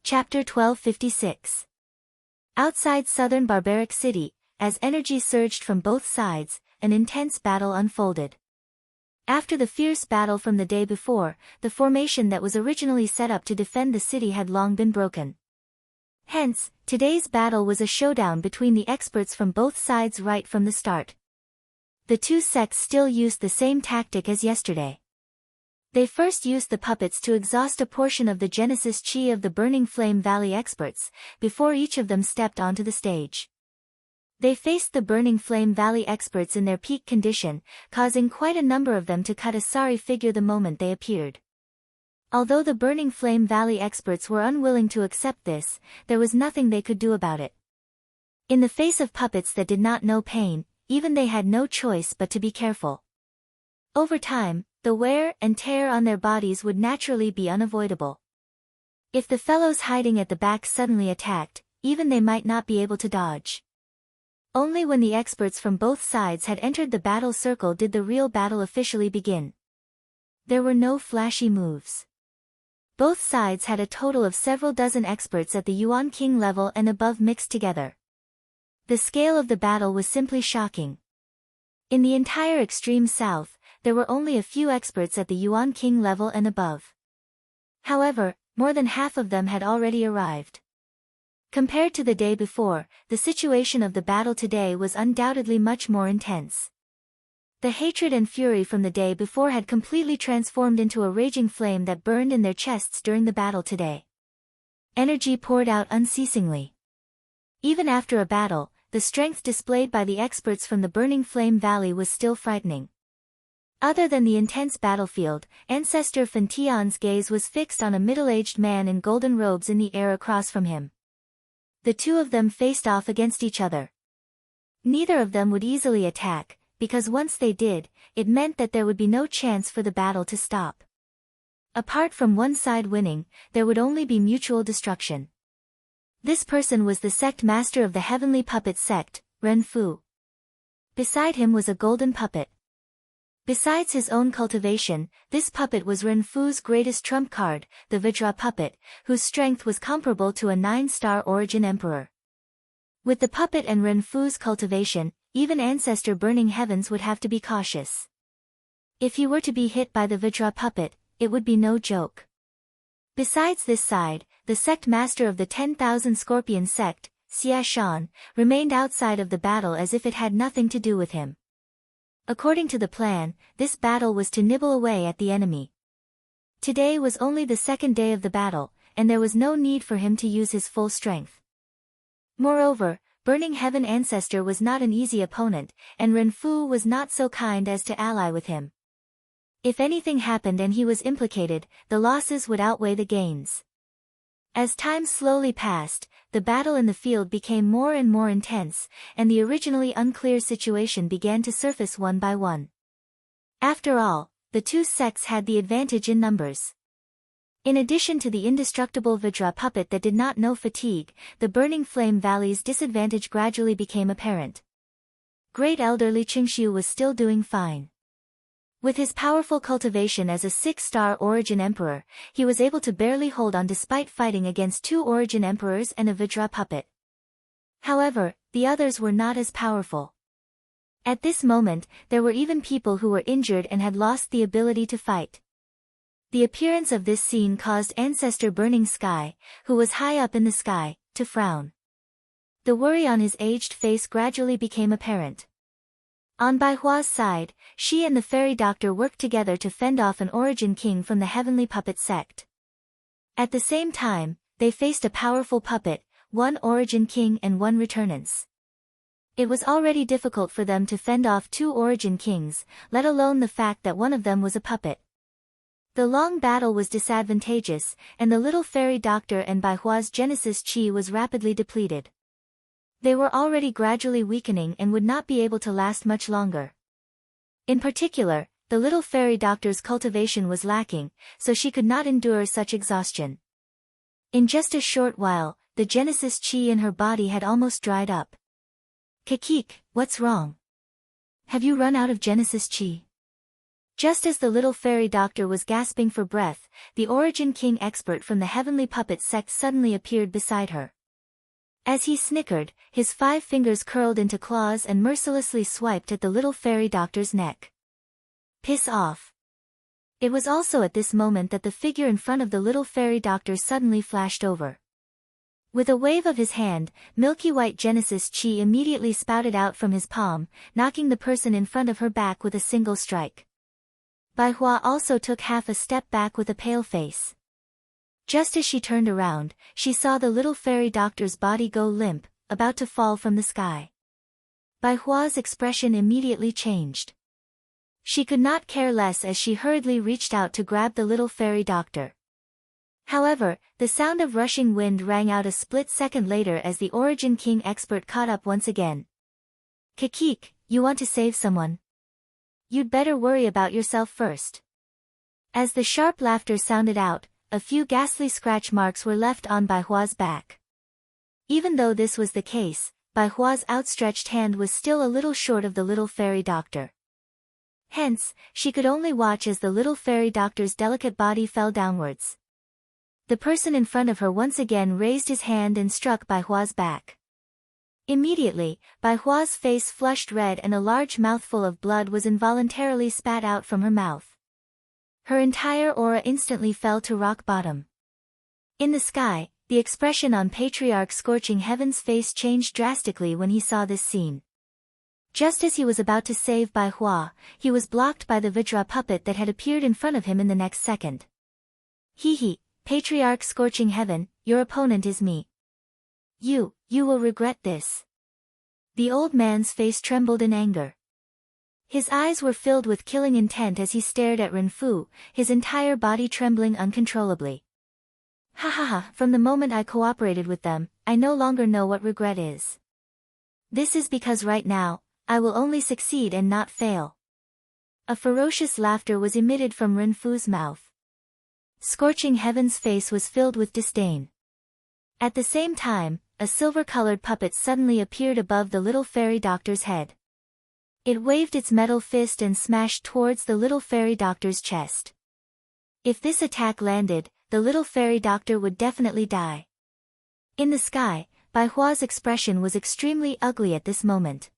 Chapter 1256. Outside southern barbaric city, as energy surged from both sides, an intense battle unfolded. After the fierce battle from the day before, the formation that was originally set up to defend the city had long been broken. Hence, today's battle was a showdown between the experts from both sides right from the start. The two sects still used the same tactic as yesterday. They first used the puppets to exhaust a portion of the Genesis Chi of the Burning Flame Valley experts, before each of them stepped onto the stage. They faced the Burning Flame Valley experts in their peak condition, causing quite a number of them to cut a sorry figure the moment they appeared. Although the Burning Flame Valley experts were unwilling to accept this, there was nothing they could do about it. In the face of puppets that did not know pain, even they had no choice but to be careful. Over time, the wear and tear on their bodies would naturally be unavoidable. If the fellows hiding at the back suddenly attacked, even they might not be able to dodge. Only when the experts from both sides had entered the battle circle did the real battle officially begin. There were no flashy moves. Both sides had a total of several dozen experts at the Yuan King level and above mixed together. The scale of the battle was simply shocking. In the entire extreme south, there were only a few experts at the Yuan King level and above. However, more than half of them had already arrived. Compared to the day before, the situation of the battle today was undoubtedly much more intense. The hatred and fury from the day before had completely transformed into a raging flame that burned in their chests during the battle today. Energy poured out unceasingly. Even after a battle, the strength displayed by the experts from the Burning Flame Valley was still frightening. Other than the intense battlefield, Ancestor Fantion's gaze was fixed on a middle-aged man in golden robes in the air across from him. The two of them faced off against each other. Neither of them would easily attack, because once they did, it meant that there would be no chance for the battle to stop. Apart from one side winning, there would only be mutual destruction. This person was the sect master of the Heavenly Puppet sect, Ren Fu. Beside him was a golden puppet. Besides his own cultivation, this puppet was Ren Fu's greatest trump card, the Vajra puppet, whose strength was comparable to a 9-star origin emperor. With the puppet and Ren Fu's cultivation, even Ancestor Burning Heavens would have to be cautious. If he were to be hit by the Vajra puppet, it would be no joke. Besides this side, the sect master of the 10,000 Scorpion sect, Xia Shan, remained outside of the battle as if it had nothing to do with him. According to the plan, this battle was to nibble away at the enemy. Today was only the second day of the battle, and there was no need for him to use his full strength. Moreover, Burning Heaven Ancestor was not an easy opponent, and Ren Fu was not so kind as to ally with him. If anything happened and he was implicated, the losses would outweigh the gains. As time slowly passed, the battle in the field became more and more intense, and the originally unclear situation began to surface one by one. After all, the two sects had the advantage in numbers. In addition to the indestructible Vajra puppet that did not know fatigue, the Burning Flame Valley's disadvantage gradually became apparent. Great Elder Li Qingxiu was still doing fine. With his powerful cultivation as a 6-star origin emperor, he was able to barely hold on despite fighting against 2 origin emperors and a Vajra puppet. However, the others were not as powerful. At this moment, there were even people who were injured and had lost the ability to fight. The appearance of this scene caused Ancestor Burning Sky, who was high up in the sky, to frown. The worry on his aged face gradually became apparent. On Bai Hua's side, she and the fairy doctor worked together to fend off an origin king from the Heavenly Puppet sect. At the same time, they faced a powerful puppet, 1 origin king and 1 returnance. It was already difficult for them to fend off 2 origin kings, let alone the fact that one of them was a puppet. The long battle was disadvantageous, and the little fairy doctor and Bai Hua's Genesis Chi was rapidly depleted. They were already gradually weakening and would not be able to last much longer. In particular, the little fairy doctor's cultivation was lacking, so she could not endure such exhaustion. In just a short while, the Genesis Chi in her body had almost dried up. "Kakik, what's wrong? Have you run out of Genesis Chi?" Just as the little fairy doctor was gasping for breath, the Origin King expert from the heavenly puppet sect suddenly appeared beside her. As he snickered, his 5 fingers curled into claws and mercilessly swiped at the little fairy doctor's neck. Piss off. It was also at this moment that the figure in front of the little fairy doctor suddenly flashed over. With a wave of his hand, milky white Genesis chi immediately spouted out from his palm, knocking the person in front of her back with a single strike. Bai Hua also took half a step back with a pale face. Just as she turned around, she saw the little fairy doctor's body go limp, about to fall from the sky. Bai Hua's expression immediately changed. She could not care less as she hurriedly reached out to grab the little fairy doctor. However, the sound of rushing wind rang out a split second later as the Origin King expert caught up once again. Kikik, you want to save someone? You'd better worry about yourself first. As the sharp laughter sounded out, a few ghastly scratch marks were left on Bai Hua's back. Even though this was the case, Bai Hua's outstretched hand was still a little short of the little fairy doctor. Hence, she could only watch as the little fairy doctor's delicate body fell downwards. The person in front of her once again raised his hand and struck Bai Hua's back. Immediately, Bai Hua's face flushed red and a large mouthful of blood was involuntarily spat out from her mouth. Her entire aura instantly fell to rock bottom. In the sky, the expression on Patriarch Scorching Heaven's face changed drastically when he saw this scene. Just as he was about to save Bai Hua, he was blocked by the Vajra puppet that had appeared in front of him in the next second. Hee, Patriarch Scorching Heaven, your opponent is me. You will regret this. The old man's face trembled in anger. His eyes were filled with killing intent as he stared at Renfu, his entire body trembling uncontrollably. Ha, from the moment I cooperated with them, I no longer know what regret is. This is because right now, I will only succeed and not fail. A ferocious laughter was emitted from Renfu's mouth. Scorching Heaven's face was filled with disdain. At the same time, a silver-colored puppet suddenly appeared above the little fairy doctor's head. It waved its metal fist and smashed towards the little fairy doctor's chest. If this attack landed, the little fairy doctor would definitely die. In the sky, Bai Hua's expression was extremely ugly at this moment.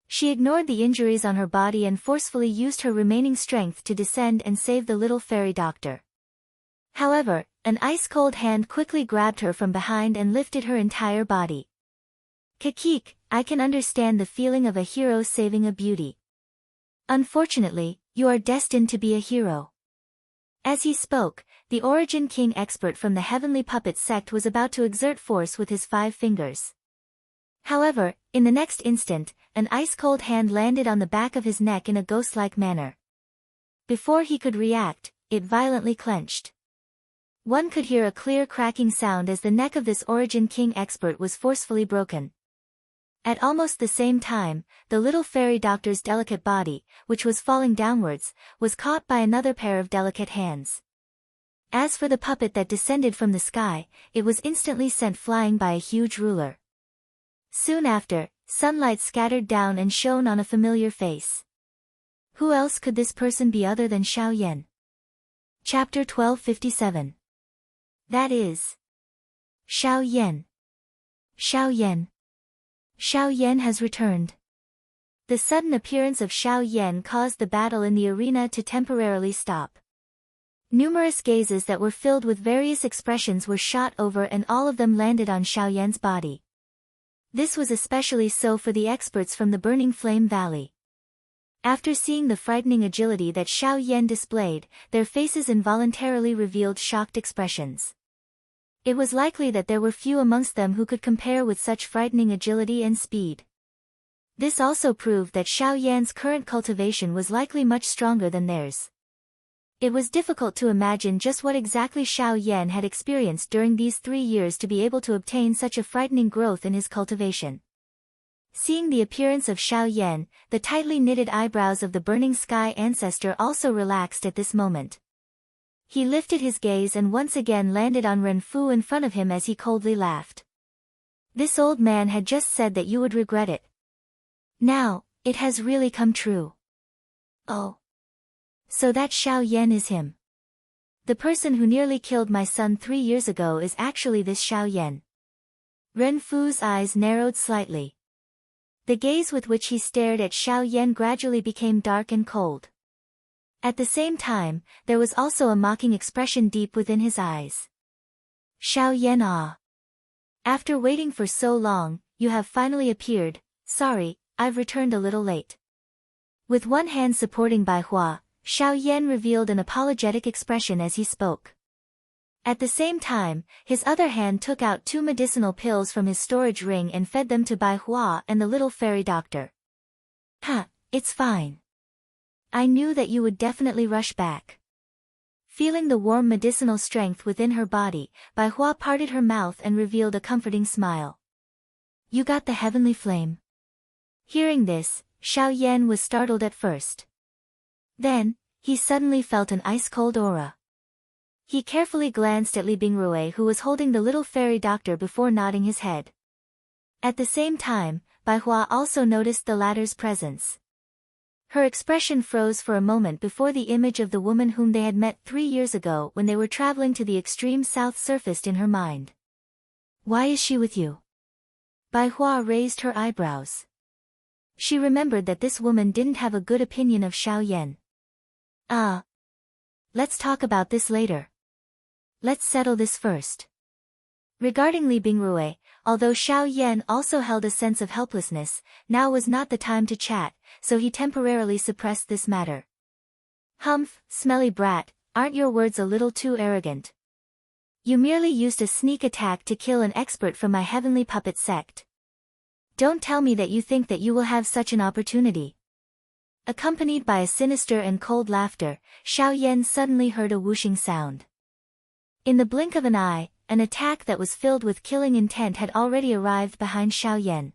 She ignored the injuries on her body and forcefully used her remaining strength to descend and save the little fairy doctor. However, an ice-cold hand quickly grabbed her from behind and lifted her entire body. Kikik, I can understand the feeling of a hero saving a beauty. Unfortunately, you are destined to be a hero. As he spoke, the Origin King expert from the Heavenly Puppet sect was about to exert force with his 5 fingers. However, in the next instant, an ice-cold hand landed on the back of his neck in a ghost-like manner. Before he could react, it violently clenched. One could hear a clear cracking sound as the neck of this Origin King expert was forcefully broken. At almost the same time, the little fairy doctor's delicate body, which was falling downwards, was caught by another pair of delicate hands. As for the puppet that descended from the sky, it was instantly sent flying by a huge ruler. Soon after, sunlight scattered down and shone on a familiar face. Who else could this person be other than Xiao Yan? Chapter 1257. That is Xiao Yan. Xiao Yan. Xiao Yan has returned. The sudden appearance of Xiao Yan caused the battle in the arena to temporarily stop. Numerous gazes that were filled with various expressions were shot over and all of them landed on Xiao Yan's body. This was especially so for the experts from the Burning Flame Valley. After seeing the frightening agility that Xiao Yan displayed, their faces involuntarily revealed shocked expressions. It was likely that there were few amongst them who could compare with such frightening agility and speed. This also proved that Xiao Yan's current cultivation was likely much stronger than theirs. It was difficult to imagine just what exactly Xiao Yan had experienced during these 3 years to be able to obtain such a frightening growth in his cultivation. Seeing the appearance of Xiao Yan, the tightly knitted eyebrows of the Burning Sky ancestor also relaxed at this moment. He lifted his gaze and once again landed on Renfu in front of him as he coldly laughed. This old man had just said that you would regret it. Now, it has really come true. Oh. So that Xiao Yan is him. The person who nearly killed my son 3 years ago is actually this Xiao Yan. Ren Fu's eyes narrowed slightly. The gaze with which he stared at Xiao Yan gradually became dark and cold. At the same time, there was also a mocking expression deep within his eyes. Xiao Yan ah. After waiting for so long, you have finally appeared. Sorry, I've returned a little late. With one hand supporting Bai Hua, Xiao Yan revealed an apologetic expression as he spoke. At the same time, his other hand took out 2 medicinal pills from his storage ring and fed them to Bai Hua and the little fairy doctor. It's fine. I knew that you would definitely rush back. Feeling the warm medicinal strength within her body, Bai Hua parted her mouth and revealed a comforting smile. You got the heavenly flame. Hearing this, Xiao Yan was startled at first. Then, he suddenly felt an ice-cold aura. He carefully glanced at Li Bingrui who was holding the little fairy doctor before nodding his head. At the same time, Bai Hua also noticed the latter's presence. Her expression froze for a moment before the image of the woman whom they had met 3 years ago when they were traveling to the extreme south surfaced in her mind. Why is she with you? Bai Hua raised her eyebrows. She remembered that this woman didn't have a good opinion of Xiao Yan. Let's talk about this later. Let's settle this first. Regarding Li Bingrui, although Xiao Yan also held a sense of helplessness, now was not the time to chat, so he temporarily suppressed this matter. Humph, smelly brat, aren't your words a little too arrogant? You merely used a sneak attack to kill an expert from my heavenly puppet sect. Don't tell me that you think that you will have such an opportunity. Accompanied by a sinister and cold laughter, Xiao Yan suddenly heard a whooshing sound. In the blink of an eye, an attack that was filled with killing intent had already arrived behind Xiao Yan.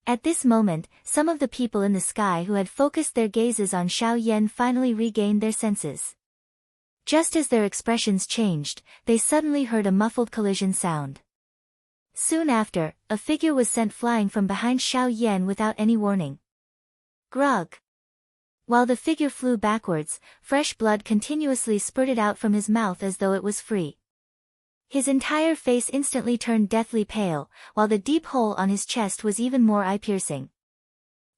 At this moment, some of the people in the sky who had focused their gazes on Xiao Yan finally regained their senses. Just as their expressions changed, they suddenly heard a muffled collision sound. Soon after, a figure was sent flying from behind Xiao Yan without any warning. Grug. While the figure flew backwards, fresh blood continuously spurted out from his mouth as though it was free. His entire face instantly turned deathly pale, while the deep hole on his chest was even more eye-piercing.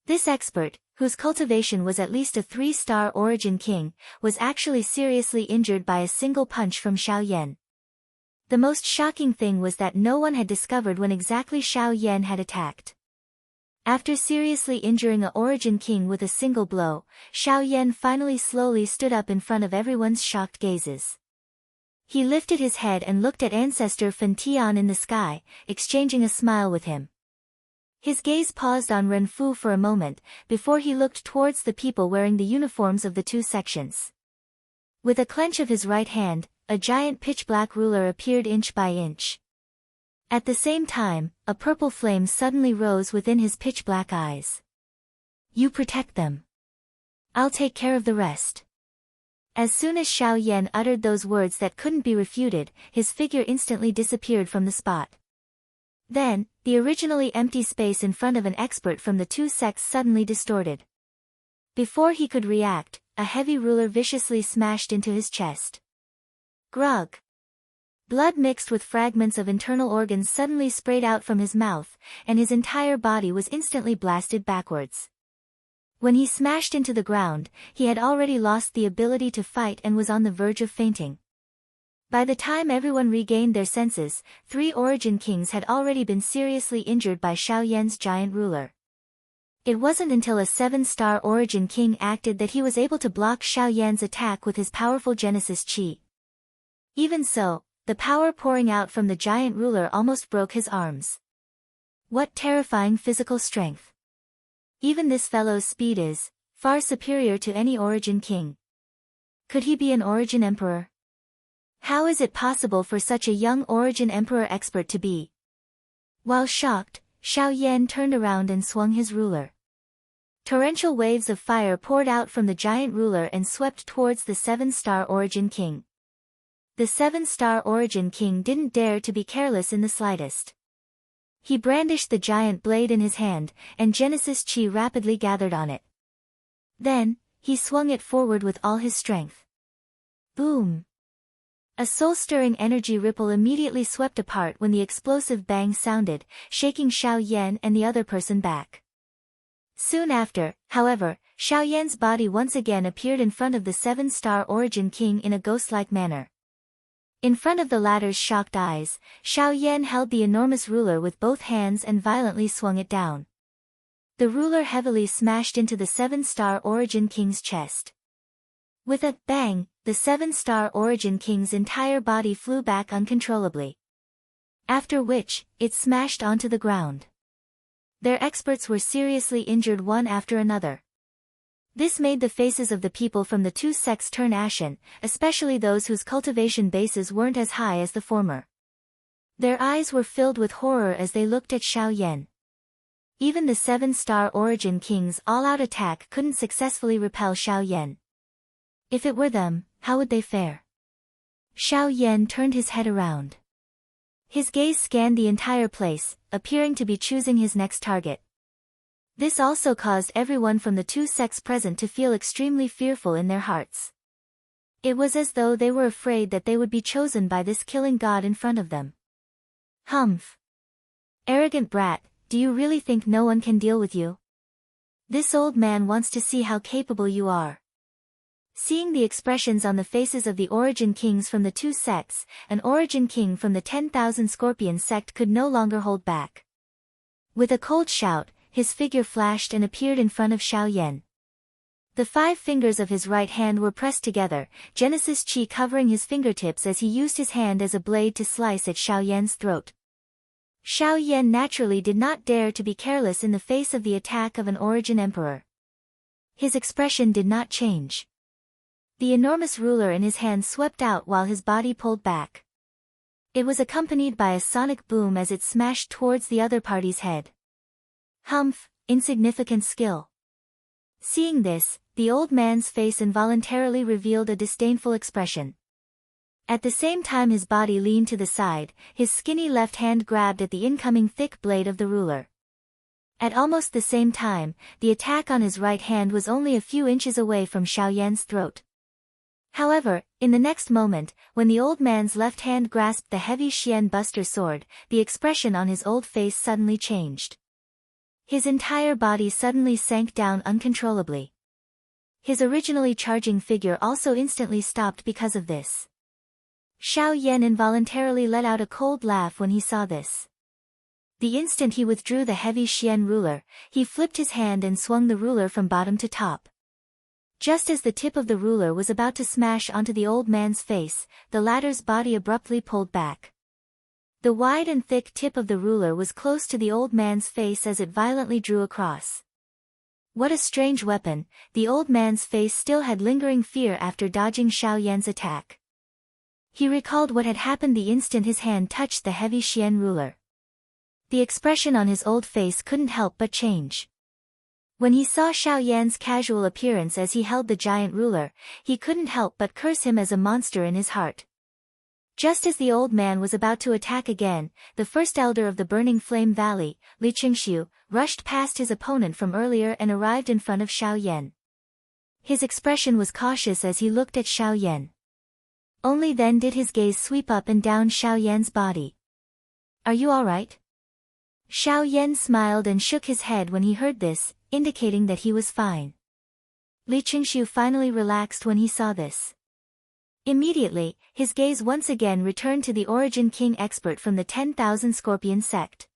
This expert, whose cultivation was at least a 3-star origin king, was actually seriously injured by a single punch from Xiao Yan. The most shocking thing was that no one had discovered when exactly Xiao Yan had attacked. After seriously injuring a origin king with a single blow, Xiao Yan finally slowly stood up in front of everyone's shocked gazes. He lifted his head and looked at ancestor Fen Tian in the sky, exchanging a smile with him. His gaze paused on Ren Fu for a moment, before he looked towards the people wearing the uniforms of the 2 sections. With a clench of his right hand, a giant pitch-black ruler appeared inch by inch. At the same time, a purple flame suddenly rose within his pitch-black eyes. You protect them. I'll take care of the rest. As soon as Xiao Yan uttered those words that couldn't be refuted, his figure instantly disappeared from the spot. Then, the originally empty space in front of an expert from the 2 sects suddenly distorted. Before he could react, a heavy ruler viciously smashed into his chest. Grug. Blood mixed with fragments of internal organs suddenly sprayed out from his mouth, and his entire body was instantly blasted backwards. When he smashed into the ground, he had already lost the ability to fight and was on the verge of fainting. By the time everyone regained their senses, 3 origin kings had already been seriously injured by Xiao Yan's giant ruler. It wasn't until a 7-star origin king acted that he was able to block Xiao Yan's attack with his powerful Genesis Chi. Even so, the power pouring out from the giant ruler almost broke his arms. What terrifying physical strength! Even this fellow's speed is far superior to any origin king. Could he be an origin emperor? How is it possible for such a young origin emperor expert to be? While shocked, Xiao Yan turned around and swung his ruler. Torrential waves of fire poured out from the giant ruler and swept towards the 7-star origin king. The 7-star origin king didn't dare to be careless in the slightest. He brandished the giant blade in his hand, and Genesis Chi rapidly gathered on it. Then, he swung it forward with all his strength. Boom! A soul-stirring energy ripple immediately swept apart when the explosive bang sounded, shaking Xiao Yan and the other person back. Soon after, however, Xiao Yan's body once again appeared in front of the 7-star Origin King in a ghost-like manner. In front of the latter's shocked eyes, Xiao Yan held the enormous ruler with both hands and violently swung it down. The ruler heavily smashed into the 7-star Origin King's chest. With a bang, the 7-star Origin King's entire body flew back uncontrollably. After which, it smashed onto the ground. Their experts were seriously injured one after another. This made the faces of the people from the two sects turn ashen, especially those whose cultivation bases weren't as high as the former. Their eyes were filled with horror as they looked at Xiao Yan. Even the 7-star Origin King's all-out attack couldn't successfully repel Xiao Yan. If it were them, how would they fare? Xiao Yan turned his head around. His gaze scanned the entire place, appearing to be choosing his next target. This also caused everyone from the two sects present to feel extremely fearful in their hearts. It was as though they were afraid that they would be chosen by this killing god in front of them. Humph! Arrogant brat, do you really think no one can deal with you? This old man wants to see how capable you are. Seeing the expressions on the faces of the Origin Kings from the two sects, an Origin King from the 10,000 Scorpion sect could no longer hold back. With a cold shout, his figure flashed and appeared in front of Xiao Yan. The 5 fingers of his right hand were pressed together, Genesis Chi covering his fingertips as he used his hand as a blade to slice at Xiao Yan's throat. Xiao Yan naturally did not dare to be careless in the face of the attack of an Origin Emperor. His expression did not change. The enormous ruler in his hand swept out while his body pulled back. It was accompanied by a sonic boom as it smashed towards the other party's head. Humph, insignificant skill. Seeing this, the old man's face involuntarily revealed a disdainful expression. At the same time his body leaned to the side, his skinny left hand grabbed at the incoming thick blade of the ruler. At almost the same time, the attack on his right hand was only a few inches away from Xiao Yan's throat. However, in the next moment, when the old man's left hand grasped the heavy Xian Buster sword, the expression on his old face suddenly changed. His entire body suddenly sank down uncontrollably. His originally charging figure also instantly stopped because of this. Xiao Yan involuntarily let out a cold laugh when he saw this. The instant he withdrew the heavy Xian ruler, he flipped his hand and swung the ruler from bottom to top. Just as the tip of the ruler was about to smash onto the old man's face, the latter's body abruptly pulled back. The wide and thick tip of the ruler was close to the old man's face as it violently drew across. What a strange weapon, the old man's face still had lingering fear after dodging Xiao Yan's attack. He recalled what had happened the instant his hand touched the heavy Xian ruler. The expression on his old face couldn't help but change. When he saw Xiao Yan's casual appearance as he held the giant ruler, he couldn't help but curse him as a monster in his heart. Just as the old man was about to attack again, the first elder of the Burning Flame Valley, Li Qingxiu, rushed past his opponent from earlier and arrived in front of Xiao Yan. His expression was cautious as he looked at Xiao Yan. Only then did his gaze sweep up and down Xiao Yan's body. Are you all right? Xiao Yan smiled and shook his head when he heard this, indicating that he was fine. Li Qingxiu finally relaxed when he saw this. Immediately, his gaze once again returned to the Origin King expert from the 10,000 Scorpion sect.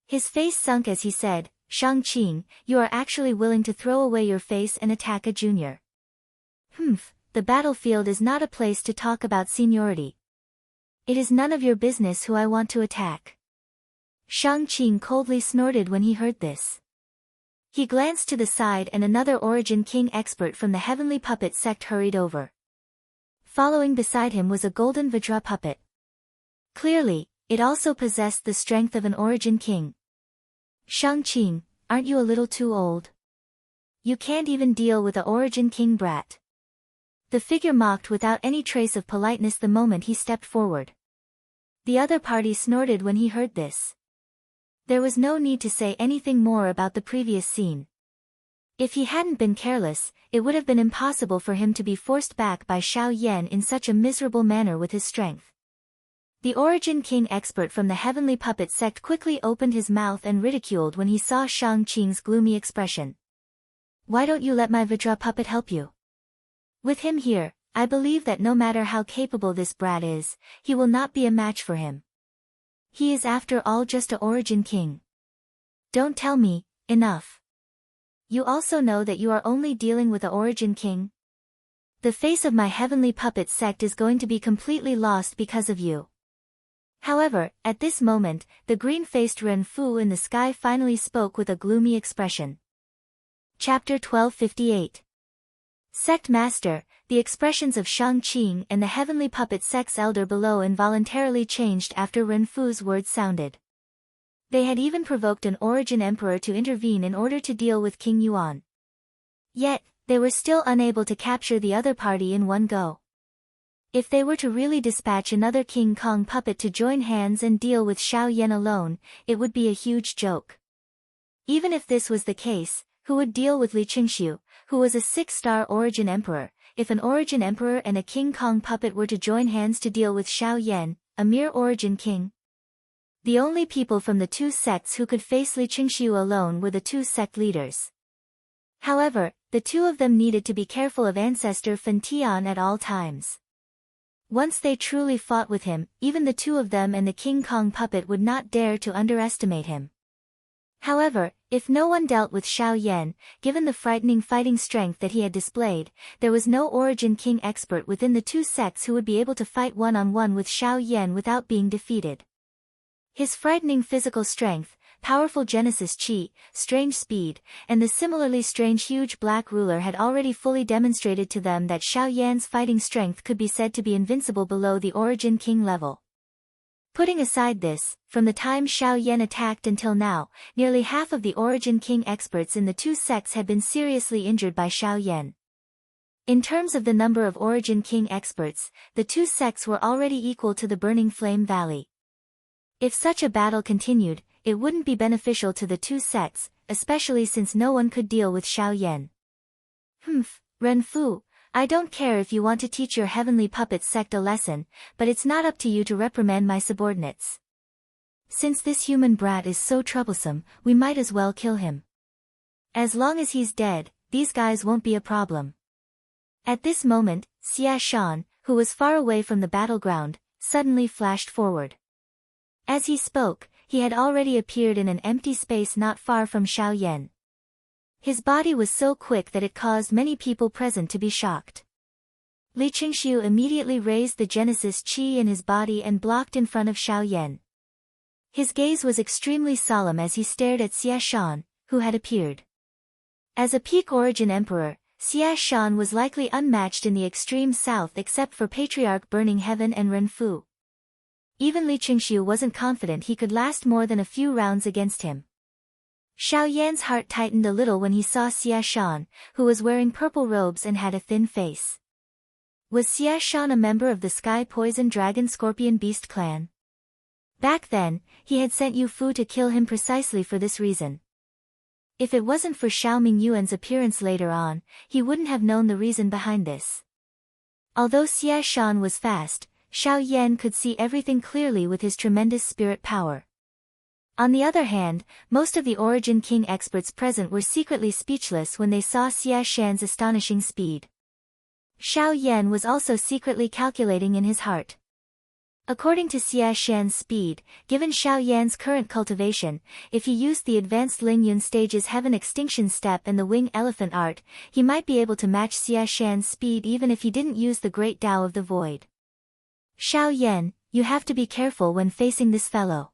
His face sunk as he said, Shang-Qing, you are actually willing to throw away your face and attack a junior. The battlefield is not a place to talk about seniority. It is none of your business who I want to attack. Shang-Qing coldly snorted when he heard this. He glanced to the side and another Origin King expert from the Heavenly Puppet sect hurried over. Following beside him was a golden Vajra puppet. Clearly, it also possessed the strength of an Origin King. Shang-Qing, aren't you a little too old? You can't even deal with a Origin King brat. The figure mocked without any trace of politeness the moment he stepped forward. The other party snorted when he heard this. There was no need to say anything more about the previous scene. If he hadn't been careless, it would have been impossible for him to be forced back by Xiao Yan in such a miserable manner with his strength. The Origin King expert from the Heavenly Puppet sect quickly opened his mouth and ridiculed when he saw Shang Qing's gloomy expression. Why don't you let my Vidra puppet help you? With him here, I believe that no matter how capable this brat is, he will not be a match for him. He is after all just a Origin King. Don't tell me, enough. You also know that you are only dealing with a Origin King? The face of my Heavenly Puppet sect is going to be completely lost because of you. However, at this moment, the green-faced Ren Fu in the sky finally spoke with a gloomy expression. Chapter 1258. Sect Master, the expressions of Shang Qing and the Heavenly Puppet sect's elder below involuntarily changed after Ren Fu's words sounded. They had even provoked an Origin Emperor to intervene in order to deal with King Yuan. Yet, they were still unable to capture the other party in one go. If they were to really dispatch another King Kong puppet to join hands and deal with Xiao Yan alone, it would be a huge joke. Even if this was the case, who would deal with Li Qingxiu, who was a 6-star Origin Emperor, if an Origin Emperor and a King Kong puppet were to join hands to deal with Xiao Yan, a mere Origin King? The only people from the two sects who could face Li Qingxiu alone were the two sect leaders. However, the two of them needed to be careful of Ancestor Fan Tian at all times. Once they truly fought with him, even the two of them and the King Kong puppet would not dare to underestimate him. However, if no one dealt with Xiao Yan, given the frightening fighting strength that he had displayed, there was no Origin King expert within the two sects who would be able to fight one-on-one with Xiao Yan without being defeated. His frightening physical strength, powerful Genesis Chi, strange speed, and the similarly strange huge black ruler had already fully demonstrated to them that Xiao Yan's fighting strength could be said to be invincible below the Origin King level. Putting aside this, from the time Xiao Yan attacked until now, nearly half of the Origin King experts in the two sects had been seriously injured by Xiao Yan. In terms of the number of Origin King experts, the two sects were already equal to the Burning Flame Valley. If such a battle continued, it wouldn't be beneficial to the two sects, especially since no one could deal with Xiao Yan. Ren Fu, I don't care if you want to teach your Heavenly Puppet sect a lesson, but it's not up to you to reprimand my subordinates. Since this human brat is so troublesome, we might as well kill him. As long as he's dead, these guys won't be a problem. At this moment, Xia Shan, who was far away from the battleground, suddenly flashed forward. As he spoke, he had already appeared in an empty space not far from Xiao Yan. His body was so quick that it caused many people present to be shocked. Li Qingxiu immediately raised the Genesis Qi in his body and blocked in front of Xiao Yan. His gaze was extremely solemn as he stared at Xia Shan, who had appeared. As a peak Origin Emperor, Xia Shan was likely unmatched in the extreme south except for Patriarch Burning Heaven and Ren Fu. Even Li Qingxiu wasn't confident he could last more than a few rounds against him. Xiao Yan's heart tightened a little when he saw Xia Shan, who was wearing purple robes and had a thin face. Was Xia Shan a member of the Sky Poison Dragon Scorpion Beast clan? Back then, he had sent Yu Fu to kill him precisely for this reason. If it wasn't for Xiaoming Yuan's appearance later on, he wouldn't have known the reason behind this. Although Xia Shan was fast, Xiao Yan could see everything clearly with his tremendous spirit power. On the other hand, most of the Origin King experts present were secretly speechless when they saw Xia Shan's astonishing speed. Xiao Yan was also secretly calculating in his heart. According to Xia Shan's speed, given Xiao Yan's current cultivation, if he used the advanced Ling Yun stage's Heaven Extinction Step and the Wing Elephant art, he might be able to match Xia Shan's speed even if he didn't use the Great Tao of the Void. Xiao Yan, you have to be careful when facing this fellow.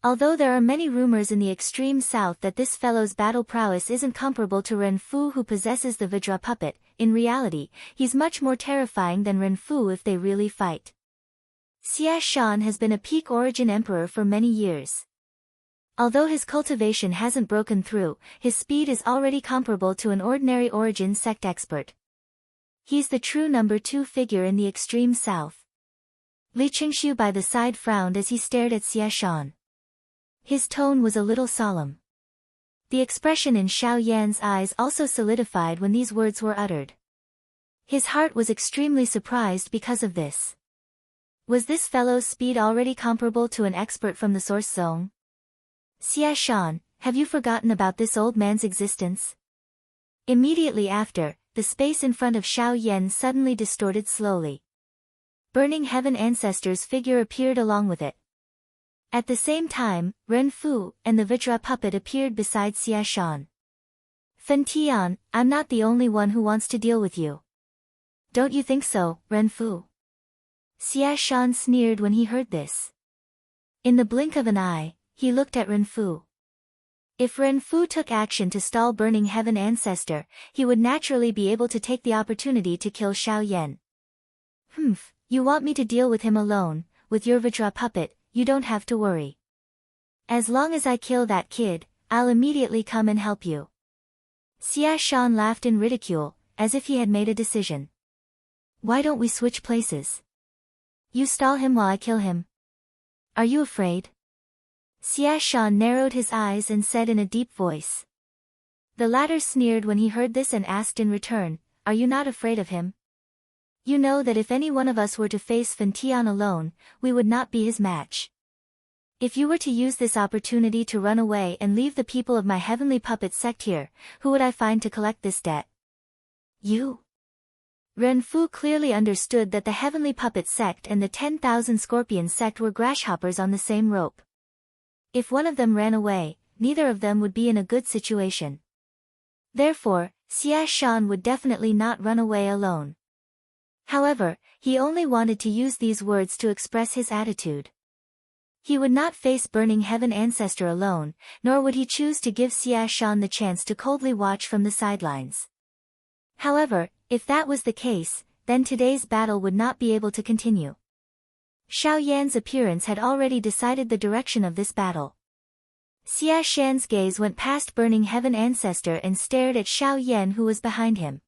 Although there are many rumors in the extreme south that this fellow's battle prowess isn't comparable to Ren Fu who possesses the Vidra puppet, in reality, he's much more terrifying than Ren Fu if they really fight. Xia Shan has been a peak Origin Emperor for many years. Although his cultivation hasn't broken through, his speed is already comparable to an ordinary Origin sect expert. He's the true number 2 figure in the extreme south. Li Qingxiu by the side frowned as he stared at Xia Shan. His tone was a little solemn. The expression in Xiao Yan's eyes also solidified when these words were uttered. His heart was extremely surprised because of this. Was this fellow's speed already comparable to an expert from the source zone? Xia Shan, have you forgotten about this old man's existence? Immediately after, the space in front of Xiao Yan suddenly distorted slowly. Burning Heaven Ancestor's figure appeared along with it. At the same time, Ren Fu and the Vajra puppet appeared beside Xia Shan. Fen Tian, I'm not the only one who wants to deal with you. Don't you think so, Ren Fu? Xia Shan sneered when he heard this. In the blink of an eye, he looked at Ren Fu. If Ren Fu took action to stall Burning Heaven Ancestor, he would naturally be able to take the opportunity to kill Xiao Yan. You want me to deal with him alone, with your Vajra puppet, you don't have to worry. As long as I kill that kid, I'll immediately come and help you. Xia Shan laughed in ridicule, as if he had made a decision. Why don't we switch places? You stall him while I kill him. Are you afraid? Xia Shan narrowed his eyes and said in a deep voice. The latter sneered when he heard this and asked in return, Are you not afraid of him? You know that if any one of us were to face Fen Tian alone, we would not be his match. If you were to use this opportunity to run away and leave the people of my heavenly puppet sect here, who would I find to collect this debt? You? Ren Fu clearly understood that the heavenly puppet sect and the 10,000 scorpion sect were grasshoppers on the same rope. If one of them ran away, neither of them would be in a good situation. Therefore, Xia Shan would definitely not run away alone. However, he only wanted to use these words to express his attitude. He would not face Burning Heaven Ancestor alone, nor would he choose to give Xia Shan the chance to coldly watch from the sidelines. However, if that was the case, then today's battle would not be able to continue. Xiao Yan's appearance had already decided the direction of this battle. Xia Shan's gaze went past Burning Heaven Ancestor and stared at Xiao Yan who was behind him.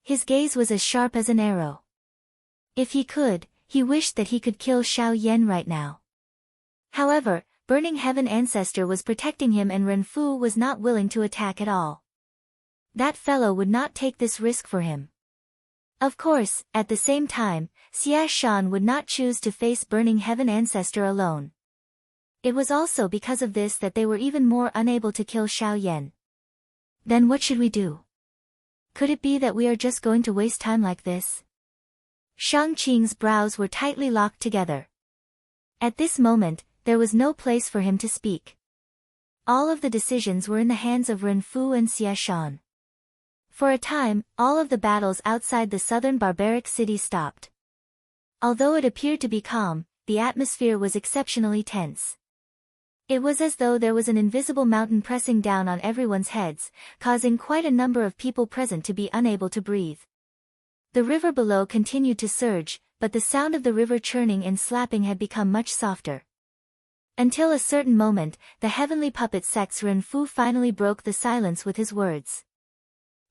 His gaze was as sharp as an arrow. If he could, he wished that he could kill Xiao Yan right now. However, Burning Heaven Ancestor was protecting him and Ren Fu was not willing to attack at all. That fellow would not take this risk for him. Of course, at the same time, Xia Shan would not choose to face Burning Heaven Ancestor alone. It was also because of this that they were even more unable to kill Xiao Yan. Then what should we do? Could it be that we are just going to waste time like this? Shang Qing's brows were tightly locked together. At this moment, there was no place for him to speak. All of the decisions were in the hands of Ren Fu and Xia Shan. For a time, all of the battles outside the southern barbaric city stopped. Although it appeared to be calm, the atmosphere was exceptionally tense. It was as though there was an invisible mountain pressing down on everyone's heads, causing quite a number of people present to be unable to breathe. The river below continued to surge, but the sound of the river churning and slapping had become much softer. Until a certain moment, the heavenly puppet sect's Ren Fu finally broke the silence with his words.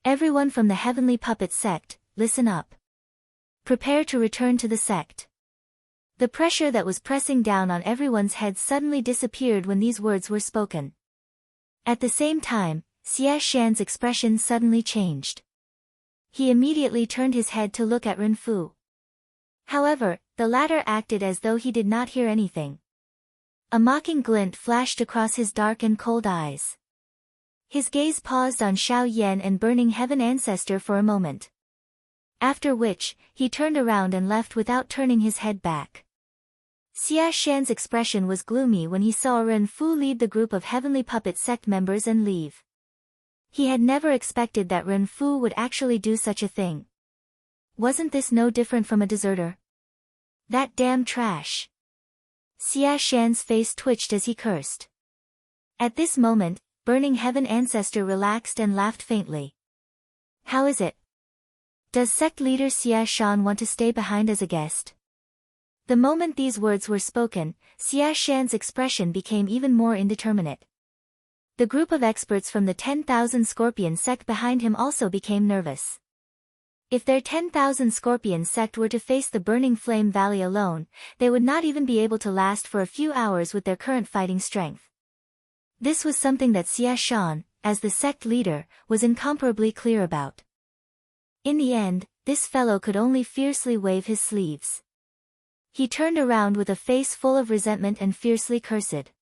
Everyone from the heavenly puppet sect, listen up. Prepare to return to the sect. The pressure that was pressing down on everyone's heads suddenly disappeared when these words were spoken. At the same time, Xia Shan's expression suddenly changed. He immediately turned his head to look at Ren Fu. However, the latter acted as though he did not hear anything. A mocking glint flashed across his dark and cold eyes. His gaze paused on Xiao Yan and Burning Heaven Ancestor for a moment. After which, he turned around and left without turning his head back. Xia Shan's expression was gloomy when he saw Ren Fu lead the group of heavenly puppet sect members and leave. He had never expected that Ren Fu would actually do such a thing. Wasn't this no different from a deserter? That damn trash. Xia Shan's face twitched as he cursed. At this moment, Burning Heaven Ancestor relaxed and laughed faintly. How is it? Does sect leader Xia Shan want to stay behind as a guest? The moment these words were spoken, Xia Shan's expression became even more indeterminate. The group of experts from the 10,000 Scorpion sect behind him also became nervous. If their 10,000 Scorpion sect were to face the Burning Flame Valley alone, they would not even be able to last for a few hours with their current fighting strength. This was something that Xia Shan, as the sect leader, was incomparably clear about. In the end, this fellow could only fiercely wave his sleeves. He turned around with a face full of resentment and fiercely cursed.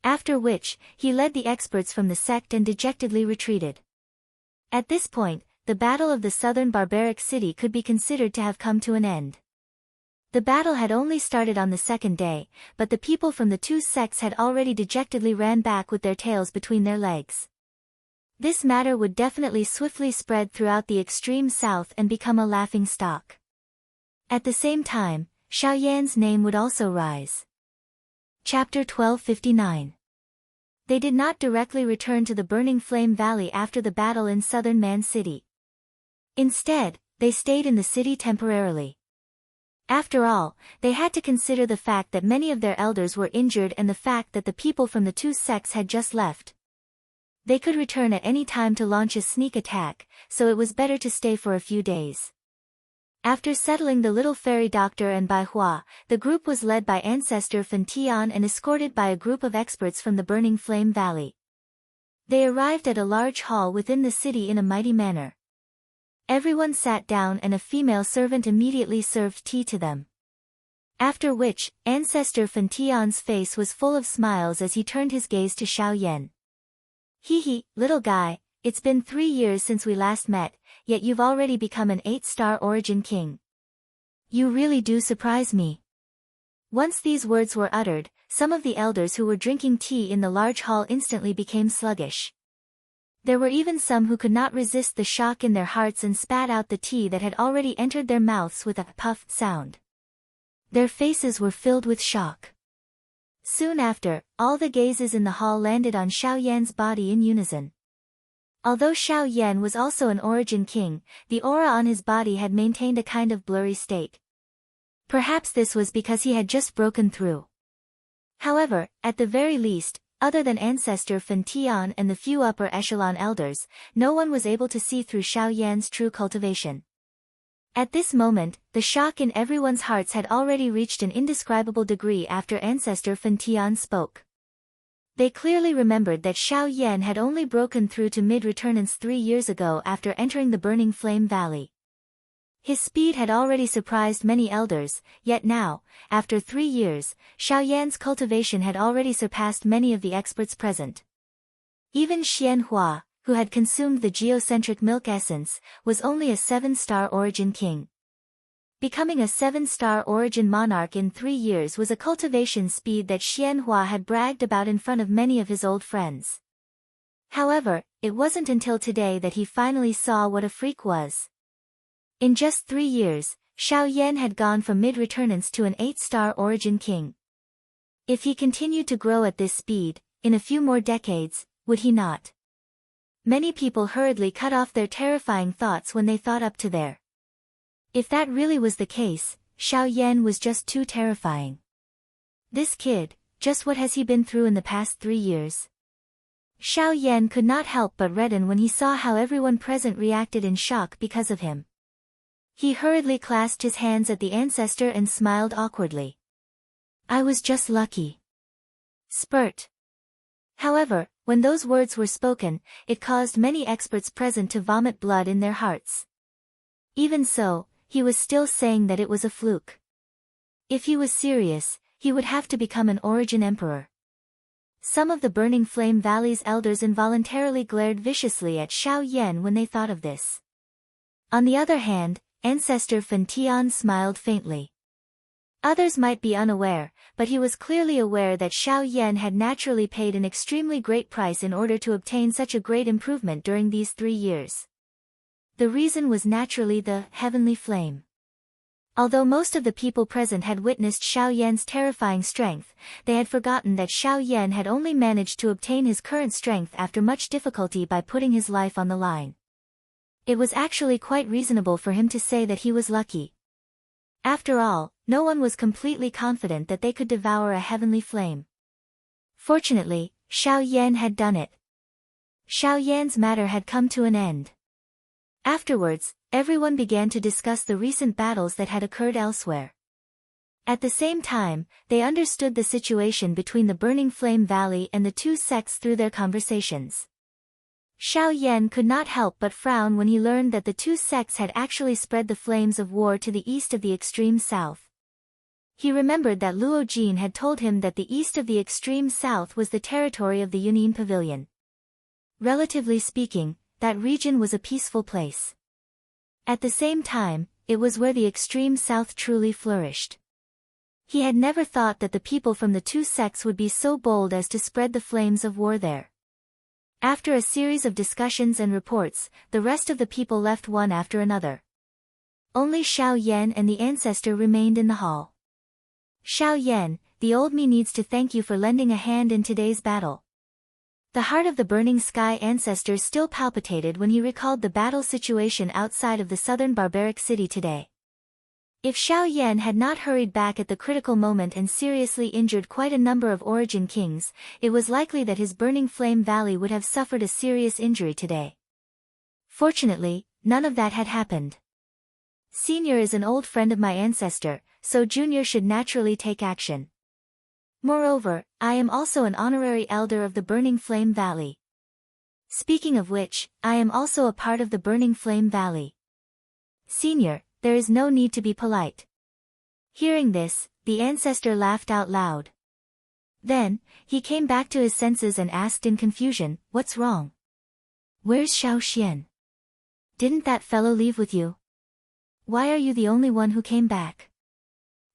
After which, he led the experts from the sect and dejectedly retreated. At this point, the battle of the southern barbaric city could be considered to have come to an end. The battle had only started on the second day, but the people from the two sects had already dejectedly ran back with their tails between their legs. This matter would definitely swiftly spread throughout the extreme south and become a laughing stock. At the same time, Xiaoyan's name would also rise. Chapter 1259. They did not directly return to the Burning Flame Valley after the battle in southern Man City. Instead, they stayed in the city temporarily. After all, they had to consider the fact that many of their elders were injured and the fact that the people from the two sects had just left. They could return at any time to launch a sneak attack, so it was better to stay for a few days. After settling the little fairy doctor and Bai Hua, the group was led by Ancestor Fan Tian and escorted by a group of experts from the Burning Flame Valley. They arrived at a large hall within the city in a mighty manner. Everyone sat down and a female servant immediately served tea to them. After which, Ancestor Fan Tian's face was full of smiles as he turned his gaze to Xiaoyan. Hee, little guy, it's been 3 years since we last met, yet you've already become an 8-star origin king. You really do surprise me. Once these words were uttered, some of the elders who were drinking tea in the large hall instantly became sluggish. There were even some who could not resist the shock in their hearts and spat out the tea that had already entered their mouths with a puffed sound. Their faces were filled with shock. Soon after, all the gazes in the hall landed on Xiaoyan's body in unison. Although Xiaoyan was also an origin king, the aura on his body had maintained a kind of blurry state. Perhaps this was because he had just broken through. However, at the very least, other than Ancestor Fan Tian and the few upper echelon elders, no one was able to see through Xiaoyan's true cultivation. At this moment, the shock in everyone's hearts had already reached an indescribable degree after Ancestor Fan Tian spoke. They clearly remembered that Xiaoyan had only broken through to mid-returnance 3 years ago after entering the Burning Flame Valley. His speed had already surprised many elders, yet now, after 3 years, Xiaoyan's cultivation had already surpassed many of the experts present. Even Xianhua, who had consumed the geocentric milk essence, was only a 7-star origin king. Becoming a 7-star origin monarch in 3 years was a cultivation speed that Xianhua had bragged about in front of many of his old friends. However, it wasn't until today that he finally saw what a freak was. In just 3 years, Xiaoyan had gone from mid-returnance to an 8-star origin king. If he continued to grow at this speed, in a few more decades, would he not? Many people hurriedly cut off their terrifying thoughts when they thought up to there. If that really was the case, Xiaoyan was just too terrifying. This kid, just what has he been through in the past 3 years? Xiaoyan could not help but redden when he saw how everyone present reacted in shock because of him. He hurriedly clasped his hands at the ancestor and smiled awkwardly. I was just lucky. Spurt. However, when those words were spoken, it caused many experts present to vomit blood in their hearts. Even so, he was still saying that it was a fluke. If he was serious, he would have to become an origin emperor. Some of the Burning Flame Valley's elders involuntarily glared viciously at Xiaoyan when they thought of this. On the other hand, Ancestor Fan Tian smiled faintly. Others might be unaware, but he was clearly aware that Xiaoyan had naturally paid an extremely great price in order to obtain such a great improvement during these 3 years. The reason was naturally the heavenly flame. Although most of the people present had witnessed Xiaoyan's terrifying strength, they had forgotten that Xiaoyan had only managed to obtain his current strength after much difficulty by putting his life on the line. It was actually quite reasonable for him to say that he was lucky. After all, no one was completely confident that they could devour a heavenly flame. Fortunately, Xiaoyan had done it. Xiaoyan's matter had come to an end. Afterwards, everyone began to discuss the recent battles that had occurred elsewhere. At the same time, they understood the situation between the Burning Flame Valley and the two sects through their conversations. Xiao Yan could not help but frown when he learned that the two sects had actually spread the flames of war to the east of the extreme south. He remembered that Luo Jin had told him that the east of the extreme south was the territory of the Yunnan Pavilion. Relatively speaking, that region was a peaceful place. At the same time, it was where the extreme south truly flourished. He had never thought that the people from the two sects would be so bold as to spread the flames of war there. After a series of discussions and reports, the rest of the people left one after another. Only Xiao Yan and the ancestor remained in the hall. Xiao Yan, the old me needs to thank you for lending a hand in today's battle. The heart of the Burning Sky ancestor still palpitated when he recalled the battle situation outside of the southern barbaric city today. If Xiao Yan had not hurried back at the critical moment and seriously injured quite a number of origin kings, it was likely that his Burning Flame Valley would have suffered a serious injury today. Fortunately, none of that had happened. Senior is an old friend of my ancestor, so Junior should naturally take action. Moreover, I am also an honorary elder of the Burning Flame Valley. Speaking of which, I am also a part of the Burning Flame Valley. Senior, there is no need to be polite. Hearing this, the ancestor laughed out loud. Then, he came back to his senses and asked in confusion, "What's wrong? Where's Xiao Xian? Didn't that fellow leave with you? Why are you the only one who came back?"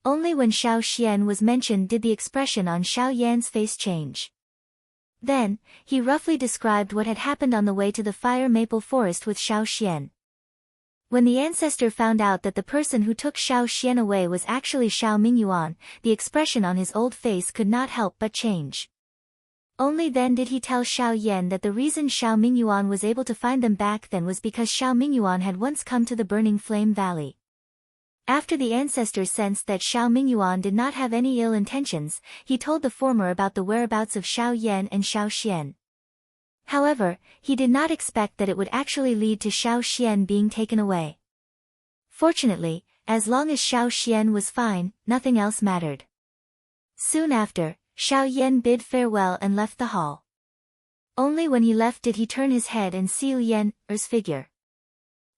Only when Xiao Xian was mentioned did the expression on Xiao Yan's face change. Then, he roughly described what had happened on the way to the fire maple forest with Xiao Xian. When the ancestor found out that the person who took Xiao Xian away was actually Xiao Mingyuan, the expression on his old face could not help but change. Only then did he tell Xiao Yan that the reason Xiao Mingyuan was able to find them back then was because Xiao Mingyuan had once come to the Burning Flame Valley. After the ancestor sensed that Xiao Mingyuan did not have any ill intentions, he told the former about the whereabouts of Xiao Yan and Xiao Xian. However, he did not expect that it would actually lead to Xiao Xian being taken away. Fortunately, as long as Xiao Xian was fine, nothing else mattered. Soon after, Xiao Yan bid farewell and left the hall. Only when he left did he turn his head and see Lian's figure.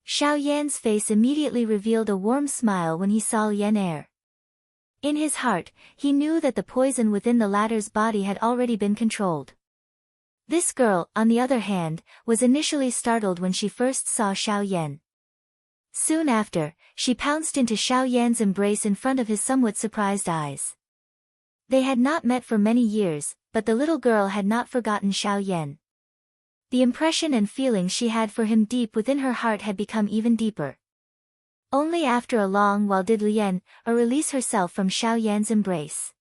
Xiao Yan's face immediately revealed a warm smile when he saw Lian. In his heart, he knew that the poison within the latter's body had already been controlled. This girl, on the other hand, was initially startled when she first saw Xiao Yan. Soon after, she pounced into Xiao Yan's embrace in front of his somewhat surprised eyes. They had not met for many years, but the little girl had not forgotten Xiao Yan. The impression and feeling she had for him deep within her heart had become even deeper. Only after a long while did Lian release herself from Xiao Yan's embrace.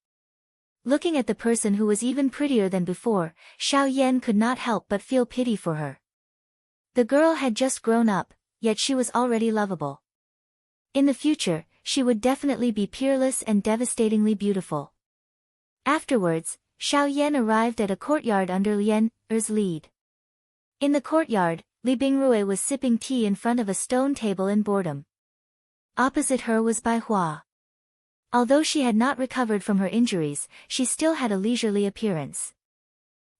Looking at the person who was even prettier than before, Xiao Yan could not help but feel pity for her. The girl had just grown up, yet she was already lovable. In the future, she would definitely be peerless and devastatingly beautiful. Afterwards, Xiao Yan arrived at a courtyard under Lian's lead. In the courtyard, Li Bingrui was sipping tea in front of a stone table in boredom. Opposite her was Bai Hua. Although she had not recovered from her injuries, she still had a leisurely appearance.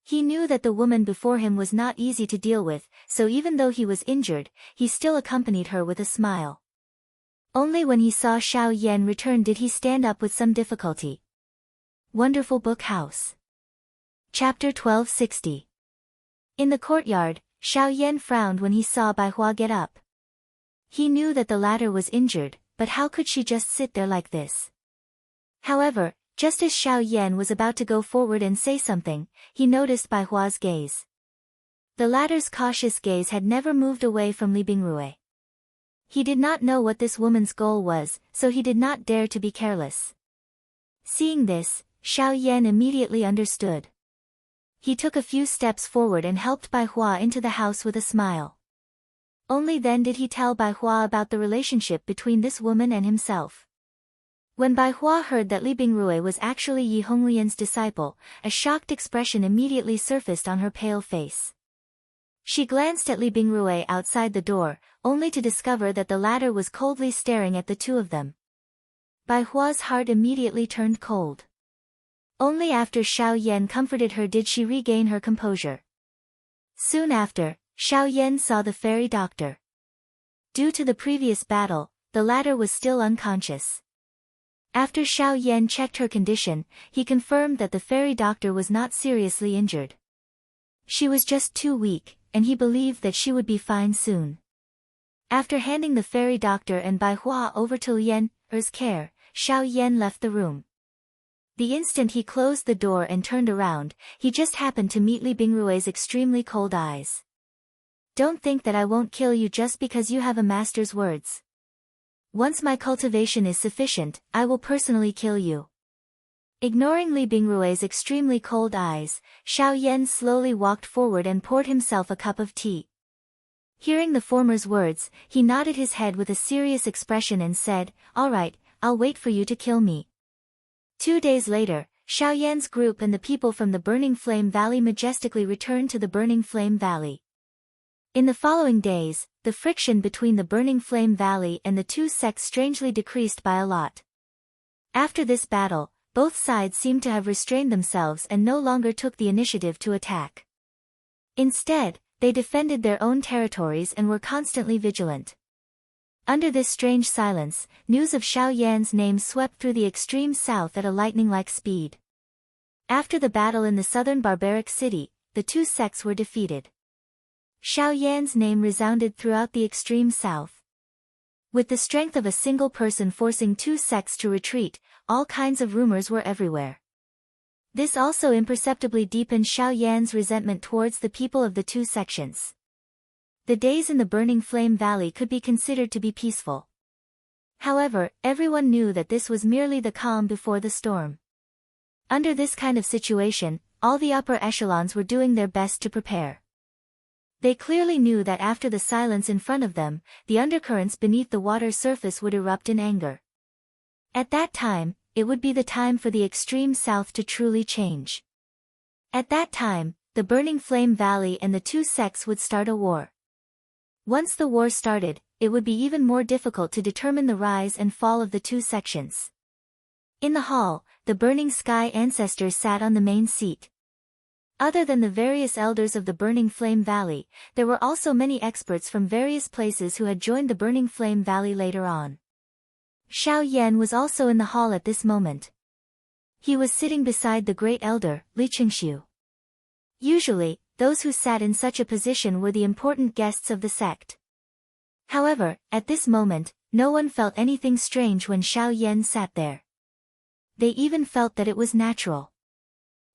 He knew that the woman before him was not easy to deal with, so even though he was injured, he still accompanied her with a smile. Only when he saw Xiao Yan return did he stand up with some difficulty. Wonderful Book House. Chapter 1260. In the courtyard, Xiao Yan frowned when he saw Bai Hua get up. He knew that the latter was injured, but how could she just sit there like this? However, just as Xiao Yan was about to go forward and say something, he noticed Bai Hua's gaze. The latter's cautious gaze had never moved away from Li Bingrui. He did not know what this woman's goal was, so he did not dare to be careless. Seeing this, Xiao Yan immediately understood. He took a few steps forward and helped Bai Hua into the house with a smile. Only then did he tell Bai Hua about the relationship between this woman and himself. When Bai Hua heard that Li Bingrui was actually Yi Honglian's disciple, a shocked expression immediately surfaced on her pale face. She glanced at Li Bingrui outside the door, only to discover that the latter was coldly staring at the two of them. Bai Hua's heart immediately turned cold. Only after Xiao Yan comforted her did she regain her composure. Soon after, Xiao Yan saw the fairy doctor. Due to the previous battle, the latter was still unconscious. After Xiao Yan checked her condition, he confirmed that the fairy doctor was not seriously injured. She was just too weak, and he believed that she would be fine soon. After handing the fairy doctor and Bai Hua over to Yan's care, Xiao Yan left the room. The instant he closed the door and turned around, he just happened to meet Li Bingrui's extremely cold eyes. Don't think that I won't kill you just because you have a master's words. Once my cultivation is sufficient, I will personally kill you. Ignoring Li Bingrui's extremely cold eyes, Xiao Yan slowly walked forward and poured himself a cup of tea. Hearing the former's words, he nodded his head with a serious expression and said, "All right, I'll wait for you to kill me." 2 days later, Xiao Yan's group and the people from the Burning Flame Valley majestically returned to the Burning Flame Valley. In the following days, the friction between the Burning Flame Valley and the two sects strangely decreased by a lot. After this battle, both sides seemed to have restrained themselves and no longer took the initiative to attack. Instead, they defended their own territories and were constantly vigilant. Under this strange silence, news of Xiao Yan's name swept through the extreme south at a lightning-like speed. After the battle in the southern barbaric city, the two sects were defeated. Xiao Yan's name resounded throughout the extreme south. With the strength of a single person forcing two sects to retreat, all kinds of rumors were everywhere. This also imperceptibly deepened Xiao Yan's resentment towards the people of the two sections. The days in the Burning Flame Valley could be considered to be peaceful. However, everyone knew that this was merely the calm before the storm. Under this kind of situation, all the upper echelons were doing their best to prepare. They clearly knew that after the silence in front of them, the undercurrents beneath the water's surface would erupt in anger. At that time, it would be the time for the extreme south to truly change. At that time, the Burning Flame Valley and the two sects would start a war. Once the war started, it would be even more difficult to determine the rise and fall of the two sections. In the hall, the Burning Sky ancestors sat on the main seat. Other than the various elders of the Burning Flame Valley, there were also many experts from various places who had joined the Burning Flame Valley later on. Xiao Yan was also in the hall at this moment. He was sitting beside the great elder, Li Qingxiu. Usually, those who sat in such a position were the important guests of the sect. However, at this moment, no one felt anything strange when Xiao Yan sat there. They even felt that it was natural.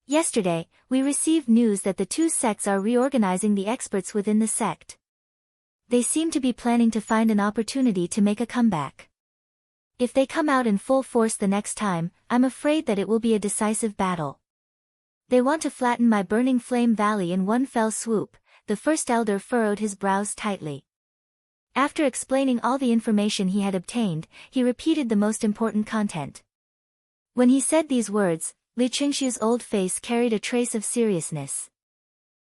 Yesterday, we received news that the two sects are reorganizing the experts within the sect. They seem to be planning to find an opportunity to make a comeback. If they come out in full force the next time, I'm afraid that it will be a decisive battle. They want to flatten my Burning Flame Valley in one fell swoop. The first elder furrowed his brows tightly. After explaining all the information he had obtained, he repeated the most important content. When he said these words, Li Qingxiu's old face carried a trace of seriousness.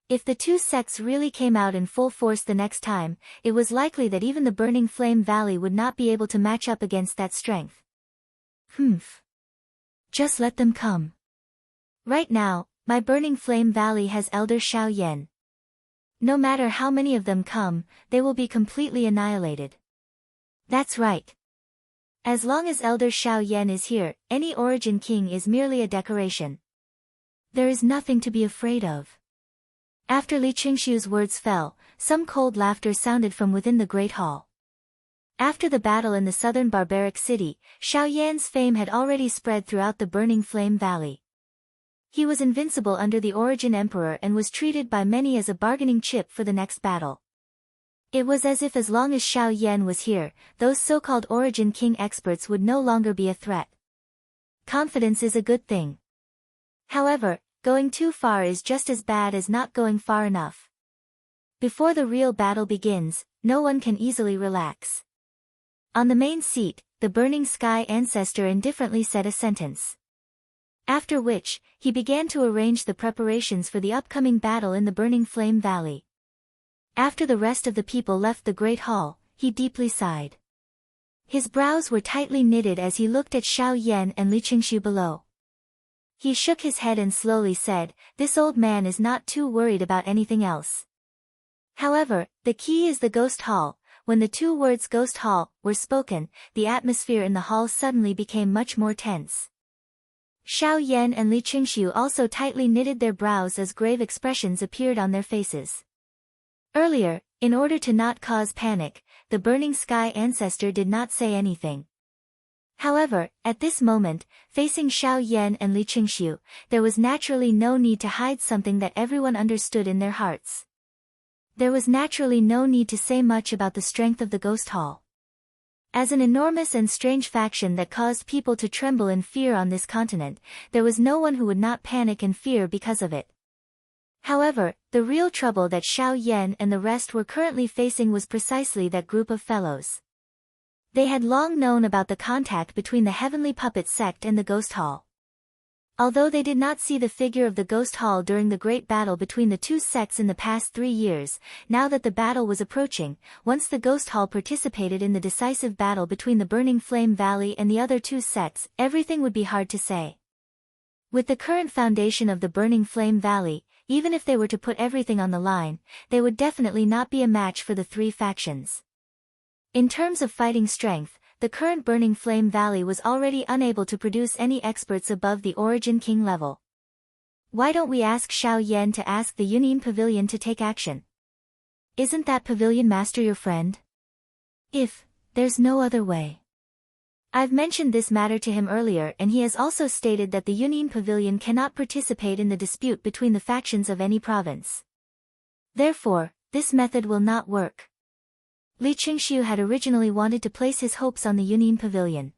If the two sects really came out in full force the next time, it was likely that even the Burning Flame Valley would not be able to match up against that strength. Just let them come. Right now, my Burning Flame Valley has Elder Xiao Yan. No matter how many of them come, they will be completely annihilated. That's right. As long as Elder Xiao Yan is here, any Origin King is merely a decoration. There is nothing to be afraid of. After Li Qingxiu's words fell, some cold laughter sounded from within the great hall. After the battle in the southern barbaric city, Xiao Yan's fame had already spread throughout the Burning Flame Valley. He was invincible under the Origin Emperor and was treated by many as a bargaining chip for the next battle. It was as if as long as Xiao Yan was here, those so-called Origin King experts would no longer be a threat. Confidence is a good thing. However, going too far is just as bad as not going far enough. Before the real battle begins, no one can easily relax. On the main seat, the Burning Sky ancestor indifferently said a sentence. After which, he began to arrange the preparations for the upcoming battle in the Burning Flame Valley. After the rest of the people left the Great Hall, he deeply sighed. His brows were tightly knitted as he looked at Xiao Yan and Li Qingshu below. He shook his head and slowly said, "This old man is not too worried about anything else." However, the key is the ghost hall. When the two words ghost hall were spoken, the atmosphere in the hall suddenly became much more tense. Xiao Yan and Li Qingshu also tightly knitted their brows as grave expressions appeared on their faces. Earlier, in order to not cause panic, the burning sky ancestor did not say anything. However, at this moment, facing Xiao Yan and Li Qingshu, there was naturally no need to hide something that everyone understood in their hearts. There was naturally no need to say much about the strength of the ghost hall. As an enormous and strange faction that caused people to tremble in fear on this continent, there was no one who would not panic and fear because of it. However, the real trouble that Xiao Yan and the rest were currently facing was precisely that group of fellows. They had long known about the contact between the Heavenly Puppet sect and the Ghost Hall. Although they did not see the figure of the Ghost Hall during the great battle between the two sects in the past 3 years, now that the battle was approaching, once the Ghost Hall participated in the decisive battle between the Burning Flame Valley and the other two sects, everything would be hard to say. With the current foundation of the Burning Flame Valley, even if they were to put everything on the line, they would definitely not be a match for the three factions. In terms of fighting strength, the current Burning Flame Valley was already unable to produce any experts above the Origin King level. Why don't we ask Xiao Yan to ask the Yunin Pavilion to take action? Isn't that Pavilion Master your friend? If there's no other way. I've mentioned this matter to him earlier and he has also stated that the Yunin Pavilion cannot participate in the dispute between the factions of any province. Therefore, this method will not work. Li Qingshu had originally wanted to place his hopes on the Yunin Pavilion.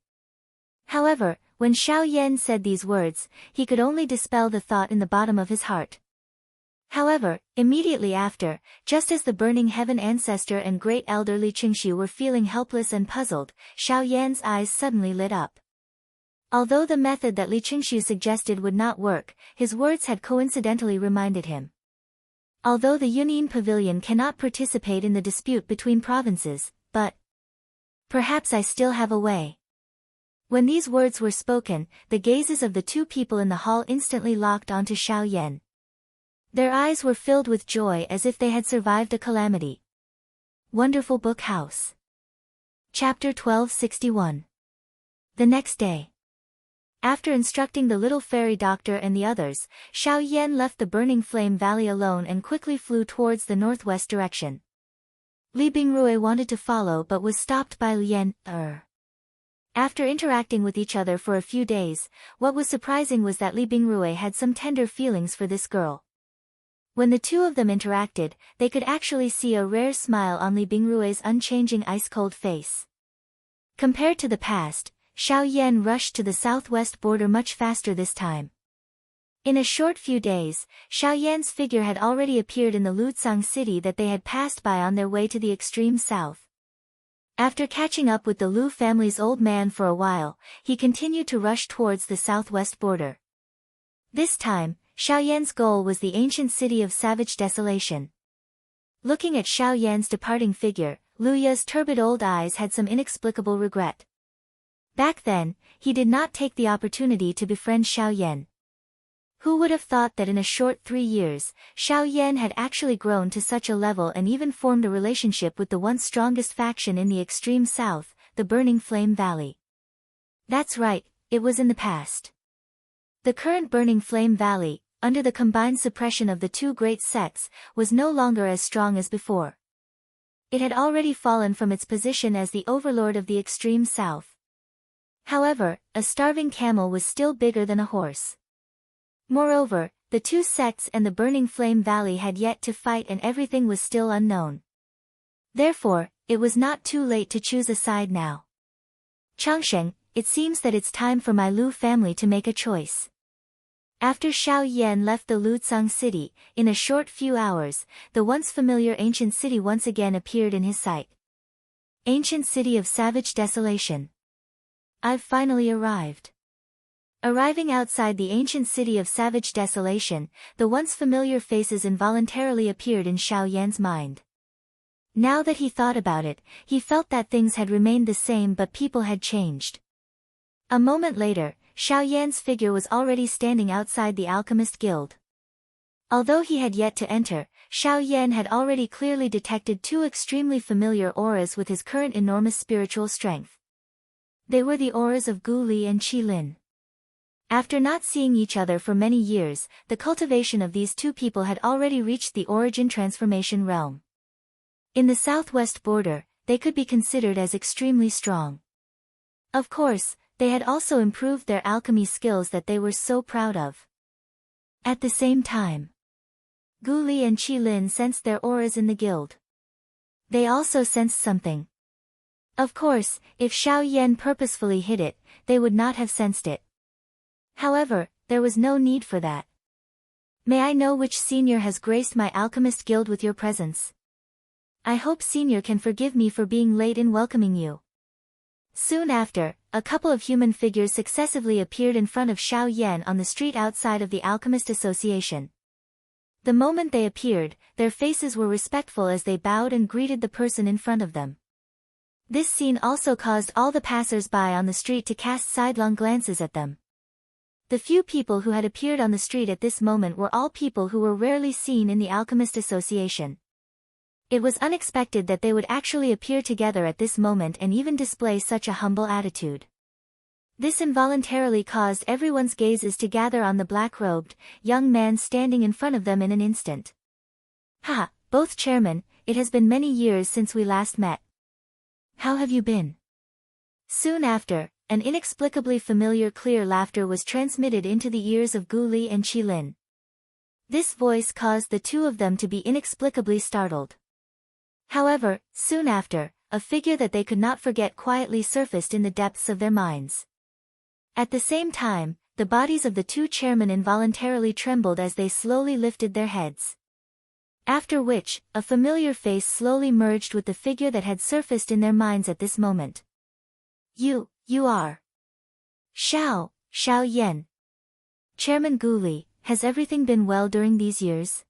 However, when Xiao Yan said these words, he could only dispel the thought in the bottom of his heart. However, immediately after, just as the Burning Heaven Ancestor and Great Elder Li Qingshu were feeling helpless and puzzled, Xiao Yan's eyes suddenly lit up. Although the method that Li Qingshu suggested would not work, his words had coincidentally reminded him. Although the Yunin Pavilion cannot participate in the dispute between provinces, but perhaps I still have a way. When these words were spoken, the gazes of the two people in the hall instantly locked onto Xiao Yan. Their eyes were filled with joy as if they had survived a calamity. Wonderful Book House. Chapter 1261. The next day. After instructing the little fairy doctor and the others, Xiao Yan left the Burning Flame Valley alone and quickly flew towards the northwest direction. Li Bingrui wanted to follow but was stopped by Lian. After interacting with each other for a few days, what was surprising was that Li Bingrui had some tender feelings for this girl. When the two of them interacted, they could actually see a rare smile on Li Bingrui's unchanging ice-cold face. Compared to the past, Xiao Yan rushed to the southwest border much faster this time. In a short few days, Xiao Yan's figure had already appeared in the Lutsang city that they had passed by on their way to the extreme south. After catching up with the Lu family's old man for a while, he continued to rush towards the southwest border. This time, Xiao Yan's goal was the ancient city of Savage Desolation. Looking at Xiao Yan's departing figure, Lu Ya's turbid old eyes had some inexplicable regret. Back then, he did not take the opportunity to befriend Xiao Yan. Who would have thought that in a short 3 years, Xiao Yan had actually grown to such a level and even formed a relationship with the once strongest faction in the extreme south, the Burning Flame Valley. That's right, it was in the past. The current Burning Flame Valley, under the combined suppression of the two great sects, was no longer as strong as before. It had already fallen from its position as the overlord of the extreme south. However, a starving camel was still bigger than a horse. Moreover, the two sects and the Burning Flame Valley had yet to fight and everything was still unknown. Therefore, it was not too late to choose a side now. Changsheng, it seems that it's time for my Lu family to make a choice. After Xiao Yan left the Lutsang city, in a short few hours, the once familiar ancient city once again appeared in his sight. Ancient city of Savage Desolation. I've finally arrived. Arriving outside the ancient city of Savage Desolation, the once familiar faces involuntarily appeared in Xiao Yan's mind. Now that he thought about it, he felt that things had remained the same but people had changed. A moment later, Xiao Yan's figure was already standing outside the Alchemist Guild. Although he had yet to enter, Xiao Yan had already clearly detected two extremely familiar auras with his current enormous spiritual strength. They were the auras of Gu Li and Qi Lin. After not seeing each other for many years, the cultivation of these two people had already reached the origin transformation realm. In the southwest border, they could be considered as extremely strong. Of course, they had also improved their alchemy skills that they were so proud of. At the same time, Gu Li and Qi Lin sensed their auras in the guild. They also sensed something. Of course, if Xiao Yan purposefully hid it, they would not have sensed it. However, there was no need for that. May I know which senior has graced my alchemist guild with your presence? I hope senior can forgive me for being late in welcoming you. Soon after, a couple of human figures successively appeared in front of Xiao Yan on the street outside of the Alchemist Association. The moment they appeared, their faces were respectful as they bowed and greeted the person in front of them. This scene also caused all the passers-by on the street to cast sidelong glances at them. The few people who had appeared on the street at this moment were all people who were rarely seen in the Alchemist Association. It was unexpected that they would actually appear together at this moment and even display such a humble attitude. This involuntarily caused everyone's gazes to gather on the black-robed, young man standing in front of them in an instant. "Ha, both chairmen, it has been many years since we last met. How have you been?" Soon after, an inexplicably familiar clear laughter was transmitted into the ears of Gu Li and Qi Lin. This voice caused the two of them to be inexplicably startled. However, soon after, a figure that they could not forget quietly surfaced in the depths of their minds. At the same time, the bodies of the two chairmen involuntarily trembled as they slowly lifted their heads. After which, a familiar face slowly merged with the figure that had surfaced in their minds at this moment. You are Xiao Yan. Chairman Gu Li, has everything been well during these years?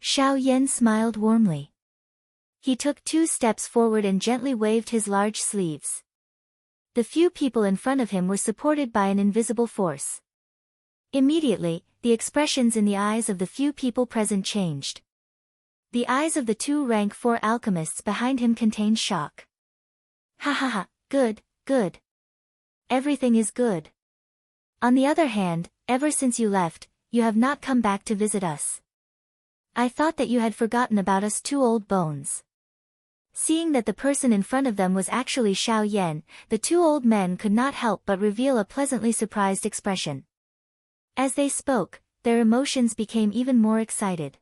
Xiao Yan smiled warmly. He took 2 steps forward and gently waved his large sleeves. The few people in front of him were supported by an invisible force. Immediately, the expressions in the eyes of the few people present changed. The eyes of the 2 rank 4 alchemists behind him contained shock. "Ha ha ha, good. Everything is good. On the other hand, ever since you left, you have not come back to visit us. I thought that you had forgotten about us 2 old bones." Seeing that the person in front of them was actually Xiao Yan, the 2 old men could not help but reveal a pleasantly surprised expression. As they spoke, their emotions became even more excited.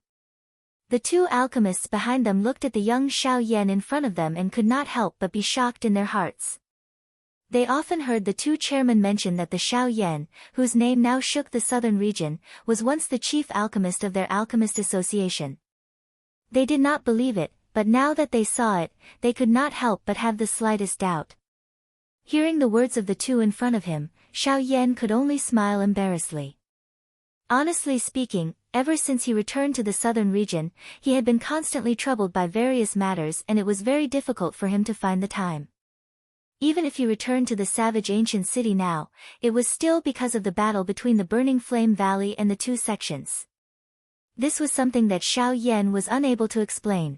The 2 alchemists behind them looked at the young Xiao Yan in front of them and could not help but be shocked in their hearts. They often heard the 2 chairmen mention that the Xiao Yan, whose name now shook the southern region, was once the chief alchemist of their alchemist association. They did not believe it, but now that they saw it, they could not help but have the slightest doubt. Hearing the words of the 2 in front of him, Xiao Yan could only smile embarrassedly. Honestly speaking, ever since he returned to the southern region, he had been constantly troubled by various matters and it was very difficult for him to find the time. Even if he returned to the savage ancient city now, it was still because of the battle between the Burning Flame Valley and the 2 sections. This was something that Xiao Yan was unable to explain.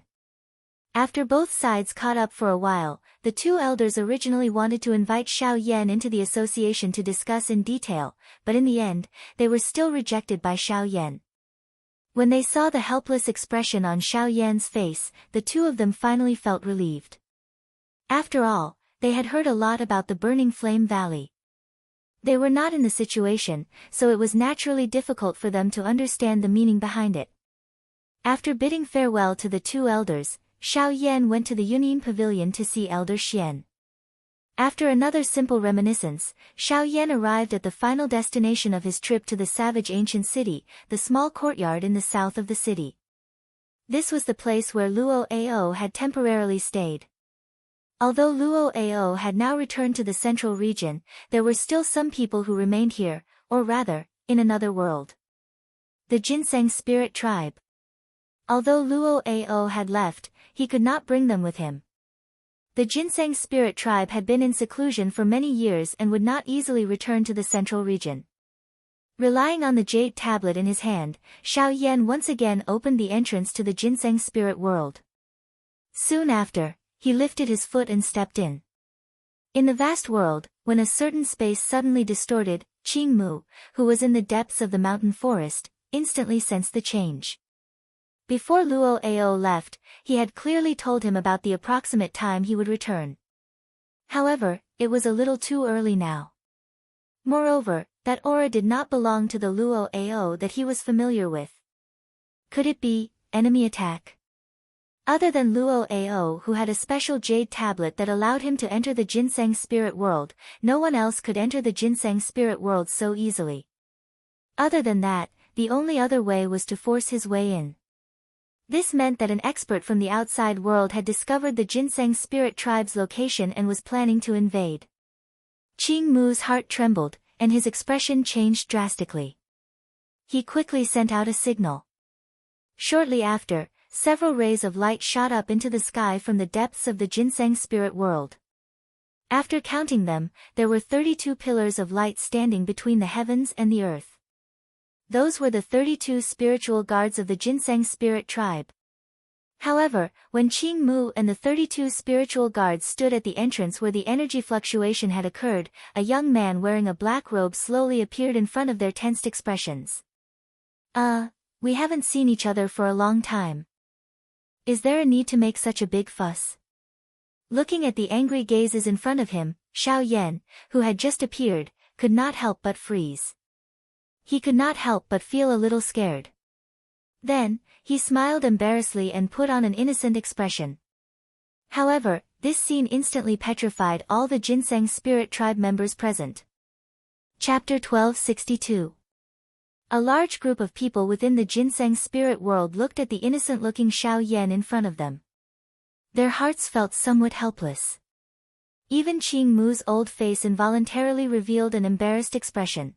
After both sides caught up for a while, the 2 elders originally wanted to invite Xiao Yan into the association to discuss in detail, but in the end, they were still rejected by Xiao Yan. When they saw the helpless expression on Xiao Yan's face, the 2 of them finally felt relieved. After all, they had heard a lot about the Burning Flame Valley. They were not in the situation, so it was naturally difficult for them to understand the meaning behind it. After bidding farewell to the 2 elders, Xiao Yan went to the Yunyin Pavilion to see Elder Xian. After another simple reminiscence, Xiao Yan arrived at the final destination of his trip to the savage ancient city, the small courtyard in the south of the city. This was the place where Luo Ao had temporarily stayed. Although Luo Ao had now returned to the central region, there were still some people who remained here, or rather, in another world. The Ginseng Spirit Tribe. Although Luo Ao had left, he could not bring them with him. The ginseng spirit tribe had been in seclusion for many years and would not easily return to the central region. Relying on the jade tablet in his hand, Xiao Yan once again opened the entrance to the ginseng spirit world. Soon after, he lifted his foot and stepped in. In the vast world, when a certain space suddenly distorted, Qing Mu, who was in the depths of the mountain forest, instantly sensed the change. Before Luo Ao left, he had clearly told him about the approximate time he would return. However, it was a little too early now. Moreover, that aura did not belong to the Luo Ao that he was familiar with. Could it be enemy attack? Other than Luo Ao, who had a special jade tablet that allowed him to enter the ginseng spirit world, no one else could enter the ginseng spirit world so easily. Other than that, the only other way was to force his way in. This meant that an expert from the outside world had discovered the ginseng spirit tribe's location and was planning to invade. Qing Mu's heart trembled, and his expression changed drastically. He quickly sent out a signal. Shortly after, several rays of light shot up into the sky from the depths of the ginseng spirit world. After counting them, there were 32 pillars of light standing between the heavens and the earth. Those were the 32 spiritual guards of the ginseng spirit tribe. However, when Qing Mu and the 32 spiritual guards stood at the entrance where the energy fluctuation had occurred, a young man wearing a black robe slowly appeared in front of their tensed expressions. We haven't seen each other for a long time. Is there a need to make such a big fuss? Looking at the angry gazes in front of him, Xiao Yan, who had just appeared, could not help but freeze. He could not help but feel a little scared. Then, he smiled embarrassedly and put on an innocent expression. However, this scene instantly petrified all the ginseng spirit tribe members present. Chapter 1262. A large group of people within the ginseng spirit world looked at the innocent-looking Xiao Yan in front of them. Their hearts felt somewhat helpless. Even Qing Mu's old face involuntarily revealed an embarrassed expression.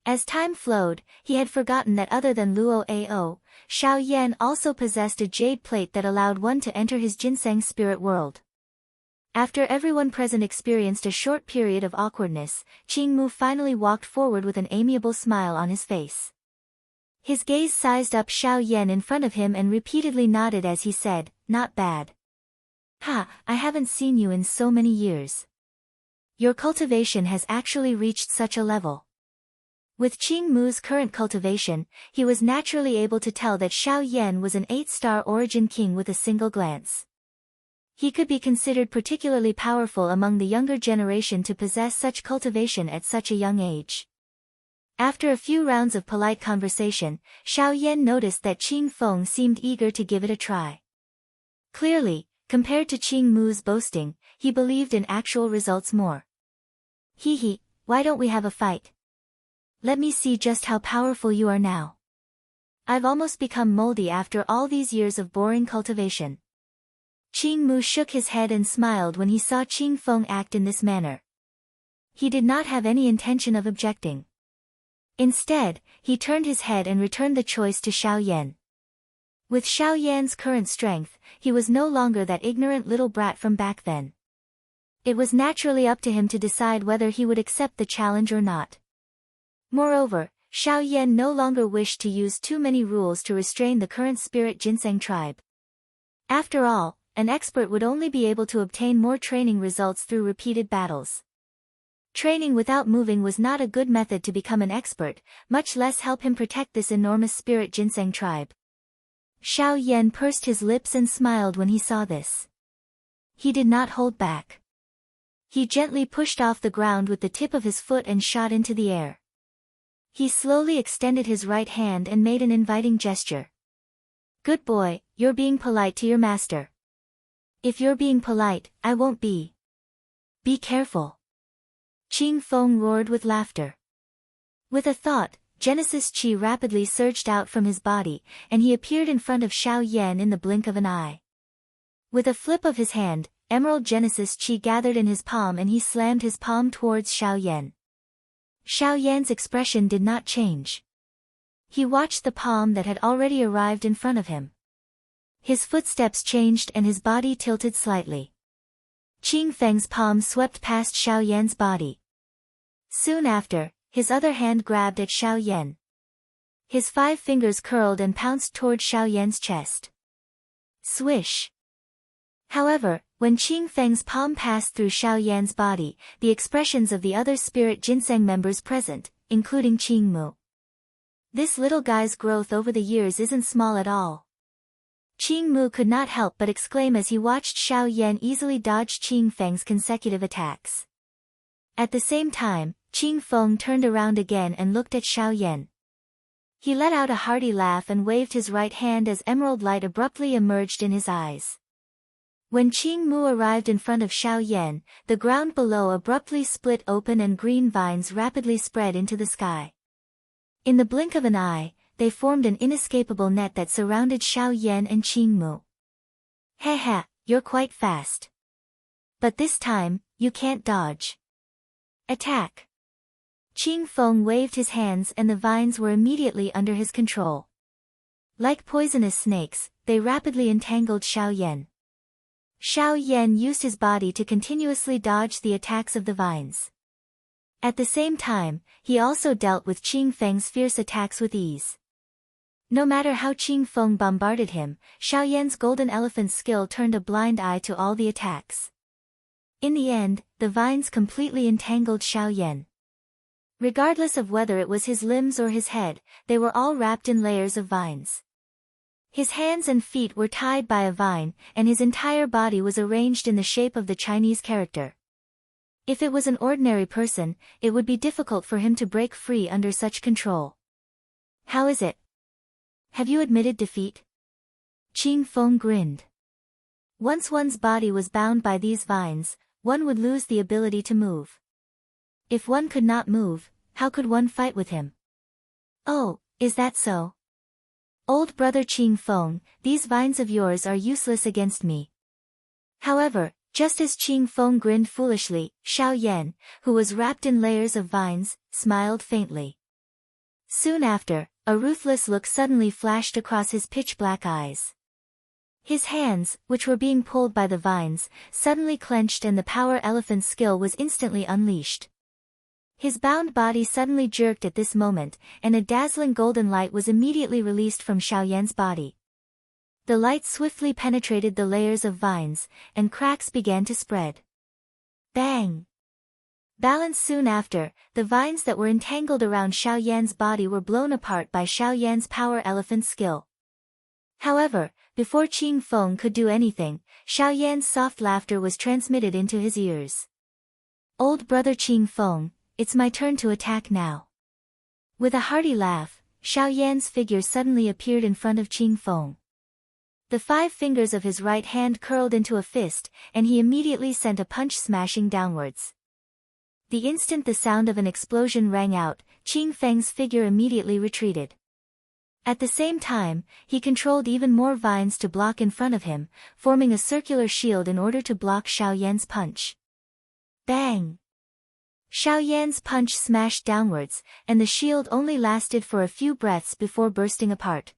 As time flowed, he had forgotten that other than Luo Ao, Xiao Yan also possessed a jade plate that allowed one to enter his ginseng spirit world. After everyone present experienced a short period of awkwardness, Qing Mu finally walked forward with an amiable smile on his face. His gaze sized up Xiao Yan in front of him and repeatedly nodded as he said, "Not bad. Ha, I haven't seen you in so many years. Your cultivation has actually reached such a level." With Qing Mu's current cultivation, he was naturally able to tell that Xiao Yan was an 8-star origin king with a single glance. He could be considered particularly powerful among the younger generation to possess such cultivation at such a young age. After a few rounds of polite conversation, Xiao Yan noticed that Qing Feng seemed eager to give it a try. Clearly, compared to Qing Mu's boasting, he believed in actual results more. "Hee, why don't we have a fight? Let me see just how powerful you are now. I've almost become moldy after all these years of boring cultivation." Qing Mu shook his head and smiled when he saw Qing Feng act in this manner. He did not have any intention of objecting. Instead, he turned his head and returned the choice to Xiao Yan. With Xiao Yan's current strength, he was no longer that ignorant little brat from back then. It was naturally up to him to decide whether he would accept the challenge or not. Moreover, Xiao Yan no longer wished to use too many rules to restrain the current spirit ginseng tribe. After all, an expert would only be able to obtain more training results through repeated battles. Training without moving was not a good method to become an expert, much less help him protect this enormous spirit ginseng tribe. Xiao Yan pursed his lips and smiled when he saw this. He did not hold back. He gently pushed off the ground with the tip of his foot and shot into the air. He slowly extended his right hand and made an inviting gesture. "Good boy, you're being polite to your master. If you're being polite, I won't be. Be careful." Qing Feng roared with laughter. With a thought, Genesis Qi rapidly surged out from his body, and he appeared in front of Xiao Yan in the blink of an eye. With a flip of his hand, Emerald Genesis Qi gathered in his palm and he slammed his palm towards Xiao Yan. Xiao Yan's expression did not change. He watched the palm that had already arrived in front of him. His footsteps changed and his body tilted slightly. Qing Feng's palm swept past Xiao Yan's body. Soon after, his other hand grabbed at Xiao Yan. His 5 fingers curled and pounced toward Xiao Yan's chest. Swish! However, when Qing Feng's palm passed through Xiao Yan's body, the expressions of the other spirit ginseng members present, including Qing Mu. This little guy's growth over the years isn't small at all. Qing Mu could not help but exclaim as he watched Xiao Yan easily dodge Qing Feng's consecutive attacks. At the same time, Qing Feng turned around again and looked at Xiao Yan. He let out a hearty laugh and waved his right hand as emerald light abruptly emerged in his eyes. When Qing Mu arrived in front of Xiao Yan, the ground below abruptly split open and green vines rapidly spread into the sky. In the blink of an eye, they formed an inescapable net that surrounded Xiao Yan and Qing Mu. Haha, you're quite fast. But this time, you can't dodge. Attack! Qing Feng waved his hands and the vines were immediately under his control. Like poisonous snakes, they rapidly entangled Xiao Yan. Xiao Yan used his body to continuously dodge the attacks of the vines. At the same time, he also dealt with Qing Feng's fierce attacks with ease. No matter how Qing Feng bombarded him, Xiao Yan's golden elephant's skill turned a blind eye to all the attacks. In the end, the vines completely entangled Xiao Yan. Regardless of whether it was his limbs or his head, they were all wrapped in layers of vines. His hands and feet were tied by a vine, and his entire body was arranged in the shape of the Chinese character. If it was an ordinary person, it would be difficult for him to break free under such control. How is it? Have you admitted defeat? Qing Feng grinned. Once one's body was bound by these vines, one would lose the ability to move. If one could not move, how could one fight with him? Oh, is that so? Old brother Qing Feng, these vines of yours are useless against me. However, just as Qing Feng grinned foolishly, Xiao Yan, who was wrapped in layers of vines, smiled faintly. Soon after, a ruthless look suddenly flashed across his pitch-black eyes. His hands, which were being pulled by the vines, suddenly clenched and the power elephant's skill was instantly unleashed. His bound body suddenly jerked at this moment, and a dazzling golden light was immediately released from Xiao Yan's body. The light swiftly penetrated the layers of vines, and cracks began to spread. Bang! Balanced soon after, the vines that were entangled around Xiao Yan's body were blown apart by Xiao Yan's power elephant skill. However, before Qing Feng could do anything, Xiao Yan's soft laughter was transmitted into his ears. Old brother Qing Feng, it's my turn to attack now. With a hearty laugh, Xiao Yan's figure suddenly appeared in front of Qing Feng. The 5 fingers of his right hand curled into a fist, and he immediately sent a punch smashing downwards. The instant the sound of an explosion rang out, Qing Feng's figure immediately retreated. At the same time, he controlled even more vines to block in front of him, forming a circular shield in order to block Xiao Yan's punch. Bang! Xiao Yan's punch smashed downwards, and the shield only lasted for a few breaths before bursting apart.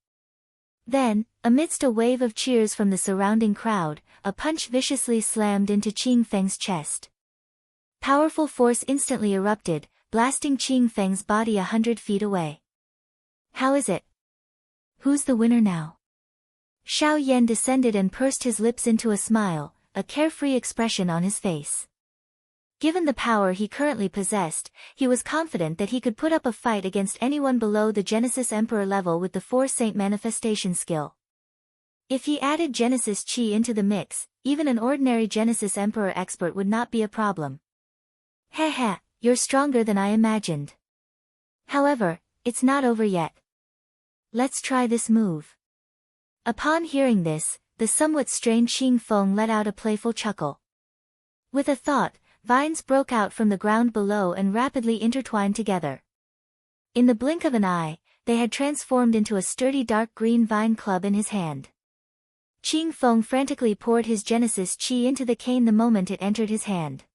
Then, amidst a wave of cheers from the surrounding crowd, a punch viciously slammed into Qing Feng's chest. Powerful force instantly erupted, blasting Qing Feng's body 100 feet away. How is it? Who's the winner now? Xiao Yan descended and pursed his lips into a smile, a carefree expression on his face. Given the power he currently possessed, he was confident that he could put up a fight against anyone below the Genesis Emperor level with the 4 Saint manifestation skill. If he added Genesis Chi into the mix, even an ordinary Genesis Emperor expert would not be a problem. Haha, you're stronger than I imagined. However, it's not over yet. Let's try this move. Upon hearing this, the somewhat strange Qing Feng let out a playful chuckle. With a thought, vines broke out from the ground below and rapidly intertwined together. In the blink of an eye, they had transformed into a sturdy dark green vine club in his hand. Qing Feng frantically poured his Genesis Chi into the cane the moment it entered his hand.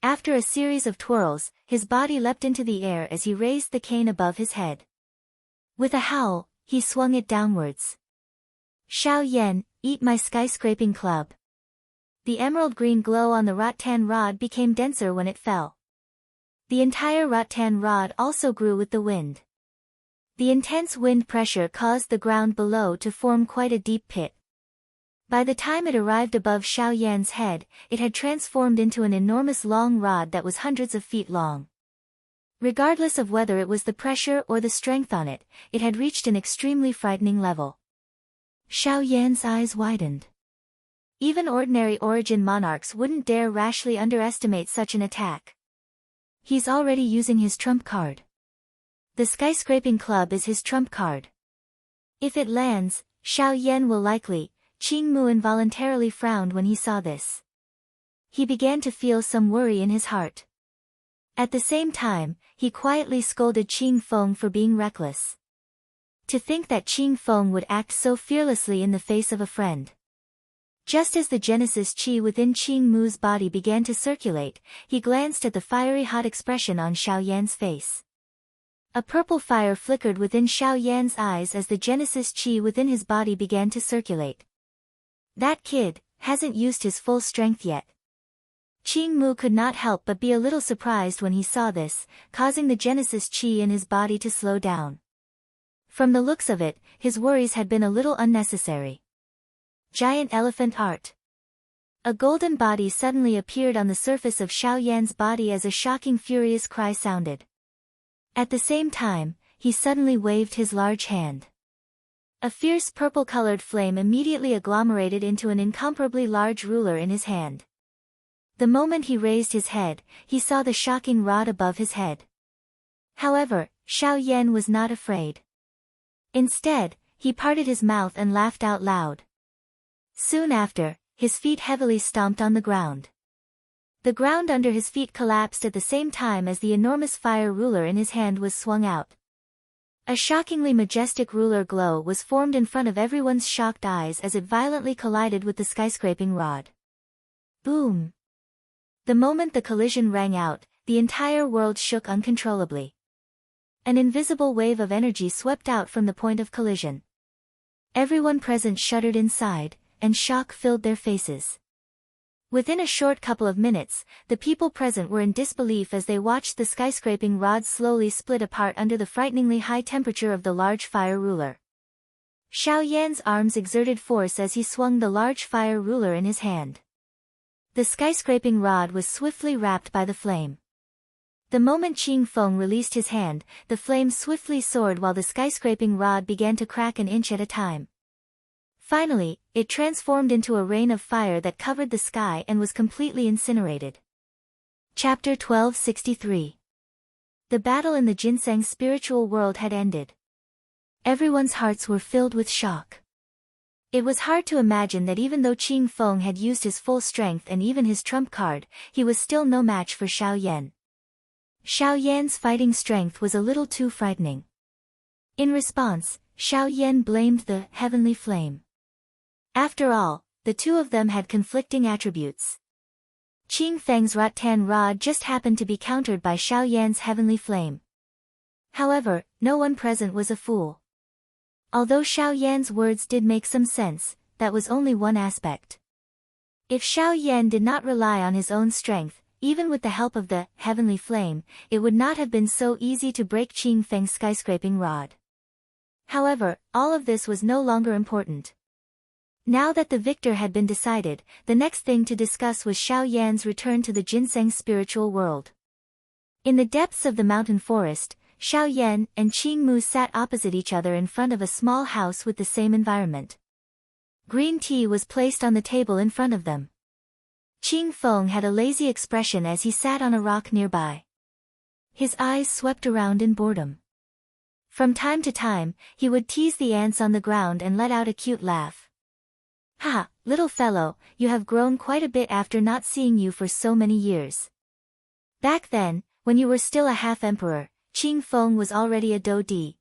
After a series of twirls, his body leapt into the air as he raised the cane above his head. With a howl, he swung it downwards. Xiao Yan, eat my skyscraping club. The emerald green glow on the rattan rod became denser when it fell. The entire rattan rod also grew with the wind. The intense wind pressure caused the ground below to form quite a deep pit. By the time it arrived above Xiao Yan's head, it had transformed into an enormous long rod that was hundreds of feet long. Regardless of whether it was the pressure or the strength on it, it had reached an extremely frightening level. Xiao Yan's eyes widened. Even ordinary origin monarchs wouldn't dare rashly underestimate such an attack. He's already using his trump card. The skyscraping club is his trump card. If it lands, Xiao Yan will likely. Qing Mu involuntarily frowned when he saw this. He began to feel some worry in his heart. At the same time, he quietly scolded Qing Feng for being reckless. To think that Qing Feng would act so fearlessly in the face of a friend. Just as the Genesis Qi within Qing Mu's body began to circulate, he glanced at the fiery hot expression on Xiao Yan's face. A purple fire flickered within Xiao Yan's eyes as the Genesis Qi within his body began to circulate. That kid hasn't used his full strength yet. Qing Mu could not help but be a little surprised when he saw this, causing the Genesis Qi in his body to slow down. From the looks of it, his worries had been a little unnecessary. Giant elephant art. A golden body suddenly appeared on the surface of Xiao Yan's body as a shocking furious cry sounded. At the same time, he suddenly waved his large hand. A fierce purple-colored flame immediately agglomerated into an incomparably large ruler in his hand. The moment he raised his head, he saw the shocking rod above his head. However, Xiao Yan was not afraid. Instead, he parted his mouth and laughed out loud. Soon after, his feet heavily stomped on the ground. The ground under his feet collapsed at the same time as the enormous fire ruler in his hand was swung out. A shockingly majestic ruler glow was formed in front of everyone's shocked eyes as it violently collided with the skyscraping rod. Boom! The moment the collision rang out, the entire world shook uncontrollably. An invisible wave of energy swept out from the point of collision. Everyone present shuddered inside, and shock filled their faces. Within a short couple of minutes, the people present were in disbelief as they watched the skyscraping rod slowly split apart under the frighteningly high temperature of the large fire ruler. Xiao Yan's arms exerted force as he swung the large fire ruler in his hand. The skyscraping rod was swiftly wrapped by the flame. The moment Qing Feng released his hand, the flame swiftly soared while the skyscraping rod began to crack an inch at a time. Finally, it transformed into a rain of fire that covered the sky and was completely incinerated. Chapter 1263. The battle in the ginseng spiritual world had ended. Everyone's hearts were filled with shock. It was hard to imagine that even though Qing Feng had used his full strength and even his trump card, he was still no match for Xiao Yan. Xiao Yan's fighting strength was a little too frightening. In response, Xiao Yan blamed the heavenly flame. After all, the two of them had conflicting attributes. Qing Feng's rattan rod just happened to be countered by Xiao Yan's heavenly flame. However, no one present was a fool. Although Xiao Yan's words did make some sense, that was only one aspect. If Xiao Yan did not rely on his own strength, even with the help of the heavenly flame, it would not have been so easy to break Qing Feng's skyscraping rod. However, all of this was no longer important. Now that the victor had been decided, the next thing to discuss was Xiao Yan's return to the ginseng spiritual world. In the depths of the mountain forest, Xiao Yan and Qing Mu sat opposite each other in front of a small house with the same environment. Green tea was placed on the table in front of them. Qing Feng had a lazy expression as he sat on a rock nearby. His eyes swept around in boredom. From time to time, he would tease the ants on the ground and let out a cute laugh. "Ha, little fellow, you have grown quite a bit after not seeing you for so many years. Back then, when you were still a half-emperor, Qing Feng was already a dou-di.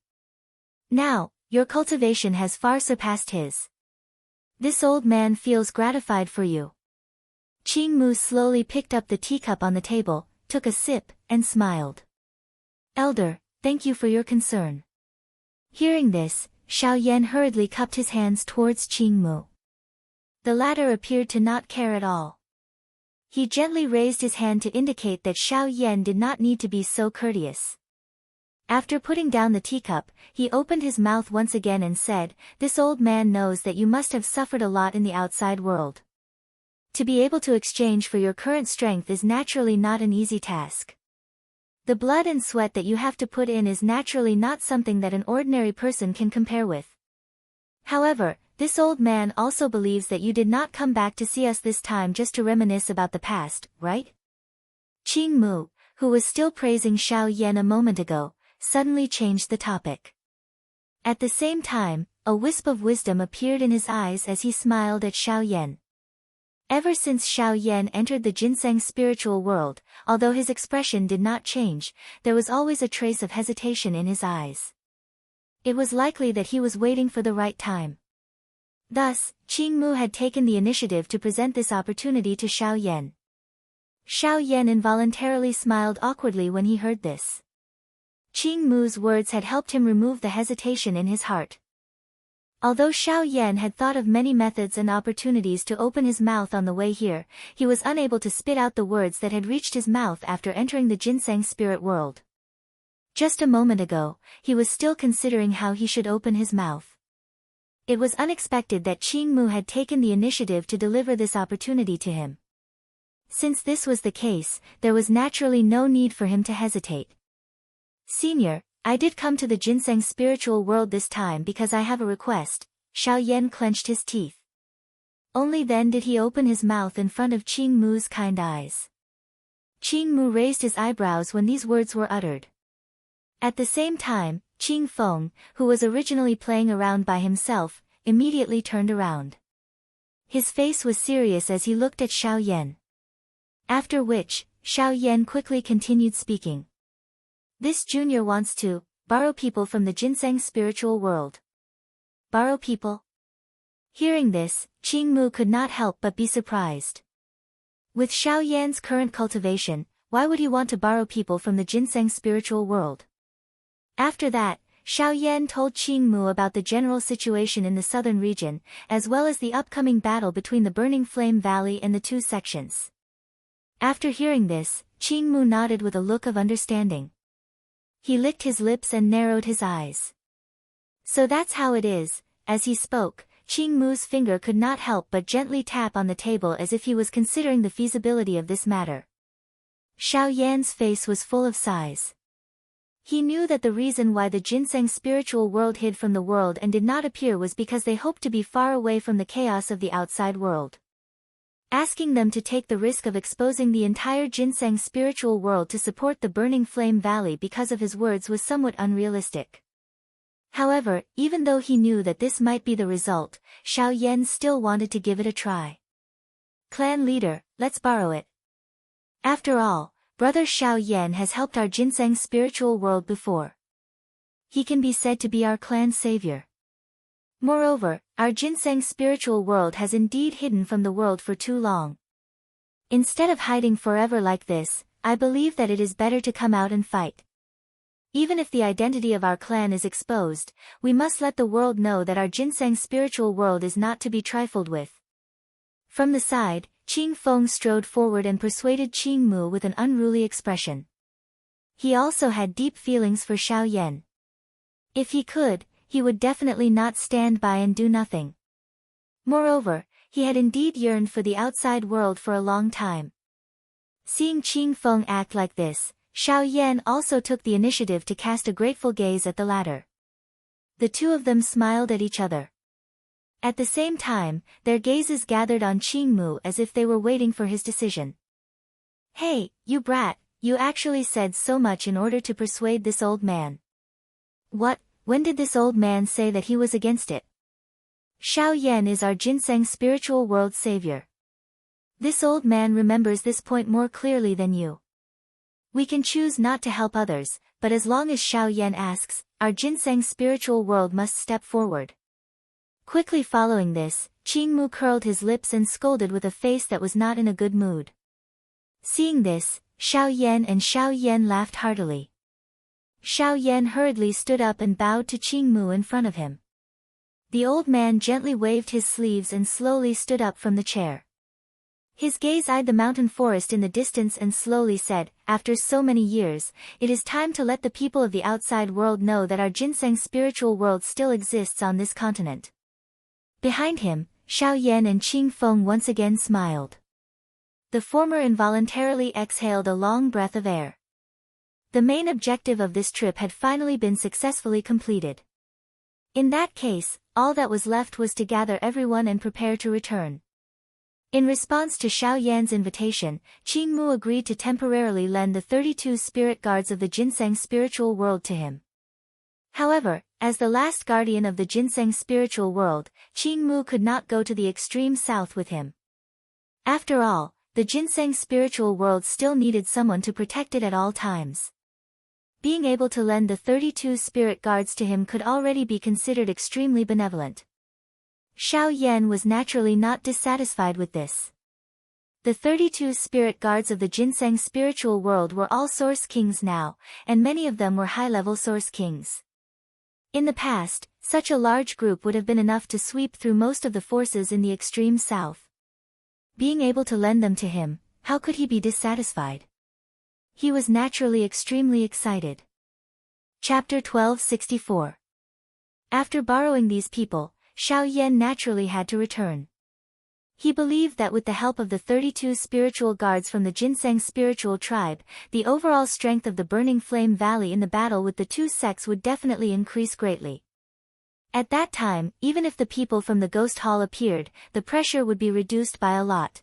Now, your cultivation has far surpassed his. This old man feels gratified for you." Qing Mu slowly picked up the teacup on the table, took a sip, and smiled. "Elder, thank you for your concern." Hearing this, Xiao Yan hurriedly cupped his hands towards Qing Mu. The latter appeared to not care at all. He gently raised his hand to indicate that Xiao Yan did not need to be so courteous. After putting down the teacup, he opened his mouth once again and said, "This old man knows that you must have suffered a lot in the outside world. To be able to exchange for your current strength is naturally not an easy task. The blood and sweat that you have to put in is naturally not something that an ordinary person can compare with. However, this old man also believes that you did not come back to see us this time just to reminisce about the past, right?" Qing Mu, who was still praising Xiao Yan a moment ago, suddenly changed the topic. At the same time, a wisp of wisdom appeared in his eyes as he smiled at Xiao Yan. Ever since Xiao Yan entered the ginseng spiritual world, although his expression did not change, there was always a trace of hesitation in his eyes. It was likely that he was waiting for the right time. Thus, Qing Mu had taken the initiative to present this opportunity to Xiao Yan. Xiao Yan involuntarily smiled awkwardly when he heard this. Qing Mu's words had helped him remove the hesitation in his heart. Although Xiao Yan had thought of many methods and opportunities to open his mouth on the way here, he was unable to spit out the words that had reached his mouth after entering the ginseng spirit world. Just a moment ago, he was still considering how he should open his mouth. It was unexpected that Qing Mu had taken the initiative to deliver this opportunity to him. Since this was the case, there was naturally no need for him to hesitate. "Senior, I did come to the ginseng spiritual world this time because I have a request." Xiao Yan clenched his teeth. Only then did he open his mouth in front of Qing Mu's kind eyes. Qing Mu raised his eyebrows when these words were uttered. At the same time, Qing Feng, who was originally playing around by himself, immediately turned around. His face was serious as he looked at Xiao Yan. After which, Xiao Yan quickly continued speaking. "This junior wants to borrow people from the ginseng spiritual world." Borrow people? Hearing this, Qing Mu could not help but be surprised. With Xiao Yan's current cultivation, why would he want to borrow people from the ginseng spiritual world? After that, Xiao Yan told Qing Mu about the general situation in the southern region, as well as the upcoming battle between the Burning Flame Valley and the two sections. After hearing this, Qing Mu nodded with a look of understanding. He licked his lips and narrowed his eyes. "So that's how it is." As he spoke, Qing Mu's finger could not help but gently tap on the table as if he was considering the feasibility of this matter. Xiao Yan's face was full of sighs. He knew that the reason why the ginseng spiritual world hid from the world and did not appear was because they hoped to be far away from the chaos of the outside world. Asking them to take the risk of exposing the entire ginseng spiritual world to support the Burning Flame Valley because of his words was somewhat unrealistic. However, even though he knew that this might be the result, Xiao Yan still wanted to give it a try. "Clan leader, let's borrow it. After all, Brother Xiao Yan has helped our ginseng spiritual world before. He can be said to be our clan savior. Moreover, our ginseng spiritual world has indeed hidden from the world for too long. Instead of hiding forever like this, I believe that it is better to come out and fight. Even if the identity of our clan is exposed, we must let the world know that our ginseng spiritual world is not to be trifled with." From the side, Qing Feng strode forward and persuaded Qing Mu with an unruly expression. He also had deep feelings for Xiao Yan. If he could, he would definitely not stand by and do nothing. Moreover, he had indeed yearned for the outside world for a long time. Seeing Qing Feng act like this, Xiao Yan also took the initiative to cast a grateful gaze at the latter. The two of them smiled at each other. At the same time, their gazes gathered on Qing Mu as if they were waiting for his decision. "Hey, you brat, you actually said so much in order to persuade this old man. What? When did this old man say that he was against it? Xiao Yan is our ginseng spiritual world savior. This old man remembers this point more clearly than you. We can choose not to help others, but as long as Xiao Yan asks, our ginseng spiritual world must step forward." Quickly following this, Qing Mu curled his lips and scolded with a face that was not in a good mood. Seeing this, Xiao Yan and Xiao Yan laughed heartily. Xiao Yan hurriedly stood up and bowed to Qing Mu in front of him. The old man gently waved his sleeves and slowly stood up from the chair. His gaze eyed the mountain forest in the distance and slowly said, "After so many years, it is time to let the people of the outside world know that our ginseng spiritual world still exists on this continent." Behind him, Xiao Yan and Qing Feng once again smiled. The former involuntarily exhaled a long breath of air. The main objective of this trip had finally been successfully completed. In that case, all that was left was to gather everyone and prepare to return. In response to Xiao Yan's invitation, Qing Mu agreed to temporarily lend the 32 spirit guards of the ginseng spiritual world to him. However, as the last guardian of the ginseng spiritual world, Qing Mu could not go to the extreme south with him. After all, the ginseng spiritual world still needed someone to protect it at all times. Being able to lend the 32 spirit guards to him could already be considered extremely benevolent. Xiao Yan was naturally not dissatisfied with this. The 32 spirit guards of the ginseng spiritual world were all source kings now, and many of them were high-level source kings. In the past, such a large group would have been enough to sweep through most of the forces in the extreme south. Being able to lend them to him, how could he be dissatisfied? He was naturally extremely excited. Chapter 1264. After borrowing these people, Xiao Yan naturally had to return. He believed that with the help of the 32 spiritual guards from the ginseng spiritual tribe, the overall strength of the Burning Flame Valley in the battle with the two sects would definitely increase greatly. At that time, even if the people from the Ghost Hall appeared, the pressure would be reduced by a lot.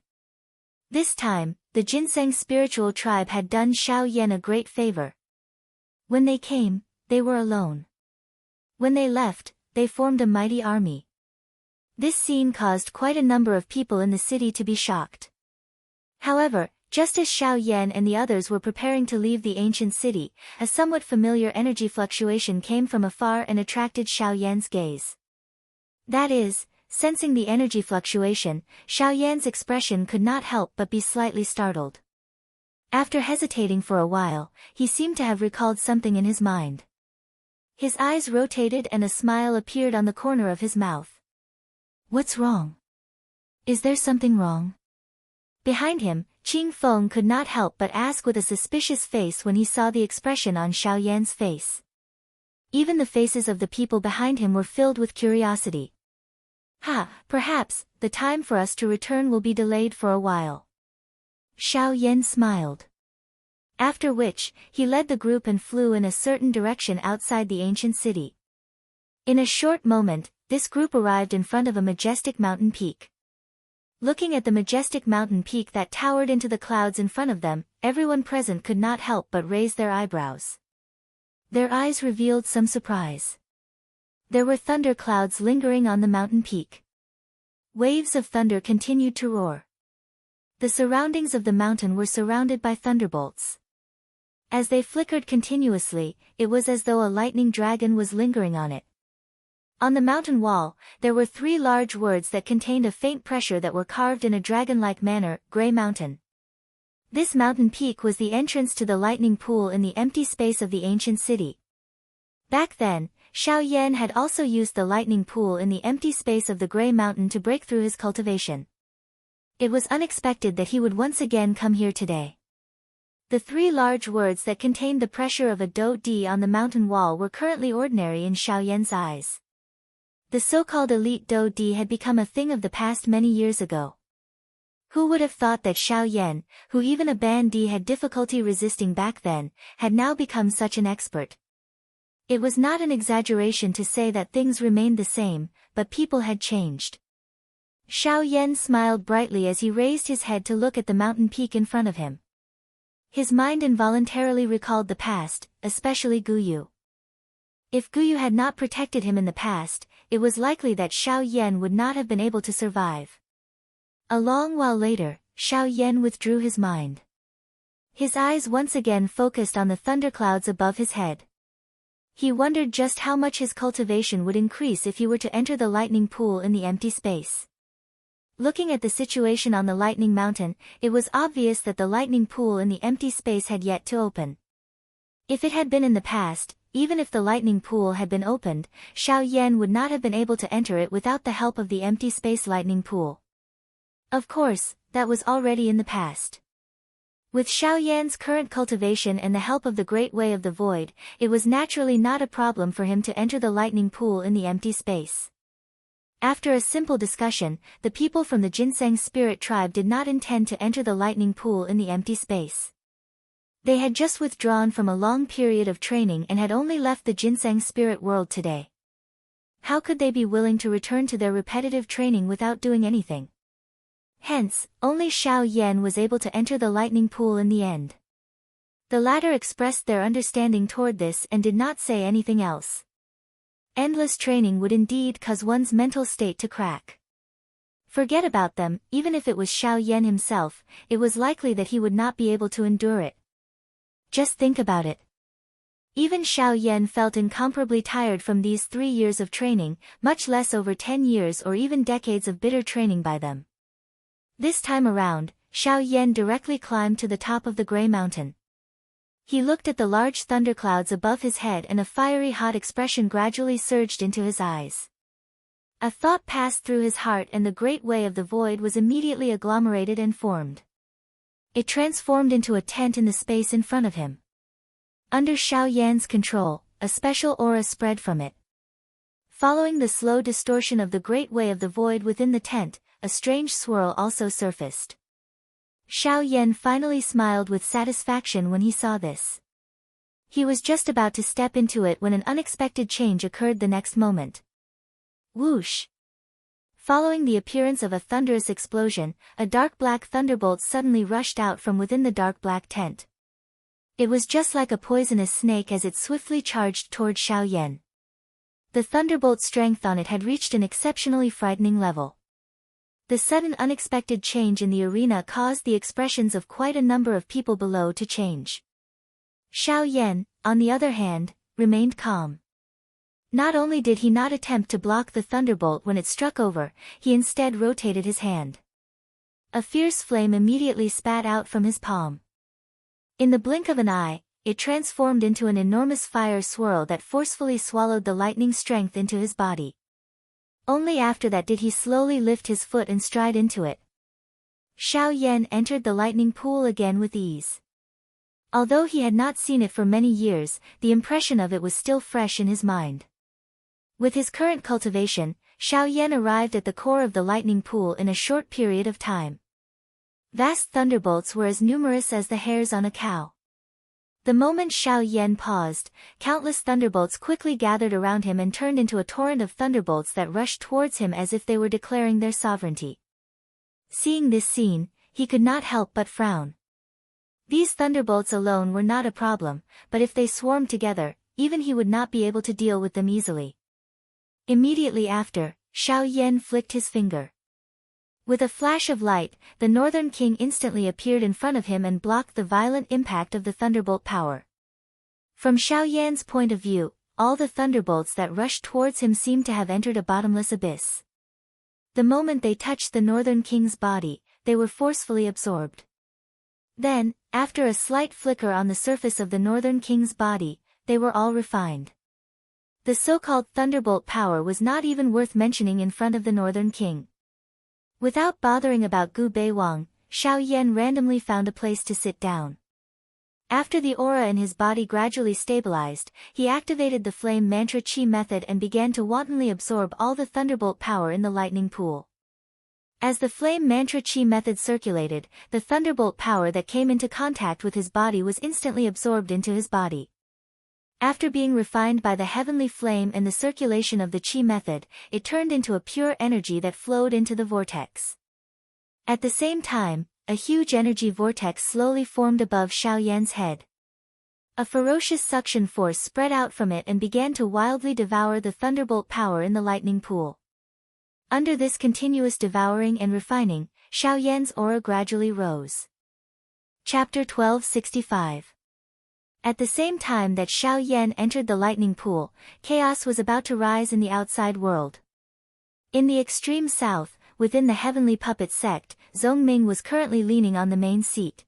This time, the ginseng spiritual tribe had done Xiao Yan a great favor. When they came, they were alone. When they left, they formed a mighty army. This scene caused quite a number of people in the city to be shocked. However, just as Xiao Yan and the others were preparing to leave the ancient city, a somewhat familiar energy fluctuation came from afar and attracted Xiao Yan's gaze. That is, sensing the energy fluctuation, Xiao Yan's expression could not help but be slightly startled. After hesitating for a while, he seemed to have recalled something in his mind. His eyes rotated and a smile appeared on the corner of his mouth. "What's wrong? Is there something wrong?" Behind him, Qing Feng could not help but ask with a suspicious face when he saw the expression on Xiao Yan's face. Even the faces of the people behind him were filled with curiosity. Perhaps, the time for us to return will be delayed for a while." Xiao Yan smiled. After which, he led the group and flew in a certain direction outside the ancient city. In a short moment, this group arrived in front of a majestic mountain peak. Looking at the majestic mountain peak that towered into the clouds in front of them, everyone present could not help but raise their eyebrows. Their eyes revealed some surprise. There were thunder clouds lingering on the mountain peak. Waves of thunder continued to roar. The surroundings of the mountain were surrounded by thunderbolts. As they flickered continuously, it was as though a lightning dragon was lingering on it. On the mountain wall, there were 3 large words that contained a faint pressure that were carved in a dragon-like manner: Grey Mountain. This mountain peak was the entrance to the lightning pool in the empty space of the ancient city. Back then, Xiao Yan had also used the lightning pool in the empty space of the Grey Mountain to break through his cultivation. It was unexpected that he would once again come here today. The 3 large words that contained the pressure of a Do Di on the mountain wall were currently ordinary in Xiao Yan's eyes. The so-called elite Do Di had become a thing of the past many years ago. Who would have thought that Xiao Yan, who even a Ban Di had difficulty resisting back then, had now become such an expert? It was not an exaggeration to say that things remained the same, but people had changed. Xiao Yan smiled brightly as he raised his head to look at the mountain peak in front of him. His mind involuntarily recalled the past, especially Guyu. If Guyu had not protected him in the past, it was likely that Xiao Yan would not have been able to survive. A long while later, Xiao Yan withdrew his mind. His eyes once again focused on the thunderclouds above his head. He wondered just how much his cultivation would increase if he were to enter the lightning pool in the empty space. Looking at the situation on the lightning mountain, it was obvious that the lightning pool in the empty space had yet to open. If it had been in the past, even if the lightning pool had been opened, Xiao Yan would not have been able to enter it without the help of the empty space lightning pool. Of course, that was already in the past. With Xiao Yan's current cultivation and the help of the Great Way of the Void, it was naturally not a problem for him to enter the lightning pool in the empty space. After a simple discussion, the people from the Ginseng spirit tribe did not intend to enter the lightning pool in the empty space. They had just withdrawn from a long period of training and had only left the Ginseng spirit world today. How could they be willing to return to their repetitive training without doing anything? Hence, only Xiao Yan was able to enter the lightning pool in the end. The latter expressed their understanding toward this and did not say anything else. Endless training would indeed cause one's mental state to crack. Forget about them, even if it was Xiao Yan himself, it was likely that he would not be able to endure it. Just think about it. Even Xiao Yan felt incomparably tired from these 3 years of training, much less over 10 years or even decades of bitter training by them. This time around, Xiao Yan directly climbed to the top of the gray mountain. He looked at the large thunderclouds above his head and a fiery hot expression gradually surged into his eyes. A thought passed through his heart and the Great Way of the Void was immediately agglomerated and formed. It transformed into a tent in the space in front of him. Under Xiao Yan's control, a special aura spread from it. Following the slow distortion of the Great Way of the Void within the tent, a strange swirl also surfaced. Xiao Yan finally smiled with satisfaction when he saw this. He was just about to step into it when an unexpected change occurred the next moment. Whoosh! Following the appearance of a thunderous explosion, a dark black thunderbolt suddenly rushed out from within the dark black tent. It was just like a poisonous snake as it swiftly charged toward Xiao Yan. The thunderbolt's strength on it had reached an exceptionally frightening level. The sudden unexpected change in the arena caused the expressions of quite a number of people below to change. Xiao Yan, on the other hand, remained calm. Not only did he not attempt to block the thunderbolt when it struck over, he instead rotated his hand. A fierce flame immediately spat out from his palm. In the blink of an eye, it transformed into an enormous fire swirl that forcefully swallowed the lightning strength into his body. Only after that did he slowly lift his foot and stride into it. Xiao Yan entered the lightning pool again with ease. Although he had not seen it for many years, the impression of it was still fresh in his mind. With his current cultivation, Xiao Yan arrived at the core of the lightning pool in a short period of time. Vast thunderbolts were as numerous as the hairs on a cow. The moment Xiao Yan paused, countless thunderbolts quickly gathered around him and turned into a torrent of thunderbolts that rushed towards him as if they were declaring their sovereignty. Seeing this scene, he could not help but frown. These thunderbolts alone were not a problem, but if they swarmed together, even he would not be able to deal with them easily. Immediately after, Xiao Yan flicked his finger. With a flash of light, the Northern King instantly appeared in front of him and blocked the violent impact of the thunderbolt power. From Xiao Yan's point of view, all the thunderbolts that rushed towards him seemed to have entered a bottomless abyss. The moment they touched the Northern King's body, they were forcefully absorbed. Then, after a slight flicker on the surface of the Northern King's body, they were all refined. The so-called thunderbolt power was not even worth mentioning in front of the Northern King. Without bothering about Gu Beiwang, Xiao Yan randomly found a place to sit down. After the aura in his body gradually stabilized, he activated the flame mantra chi method and began to wantonly absorb all the thunderbolt power in the lightning pool. As the flame mantra chi method circulated, the thunderbolt power that came into contact with his body was instantly absorbed into his body. After being refined by the heavenly flame and the circulation of the chi method, it turned into a pure energy that flowed into the vortex. At the same time, a huge energy vortex slowly formed above Xiao Yan's head. A ferocious suction force spread out from it and began to wildly devour the thunderbolt power in the lightning pool. Under this continuous devouring and refining, Xiao Yan's aura gradually rose. Chapter 1265. At the same time that Xiao Yan entered the lightning pool, chaos was about to rise in the outside world. In the extreme south, within the heavenly puppet sect, Zhongming was currently leaning on the main seat.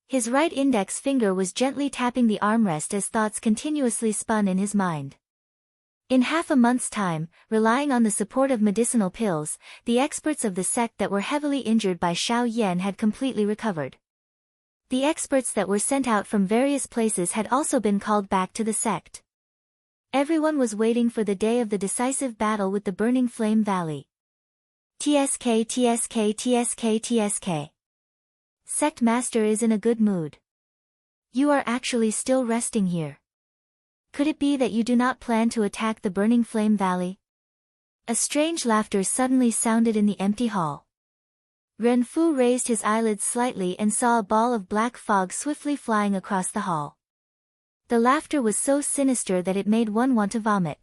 His right index finger was gently tapping the armrest as thoughts continuously spun in his mind. In half a month's time, relying on the support of medicinal pills, the experts of the sect that were heavily injured by Xiao Yan had completely recovered. The experts that were sent out from various places had also been called back to the sect. Everyone was waiting for the day of the decisive battle with the Burning Flame Valley. TSK TSK TSK TSK. Sect Master is in a good mood. You are actually still resting here. Could it be that you do not plan to attack the Burning Flame Valley? A strange laughter suddenly sounded in the empty hall. Ren Fu raised his eyelids slightly and saw a ball of black fog swiftly flying across the hall. The laughter was so sinister that it made one want to vomit.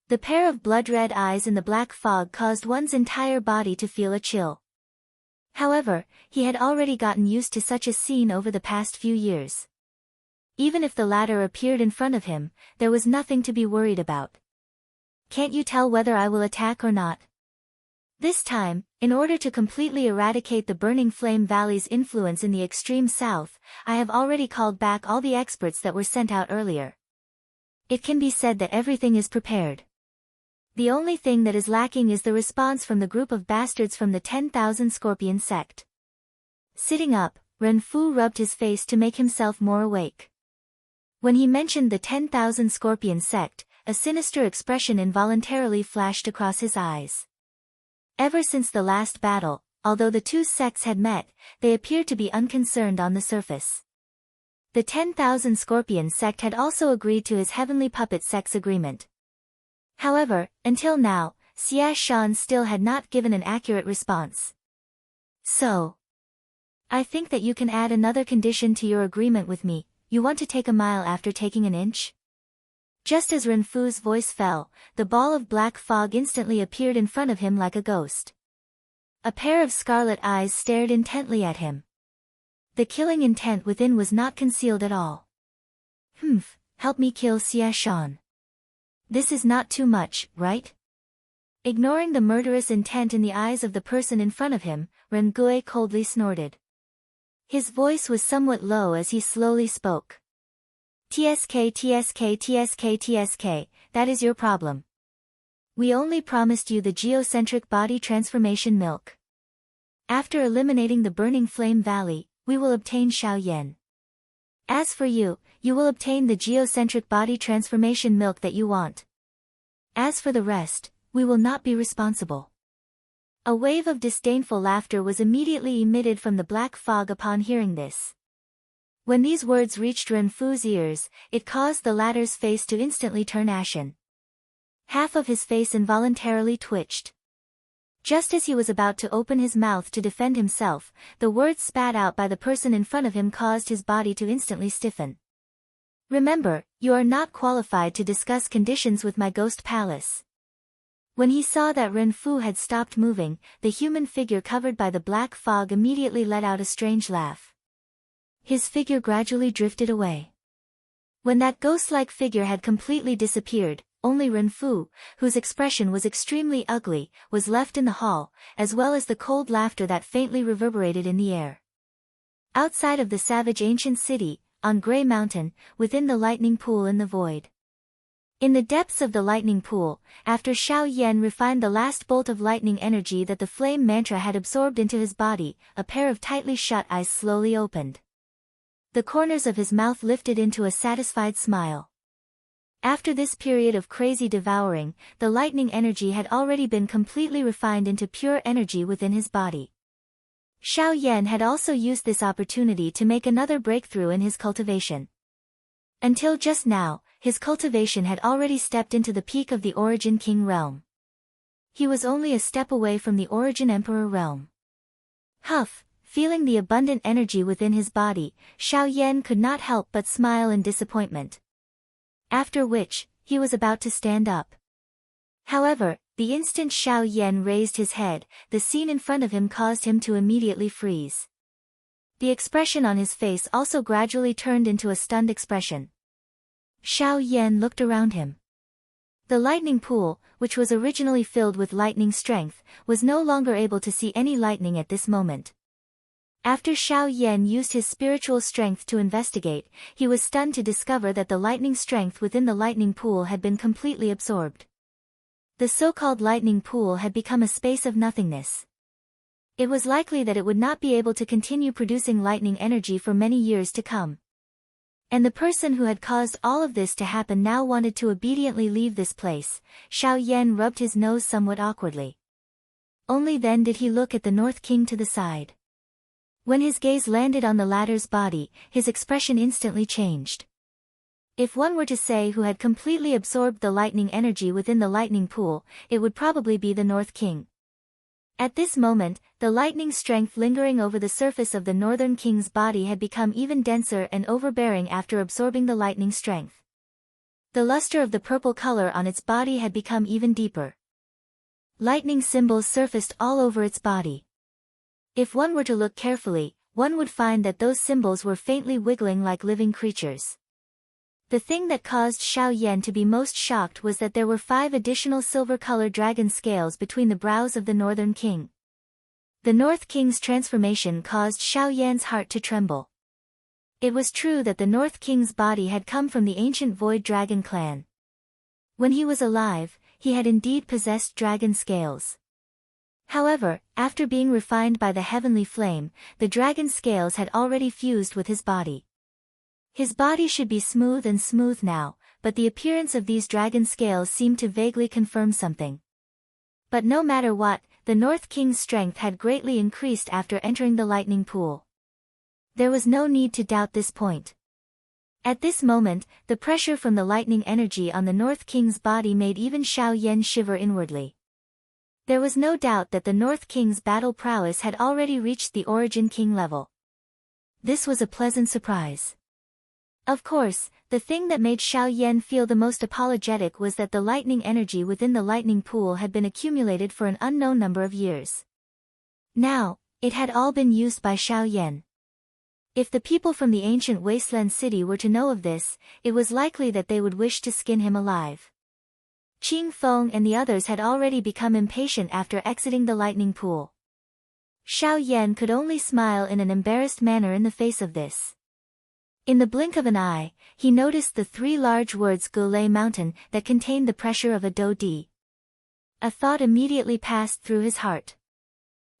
The pair of blood-red eyes in the black fog caused one's entire body to feel a chill. However, he had already gotten used to such a scene over the past few years. Even if the latter appeared in front of him, there was nothing to be worried about. Can't you tell whether I will attack or not? This time, in order to completely eradicate the Burning Flame Valley's influence in the extreme south, I have already called back all the experts that were sent out earlier. It can be said that everything is prepared. The only thing that is lacking is the response from the group of bastards from the 10,000 Scorpion sect. Sitting up, Ren Fu rubbed his face to make himself more awake. When he mentioned the 10,000 Scorpion sect, a sinister expression involuntarily flashed across his eyes. Ever since the last battle, although the two sects had met, they appeared to be unconcerned on the surface. The 10,000 Scorpion sect had also agreed to his Heavenly Puppet sect's agreement. However, until now, Xia Shan still had not given an accurate response. So, I think that you can add another condition to your agreement with me. You want to take a mile after taking an inch? Just as Ren Fu's voice fell, the ball of black fog instantly appeared in front of him like a ghost. A pair of scarlet eyes stared intently at him. The killing intent within was not concealed at all. Help me kill Xia Shan. This is not too much, right? Ignoring the murderous intent in the eyes of the person in front of him, Ren Gui coldly snorted. His voice was somewhat low as he slowly spoke. TSK TSK TSK TSK, that is your problem. We only promised you the geocentric body transformation milk. After eliminating the Burning Flame Valley, we will obtain Xiao Yan. As for you, you will obtain the geocentric body transformation milk that you want. As for the rest, we will not be responsible. A wave of disdainful laughter was immediately emitted from the black fog upon hearing this. When these words reached Ren Fu's ears, it caused the latter's face to instantly turn ashen. Half of his face involuntarily twitched. Just as he was about to open his mouth to defend himself, the words spat out by the person in front of him caused his body to instantly stiffen. Remember, you are not qualified to discuss conditions with my ghost palace. When he saw that Ren Fu had stopped moving, the human figure covered by the black fog immediately let out a strange laugh. His figure gradually drifted away. When that ghost-like figure had completely disappeared, only Ren Fu, whose expression was extremely ugly, was left in the hall, as well as the cold laughter that faintly reverberated in the air. Outside of the savage ancient city, on Grey Mountain, within the lightning pool in the void. In the depths of the lightning pool, after Xiao Yan refined the last bolt of lightning energy that the flame mantra had absorbed into his body, a pair of tightly shut eyes slowly opened. The corners of his mouth lifted into a satisfied smile. After this period of crazy devouring, the lightning energy had already been completely refined into pure energy within his body. Xiao Yan had also used this opportunity to make another breakthrough in his cultivation. Until just now, his cultivation had already stepped into the peak of the Origin King realm. He was only a step away from the Origin Emperor realm. Huff, feeling the abundant energy within his body, Xiao Yan could not help but smile in disappointment. After which, he was about to stand up. However, the instant Xiao Yan raised his head, the scene in front of him caused him to immediately freeze. The expression on his face also gradually turned into a stunned expression. Xiao Yan looked around him. The lightning pool, which was originally filled with lightning strength, was no longer able to see any lightning at this moment. After Xiao Yan used his spiritual strength to investigate, he was stunned to discover that the lightning strength within the lightning pool had been completely absorbed. The so-called lightning pool had become a space of nothingness. It was likely that it would not be able to continue producing lightning energy for many years to come. And the person who had caused all of this to happen now wanted to obediently leave this place. Xiao Yan rubbed his nose somewhat awkwardly. Only then did he look at the North King to the side. When his gaze landed on the latter's body, his expression instantly changed. If one were to say who had completely absorbed the lightning energy within the lightning pool, it would probably be the North King. At this moment, the lightning strength lingering over the surface of the Northern King's body had become even denser and overbearing after absorbing the lightning strength. The luster of the purple color on its body had become even deeper. Lightning symbols surfaced all over its body. If one were to look carefully, one would find that those symbols were faintly wiggling like living creatures. The thing that caused Xiao Yan to be most shocked was that there were 5 additional silver-colored dragon scales between the brows of the Northern King. The North King's transformation caused Xiao Yan's heart to tremble. It was true that the North King's body had come from the ancient Void Dragon clan. When he was alive, he had indeed possessed dragon scales. However, after being refined by the heavenly flame, the dragon scales had already fused with his body. His body should be smooth and smooth now, but the appearance of these dragon scales seemed to vaguely confirm something. But no matter what, the North King's strength had greatly increased after entering the lightning pool. There was no need to doubt this point. At this moment, the pressure from the lightning energy on the North King's body made even Xiao Yan shiver inwardly. There was no doubt that the North King's battle prowess had already reached the Origin King level. This was a pleasant surprise. Of course, the thing that made Xiao Yan feel the most apologetic was that the lightning energy within the lightning pool had been accumulated for an unknown number of years. Now, it had all been used by Xiao Yan. If the people from the ancient wasteland city were to know of this, it was likely that they would wish to skin him alive. Qing Feng and the others had already become impatient after exiting the lightning pool. Xiao Yan could only smile in an embarrassed manner in the face of this. In the blink of an eye, he noticed the 3 large words Gulei Mountain that contained the pressure of a Do-di. A thought immediately passed through his heart.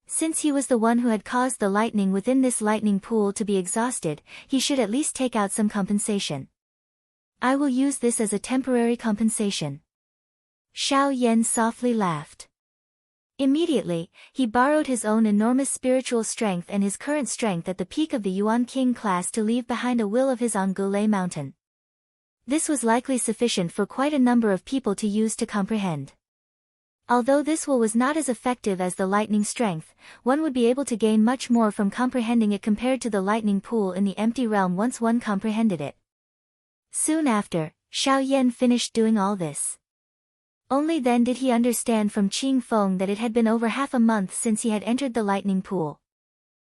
Since he was the one who had caused the lightning within this lightning pool to be exhausted, he should at least take out some compensation. I will use this as a temporary compensation. Xiao Yan softly laughed. Immediately, he borrowed his own enormous spiritual strength and his current strength at the peak of the Yuan King class to leave behind a will of his on Gulei Mountain. This was likely sufficient for quite a number of people to use to comprehend. Although this will was not as effective as the lightning strength, one would be able to gain much more from comprehending it compared to the lightning pool in the empty realm once one comprehended it. Soon after, Xiao Yan finished doing all this. Only then did he understand from Qing Feng that it had been over half a month since he had entered the lightning pool.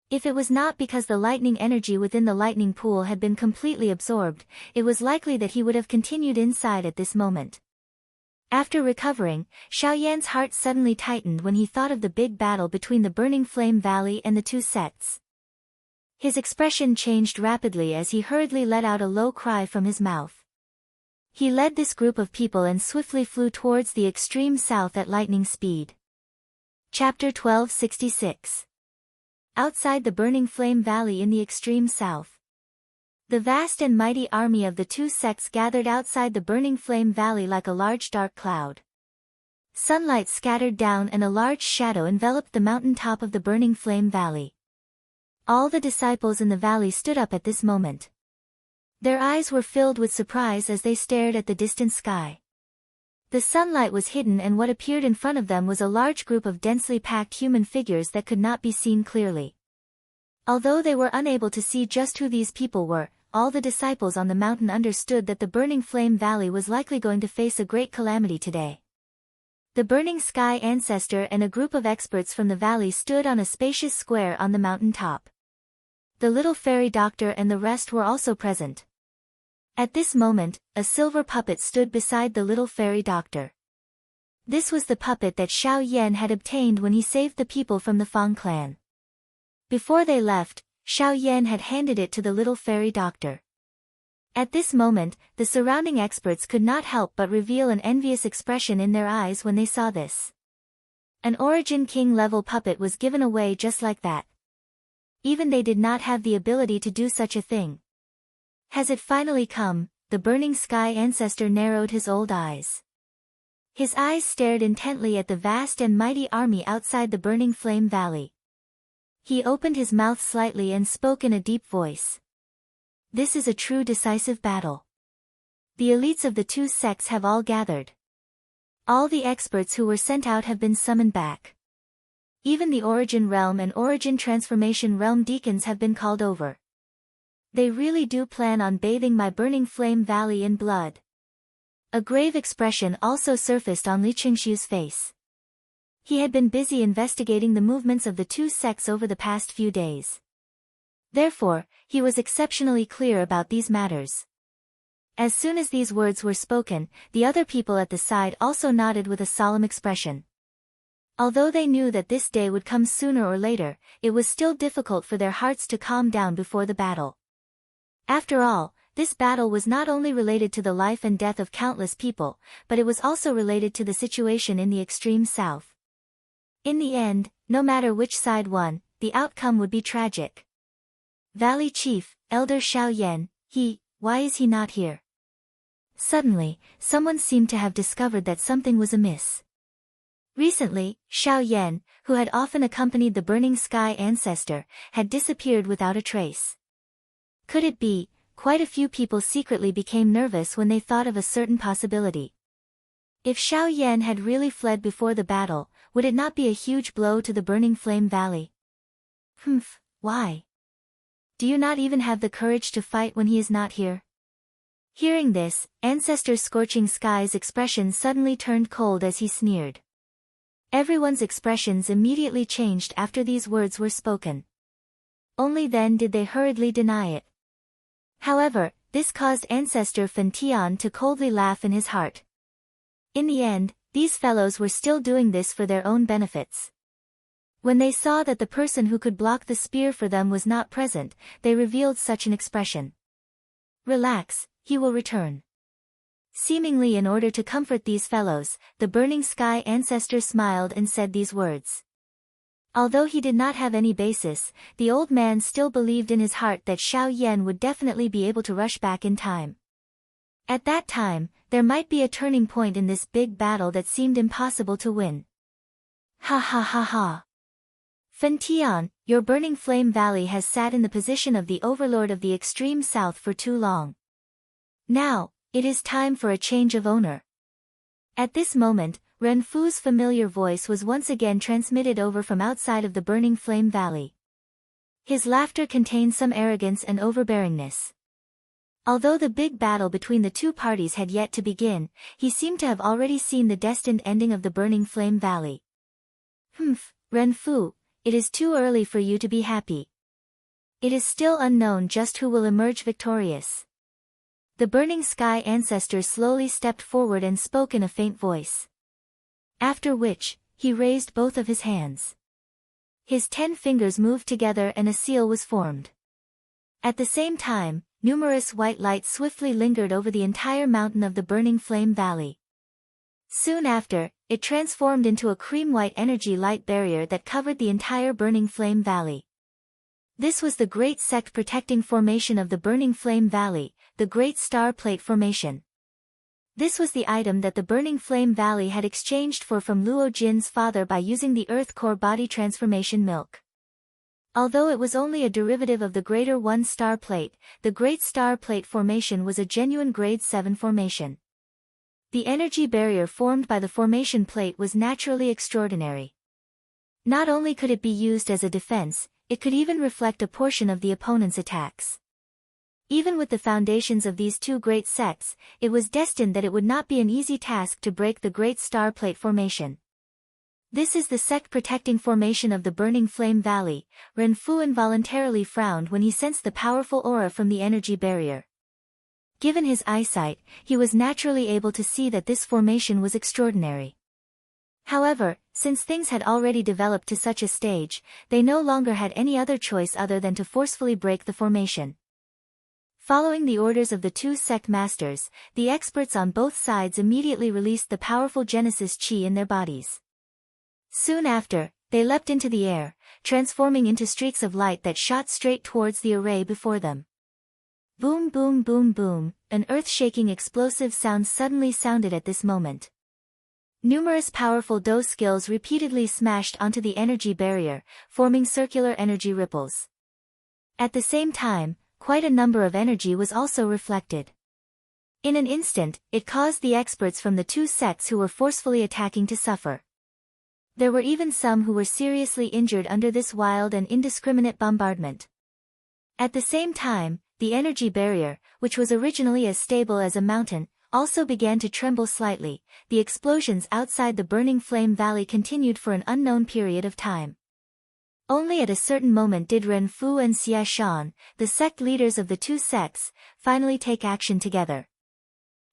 If it was not because the lightning energy within the lightning pool had been completely absorbed, it was likely that he would have continued inside at this moment. After recovering, Xiao Yan's heart suddenly tightened when he thought of the big battle between the Burning Flame Valley and the 2 sects. His expression changed rapidly as he hurriedly let out a low cry from his mouth. He led this group of people and swiftly flew towards the extreme south at lightning speed. Chapter 1266. Outside the Burning Flame Valley in the extreme south. The vast and mighty army of the 2 sects gathered outside the Burning Flame Valley like a large dark cloud. Sunlight scattered down and a large shadow enveloped the mountain top of the Burning Flame Valley. All the disciples in the valley stood up at this moment. Their eyes were filled with surprise as they stared at the distant sky. The sunlight was hidden and what appeared in front of them was a large group of densely packed human figures that could not be seen clearly. Although they were unable to see just who these people were, all the disciples on the mountain understood that the Burning Flame Valley was likely going to face a great calamity today. The Burning Sky Ancestor and a group of experts from the valley stood on a spacious square on the mountain top. The little fairy doctor and the rest were also present. At this moment, a silver puppet stood beside the little fairy doctor. This was the puppet that Xiao Yan had obtained when he saved the people from the Fang clan. Before they left, Xiao Yan had handed it to the little fairy doctor. At this moment, the surrounding experts could not help but reveal an envious expression in their eyes when they saw this. An Origin King level puppet was given away just like that. Even they did not have the ability to do such a thing. Has it finally come? The burning sky ancestor narrowed his old eyes. His eyes stared intently at the vast and mighty army outside the burning flame valley. He opened his mouth slightly and spoke in a deep voice. This is a true decisive battle. The elites of the two sects have all gathered. All the experts who were sent out have been summoned back. Even the Origin Realm and Origin Transformation Realm deacons have been called over. They really do plan on bathing my burning flame valley in blood. A grave expression also surfaced on Li Qingxiu's face. He had been busy investigating the movements of the two sects over the past few days. Therefore, he was exceptionally clear about these matters. As soon as these words were spoken, the other people at the side also nodded with a solemn expression. Although they knew that this day would come sooner or later, it was still difficult for their hearts to calm down before the battle. After all, this battle was not only related to the life and death of countless people, but it was also related to the situation in the extreme south. In the end, no matter which side won, the outcome would be tragic. Valley Chief, Elder Xiao Yan, why is he not here? Suddenly, someone seemed to have discovered that something was amiss. Recently, Xiao Yan, who had often accompanied the burning sky ancestor, had disappeared without a trace. Could it be? Quite a few people secretly became nervous when they thought of a certain possibility. If Xiao Yan had really fled before the battle, would it not be a huge blow to the burning flame valley? Why? Do you not even have the courage to fight when he is not here? Hearing this, Ancestor Scorching Sky's expression suddenly turned cold as he sneered. Everyone's expressions immediately changed after these words were spoken. Only then did they hurriedly deny it. However, this caused Ancestor Fen Tian to coldly laugh in his heart. In the end, these fellows were still doing this for their own benefits. When they saw that the person who could block the spear for them was not present, they revealed such an expression. Relax, he will return. Seemingly in order to comfort these fellows, the burning sky ancestor smiled and said these words. Although he did not have any basis, the old man still believed in his heart that Xiao Yan would definitely be able to rush back in time. At that time, there might be a turning point in this big battle that seemed impossible to win. Ha ha ha ha. Fen Tian, your burning flame valley has sat in the position of the overlord of the extreme south for too long. Now, it is time for a change of owner. At this moment, Ren Fu's familiar voice was once again transmitted over from outside of the burning flame valley. His laughter contained some arrogance and overbearingness. Although the big battle between the two parties had yet to begin, he seemed to have already seen the destined ending of the burning flame valley. Ren Fu, it is too early for you to be happy. It is still unknown just who will emerge victorious. The burning sky ancestor slowly stepped forward and spoke in a faint voice. After which, he raised both of his hands. His 10 fingers moved together and a seal was formed. At the same time, numerous white lights swiftly lingered over the entire mountain of the burning flame valley. Soon after, it transformed into a cream-white energy light barrier that covered the entire burning flame valley. This was the Great Sect Protecting Formation of the Burning Flame Valley, the Great Star Plate Formation. This was the item that the Burning Flame Valley had exchanged for from Luo Jin's father by using the Earth Core Body Transformation Milk. Although it was only a derivative of the Greater One Star Plate, the Great Star Plate Formation was a genuine Grade 7 formation. The energy barrier formed by the formation plate was naturally extraordinary. Not only could it be used as a defense, it could even reflect a portion of the opponent's attacks. Even with the foundations of these two great sects, it was destined that it would not be an easy task to break the Great Star Plate Formation. This is the sect protecting formation of the Burning Flame Valley. Ren Fu involuntarily frowned when he sensed the powerful aura from the energy barrier. Given his eyesight, he was naturally able to see that this formation was extraordinary. However, since things had already developed to such a stage, they no longer had any other choice other than to forcefully break the formation. Following the orders of the two sect masters, the experts on both sides immediately released the powerful Genesis Chi in their bodies. Soon after, they leapt into the air, transforming into streaks of light that shot straight towards the array before them. Boom boom boom boom, an earth-shaking explosive sound suddenly sounded at this moment. Numerous powerful Do skills repeatedly smashed onto the energy barrier, forming circular energy ripples. At the same time, quite a number of energy was also reflected. In an instant, it caused the experts from the two sects who were forcefully attacking to suffer. There were even some who were seriously injured under this wild and indiscriminate bombardment. At the same time, the energy barrier, which was originally as stable as a mountain, also began to tremble slightly. The explosions outside the burning flame valley continued for an unknown period of time. Only at a certain moment did Ren Fu and Xia Shan, the sect leaders of the two sects, finally take action together.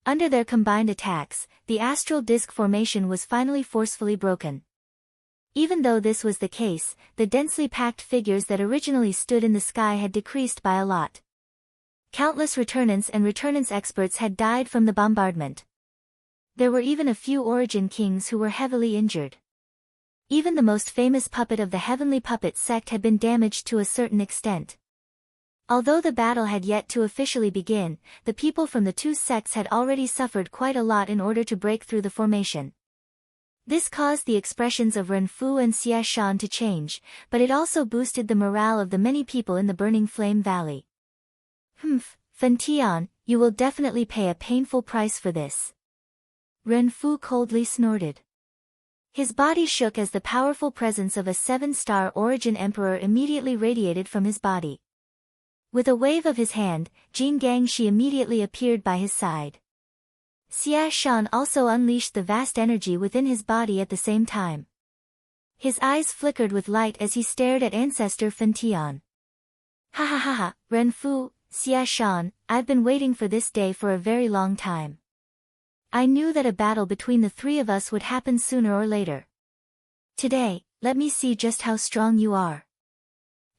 Under their combined attacks, the astral disk formation was finally forcefully broken. Even though this was the case, the densely packed figures that originally stood in the sky had decreased by a lot. Countless returnants and returnance experts had died from the bombardment. There were even a few origin kings who were heavily injured. Even the most famous puppet of the heavenly puppet sect had been damaged to a certain extent. Although the battle had yet to officially begin, the people from the two sects had already suffered quite a lot in order to break through the formation. This caused the expressions of Ren Fu and Xia Shan to change, but it also boosted the morale of the many people in the burning flame valley. Fen Tian, you will definitely pay a painful price for this. Ren Fu coldly snorted. His body shook as the powerful presence of a 7-star origin emperor immediately radiated from his body. With a wave of his hand, Jin Gangshi immediately appeared by his side. Xia Shan also unleashed the vast energy within his body at the same time. His eyes flickered with light as he stared at ancestor Fen Tian. Ha ha ha ha, Ren Fu, Xia Shan, I've been waiting for this day for a very long time. I knew that a battle between the three of us would happen sooner or later. Today, let me see just how strong you are.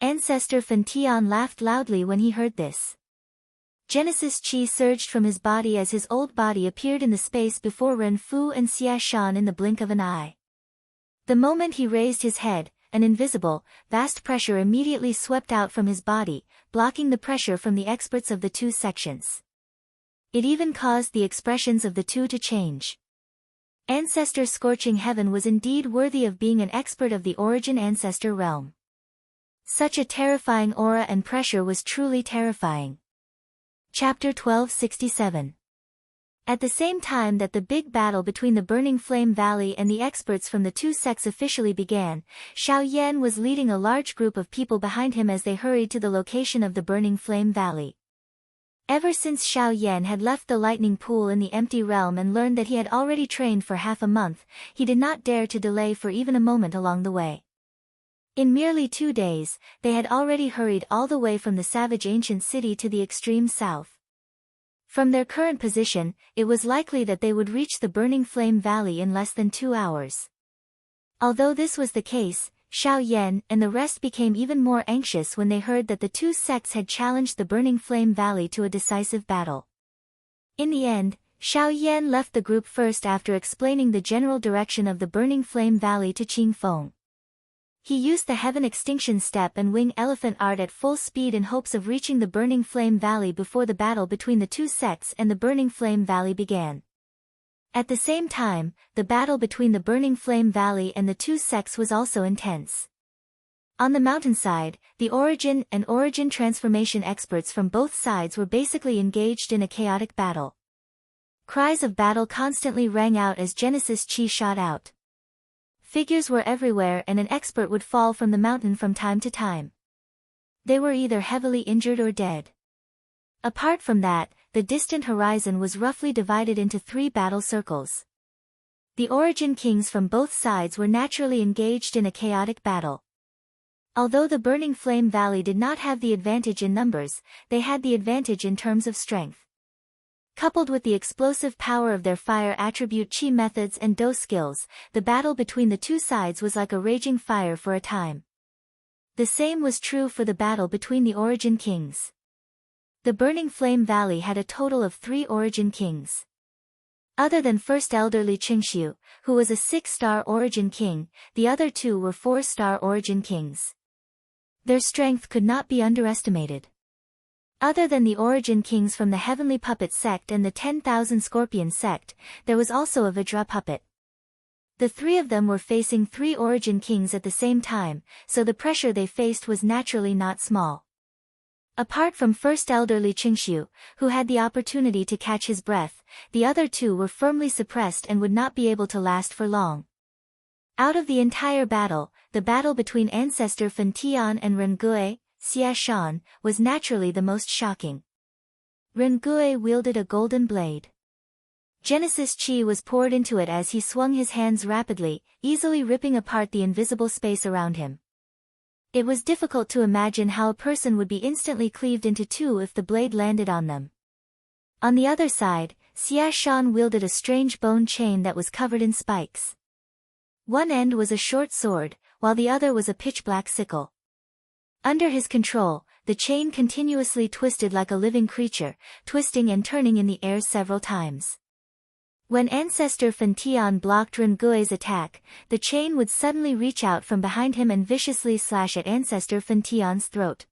Ancestor Fen Tian laughed loudly when he heard this. Genesis Chi surged from his body as his old body appeared in the space before Ren Fu and Xia Shan in the blink of an eye. The moment he raised his head, an invisible, vast pressure immediately swept out from his body, blocking the pressure from the experts of the two sections. It even caused the expressions of the two to change. Ancestor Scorching Heaven was indeed worthy of being an expert of the origin ancestor realm. Such a terrifying aura and pressure was truly terrifying. Chapter 1267. At the same time that the big battle between the Burning Flame Valley and the experts from the two sects officially began, Xiao Yan was leading a large group of people behind him as they hurried to the location of the Burning Flame Valley. Ever since Xiao Yan had left the lightning pool in the empty realm and learned that he had already trained for half a month, he did not dare to delay for even a moment along the way. In merely 2 days, they had already hurried all the way from the savage ancient city to the extreme south. From their current position, it was likely that they would reach the Burning Flame Valley in less than 2 hours. Although this was the case, Xiao Yan and the rest became even more anxious when they heard that the two sects had challenged the Burning Flame Valley to a decisive battle. In the end, Xiao Yan left the group first after explaining the general direction of the Burning Flame Valley to Qing Feng. He used the Heaven Extinction Step and Wing Elephant Art at full speed in hopes of reaching the Burning Flame Valley before the battle between the two sects and the Burning Flame Valley began. At the same time, the battle between the Burning Flame Valley and the two sects was also intense. On the mountainside, the origin and origin transformation experts from both sides were basically engaged in a chaotic battle. Cries of battle constantly rang out as Genesis Chi shot out. Figures were everywhere and an expert would fall from the mountain from time to time. They were either heavily injured or dead. Apart from that, the distant horizon was roughly divided into 3 battle circles. The origin kings from both sides were naturally engaged in a chaotic battle. Although the Burning Flame Valley did not have the advantage in numbers, they had the advantage in terms of strength. Coupled with the explosive power of their fire attribute chi methods and do skills, the battle between the two sides was like a raging fire for a time. The same was true for the battle between the Origin Kings. The Burning Flame Valley had a total of 3 Origin Kings. Other than First Elderly Qingxiu, who was a 6-star Origin King, the other 2 were 4-star Origin Kings. Their strength could not be underestimated. Other than the Origin Kings from the Heavenly Puppet Sect and the 10,000 Scorpion Sect, there was also a Vajra puppet. The 3 of them were facing 3 Origin Kings at the same time, so the pressure they faced was naturally not small. Apart from First Elderly Qingxiu, who had the opportunity to catch his breath, the other 2 were firmly suppressed and would not be able to last for long. Out of the entire battle, the battle between Ancestor Fan Tian and Rengui, Xia Shan, was naturally the most shocking. Rengui wielded a golden blade. Genesis Chi was poured into it as he swung his hands rapidly, easily ripping apart the invisible space around him. It was difficult to imagine how a person would be instantly cleaved into 2 if the blade landed on them. On the other side, Xia Shan wielded a strange bone chain that was covered in spikes. One end was a short sword, while the other was a pitch-black sickle. Under his control, the chain continuously twisted like a living creature, twisting and turning in the air several times. When Ancestor Fan Tian blocked Rengui's attack, the chain would suddenly reach out from behind him and viciously slash at Ancestor Fan Tian's throat.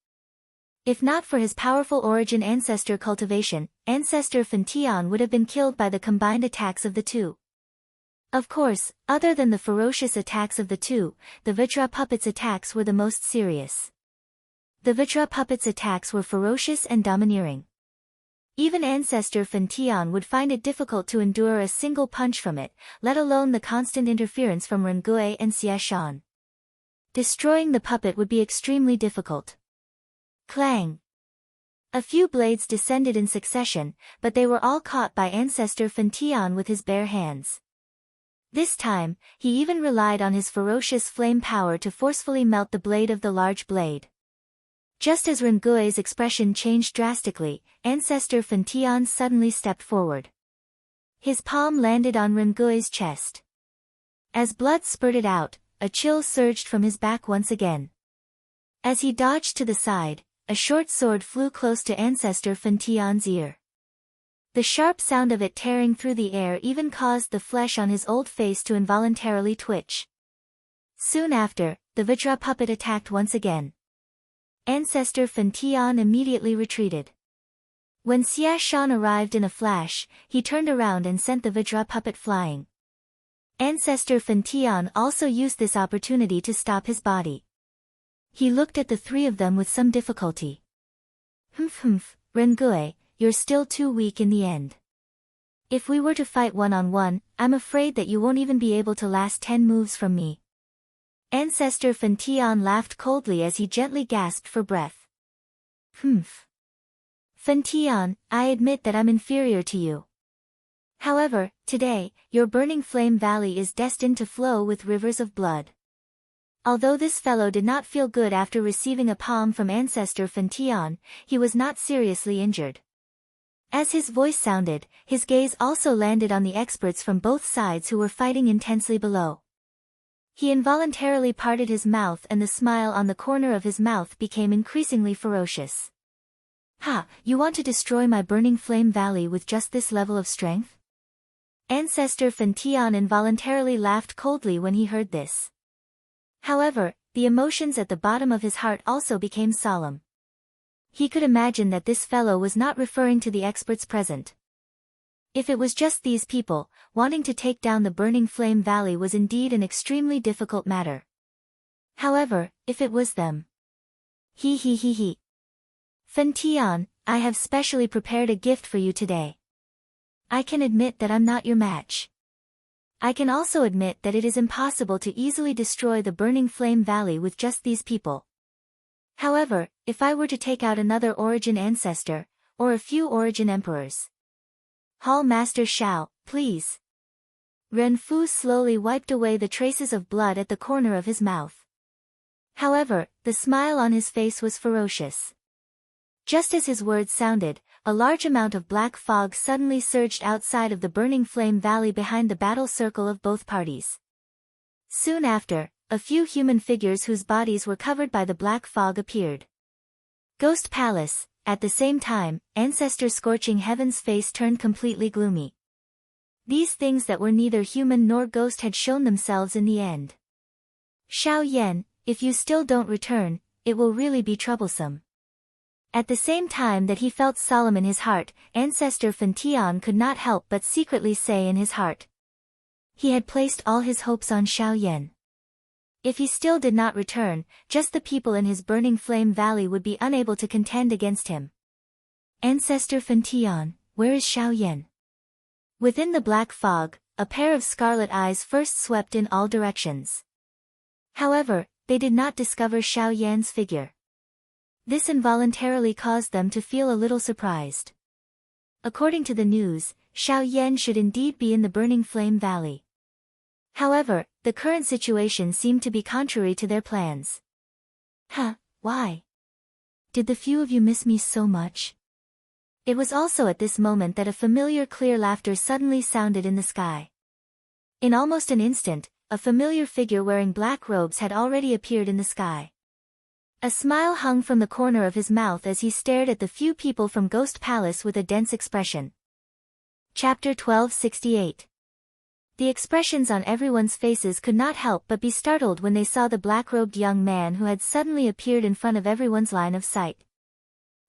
If not for his powerful origin ancestor cultivation, Ancestor Fan Tian would have been killed by the combined attacks of the 2. Of course, other than the ferocious attacks of the 2, the Vajra puppet's attacks were the most serious. The Vajra puppet's attacks were ferocious and domineering. Even Ancestor Fan Tian would find it difficult to endure a single punch from it, let alone the constant interference from Rengui and Xia Shan. Destroying the puppet would be extremely difficult. Clang! A few blades descended in succession, but they were all caught by Ancestor Fan Tian with his bare hands. This time, he even relied on his ferocious flame power to forcefully melt the blade of the large blade. Just as Rengui's expression changed drastically, Ancestor Fan Tian suddenly stepped forward. His palm landed on Rengui's chest. As blood spurted out, a chill surged from his back once again. As he dodged to the side, a short sword flew close to Ancestor Fan Tian's ear. The sharp sound of it tearing through the air even caused the flesh on his old face to involuntarily twitch. Soon after, the Vajra puppet attacked once again. Ancestor Fan Tian immediately retreated. When Xia Shan arrived in a flash, he turned around and sent the Vajra puppet flying. Ancestor Fan Tian also used this opportunity to stop his body. He looked at the 3 of them with some difficulty. Rengui, you're still too weak in the end. If we were to fight one-on-one, I'm afraid that you won't even be able to last 10 moves from me. Ancestor Fan Tian laughed coldly as he gently gasped for breath. Fan Tian, I admit that I'm inferior to you. However, today, your Burning Flame Valley is destined to flow with rivers of blood. Although this fellow did not feel good after receiving a palm from Ancestor Fan Tian, he was not seriously injured. As his voice sounded, his gaze also landed on the experts from both sides who were fighting intensely below. He involuntarily parted his mouth and the smile on the corner of his mouth became increasingly ferocious. Ha, you want to destroy my Burning Flame Valley with just this level of strength? Ancestor Fan Tian involuntarily laughed coldly when he heard this. However, the emotions at the bottom of his heart also became solemn. He could imagine that this fellow was not referring to the experts present. If it was just these people, wanting to take down the Burning Flame Valley was indeed an extremely difficult matter. However, if it was them. He. Fan Tian, I have specially prepared a gift for you today. I can admit that I'm not your match. I can also admit that it is impossible to easily destroy the Burning Flame Valley with just these people. However, if I were to take out another Origin Ancestor, or a few Origin Emperors. Hall Master Shao, please. Ren Fu slowly wiped away the traces of blood at the corner of his mouth. However, the smile on his face was ferocious. Just as his words sounded, a large amount of black fog suddenly surged outside of the burning flame valley behind the battle circle of both parties. Soon after, a few human figures whose bodies were covered by the black fog appeared. Ghost Palace. At the same time, Ancestor Scorching Heaven's face turned completely gloomy. These things that were neither human nor ghost had shown themselves in the end. Xiao Yan, if you still don't return, it will really be troublesome. At the same time that he felt solemn in his heart, Ancestor Fantian could not help but secretly say in his heart. He had placed all his hopes on Xiao Yan. If he still did not return, just the people in his burning flame valley would be unable to contend against him. Ancestor Fantian, where is Xiao Yan? Within the black fog, a pair of scarlet eyes first swept in all directions. However, they did not discover Xiao Yan's figure. This involuntarily caused them to feel a little surprised. According to the news, Xiao Yan should indeed be in the burning flame valley. However, the current situation seemed to be contrary to their plans. Why? Did the few of you miss me so much? It was also at this moment that a familiar clear laughter suddenly sounded in the sky. In almost an instant, a familiar figure wearing black robes had already appeared in the sky. A smile hung from the corner of his mouth as he stared at the few people from Ghost Palace with a dense expression. Chapter 1268. The expressions on everyone's faces could not help but be startled when they saw the black-robed young man who had suddenly appeared in front of everyone's line of sight.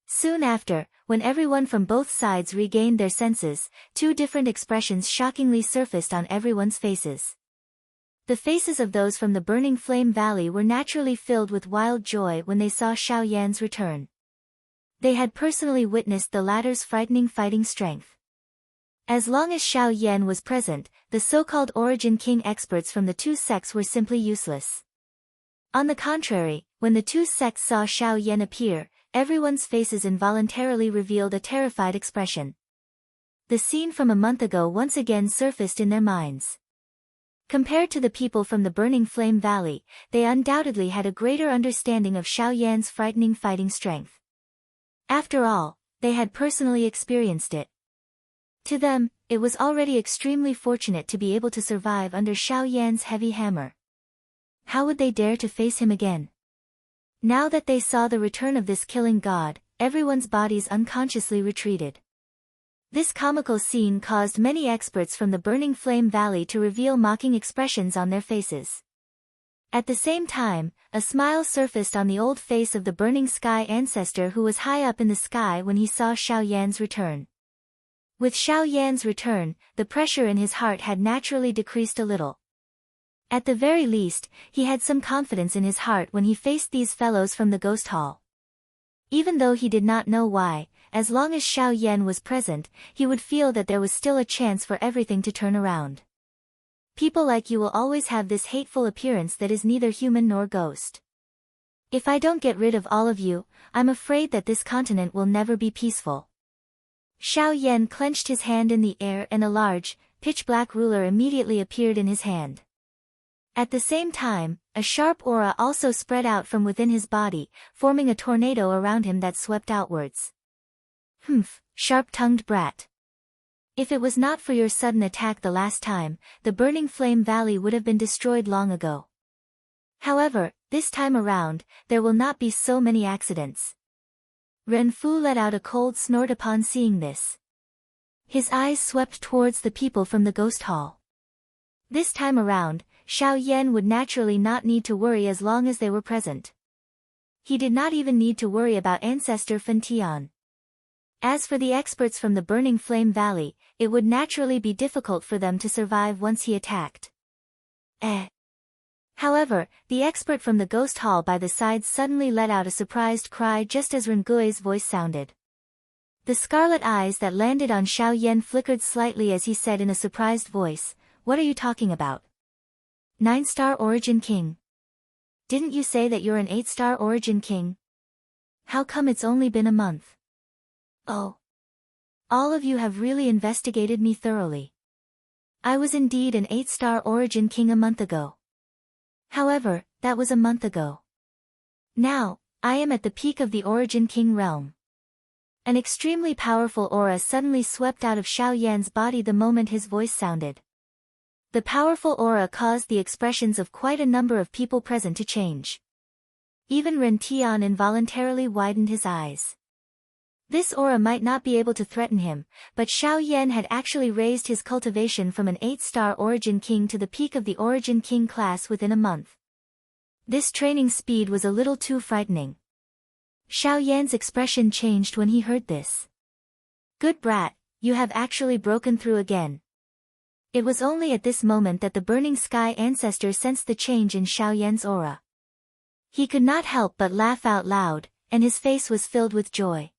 Soon after, when everyone from both sides regained their senses, two different expressions shockingly surfaced on everyone's faces. The faces of those from the burning flame valley were naturally filled with wild joy when they saw Xiao Yan's return. They had personally witnessed the latter's frightening fighting strength. As long as Xiao Yan was present, the so-called Origin King experts from the two sects were simply useless. On the contrary, when the two sects saw Xiao Yan appear, everyone's faces involuntarily revealed a terrified expression. The scene from a month ago once again surfaced in their minds. Compared to the people from the burning flame valley, they undoubtedly had a greater understanding of Xiao Yan's frightening fighting strength. After all, they had personally experienced it. To them, it was already extremely fortunate to be able to survive under Xiao Yan's heavy hammer. How would they dare to face him again? Now that they saw the return of this killing god, everyone's bodies unconsciously retreated. This comical scene caused many experts from the burning flame valley to reveal mocking expressions on their faces. At the same time, a smile surfaced on the old face of the burning sky ancestor who was high up in the sky when he saw Xiao Yan's return. With Xiao Yan's return, the pressure in his heart had naturally decreased a little. At the very least, he had some confidence in his heart when he faced these fellows from the ghost hall. Even though he did not know why, as long as Xiao Yan was present, he would feel that there was still a chance for everything to turn around. People like you will always have this hateful appearance that is neither human nor ghost. If I don't get rid of all of you, I'm afraid that this continent will never be peaceful. Xiao Yan clenched his hand in the air and a large, pitch-black ruler immediately appeared in his hand. At the same time, a sharp aura also spread out from within his body, forming a tornado around him that swept outwards. Sharp-tongued brat. If it was not for your sudden attack the last time, the burning flame valley would have been destroyed long ago. However, this time around, there will not be so many accidents. Ren Fu let out a cold snort upon seeing this. His eyes swept towards the people from the ghost hall. This time around, Xiao Yan would naturally not need to worry as long as they were present. He did not even need to worry about Ancestor Fantian. As for the experts from the burning flame valley, it would naturally be difficult for them to survive once he attacked. However, the expert from the ghost hall by the side suddenly let out a surprised cry just as Rengui's voice sounded. The scarlet eyes that landed on Xiao Yan flickered slightly as he said in a surprised voice, "What are you talking about? 9-star Origin King. Didn't you say that you're an 8-star Origin King? How come it's only been a month? Oh. All of you have really investigated me thoroughly. I was indeed an 8-star Origin King a month ago. However, that was a month ago. Now, I am at the peak of the Origin King realm. An extremely powerful aura suddenly swept out of Xiao Yan's body the moment his voice sounded. The powerful aura caused the expressions of quite a number of people present to change. Even Ren Tian involuntarily widened his eyes. This aura might not be able to threaten him, but Xiao Yan had actually raised his cultivation from an 8-star Origin King to the peak of the Origin King class within a month. This training speed was a little too frightening. Xiao Yan's expression changed when he heard this. Good brat, you have actually broken through again. It was only at this moment that the Burning Sky ancestor sensed the change in Xiao Yan's aura. He could not help but laugh out loud, and his face was filled with joy.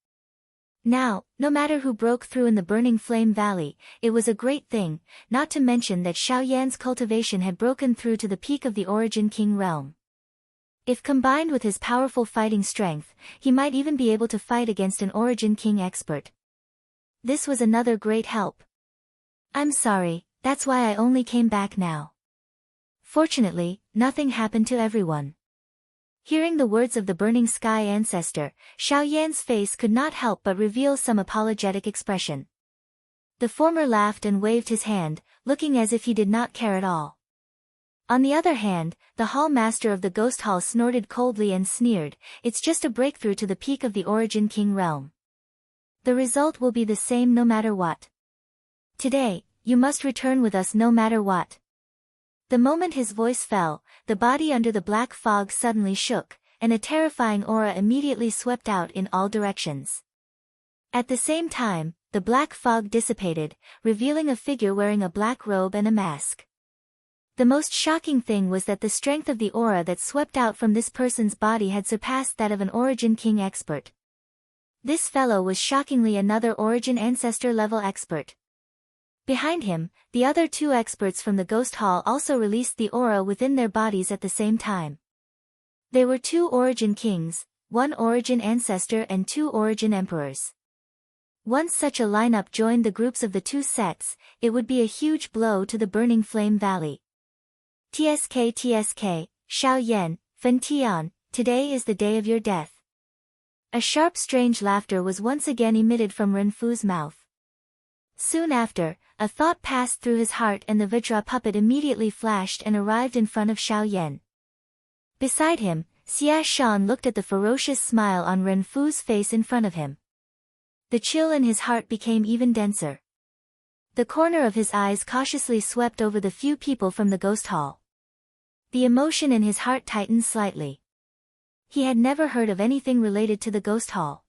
Now, no matter who broke through in the Burning Flame Valley, it was a great thing, not to mention that Xiao Yan's cultivation had broken through to the peak of the Origin King realm. If combined with his powerful fighting strength, he might even be able to fight against an Origin King expert. This was another great help. I'm sorry, that's why I only came back now. Fortunately, nothing happened to everyone. Hearing the words of the Burning Sky ancestor, Xiao Yan's face could not help but reveal some apologetic expression. The former laughed and waved his hand, looking as if he did not care at all. On the other hand, the hall master of the Ghost Hall snorted coldly and sneered, it's just a breakthrough to the peak of the Origin King realm. The result will be the same no matter what. Today, you must return with us no matter what. The moment his voice fell, the body under the black fog suddenly shook, and a terrifying aura immediately swept out in all directions. At the same time, the black fog dissipated, revealing a figure wearing a black robe and a mask. The most shocking thing was that the strength of the aura that swept out from this person's body had surpassed that of an Origin King expert. This fellow was shockingly another Origin Ancestor level expert. Behind him, the other two experts from the Ghost Hall also released the aura within their bodies at the same time. They were 2 Origin Kings, 1 Origin Ancestor and 2 Origin Emperors. Once such a lineup joined the groups of the 2 sects, it would be a huge blow to the Burning Flame Valley. TSK, Xiao Yan, Fen Tian, today is the day of your death. A sharp strange laughter was once again emitted from Ren Fu's mouth. Soon after, a thought passed through his heart and the Vajra puppet immediately flashed and arrived in front of Xiao Yan. Beside him, Xia Shan looked at the ferocious smile on Ren Fu's face in front of him. The chill in his heart became even denser. The corner of his eyes cautiously swept over the few people from the Ghost Hall. The emotion in his heart tightened slightly. He had never heard of anything related to the Ghost Hall.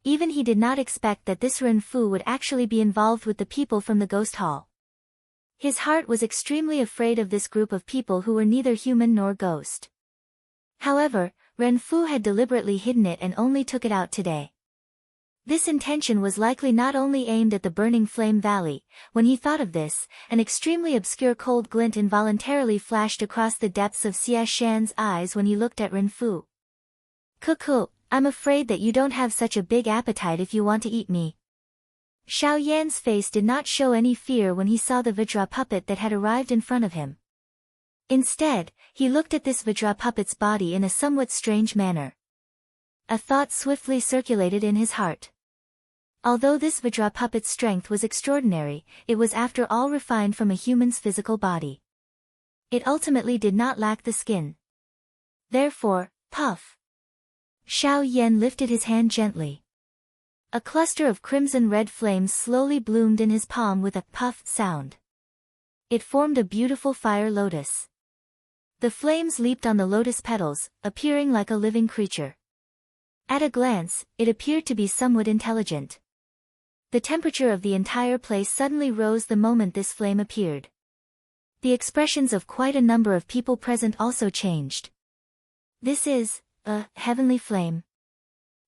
Even he did not expect that this Ren Fu would actually be involved with the people from the Ghost Hall. His heart was extremely afraid of this group of people who were neither human nor ghost. However, Ren Fu had deliberately hidden it and only took it out today. This intention was likely not only aimed at the Burning Flame Valley. When he thought of this, an extremely obscure cold glint involuntarily flashed across the depths of Xia Shan's eyes when he looked at Ren Fu. Cuckoo, I'm afraid that you don't have such a big appetite if you want to eat me. Xiao Yan's face did not show any fear when he saw the Vajra puppet that had arrived in front of him. Instead, he looked at this Vajra puppet's body in a somewhat strange manner. A thought swiftly circulated in his heart. Although this Vajra puppet's strength was extraordinary, it was after all refined from a human's physical body. It ultimately did not lack the skin. Therefore, puff. Xiao Yan lifted his hand gently. A cluster of crimson-red flames slowly bloomed in his palm with a puff sound. It formed a beautiful fire lotus. The flames leaped on the lotus petals, appearing like a living creature. At a glance, it appeared to be somewhat intelligent. The temperature of the entire place suddenly rose the moment this flame appeared. The expressions of quite a number of people present also changed. This is a heavenly flame.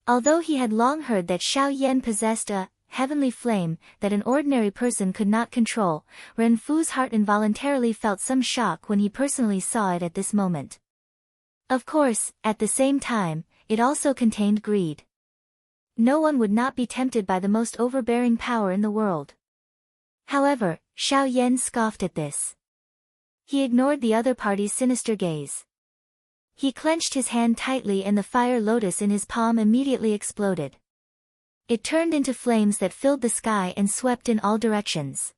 Although he had long heard that Xiao Yan possessed a heavenly flame that an ordinary person could not control, Ren Fu's heart involuntarily felt some shock when he personally saw it at this moment. Of course, at the same time, it also contained greed. No one would not be tempted by the most overbearing power in the world. However, Xiao Yan scoffed at this. He ignored the other party's sinister gaze. He clenched his hand tightly and the fire lotus in his palm immediately exploded. it turned into flames that filled the sky and swept in all directions.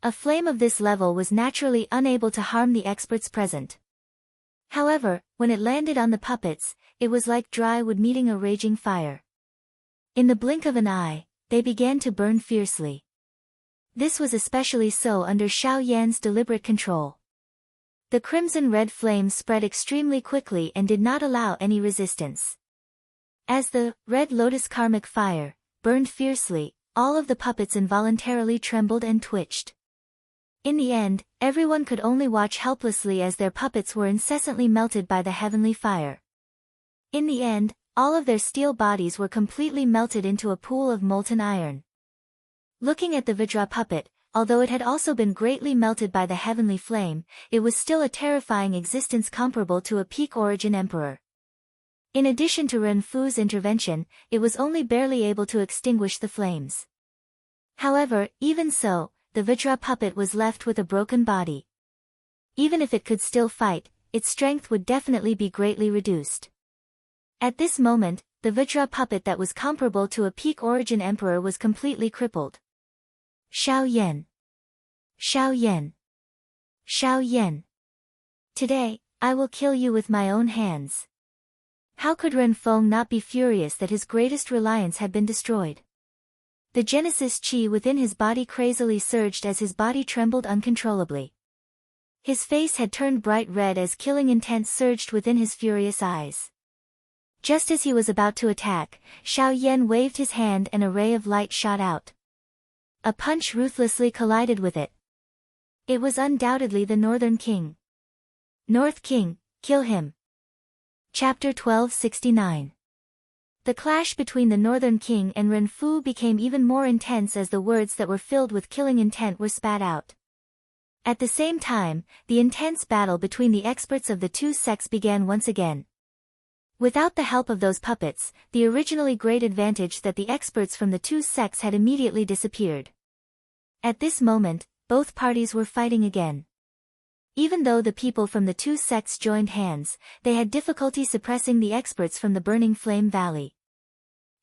A flame of this level was naturally unable to harm the experts present. However, when it landed on the puppets, it was like dry wood meeting a raging fire. In the blink of an eye, they began to burn fiercely. This was especially so under Xiao Yan's deliberate control. The crimson-red flames spread extremely quickly and did not allow any resistance. As the red lotus karmic fire burned fiercely, all of the puppets involuntarily trembled and twitched. In the end, everyone could only watch helplessly as their puppets were incessantly melted by the heavenly fire. In the end, all of their steel bodies were completely melted into a pool of molten iron. Looking at the Vajra puppet, although it had also been greatly melted by the heavenly flame, it was still a terrifying existence comparable to a peak origin emperor. In addition to Ren Fu's intervention, it was only barely able to extinguish the flames. However, even so, the Vajra puppet was left with a broken body. Even if it could still fight, its strength would definitely be greatly reduced. At this moment, the Vajra puppet that was comparable to a peak origin emperor was completely crippled. Xiao Yan. Xiao Yan. Xiao Yan. Today, I will kill you with my own hands. How could Ren Feng not be furious that his greatest reliance had been destroyed? The Genesis Qi within his body crazily surged as his body trembled uncontrollably. His face had turned bright red as killing intent surged within his furious eyes. Just as he was about to attack, Xiao Yan waved his hand and a ray of light shot out. A punch ruthlessly collided with it. It was undoubtedly the Northern King. North King, kill him. Chapter 1269. The clash between the Northern King and Ren Fu became even more intense as the words that were filled with killing intent were spat out. At the same time, the intense battle between the experts of the two sects began once again. Without the help of those puppets, the originally great advantage that the experts from the two sects had immediately disappeared. At this moment, both parties were fighting again. Even though the people from the two sects joined hands, they had difficulty suppressing the experts from the burning flame valley.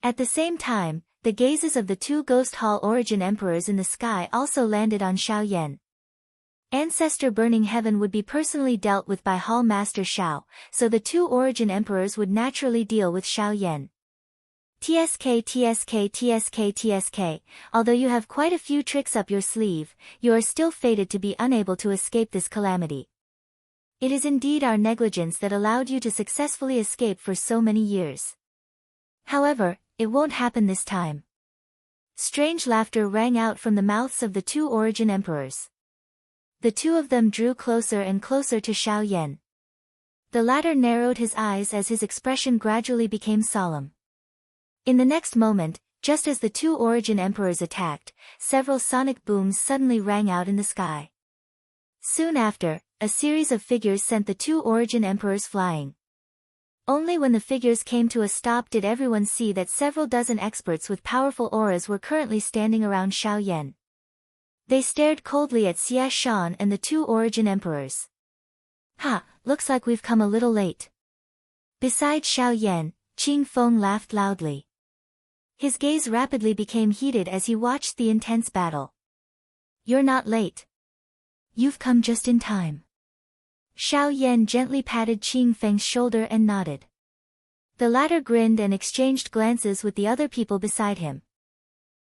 At the same time, the gazes of the two Ghost Hall origin emperors in the sky also landed on Xiao Yan. Ancestor Burning Heaven would be personally dealt with by Hall Master Xiao, so the two origin emperors would naturally deal with Xiao Yan. TSK, although you have quite a few tricks up your sleeve, you are still fated to be unable to escape this calamity. It is indeed our negligence that allowed you to successfully escape for so many years. However, it won't happen this time. Strange laughter rang out from the mouths of the two origin emperors. The two of them drew closer and closer to Xiao Yan. The latter narrowed his eyes as his expression gradually became solemn. In the next moment, just as the two origin emperors attacked, several sonic booms suddenly rang out in the sky. Soon after, a series of figures sent the two origin emperors flying. Only when the figures came to a stop did everyone see that several dozen experts with powerful auras were currently standing around Xiao Yan. They stared coldly at Xia Shan and the two origin emperors. Ha, looks like we've come a little late. Besides Xiao Yan, Qing Feng laughed loudly. His gaze rapidly became heated as he watched the intense battle. You're not late. You've come just in time. Xiao Yan gently patted Qing Feng's shoulder and nodded. The latter grinned and exchanged glances with the other people beside him.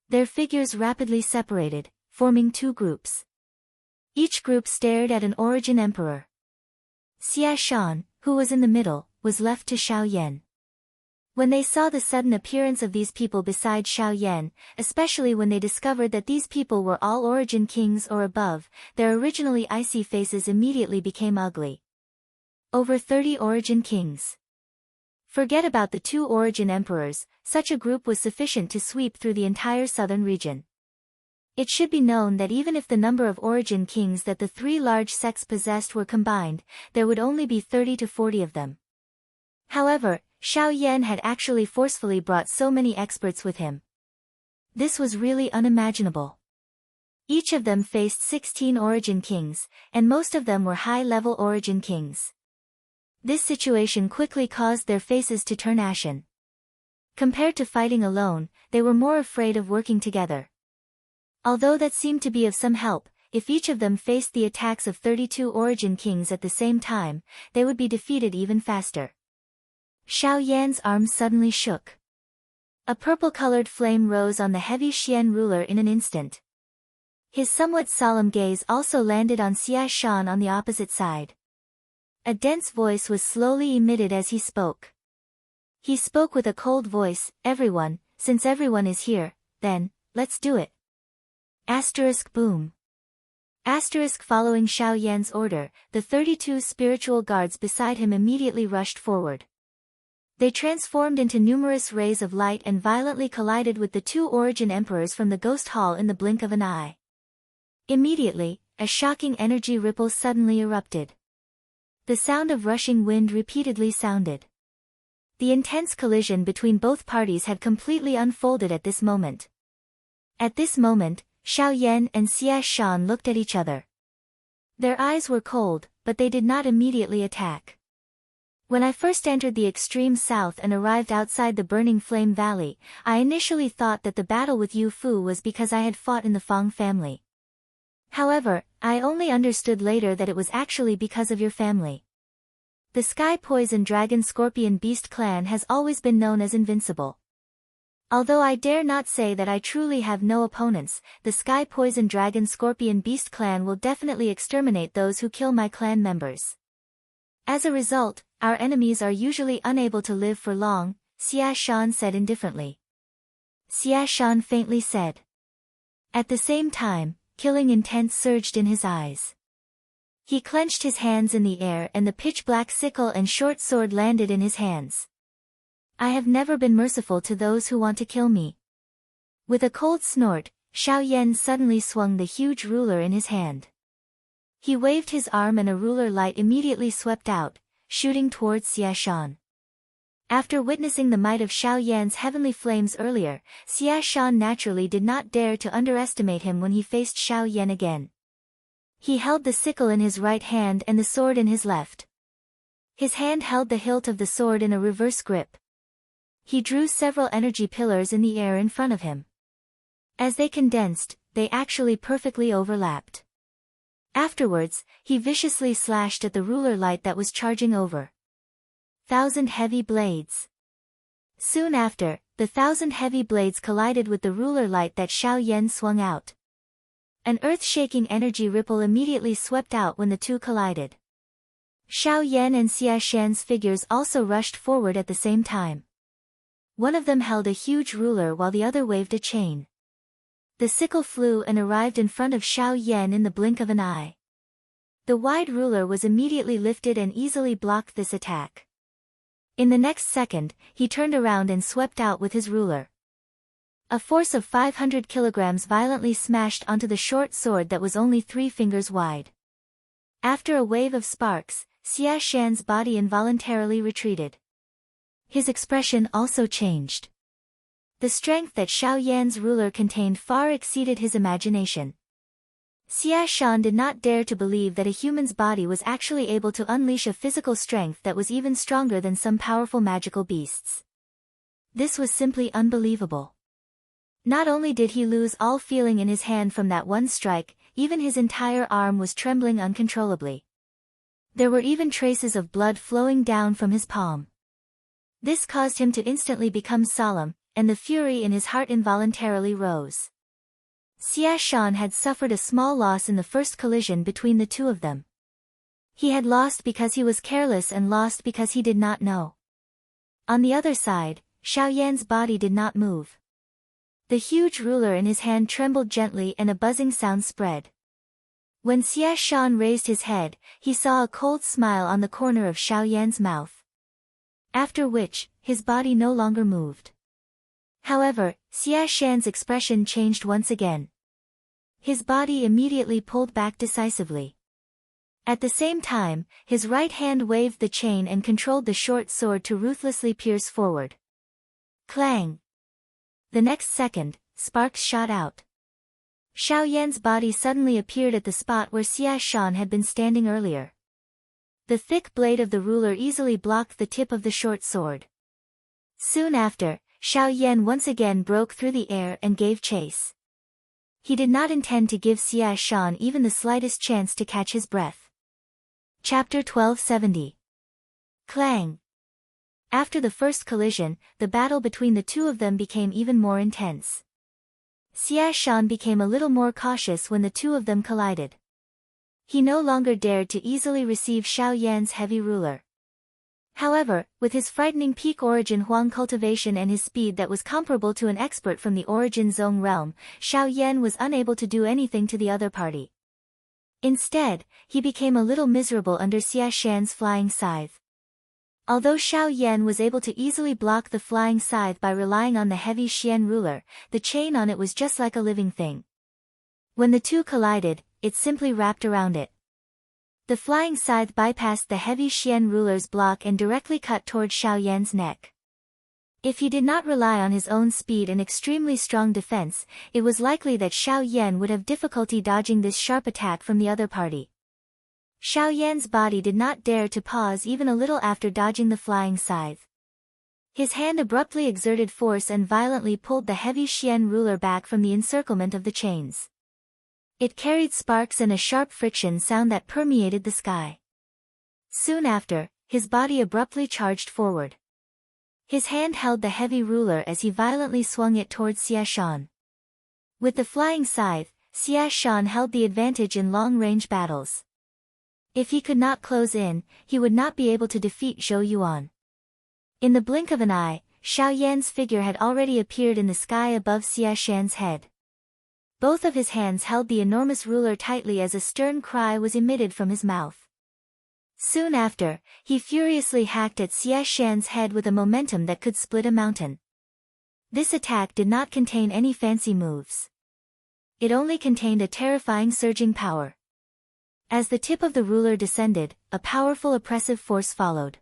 Their figures rapidly separated, forming two groups. Each group stared at an origin emperor. Xia Shan, who was in the middle, was left to Xiao Yan. When they saw the sudden appearance of these people beside Xiao Yan, especially when they discovered that these people were all origin kings or above, their originally icy faces immediately became ugly. Over 30 origin kings. Forget about the two origin emperors, such a group was sufficient to sweep through the entire southern region. It should be known that even if the number of origin kings that the three large sects possessed were combined, there would only be 30 to 40 of them. However, Xiao Yan had actually forcefully brought so many experts with him. This was really unimaginable. Each of them faced 16 origin kings, and most of them were high-level origin kings. This situation quickly caused their faces to turn ashen. Compared to fighting alone, they were more afraid of working together. Although that seemed to be of some help, if each of them faced the attacks of 32 Origin Kings at the same time, they would be defeated even faster. Xiao Yan's arms suddenly shook. A purple-colored flame rose on the heavy Xian ruler in an instant. His somewhat solemn gaze also landed on Xia Shan on the opposite side. A dense voice was slowly emitted as he spoke. He spoke with a cold voice, "Everyone, since everyone is here, then, let's do it." Boom. Following Xiao Yan's order, the 32 spiritual guards beside him immediately rushed forward. They transformed into numerous rays of light and violently collided with the 2 Origin Emperors from the Ghost Hall in the blink of an eye. Immediately, a shocking energy ripple suddenly erupted. The sound of rushing wind repeatedly sounded. The intense collision between both parties had completely unfolded at this moment. At this moment, Xiao Yan and Xia Shan looked at each other. Their eyes were cold, but they did not immediately attack. When I first entered the extreme south and arrived outside the Burning Flame Valley, I initially thought that the battle with Yu Fu was because I had fought in the Fang family. However, I only understood later that it was actually because of your family. The Sky Poison Dragon Scorpion Beast clan has always been known as invincible. Although I dare not say that I truly have no opponents, the Sky Poison Dragon Scorpion Beast clan will definitely exterminate those who kill my clan members. As a result, our enemies are usually unable to live for long, Xia Shan said indifferently. Xia Shan faintly said. At the same time, killing intent surged in his eyes. He clenched his hands in the air and the pitch-black sickle and short sword landed in his hands. I have never been merciful to those who want to kill me. With a cold snort, Xiao Yan suddenly swung the huge ruler in his hand. He waved his arm and a ruler light immediately swept out, shooting towards Xia Shan. After witnessing the might of Xiao Yan's heavenly flames earlier, Xia Shan naturally did not dare to underestimate him when he faced Xiao Yan again. He held the sickle in his right hand and the sword in his left. His hand held the hilt of the sword in a reverse grip. He drew several energy pillars in the air in front of him. As they condensed, they actually perfectly overlapped. Afterwards, he viciously slashed at the ruler light that was charging over. 1,000 heavy blades. Soon after, the 1,000 heavy blades collided with the ruler light that Xiao Yan swung out. An earth-shaking energy ripple immediately swept out when the two collided. Xiao Yan and Xia Shan's figures also rushed forward at the same time. One of them held a huge ruler while the other waved a chain. The sickle flew and arrived in front of Xiao Yan in the blink of an eye. The wide ruler was immediately lifted and easily blocked this attack. In the next second, he turned around and swept out with his ruler. A force of 500 kilograms violently smashed onto the short sword that was only 3 fingers wide. After a wave of sparks, Xia Shan's body involuntarily retreated. His expression also changed. The strength that Xiao Yan's ruler contained far exceeded his imagination. Xia Shan did not dare to believe that a human's body was actually able to unleash a physical strength that was even stronger than some powerful magical beasts. This was simply unbelievable. Not only did he lose all feeling in his hand from that one strike, even his entire arm was trembling uncontrollably. There were even traces of blood flowing down from his palm. This caused him to instantly become solemn, and the fury in his heart involuntarily rose. Xia Shan had suffered a small loss in the first collision between the two of them. He had lost because he was careless and lost because he did not know. On the other side, Xiao Yan's body did not move. The huge ruler in his hand trembled gently and a buzzing sound spread. When Xia Shan raised his head, he saw a cold smile on the corner of Xiao Yan's mouth. After which, his body no longer moved. However, Xia Shan's expression changed once again. His body immediately pulled back decisively. At the same time, his right hand waved the chain and controlled the short sword to ruthlessly pierce forward. Clang! The next second, sparks shot out. Xiao Yan's body suddenly appeared at the spot where Xia Shan had been standing earlier. The thick blade of the ruler easily blocked the tip of the short sword. Soon after, Xiao Yan once again broke through the air and gave chase. He did not intend to give Xia Shan even the slightest chance to catch his breath. Chapter 1270. Clang. After the first collision, the battle between the two of them became even more intense. Xia Shan became a little more cautious when the two of them collided. He no longer dared to easily receive Xiao Yan's heavy ruler. However, with his frightening peak origin Huang cultivation and his speed that was comparable to an expert from the origin Zong realm, Xiao Yan was unable to do anything to the other party. Instead, he became a little miserable under Xia Shan's flying scythe. Although Xiao Yan was able to easily block the flying scythe by relying on the heavy Xian ruler, the chain on it was just like a living thing. When the two collided, it simply wrapped around it. The flying scythe bypassed the heavy Xian ruler's block and directly cut toward Xiao Yan's neck. If he did not rely on his own speed and extremely strong defense, it was likely that Xiao Yan would have difficulty dodging this sharp attack from the other party. Xiao Yan's body did not dare to pause even a little after dodging the flying scythe. His hand abruptly exerted force and violently pulled the heavy Xian ruler back from the encirclement of the chains. It carried sparks and a sharp friction sound that permeated the sky. Soon after, his body abruptly charged forward. His hand held the heavy ruler as he violently swung it towards Xia Shan. With the flying scythe, Xia Shan held the advantage in long-range battles. If he could not close in, he would not be able to defeat Zhou Yuan. In the blink of an eye, Xiao Yan's figure had already appeared in the sky above Xia Shan's head. Both of his hands held the enormous ruler tightly as a stern cry was emitted from his mouth. Soon after, he furiously hacked at Xia Shan's head with a momentum that could split a mountain. This attack did not contain any fancy moves. It only contained a terrifying surging power. As the tip of the ruler descended, a powerful oppressive force followed.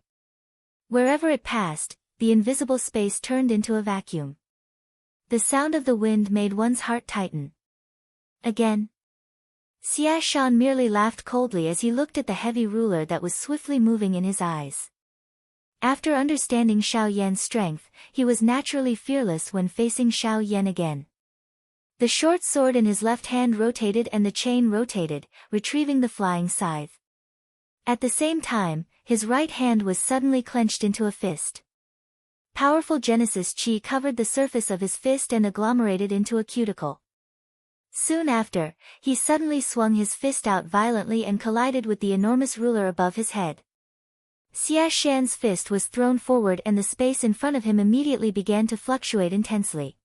Wherever it passed, the invisible space turned into a vacuum. The sound of the wind made one's heart tighten. Again. Xia Shan merely laughed coldly as he looked at the heavy ruler that was swiftly moving in his eyes. After understanding Xiao Yan's strength, he was naturally fearless when facing Xiao Yan again. The short sword in his left hand rotated and the chain rotated, retrieving the flying scythe. At the same time, his right hand was suddenly clenched into a fist. Powerful Genesis Chi covered the surface of his fist and agglomerated into a cuticle. Soon after, he suddenly swung his fist out violently and collided with the enormous ruler above his head. Xia Shan's fist was thrown forward and the space in front of him immediately began to fluctuate intensely.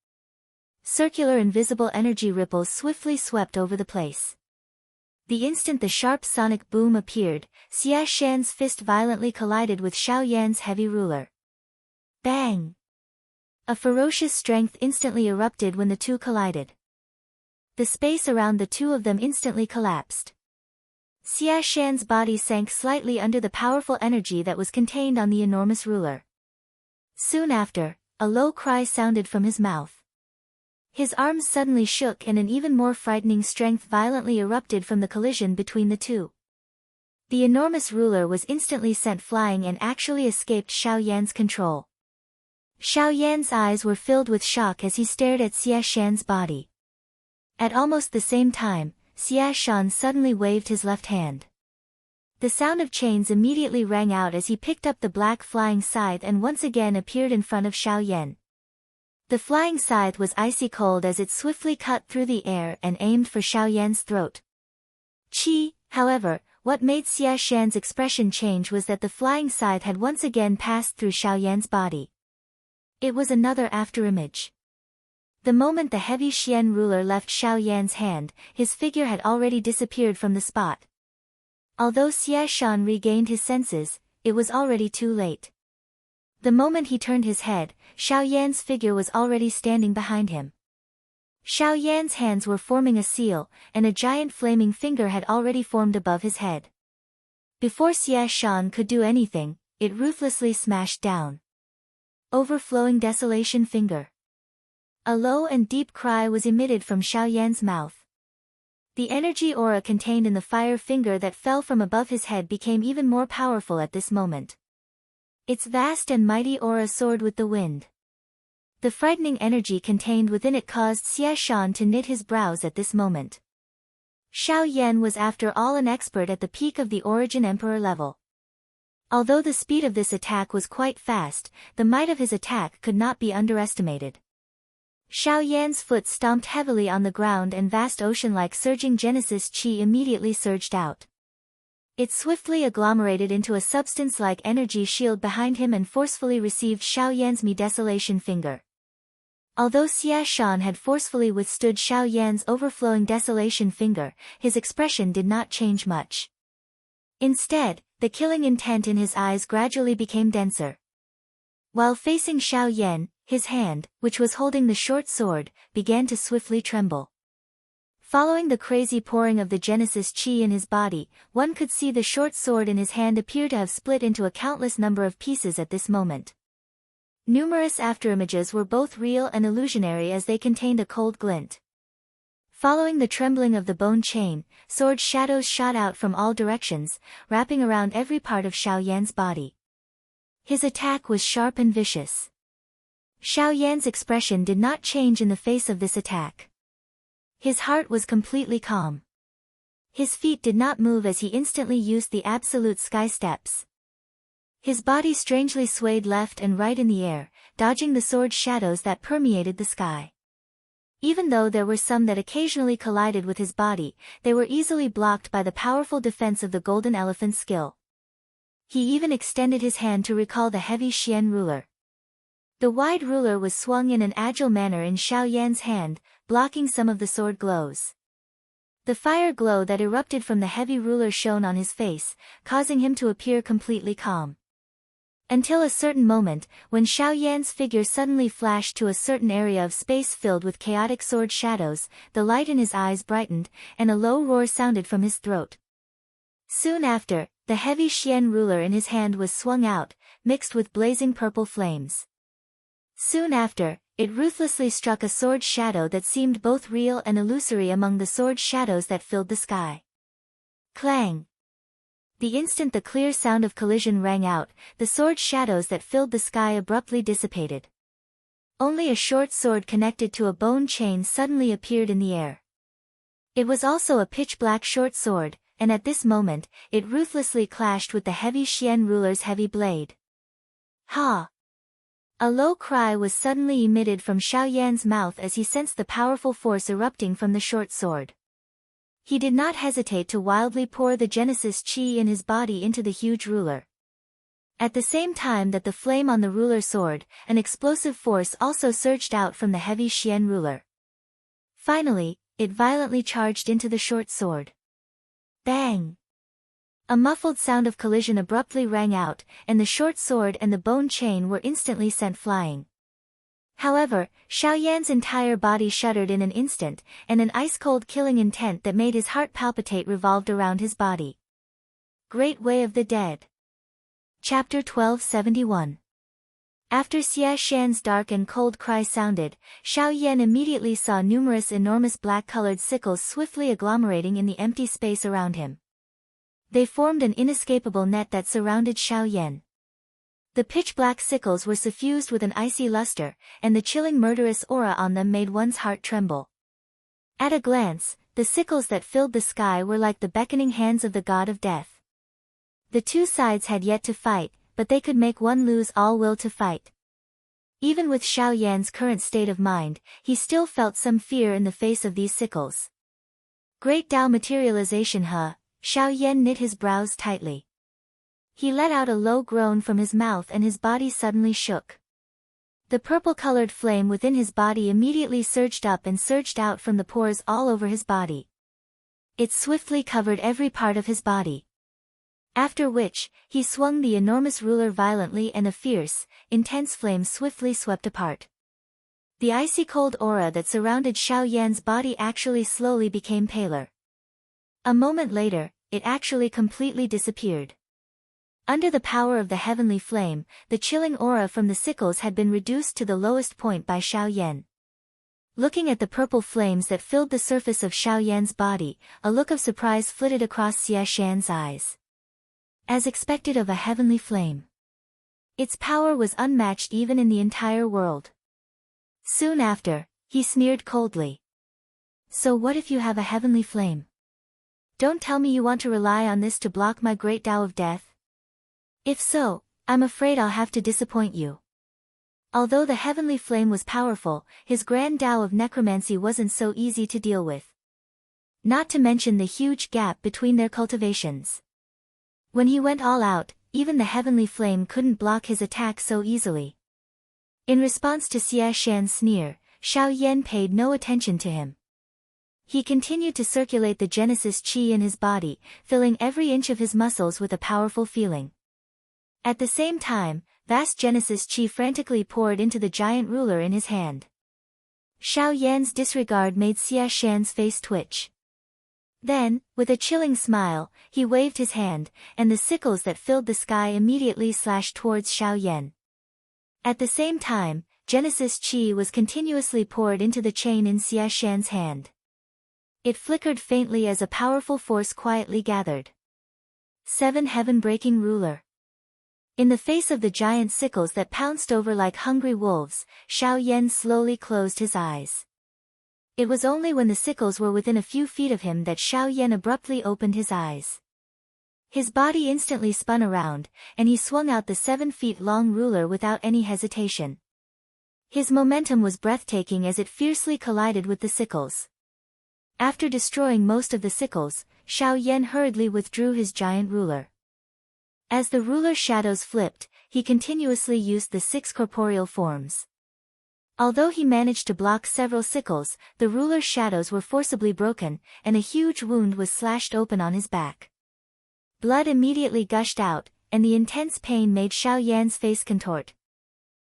Circular invisible energy ripples swiftly swept over the place. The instant the sharp sonic boom appeared, Xia Shan's fist violently collided with Xiao Yan's heavy ruler. Bang! A ferocious strength instantly erupted when the two collided. The space around the two of them instantly collapsed. Xia Shan's body sank slightly under the powerful energy that was contained on the enormous ruler. Soon after, a low cry sounded from his mouth. His arms suddenly shook and an even more frightening strength violently erupted from the collision between the two. The enormous ruler was instantly sent flying and actually escaped Xiao Yan's control. Xiao Yan's eyes were filled with shock as he stared at Xia Shan's body. At almost the same time, Xia Shan suddenly waved his left hand. The sound of chains immediately rang out as he picked up the black flying scythe and once again appeared in front of Xiao Yan. The flying scythe was icy cold as it swiftly cut through the air and aimed for Xiao Yan's throat. However, what made Xia Shan's expression change was that the flying scythe had once again passed through Xiao Yan's body. It was another afterimage. The moment the heavy Xian ruler left Xiao Yan's hand, his figure had already disappeared from the spot. Although Xia Shan regained his senses, it was already too late. The moment he turned his head, Xiao Yan's figure was already standing behind him. Xiao Yan's hands were forming a seal, and a giant flaming finger had already formed above his head. Before Xia Shan could do anything, it ruthlessly smashed down. Overflowing desolation finger. A low and deep cry was emitted from Xiao Yan's mouth. The energy aura contained in the fire finger that fell from above his head became even more powerful at this moment. Its vast and mighty aura soared with the wind. The frightening energy contained within it caused Xia Shan to knit his brows at this moment. Xiao Yan was after all an expert at the peak of the Origin Emperor level. Although the speed of this attack was quite fast, the might of his attack could not be underestimated. Xiao Yan's foot stomped heavily on the ground and vast ocean-like surging Genesis Qi immediately surged out. It swiftly agglomerated into a substance-like energy shield behind him and forcefully received Xiao Yan's Desolation Finger. Although Xia Shan had forcefully withstood Xiao Yan's overflowing Desolation Finger, his expression did not change much. Instead, the killing intent in his eyes gradually became denser. While facing Xiao Yan, his hand, which was holding the short sword, began to swiftly tremble. Following the crazy pouring of the Genesis Qi in his body, one could see the short sword in his hand appear to have split into a countless number of pieces at this moment. Numerous afterimages were both real and illusionary as they contained a cold glint. Following the trembling of the bone chain, sword shadows shot out from all directions, wrapping around every part of Xiao Yan's body. His attack was sharp and vicious. Xiao Yan's expression did not change in the face of this attack. His heart was completely calm. His feet did not move as he instantly used the absolute sky steps. His body strangely swayed left and right in the air, dodging the sword shadows that permeated the sky. Even though there were some that occasionally collided with his body, they were easily blocked by the powerful defense of the Golden Elephant's skill. He even extended his hand to recall the heavy Xian ruler. The wide ruler was swung in an agile manner in Xiao Yan's hand, blocking some of the sword glows. The fire glow that erupted from the heavy ruler shone on his face, causing him to appear completely calm. Until a certain moment, when Xiao Yan's figure suddenly flashed to a certain area of space filled with chaotic sword shadows, the light in his eyes brightened, and a low roar sounded from his throat. Soon after, the heavy Xian ruler in his hand was swung out, mixed with blazing purple flames. Soon after, it ruthlessly struck a sword shadow that seemed both real and illusory among the sword shadows that filled the sky. Clang! The instant the clear sound of collision rang out, the sword shadows that filled the sky abruptly dissipated. Only a short sword connected to a bone chain suddenly appeared in the air. It was also a pitch-black short sword, and at this moment, it ruthlessly clashed with the heavy Xian ruler's heavy blade. Ha! A low cry was suddenly emitted from Xiao Yan's mouth as he sensed the powerful force erupting from the short sword. He did not hesitate to wildly pour the Genesis Qi in his body into the huge ruler. At the same time that the flame on the ruler soared, an explosive force also surged out from the heavy Xian ruler. Finally, it violently charged into the short sword. Bang! A muffled sound of collision abruptly rang out, and the short sword and the bone chain were instantly sent flying. However, Xiao Yan's entire body shuddered in an instant, and an ice-cold killing intent that made his heart palpitate revolved around his body. Great Way of the Dead. Chapter 1271. After Xia Shan's dark and cold cry sounded, Xiao Yan immediately saw numerous enormous black-colored sickles swiftly agglomerating in the empty space around him. They formed an inescapable net that surrounded Xiao Yan. The pitch-black sickles were suffused with an icy luster, and the chilling murderous aura on them made one's heart tremble. At a glance, the sickles that filled the sky were like the beckoning hands of the god of death. The two sides had yet to fight, but they could make one lose all will to fight. Even with Xiao Yan's current state of mind, he still felt some fear in the face of these sickles. Great Tao materialization huh? Xiao Yan knit his brows tightly. He let out a low groan from his mouth and his body suddenly shook. The purple-colored flame within his body immediately surged up and surged out from the pores all over his body. It swiftly covered every part of his body. After which, he swung the enormous ruler violently and a fierce, intense flame swiftly swept apart. The icy-cold aura that surrounded Xiao Yan's body actually slowly became paler. A moment later, it actually completely disappeared. Under the power of the heavenly flame, the chilling aura from the sickles had been reduced to the lowest point by Xiao Yan. Looking at the purple flames that filled the surface of Xiao Yan's body, a look of surprise flitted across Xia Shan's eyes. As expected of a heavenly flame. Its power was unmatched even in the entire world. Soon after, he sneered coldly. So what if you have a heavenly flame? Don't tell me you want to rely on this to block my great Tao of death? If so, I'm afraid I'll have to disappoint you. Although the heavenly flame was powerful, his grand Tao of necromancy wasn't so easy to deal with. Not to mention the huge gap between their cultivations. When he went all out, even the heavenly flame couldn't block his attack so easily. In response to Xia Shan's sneer, Xiao Yan paid no attention to him. He continued to circulate the Genesis Qi in his body, filling every inch of his muscles with a powerful feeling. At the same time, vast Genesis Qi frantically poured into the giant ruler in his hand. Xiao Yan's disregard made Xia Shan's face twitch. Then, with a chilling smile, he waved his hand, and the sickles that filled the sky immediately slashed towards Xiao Yan. At the same time, Genesis Qi was continuously poured into the chain in Xia Shan's hand. It flickered faintly as a powerful force quietly gathered. 7 Heaven-breaking ruler. In the face of the giant sickles that pounced over like hungry wolves, Xiao Yan slowly closed his eyes. It was only when the sickles were within a few feet of him that Xiao Yan abruptly opened his eyes. His body instantly spun around, and he swung out the 7-feet-long ruler without any hesitation. His momentum was breathtaking as it fiercely collided with the sickles. After destroying most of the sickles, Xiao Yan hurriedly withdrew his giant ruler. As the ruler's shadows flipped, he continuously used the 6 corporeal forms. Although he managed to block several sickles, the ruler's shadows were forcibly broken, and a huge wound was slashed open on his back. Blood immediately gushed out, and the intense pain made Xiao Yan's face contort.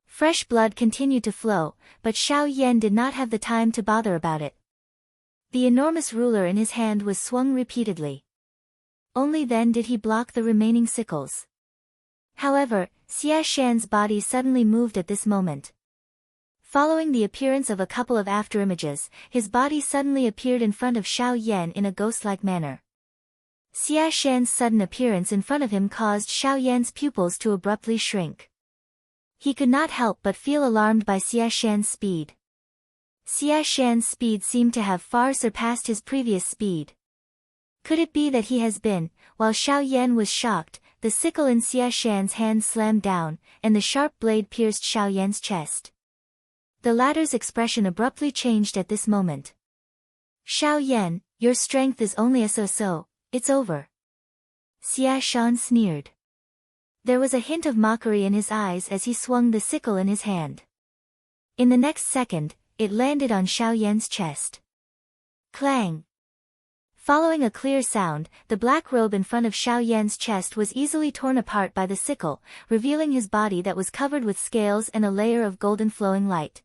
Fresh blood continued to flow, but Xiao Yan did not have the time to bother about it. The enormous ruler in his hand was swung repeatedly. Only then did he block the remaining sickles. However, Xia Shan's body suddenly moved at this moment. Following the appearance of a couple of afterimages, his body suddenly appeared in front of Xiao Yan in a ghost-like manner. Xia Shan's sudden appearance in front of him caused Xiao Yan's pupils to abruptly shrink. He could not help but feel alarmed by Xia Shan's speed. Xia Shan's speed seemed to have far surpassed his previous speed. Could it be that he has been, while Xiao Yan was shocked, the sickle in Xia Shan's hand slammed down, and the sharp blade pierced Xiao Yan's chest. The latter's expression abruptly changed at this moment. Xiao Yan, your strength is only a so-so, it's over. Xia Shan sneered. There was a hint of mockery in his eyes as he swung the sickle in his hand. In the next second, it landed on Xiao Yan's chest. Clang! Following a clear sound, the black robe in front of Xiao Yan's chest was easily torn apart by the sickle, revealing his body that was covered with scales and a layer of golden flowing light.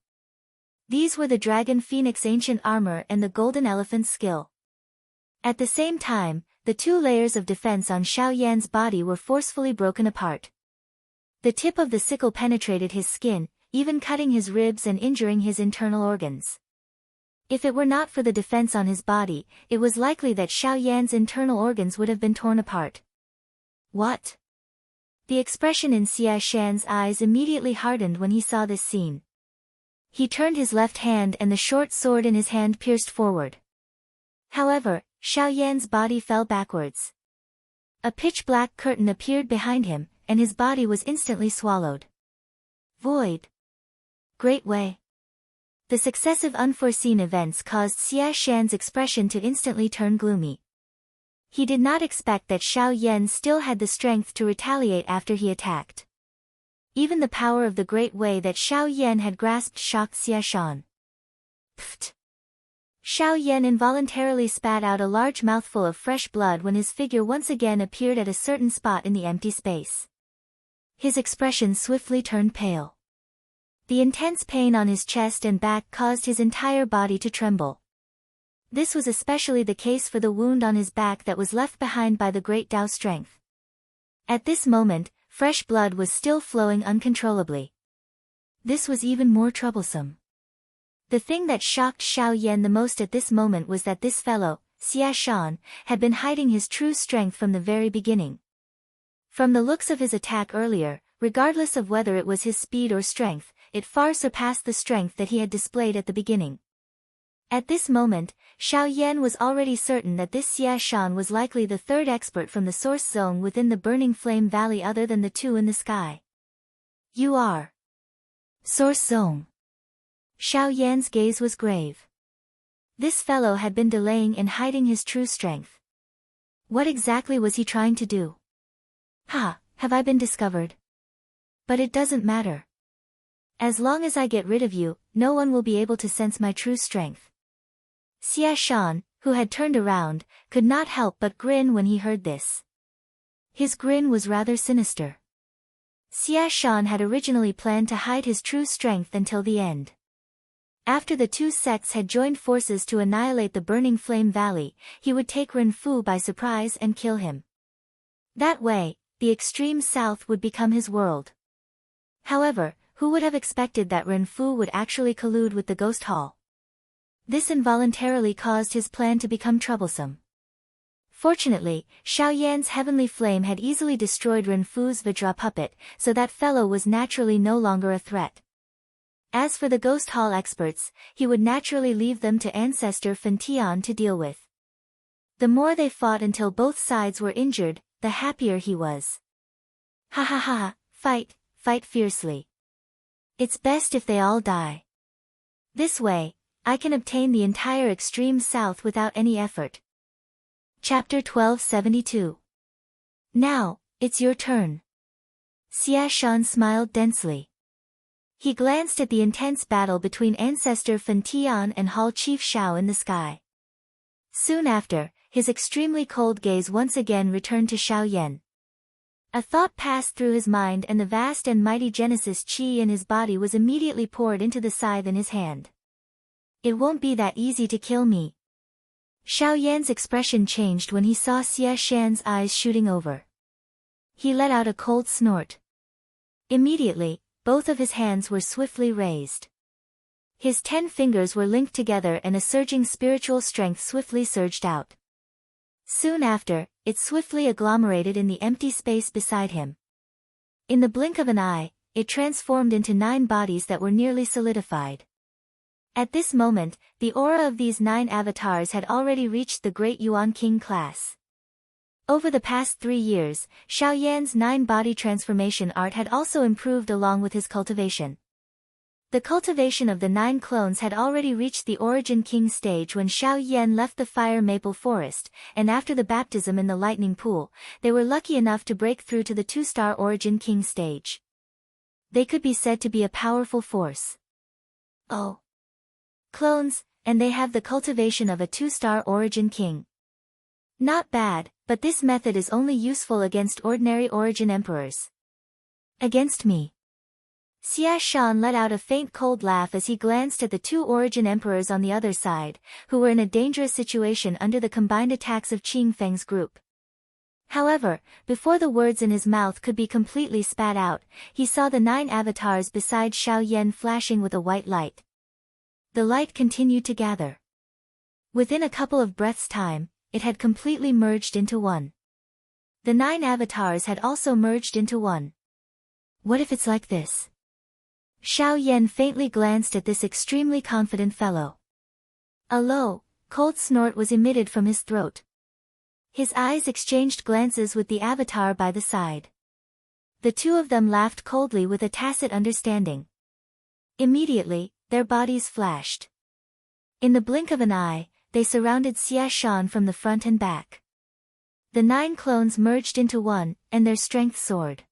These were the Dragon Phoenix ancient armor and the Golden Elephant's skill. At the same time, the 2 layers of defense on Xiao Yan's body were forcefully broken apart. The tip of the sickle penetrated his skin, even cutting his ribs and injuring his internal organs. If it were not for the defense on his body, it was likely that Xiao Yan's internal organs would have been torn apart. What? The expression in Xia Shan's eyes immediately hardened when he saw this scene. He turned his left hand and the short sword in his hand pierced forward. However, Xiao Yan's body fell backwards. A pitch-black curtain appeared behind him, and his body was instantly swallowed. Void. Great Way. The successive unforeseen events caused Xia Shan's expression to instantly turn gloomy. He did not expect that Xiao Yan still had the strength to retaliate after he attacked. Even the power of the Great Way that Xiao Yan had grasped shocked Xia Shan. Pfft! Xiao Yan involuntarily spat out a large mouthful of fresh blood when his figure once again appeared at a certain spot in the empty space. His expression swiftly turned pale. The intense pain on his chest and back caused his entire body to tremble. This was especially the case for the wound on his back that was left behind by the great Tao strength. At this moment, fresh blood was still flowing uncontrollably. This was even more troublesome. The thing that shocked Xiao Yan the most at this moment was that this fellow, Xia Shan, had been hiding his true strength from the very beginning. From the looks of his attack earlier, regardless of whether it was his speed or strength, it far surpassed the strength that he had displayed at the beginning. At this moment, Xiao Yan was already certain that this Xia Shan was likely the third expert from the source zone within the Burning Flame Valley other than the two in the sky. You are. Source zone. Xiao Yan's gaze was grave. This fellow had been delaying in hiding his true strength. What exactly was he trying to do? Have I been discovered? But it doesn't matter. As long as I get rid of you, no one will be able to sense my true strength. Xia Shan, who had turned around, could not help but grin when he heard this. His grin was rather sinister. Xia Shan had originally planned to hide his true strength until the end. After the two sects had joined forces to annihilate the Burning Flame Valley, he would take Ren Fu by surprise and kill him. That way, the extreme south would become his world. However, who would have expected that Ren Fu would actually collude with the Ghost Hall? This involuntarily caused his plan to become troublesome. Fortunately, Xiao Yan's heavenly flame had easily destroyed Ren Fu's Vajra puppet, so that fellow was naturally no longer a threat. As for the Ghost Hall experts, he would naturally leave them to Ancestor Fan Tian to deal with. The more they fought until both sides were injured, the happier he was. Fight fiercely. It's best if they all die. This way, I can obtain the entire extreme south without any effort. Chapter 1272. Now, it's your turn. Xia Shan smiled densely. He glanced at the intense battle between Ancestor Fan Tian and Hall Chief Shao in the sky. Soon after, his extremely cold gaze once again returned to Xiao Yan. A thought passed through his mind and the vast and mighty Genesis Qi in his body was immediately poured into the scythe in his hand. It won't be that easy to kill me. Xiao Yan's expression changed when he saw Xia Shan's eyes shooting over. He let out a cold snort. Immediately, both of his hands were swiftly raised. His 10 fingers were linked together and a surging spiritual strength swiftly surged out. Soon after, it swiftly agglomerated in the empty space beside him. In the blink of an eye, it transformed into 9 bodies that were nearly solidified. At this moment, the aura of these 9 avatars had already reached the Great Yuan King class. Over the past 3 years, Xiao Yan's 9-body transformation art had also improved along with his cultivation. The cultivation of the 9 clones had already reached the Origin King stage when Xiao Yan left the Fire Maple Forest, and after the baptism in the Lightning Pool, they were lucky enough to break through to the 2-star Origin King stage. They could be said to be a powerful force. Oh. Clones, and they have the cultivation of a 2-star Origin King. Not bad, but this method is only useful against ordinary Origin Emperors. Against me. Xia Shan let out a faint cold laugh as he glanced at the 2 Origin Emperors on the other side, who were in a dangerous situation under the combined attacks of Qing Feng's group. However, before the words in his mouth could be completely spat out, he saw the 9 avatars beside Xiao Yan flashing with a white light. The light continued to gather. Within a couple of breaths' time, it had completely merged into one. The 9 avatars had also merged into one. What if it's like this? Xiao Yan faintly glanced at this extremely confident fellow. A low, cold snort was emitted from his throat. His eyes exchanged glances with the avatar by the side. The 2 of them laughed coldly with a tacit understanding. Immediately, their bodies flashed. In the blink of an eye, they surrounded Xia Shan from the front and back. The 9 clones merged into one, and their strength soared.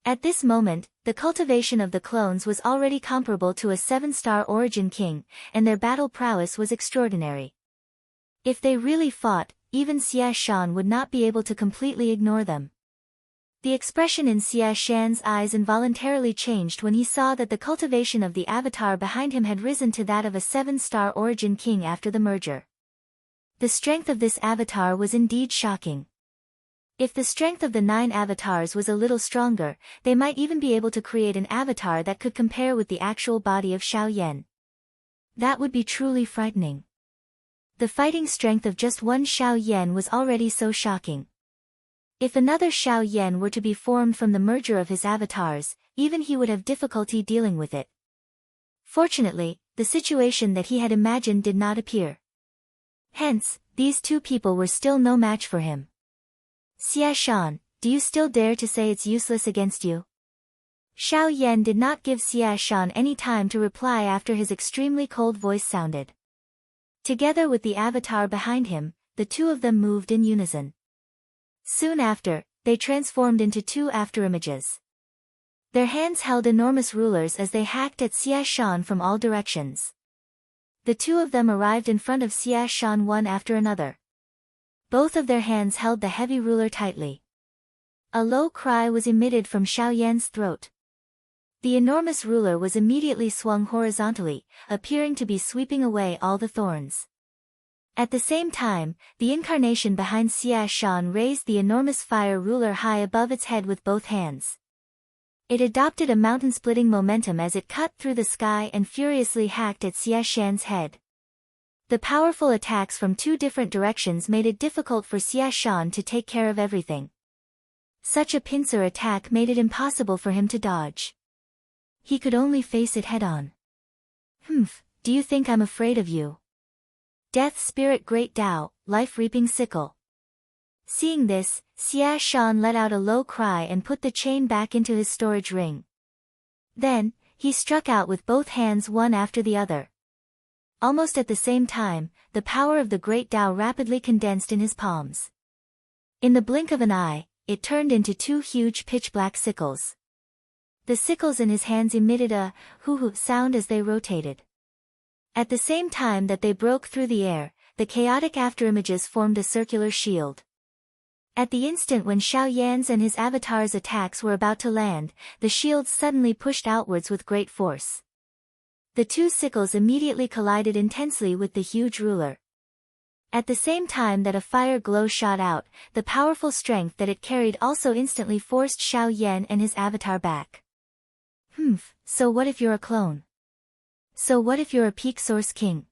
At this moment, the cultivation of the clones was already comparable to a 7-star Origin King, and their battle prowess was extraordinary. If they really fought, even Xia Shan would not be able to completely ignore them. The expression in Xia Shan's eyes involuntarily changed when he saw that the cultivation of the avatar behind him had risen to that of a 7-star Origin King after the merger. The strength of this avatar was indeed shocking. If the strength of the 9 avatars was a little stronger, they might even be able to create an avatar that could compare with the actual body of Xiao Yan. That would be truly frightening. The fighting strength of just one Xiao Yan was already so shocking. If another Xiao Yan were to be formed from the merger of his avatars, even he would have difficulty dealing with it. Fortunately, the situation that he had imagined did not appear. Hence, these two people were still no match for him. Xia Shan, do you still dare to say it's useless against you? Xiao Yan did not give Xia Shan any time to reply after his extremely cold voice sounded. Together with the avatar behind him, the two of them moved in unison. Soon after, they transformed into two afterimages. Their hands held enormous rulers as they hacked at Xia Shan from all directions. The two of them arrived in front of Xia Shan one after another. Both of their hands held the heavy ruler tightly. A low cry was emitted from Xiao Yan's throat. The enormous ruler was immediately swung horizontally, appearing to be sweeping away all the thorns. At the same time, the incarnation behind Xia Shan raised the enormous fire ruler high above its head with both hands. It adopted a mountain-splitting momentum as it cut through the sky and furiously hacked at Xia Shan's head. The powerful attacks from two different directions made it difficult for Xia Shan to take care of everything. Such a pincer attack made it impossible for him to dodge. He could only face it head-on. Do you think I'm afraid of you? Death Spirit Great Tao, Life-Reaping Sickle. Seeing this, Xia Shan let out a low cry and put the chain back into his storage ring. Then, he struck out with both hands one after the other. Almost at the same time, the power of the Great Tao rapidly condensed in his palms. In the blink of an eye, it turned into two huge pitch-black sickles. The sickles in his hands emitted a hoo-hoo sound as they rotated. At the same time that they broke through the air, the chaotic afterimages formed a circular shield. At the instant when Xiao Yan's and his avatar's attacks were about to land, the shields suddenly pushed outwards with great force. The two sickles immediately collided intensely with the huge ruler. At the same time that a fire glow shot out, the powerful strength that it carried also instantly forced Xiao Yan and his avatar back. So what if you're a clone? So what if you're a peak source king?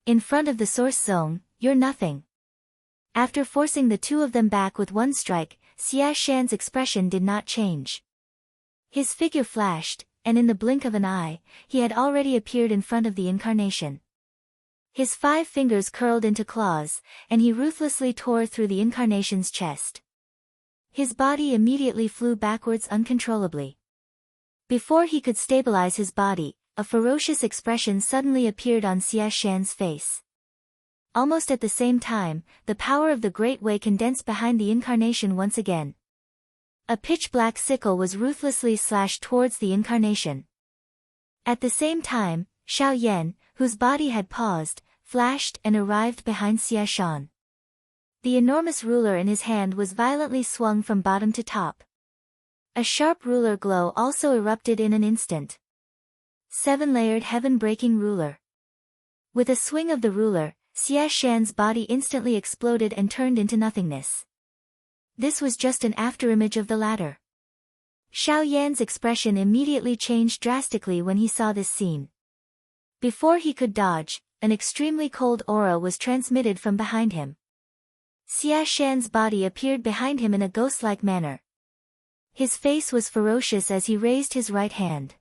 In front of the source zone, you're nothing. After forcing the two of them back with one strike, Xia Shan's expression did not change. His figure flashed, and in the blink of an eye, he had already appeared in front of the incarnation. His 5 fingers curled into claws, and he ruthlessly tore through the incarnation's chest. His body immediately flew backwards uncontrollably. Before he could stabilize his body, a ferocious expression suddenly appeared on Xia Shan's face. Almost at the same time, the power of the Great Way condensed behind the incarnation once again. A pitch-black sickle was ruthlessly slashed towards the incarnation. At the same time, Xiao Yan, whose body had paused, flashed and arrived behind Xia Shan. The enormous ruler in his hand was violently swung from bottom to top. A sharp ruler glow also erupted in an instant. 7-layered heaven-breaking ruler. With a swing of the ruler, Xia Shan's body instantly exploded and turned into nothingness. This was just an afterimage of the latter. Xiao Yan's expression immediately changed drastically when he saw this scene. Before he could dodge, an extremely cold aura was transmitted from behind him. Xia Shan's body appeared behind him in a ghost-like manner. His face was ferocious as he raised his right hand.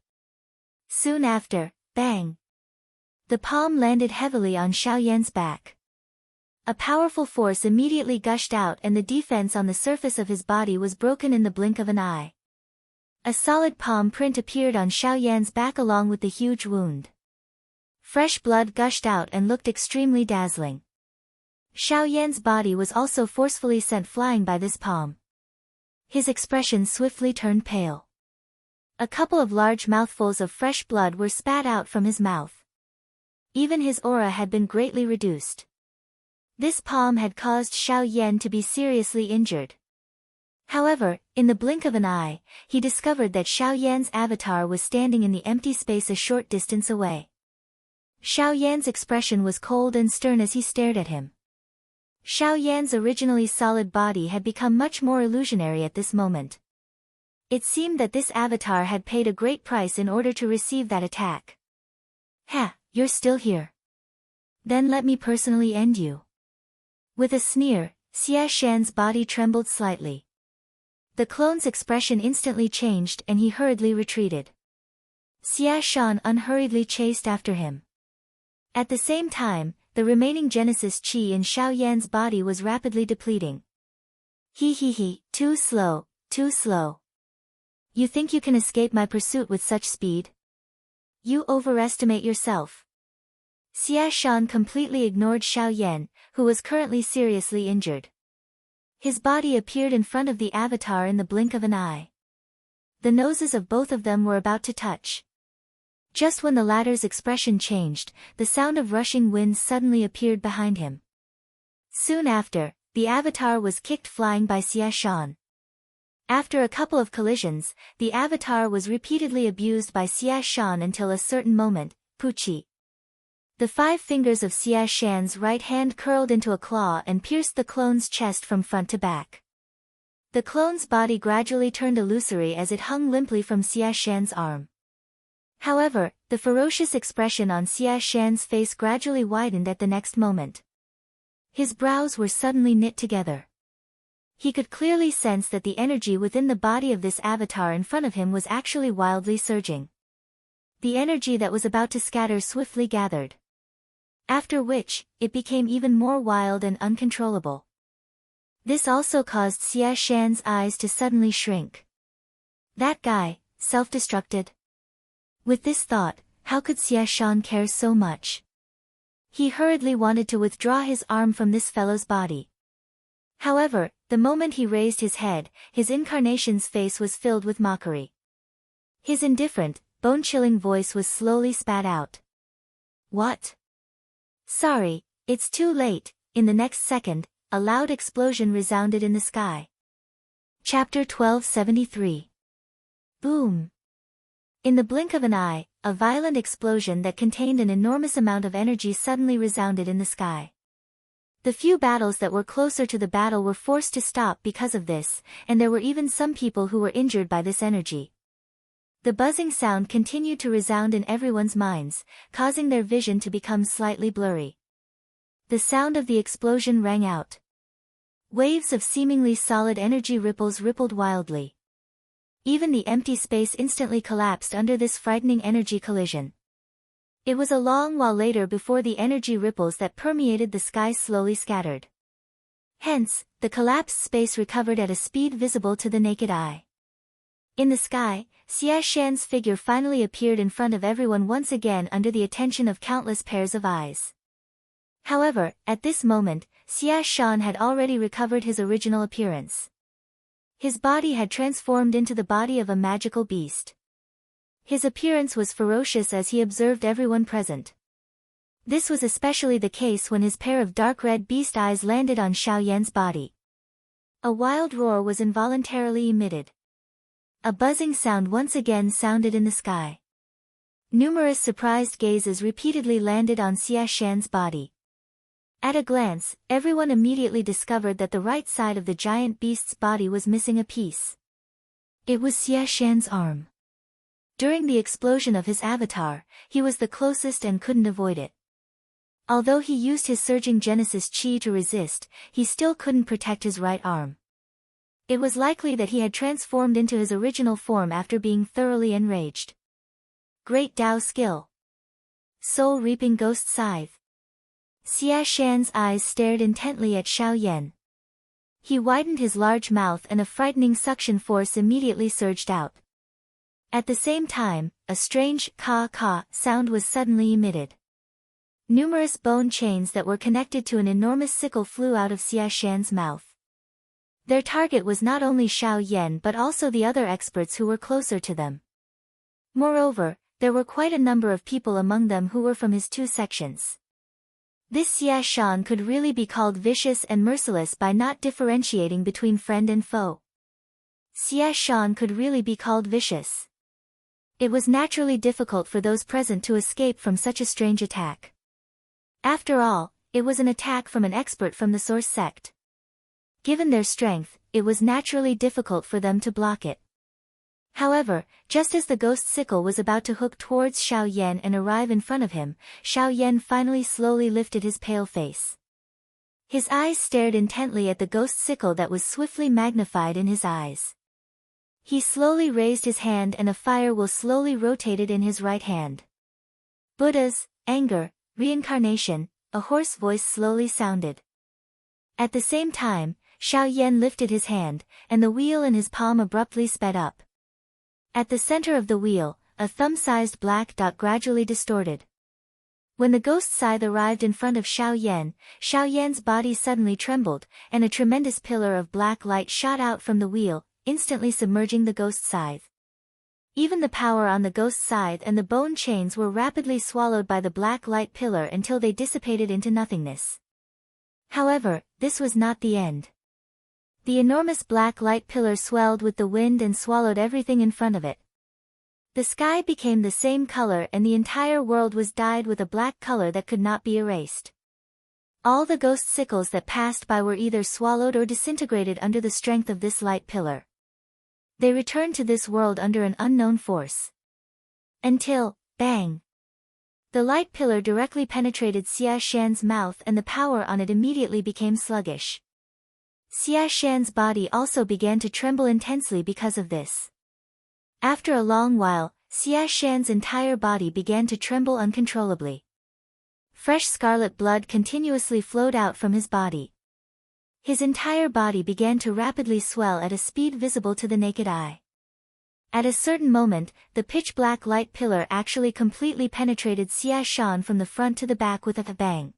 Soon after, bang! The palm landed heavily on Xiao Yan's back. A powerful force immediately gushed out and the defense on the surface of his body was broken in the blink of an eye. A solid palm print appeared on Xiao Yan's back along with the huge wound. Fresh blood gushed out and looked extremely dazzling. Xiao Yan's body was also forcefully sent flying by this palm. His expression swiftly turned pale. A couple of large mouthfuls of fresh blood were spat out from his mouth. Even his aura had been greatly reduced. This palm had caused Xiao Yan to be seriously injured. However, in the blink of an eye, he discovered that Xiao Yan's avatar was standing in the empty space a short distance away. Xiao Yan's expression was cold and stern as he stared at him. Xiao Yan's originally solid body had become much more illusionary at this moment. It seemed that this avatar had paid a great price in order to receive that attack. Ha, you're still here. Then let me personally end you. With a sneer, Xia Shan's body trembled slightly. The clone's expression instantly changed and he hurriedly retreated. Xia Shan unhurriedly chased after him. At the same time, the remaining Genesis Chi in Xiao Yan's body was rapidly depleting. He, too slow, too slow. You think you can escape my pursuit with such speed? You overestimate yourself. Xia Shan completely ignored Xiao Yan, who was currently seriously injured. His body appeared in front of the avatar in the blink of an eye. The noses of both of them were about to touch. Just when the latter's expression changed, the sound of rushing winds suddenly appeared behind him. Soon after, the avatar was kicked flying by Xia Shan. After a couple of collisions, the avatar was repeatedly abused by Xia Shan until a certain moment, Puchi. The 5 fingers of Xia Shan's right hand curled into a claw and pierced the clone's chest from front to back. The clone's body gradually turned illusory as it hung limply from Xia Shan's arm. However, the ferocious expression on Xia Shan's face gradually widened at the next moment. His brows were suddenly knit together. He could clearly sense that the energy within the body of this avatar in front of him was actually wildly surging. The energy that was about to scatter swiftly gathered. After which, it became even more wild and uncontrollable. This also caused Xia Shan's eyes to suddenly shrink. That guy, self-destructed? With this thought, how could Xia Shan care so much? He hurriedly wanted to withdraw his arm from this fellow's body. However, the moment he raised his head, his incarnation's face was filled with mockery. His indifferent, bone-chilling voice was slowly spat out. What? Sorry, it's too late. In the next second, a loud explosion resounded in the sky. Chapter 1273. Boom. In the blink of an eye, a violent explosion that contained an enormous amount of energy suddenly resounded in the sky. The few battles that were closer to the battle were forced to stop because of this, and there were even some people who were injured by this energy. The buzzing sound continued to resound in everyone's minds, causing their vision to become slightly blurry. The sound of the explosion rang out. Waves of seemingly solid energy ripples rippled wildly. Even the empty space instantly collapsed under this frightening energy collision. It was a long while later before the energy ripples that permeated the sky slowly scattered. Hence, the collapsed space recovered at a speed visible to the naked eye. In the sky, Xia Shan's figure finally appeared in front of everyone once again under the attention of countless pairs of eyes. However, at this moment, Xia Shan had already recovered his original appearance. His body had transformed into the body of a magical beast. His appearance was ferocious as he observed everyone present. This was especially the case when his pair of dark red beast eyes landed on Xiao Yan's body. A wild roar was involuntarily emitted. A buzzing sound once again sounded in the sky. Numerous surprised gazes repeatedly landed on Xia Shan's body. At a glance, everyone immediately discovered that the right side of the giant beast's body was missing a piece. It was Xia Shan's arm. During the explosion of his avatar, he was the closest and couldn't avoid it. Although he used his surging Genesis Chi to resist, he still couldn't protect his right arm. It was likely that he had transformed into his original form after being thoroughly enraged. Great Dao skill. Soul-reaping ghost scythe. Xia Shan's eyes stared intently at Xiao Yan. He widened his large mouth and a frightening suction force immediately surged out. At the same time, a strange ka-ka sound was suddenly emitted. Numerous bone chains that were connected to an enormous sickle flew out of Xia Shan's mouth. Their target was not only Xiao Yan but also the other experts who were closer to them. Moreover, there were quite a number of people among them who were from his 2 sections. This Xia Shan could really be called vicious and merciless by not differentiating between friend and foe. Xia Shan could really be called vicious. It was naturally difficult for those present to escape from such a strange attack. After all, it was an attack from an expert from the source sect. Given their strength, it was naturally difficult for them to block it. However, just as the ghost sickle was about to hook towards Xiao Yan and arrive in front of him, Xiao Yan finally slowly lifted his pale face. His eyes stared intently at the ghost sickle that was swiftly magnified in his eyes. He slowly raised his hand and a fire will slowly rotated in his right hand. Buddhas, anger, reincarnation, a hoarse voice slowly sounded. At the same time, Xiao Yan lifted his hand, and the wheel in his palm abruptly sped up. At the center of the wheel, a thumb-sized black dot gradually distorted. When the ghost scythe arrived in front of Xiao Yan's body suddenly trembled, and a tremendous pillar of black light shot out from the wheel, instantly submerging the ghost scythe. Even the power on the ghost scythe and the bone chains were rapidly swallowed by the black light pillar until they dissipated into nothingness. However, this was not the end. The enormous black light pillar swelled with the wind and swallowed everything in front of it. The sky became the same color and the entire world was dyed with a black color that could not be erased. All the ghost sickles that passed by were either swallowed or disintegrated under the strength of this light pillar. They returned to this world under an unknown force. Until, bang! The light pillar directly penetrated Xia Shan's mouth and the power on it immediately became sluggish. Xia Shan's body also began to tremble intensely because of this. After a long while, Xia Shan's entire body began to tremble uncontrollably. Fresh scarlet blood continuously flowed out from his body. His entire body began to rapidly swell at a speed visible to the naked eye. At a certain moment, the pitch-black light pillar actually completely penetrated Xia Shan from the front to the back with a bang.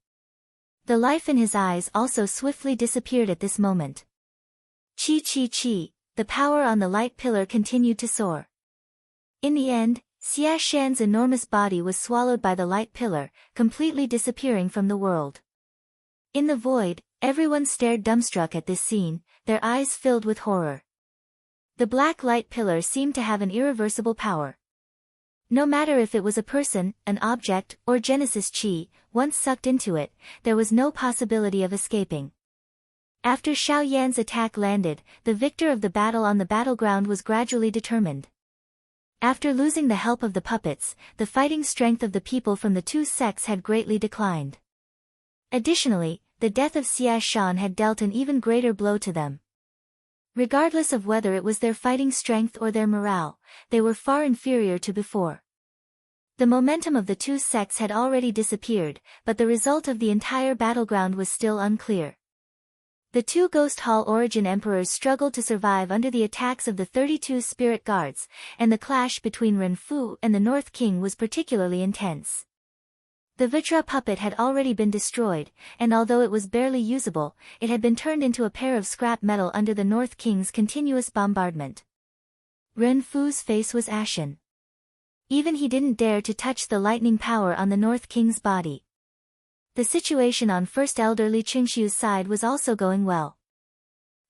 The life in his eyes also swiftly disappeared at this moment. Chi, the power on the light pillar continued to soar. In the end, Xia Shan's enormous body was swallowed by the light pillar, completely disappearing from the world. In the void, everyone stared dumbstruck at this scene, their eyes filled with horror. The black light pillar seemed to have an irreversible power. No matter if it was a person, an object, or Genesis Chi, once sucked into it, there was no possibility of escaping. After Xiao Yan's attack landed, the victor of the battle on the battleground was gradually determined. After losing the help of the puppets, the fighting strength of the people from the two sects had greatly declined. Additionally, the death of Xia Shan had dealt an even greater blow to them. Regardless of whether it was their fighting strength or their morale, they were far inferior to before. The momentum of the two sects had already disappeared, but the result of the entire battleground was still unclear. The two Ghost Hall origin emperors struggled to survive under the attacks of the 32 spirit guards, and the clash between Ren Fu and the North King was particularly intense. The Vitra puppet had already been destroyed, and although it was barely usable, it had been turned into a pair of scrap metal under the North King's continuous bombardment. Ren Fu's face was ashen. Even he didn't dare to touch the lightning power on the North King's body. The situation on First Elder Li Qingxiu's side was also going well.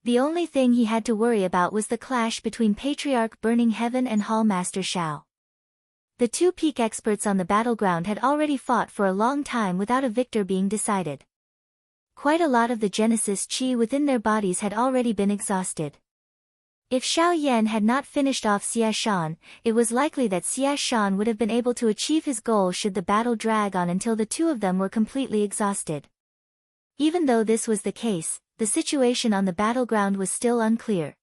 The only thing he had to worry about was the clash between Patriarch Burning Heaven and Hall Master Shao. The two peak experts on the battleground had already fought for a long time without a victor being decided. Quite a lot of the Genesis Chi within their bodies had already been exhausted. If Xiao Yan had not finished off Xia Shan, it was likely that Xia Shan would have been able to achieve his goal should the battle drag on until the two of them were completely exhausted. Even though this was the case, the situation on the battleground was still unclear.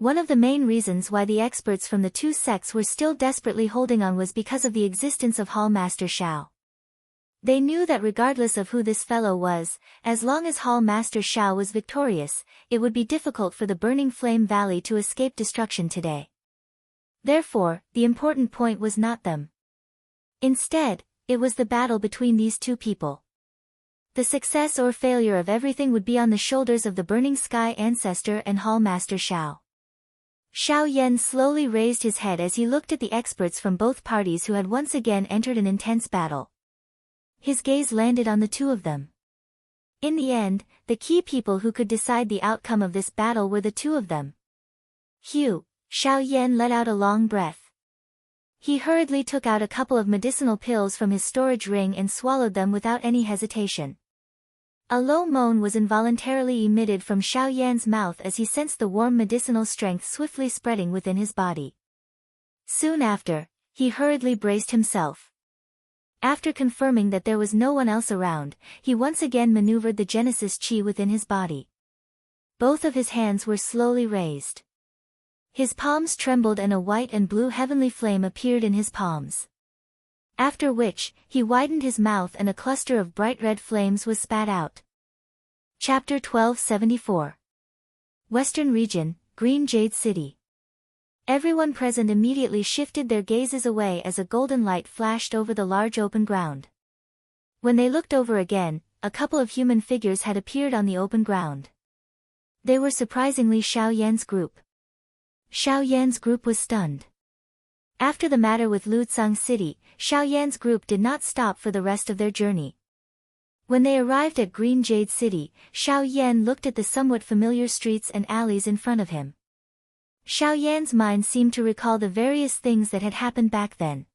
One of the main reasons why the experts from the two sects were still desperately holding on was because of the existence of Hall Master Shao. They knew that regardless of who this fellow was, as long as Hall Master Shao was victorious, it would be difficult for the Burning Flame Valley to escape destruction today. Therefore, the important point was not them. Instead, it was the battle between these two people. The success or failure of everything would be on the shoulders of the Burning Sky Ancestor and Hall Master Shao. Xiao Yan slowly raised his head as he looked at the experts from both parties who had once again entered an intense battle. His gaze landed on the two of them. In the end, the key people who could decide the outcome of this battle were the two of them. Xiao Yan let out a long breath. He hurriedly took out a couple of medicinal pills from his storage ring and swallowed them without any hesitation. A low moan was involuntarily emitted from Xiao Yan's mouth as he sensed the warm medicinal strength swiftly spreading within his body. Soon after, he hurriedly braced himself. After confirming that there was no one else around, he once again maneuvered the Genesis Chi within his body. Both of his hands were slowly raised. His palms trembled and a white and blue heavenly flame appeared in his palms. After which, he widened his mouth and a cluster of bright red flames was spat out. Chapter 1274. Western Region, Green Jade City. Everyone present immediately shifted their gazes away as a golden light flashed over the large open ground. When they looked over again, a couple of human figures had appeared on the open ground. They were surprisingly Xiao Yan's group. Xiao Yan's group was stunned. After the matter with Lucang City, Xiao Yan's group did not stop for the rest of their journey. When they arrived at Green Jade City, Xiao Yan looked at the somewhat familiar streets and alleys in front of him. Xiao Yan's mind seemed to recall the various things that had happened back then.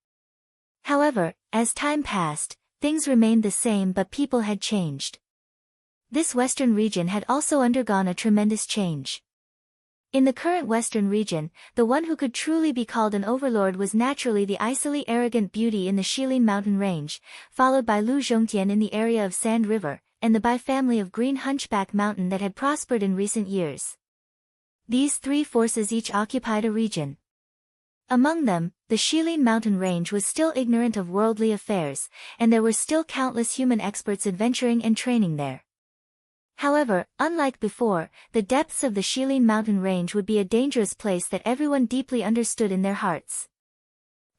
However, as time passed, things remained the same but people had changed. This western region had also undergone a tremendous change. In the current western region, the one who could truly be called an overlord was naturally the icily arrogant beauty in the Shilin mountain range, followed by Lu Zhongtian in the area of Sand River, and the Bai family of Green Hunchback Mountain that had prospered in recent years. These three forces each occupied a region. Among them, the Shilin mountain range was still ignorant of worldly affairs, and there were still countless human experts adventuring and training there. However, unlike before, the depths of the Shilin mountain range would be a dangerous place that everyone deeply understood in their hearts.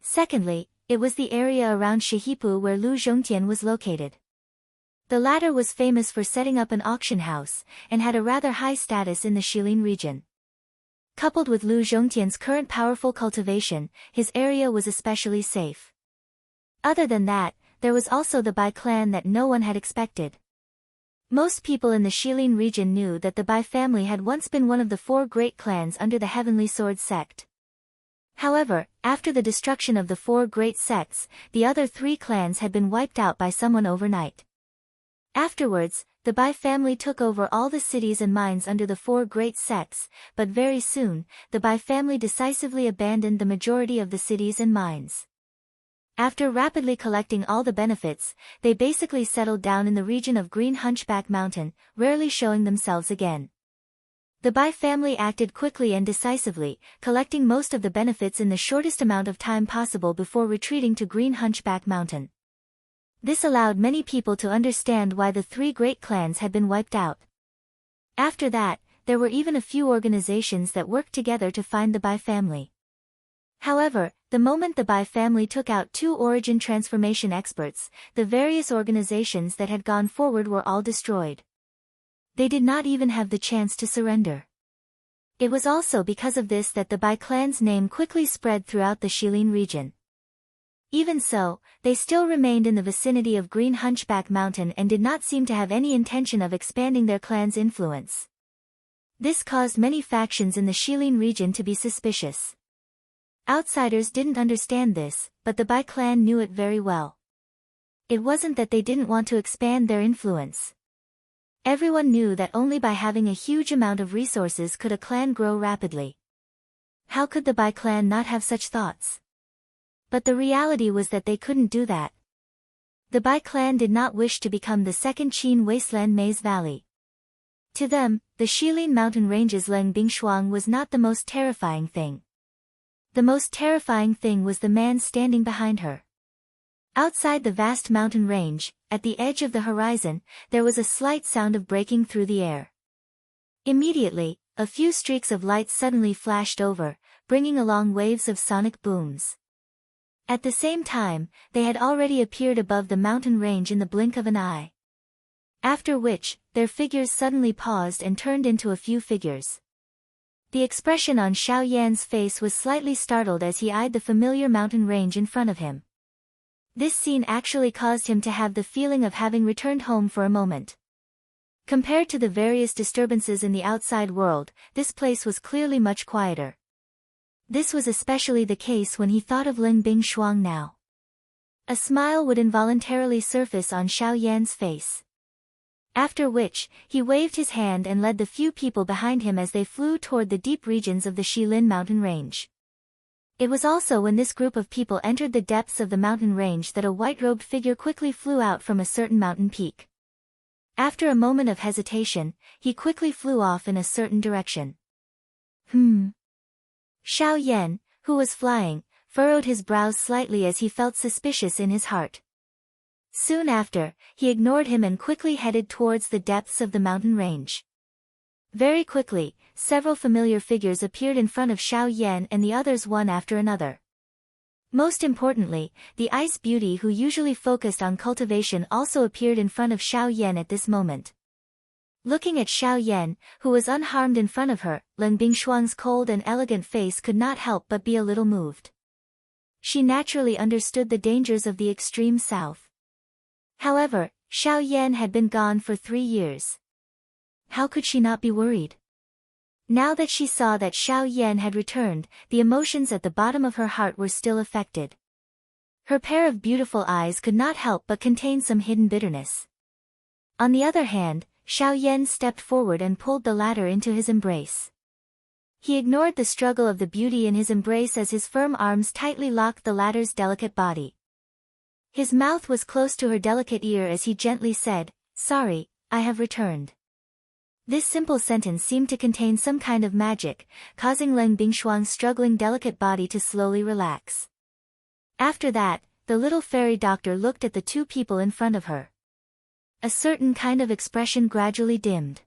Secondly, it was the area around Shihipu where Lu Zhongtian was located. The latter was famous for setting up an auction house, and had a rather high status in the Shilin region. Coupled with Lu Zhongtian's current powerful cultivation, his area was especially safe. Other than that, there was also the Bai clan that no one had expected. Most people in the Shilin region knew that the Bai family had once been one of the four great clans under the Heavenly Sword sect. However, after the destruction of the four great sects, the other three clans had been wiped out by someone overnight. Afterwards, the Bai family took over all the cities and mines under the four great sects, but very soon, the Bai family decisively abandoned the majority of the cities and mines. After rapidly collecting all the benefits, they basically settled down in the region of Green Hunchback Mountain, rarely showing themselves again. The Bai family acted quickly and decisively, collecting most of the benefits in the shortest amount of time possible before retreating to Green Hunchback Mountain. This allowed many people to understand why the three great clans had been wiped out. After that, there were even a few organizations that worked together to find the Bai family. However, the moment the Bai family took out two origin transformation experts, the various organizations that had gone forward were all destroyed. They did not even have the chance to surrender. It was also because of this that the Bai clan's name quickly spread throughout the Shilin region. Even so, they still remained in the vicinity of Green Hunchback Mountain and did not seem to have any intention of expanding their clan's influence. This caused many factions in the Shilin region to be suspicious. Outsiders didn't understand this, but the Bai clan knew it very well. It wasn't that they didn't want to expand their influence. Everyone knew that only by having a huge amount of resources could a clan grow rapidly. How could the Bai clan not have such thoughts? But the reality was that they couldn't do that. The Bai clan did not wish to become the second Qin wasteland Maze Valley. To them, the Shilin mountain range's Leng Bingshuang was not the most terrifying thing. The most terrifying thing was the man standing behind her. Outside the vast mountain range, at the edge of the horizon, there was a slight sound of breaking through the air. Immediately, a few streaks of light suddenly flashed over, bringing along waves of sonic booms. At the same time, they had already appeared above the mountain range in the blink of an eye. After which, their figures suddenly paused and turned into a few figures. The expression on Xiao Yan's face was slightly startled as he eyed the familiar mountain range in front of him. This scene actually caused him to have the feeling of having returned home for a moment. Compared to the various disturbances in the outside world, this place was clearly much quieter. This was especially the case when he thought of Ling Bing Shuang now. A smile would involuntarily surface on Xiao Yan's face. After which, he waved his hand and led the few people behind him as they flew toward the deep regions of the Shilin mountain range. It was also when this group of people entered the depths of the mountain range that a white-robed figure quickly flew out from a certain mountain peak. After a moment of hesitation, he quickly flew off in a certain direction. Xiao Yan, who was flying, furrowed his brows slightly as he felt suspicious in his heart. Soon after, he ignored him and quickly headed towards the depths of the mountain range. Very quickly, several familiar figures appeared in front of Xiao Yan and the others one after another. Most importantly, the ice beauty who usually focused on cultivation also appeared in front of Xiao Yan at this moment. Looking at Xiao Yan, who was unharmed in front of her, Leng Bingshuang's cold and elegant face could not help but be a little moved. She naturally understood the dangers of the extreme south. However, Xiao Yan had been gone for 3 years. How could she not be worried? Now that she saw that Xiao Yan had returned, the emotions at the bottom of her heart were still affected. Her pair of beautiful eyes could not help but contain some hidden bitterness. On the other hand, Xiao Yan stepped forward and pulled the latter into his embrace. He ignored the struggle of the beauty in his embrace as his firm arms tightly locked the latter's delicate body. His mouth was close to her delicate ear as he gently said, "Sorry, I have returned." This simple sentence seemed to contain some kind of magic, causing Leng Bingshuang's struggling delicate body to slowly relax. After that, the little fairy doctor looked at the two people in front of her. A certain kind of expression gradually dimmed.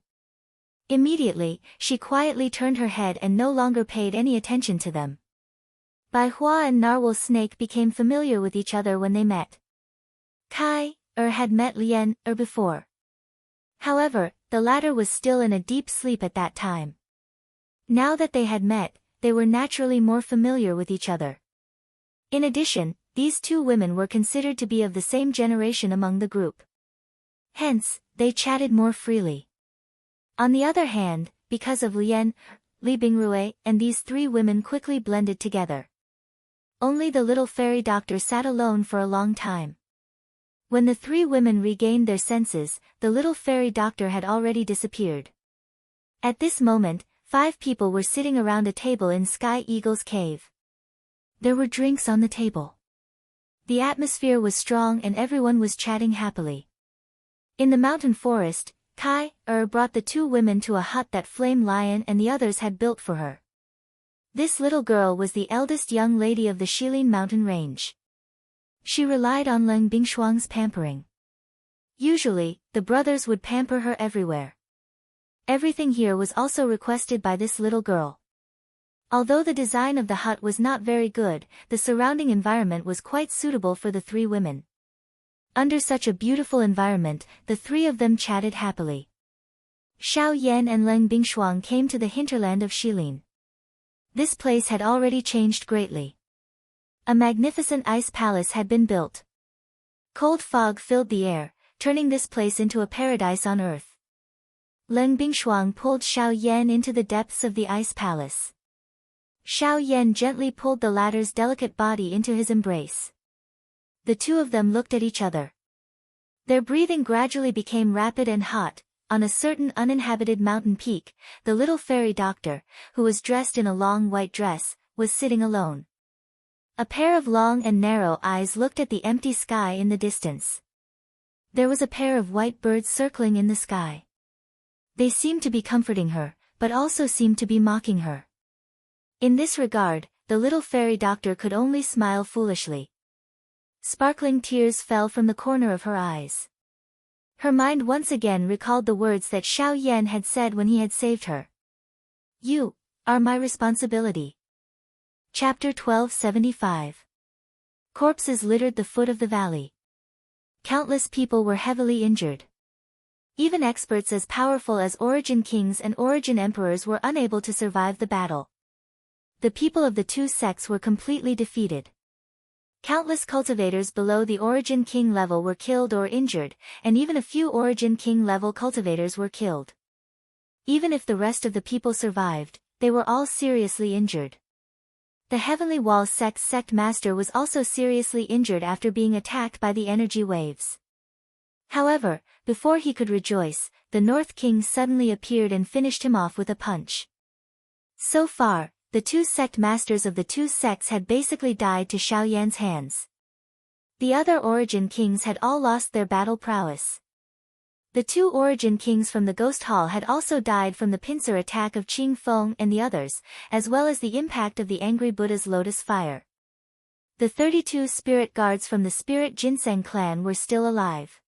Immediately, she quietly turned her head and no longer paid any attention to them. Bai Hua and Narwhal Snake became familiar with each other when they met. Kai had met Lien before. However, the latter was still in a deep sleep at that time. Now that they had met, they were naturally more familiar with each other. In addition, these two women were considered to be of the same generation among the group. Hence, they chatted more freely. On the other hand, because of Lien, Li Bingrui, and these three women quickly blended together. Only the little fairy doctor sat alone for a long time. When the three women regained their senses, the little fairy doctor had already disappeared. At this moment, 5 people were sitting around a table in Sky Eagle's cave. There were drinks on the table. The atmosphere was strong and everyone was chatting happily. In the mountain forest, Kai brought the two women to a hut that Flame Lion and the others had built for her. This little girl was the eldest young lady of the Shilin mountain range. She relied on Leng Bingshuang's pampering. Usually, the brothers would pamper her everywhere. Everything here was also requested by this little girl. Although the design of the hut was not very good, the surrounding environment was quite suitable for the 3 women. Under such a beautiful environment, the 3 of them chatted happily. Xiao Yan and Leng Bingshuang came to the hinterland of Shilin. This place had already changed greatly. A magnificent ice palace had been built. Cold fog filled the air, turning this place into a paradise on earth. Leng Bingshuang pulled Xiao Yan into the depths of the ice palace. Xiao Yan gently pulled the latter's delicate body into his embrace. The two of them looked at each other. Their breathing gradually became rapid and hot. On a certain uninhabited mountain peak, the little fairy doctor, who was dressed in a long white dress, was sitting alone. A pair of long and narrow eyes looked at the empty sky in the distance. There was a pair of white birds circling in the sky. They seemed to be comforting her, but also seemed to be mocking her. In this regard, the little fairy doctor could only smile foolishly. Sparkling tears fell from the corner of her eyes. Her mind once again recalled the words that Xiao Yan had said when he had saved her. "You are my responsibility." Chapter 1275. Corpses littered the foot of the valley. Countless people were heavily injured. Even experts as powerful as Origin Kings and Origin Emperors were unable to survive the battle. The people of the two sects were completely defeated. Countless cultivators below the Origin King level were killed or injured, and even a few Origin King level cultivators were killed. Even if the rest of the people survived, they were all seriously injured. The Heavenly Wall sect's sect master was also seriously injured after being attacked by the energy waves. However, before he could rejoice, the North King suddenly appeared and finished him off with a punch. So far, the 2 sect masters of the 2 sects had basically died to Xiao Yan's hands. The other Origin Kings had all lost their battle prowess. The two origin kings from the Ghost Hall had also died from the pincer attack of Qing Feng and the others, as well as the impact of the angry Buddha's lotus fire. The 32 spirit guards from the Spirit Ginseng clan were still alive.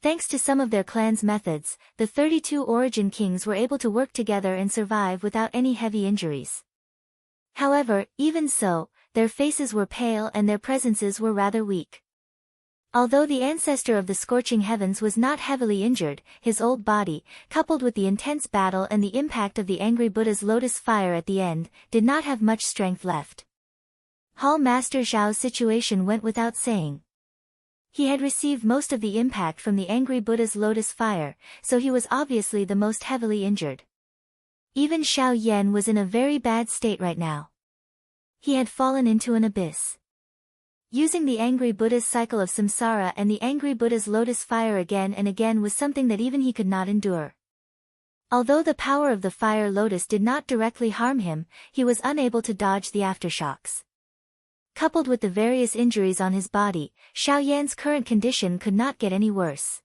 Thanks to some of their clan's methods, the 32 origin kings were able to work together and survive without any heavy injuries. However, even so, their faces were pale and their presences were rather weak. Although the ancestor of the scorching heavens was not heavily injured, his old body, coupled with the intense battle and the impact of the angry Buddha's lotus fire at the end, did not have much strength left. Hall Master Zhao's situation went without saying. He had received most of the impact from the angry Buddha's lotus fire, so he was obviously the most heavily injured. Even Xiao Yan was in a very bad state right now. He had fallen into an abyss. Using the angry Buddha's cycle of samsara and the angry Buddha's lotus fire again and again was something that even he could not endure. Although the power of the fire lotus did not directly harm him, he was unable to dodge the aftershocks. Coupled with the various injuries on his body, Xiao Yan's current condition could not get any worse.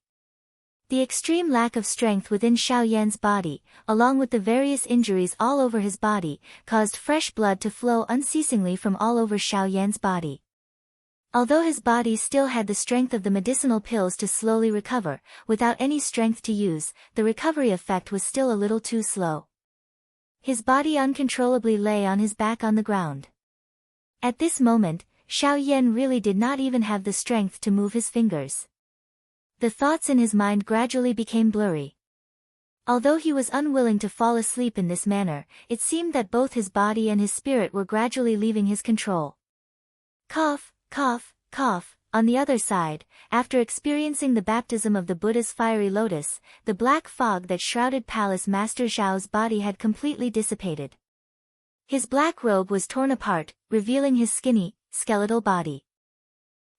The extreme lack of strength within Xiao Yan's body, along with the various injuries all over his body, caused fresh blood to flow unceasingly from all over Xiao Yan's body. Although his body still had the strength of the medicinal pills to slowly recover, without any strength to use, the recovery effect was still a little too slow. His body uncontrollably lay on his back on the ground. At this moment, Xiao Yan really did not even have the strength to move his fingers. The thoughts in his mind gradually became blurry. Although he was unwilling to fall asleep in this manner, it seemed that both his body and his spirit were gradually leaving his control. Cough, cough, cough. On the other side, after experiencing the baptism of the Buddha's fiery lotus, the black fog that shrouded Palace Master Zhao's body had completely dissipated. His black robe was torn apart, revealing his skinny, skeletal body.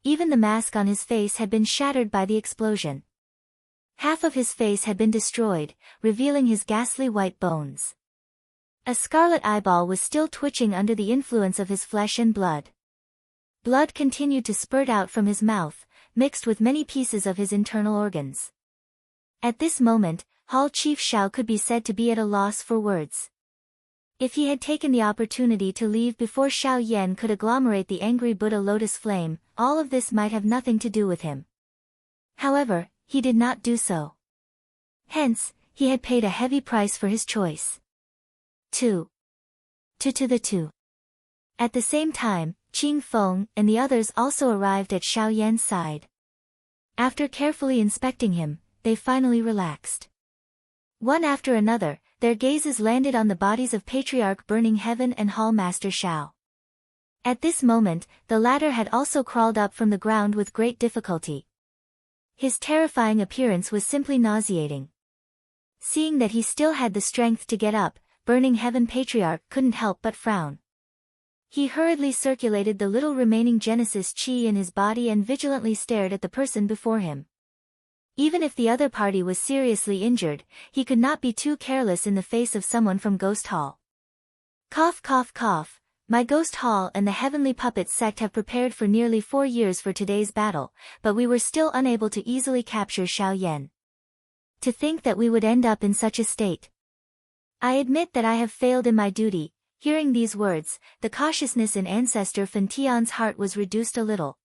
Even the mask on his face had been shattered by the explosion. Half of his face had been destroyed, revealing his ghastly white bones. A scarlet eyeball was still twitching under the influence of his flesh and blood. Blood continued to spurt out from his mouth, mixed with many pieces of his internal organs. At this moment, Hall Chief Xiao could be said to be at a loss for words. If he had taken the opportunity to leave before Xiao Yan could agglomerate the angry Buddha lotus flame, all of this might have nothing to do with him. However, he did not do so. Hence, he had paid a heavy price for his choice. 2. To the 2. At the same time, Qing Feng and the others also arrived at Xiao Yan's side. After carefully inspecting him, they finally relaxed. One after another, their gazes landed on the bodies of Patriarch Burning Heaven and Hall Master Xiao. At this moment, the latter had also crawled up from the ground with great difficulty. His terrifying appearance was simply nauseating. Seeing that he still had the strength to get up, Burning Heaven Patriarch couldn't help but frown. He hurriedly circulated the little remaining Genesis Qi in his body and vigilantly stared at the person before him. Even if the other party was seriously injured, he could not be too careless in the face of someone from Ghost Hall. Cough cough cough. My Ghost Hall and the Heavenly Puppet sect have prepared for nearly 4 years for today's battle, but we were still unable to easily capture Xiao Yan. To think that we would end up in such a state. I admit that I have failed in my duty. Hearing these words, the cautiousness in Ancestor Fentian's heart was reduced a little.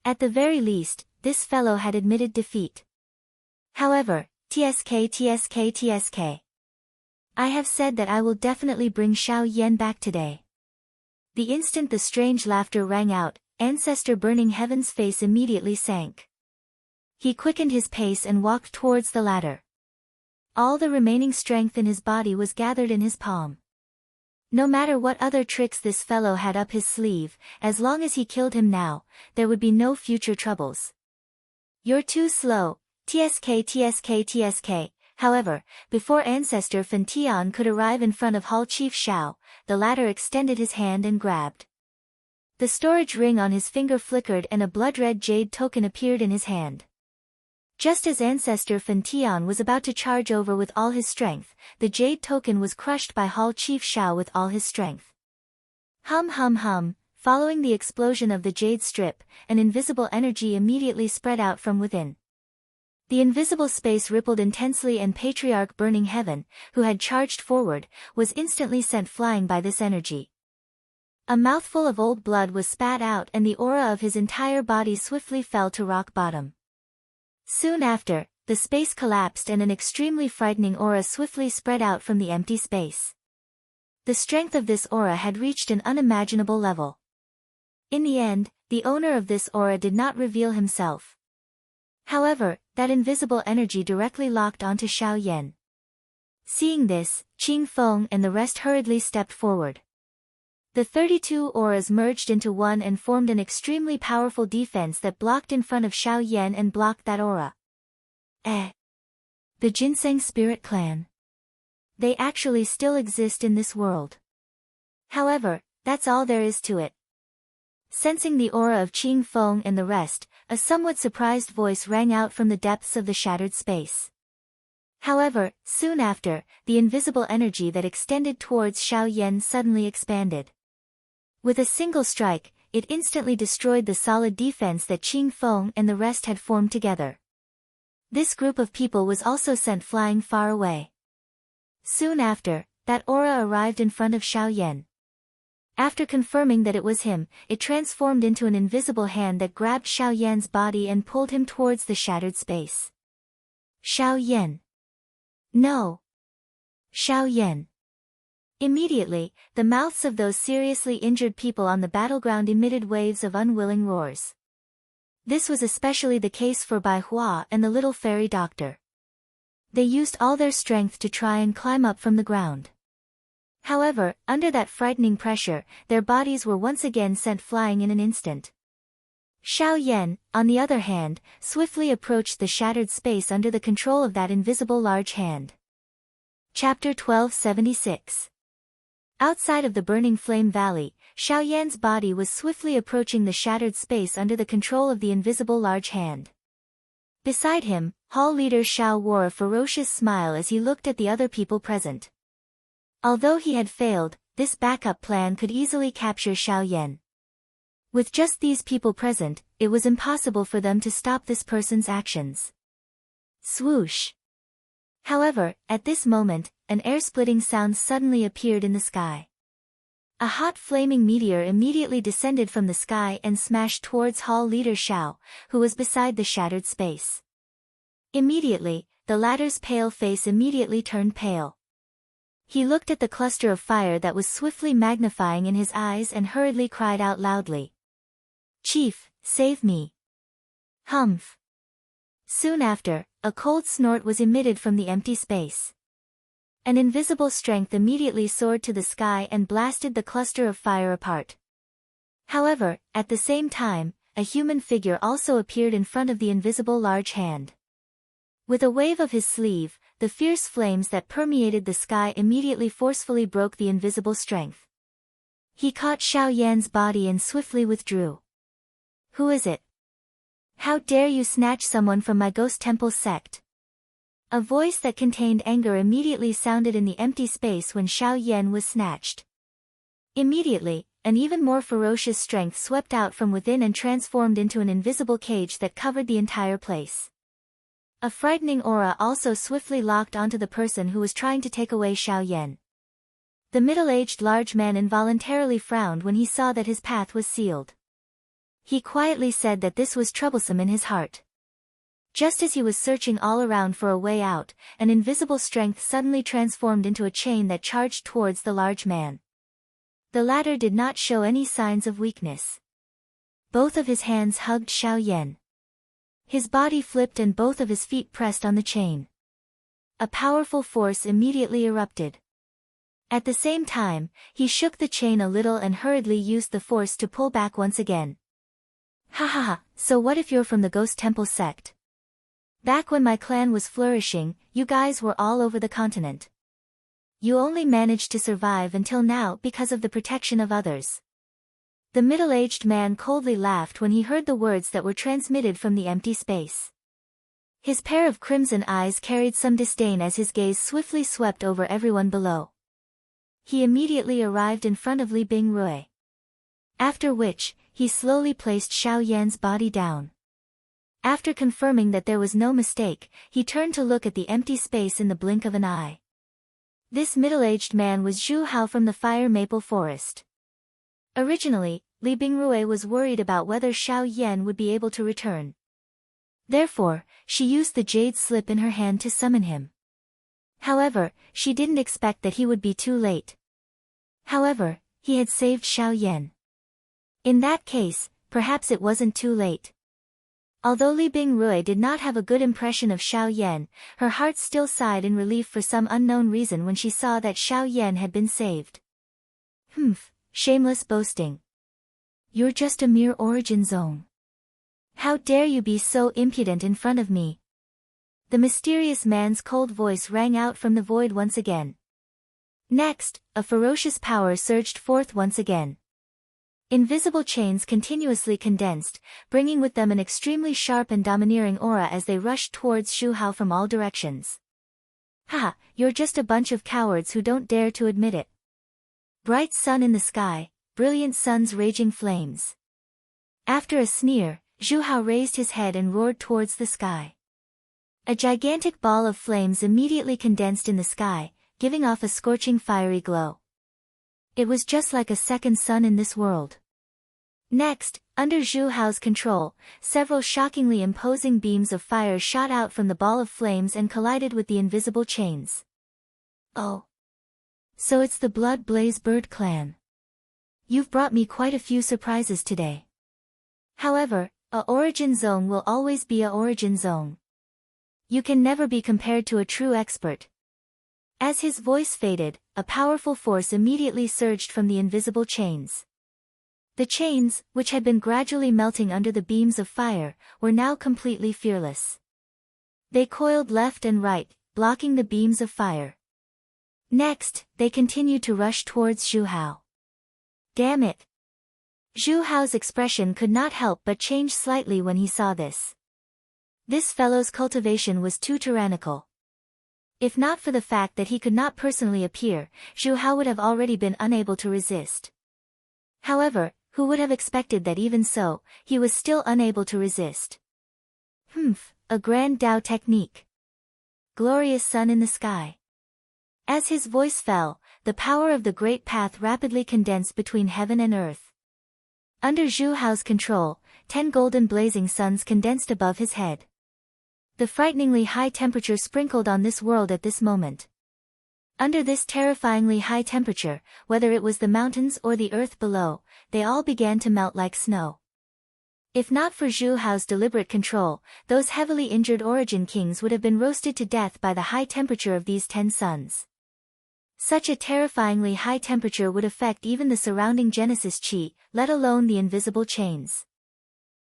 At the very least, this fellow had admitted defeat. However, TSK. I have said that I will definitely bring Xiao Yan back today. The instant the strange laughter rang out, Ancestor Burning Heaven's face immediately sank. He quickened his pace and walked towards the ladder. All the remaining strength in his body was gathered in his palm. No matter what other tricks this fellow had up his sleeve, as long as he killed him now, there would be no future troubles. You're too slow, TSK. However, before Ancestor Fentian could arrive in front of Hall Chief Xiao, the latter extended his hand and grabbed. The storage ring on his finger flickered and a blood-red jade token appeared in his hand. Just as Ancestor Fentian was about to charge over with all his strength, the jade token was crushed by Hall Chief Xiao with all his strength. Hum. Following the explosion of the jade strip, an invisible energy immediately spread out from within. The invisible space rippled intensely, and Patriarch Burning Heaven, who had charged forward, was instantly sent flying by this energy. A mouthful of old blood was spat out, and the aura of his entire body swiftly fell to rock bottom. Soon after, the space collapsed and an extremely frightening aura swiftly spread out from the empty space. The strength of this aura had reached an unimaginable level. In the end, the owner of this aura did not reveal himself. However, that invisible energy directly locked onto Xiao Yan. Seeing this, Qing Feng and the rest hurriedly stepped forward. The 32 auras merged into one and formed an extremely powerful defense that blocked in front of Xiao Yan and blocked that aura. The Ginseng Spirit Clan. They actually still exist in this world. However, that's all there is to it. Sensing the aura of Qing Feng and the rest, a somewhat surprised voice rang out from the depths of the shattered space. However, soon after, the invisible energy that extended towards Xiao Yan suddenly expanded. With a single strike, it instantly destroyed the solid defense that Qing Feng and the rest had formed together. This group of people was also sent flying far away. Soon after, that aura arrived in front of Xiao Yan. After confirming that it was him, it transformed into an invisible hand that grabbed Xiao Yan's body and pulled him towards the shattered space. Xiao Yan. No. Xiao Yan. Immediately, the mouths of those seriously injured people on the battleground emitted waves of unwilling roars. This was especially the case for Bai Hua and the little fairy doctor. They used all their strength to try and climb up from the ground. However, under that frightening pressure, their bodies were once again sent flying in an instant. Xiao Yan, on the other hand, swiftly approached the shattered space under the control of that invisible large hand. Chapter 1276. Outside of the burning flame valley, Xiao Yan's body was swiftly approaching the shattered space under the control of the invisible large hand. Beside him, Hall leader Xiao wore a ferocious smile as he looked at the other people present. Although he had failed, this backup plan could easily capture Xiao Yan. With just these people present, it was impossible for them to stop this person's actions. Swoosh! However, at this moment, an air-splitting sound suddenly appeared in the sky. A hot flaming meteor immediately descended from the sky and smashed towards Hall leader Xiao, who was beside the shattered space. Immediately, the latter's pale face immediately turned pale. He looked at the cluster of fire that was swiftly magnifying in his eyes and hurriedly cried out loudly. "Chief, save me!" Humph! Soon after, a cold snort was emitted from the empty space. An invisible strength immediately soared to the sky and blasted the cluster of fire apart. However, at the same time, a human figure also appeared in front of the invisible large hand. With a wave of his sleeve, the fierce flames that permeated the sky immediately forcefully broke the invisible strength. He caught Xiao Yan's body and swiftly withdrew. "Who is it? How dare you snatch someone from my ghost temple sect?" A voice that contained anger immediately sounded in the empty space when Xiao Yan was snatched. Immediately, an even more ferocious strength swept out from within and transformed into an invisible cage that covered the entire place. A frightening aura also swiftly locked onto the person who was trying to take away Xiao Yan. The middle-aged large man involuntarily frowned when he saw that his path was sealed. He quietly said that this was troublesome in his heart. Just as he was searching all around for a way out, an invisible strength suddenly transformed into a chain that charged towards the large man. The latter did not show any signs of weakness. Both of his hands hugged Xiao Yan. His body flipped and both of his feet pressed on the chain. A powerful force immediately erupted. At the same time, he shook the chain a little and hurriedly used the force to pull back once again. "Ha ha ha, so what if you're from the Ghost Temple sect? Back when my clan was flourishing, you guys were all over the continent. You only managed to survive until now because of the protection of others." The middle-aged man coldly laughed when he heard the words that were transmitted from the empty space. His pair of crimson eyes carried some disdain as his gaze swiftly swept over everyone below. He immediately arrived in front of Li Bingrui. After which, he slowly placed Xiao Yan's body down. After confirming that there was no mistake, he turned to look at the empty space in the blink of an eye. This middle-aged man was Zhu Hao from the Fire Maple Forest. Originally, Li Bingrui was worried about whether Xiao Yan would be able to return. Therefore, she used the jade slip in her hand to summon him. However, she didn't expect that he would be too late. However, he had saved Xiao Yan. In that case, perhaps it wasn't too late. Although Li Bingrui did not have a good impression of Xiao Yan, her heart still sighed in relief for some unknown reason when she saw that Xiao Yan had been saved. Shameless boasting. You're just a mere origin zone. How dare you be so impudent in front of me? The mysterious man's cold voice rang out from the void once again. Next, a ferocious power surged forth once again. Invisible chains continuously condensed, bringing with them an extremely sharp and domineering aura as they rushed towards Zhu Hao from all directions. Haha, you're just a bunch of cowards who don't dare to admit it. Bright sun in the sky, brilliant sun's raging flames. After a sneer, Zhu Hao raised his head and roared towards the sky. A gigantic ball of flames immediately condensed in the sky, giving off a scorching fiery glow. It was just like a second sun in this world. Next, under Zhu Hao's control, several shockingly imposing beams of fire shot out from the ball of flames and collided with the invisible chains. Oh. So it's the Blood Blaze Bird clan. You've brought me quite a few surprises today. However, a origin zone will always be a origin zone. You can never be compared to a true expert. As his voice faded, a powerful force immediately surged from the invisible chains. The chains, which had been gradually melting under the beams of fire, were now completely fearless. They coiled left and right, blocking the beams of fire. Next, they continued to rush towards Zhu Hao. Damn it! Zhu Hao's expression could not help but change slightly when he saw this. This fellow's cultivation was too tyrannical. If not for the fact that he could not personally appear, Zhu Hao would have already been unable to resist. However, who would have expected that even so, he was still unable to resist. A grand Dao technique. Glorious sun in the sky. As his voice fell, the power of the great path rapidly condensed between heaven and earth. Under Zhu Hao's control, 10 golden blazing suns condensed above his head. The frighteningly high temperature sprinkled on this world at this moment. Under this terrifyingly high temperature, whether it was the mountains or the earth below, they all began to melt like snow. If not for Zhu Hao's deliberate control, those heavily injured origin kings would have been roasted to death by the high temperature of these 10 suns. Such a terrifyingly high temperature would affect even the surrounding Genesis Chi, let alone the invisible chains.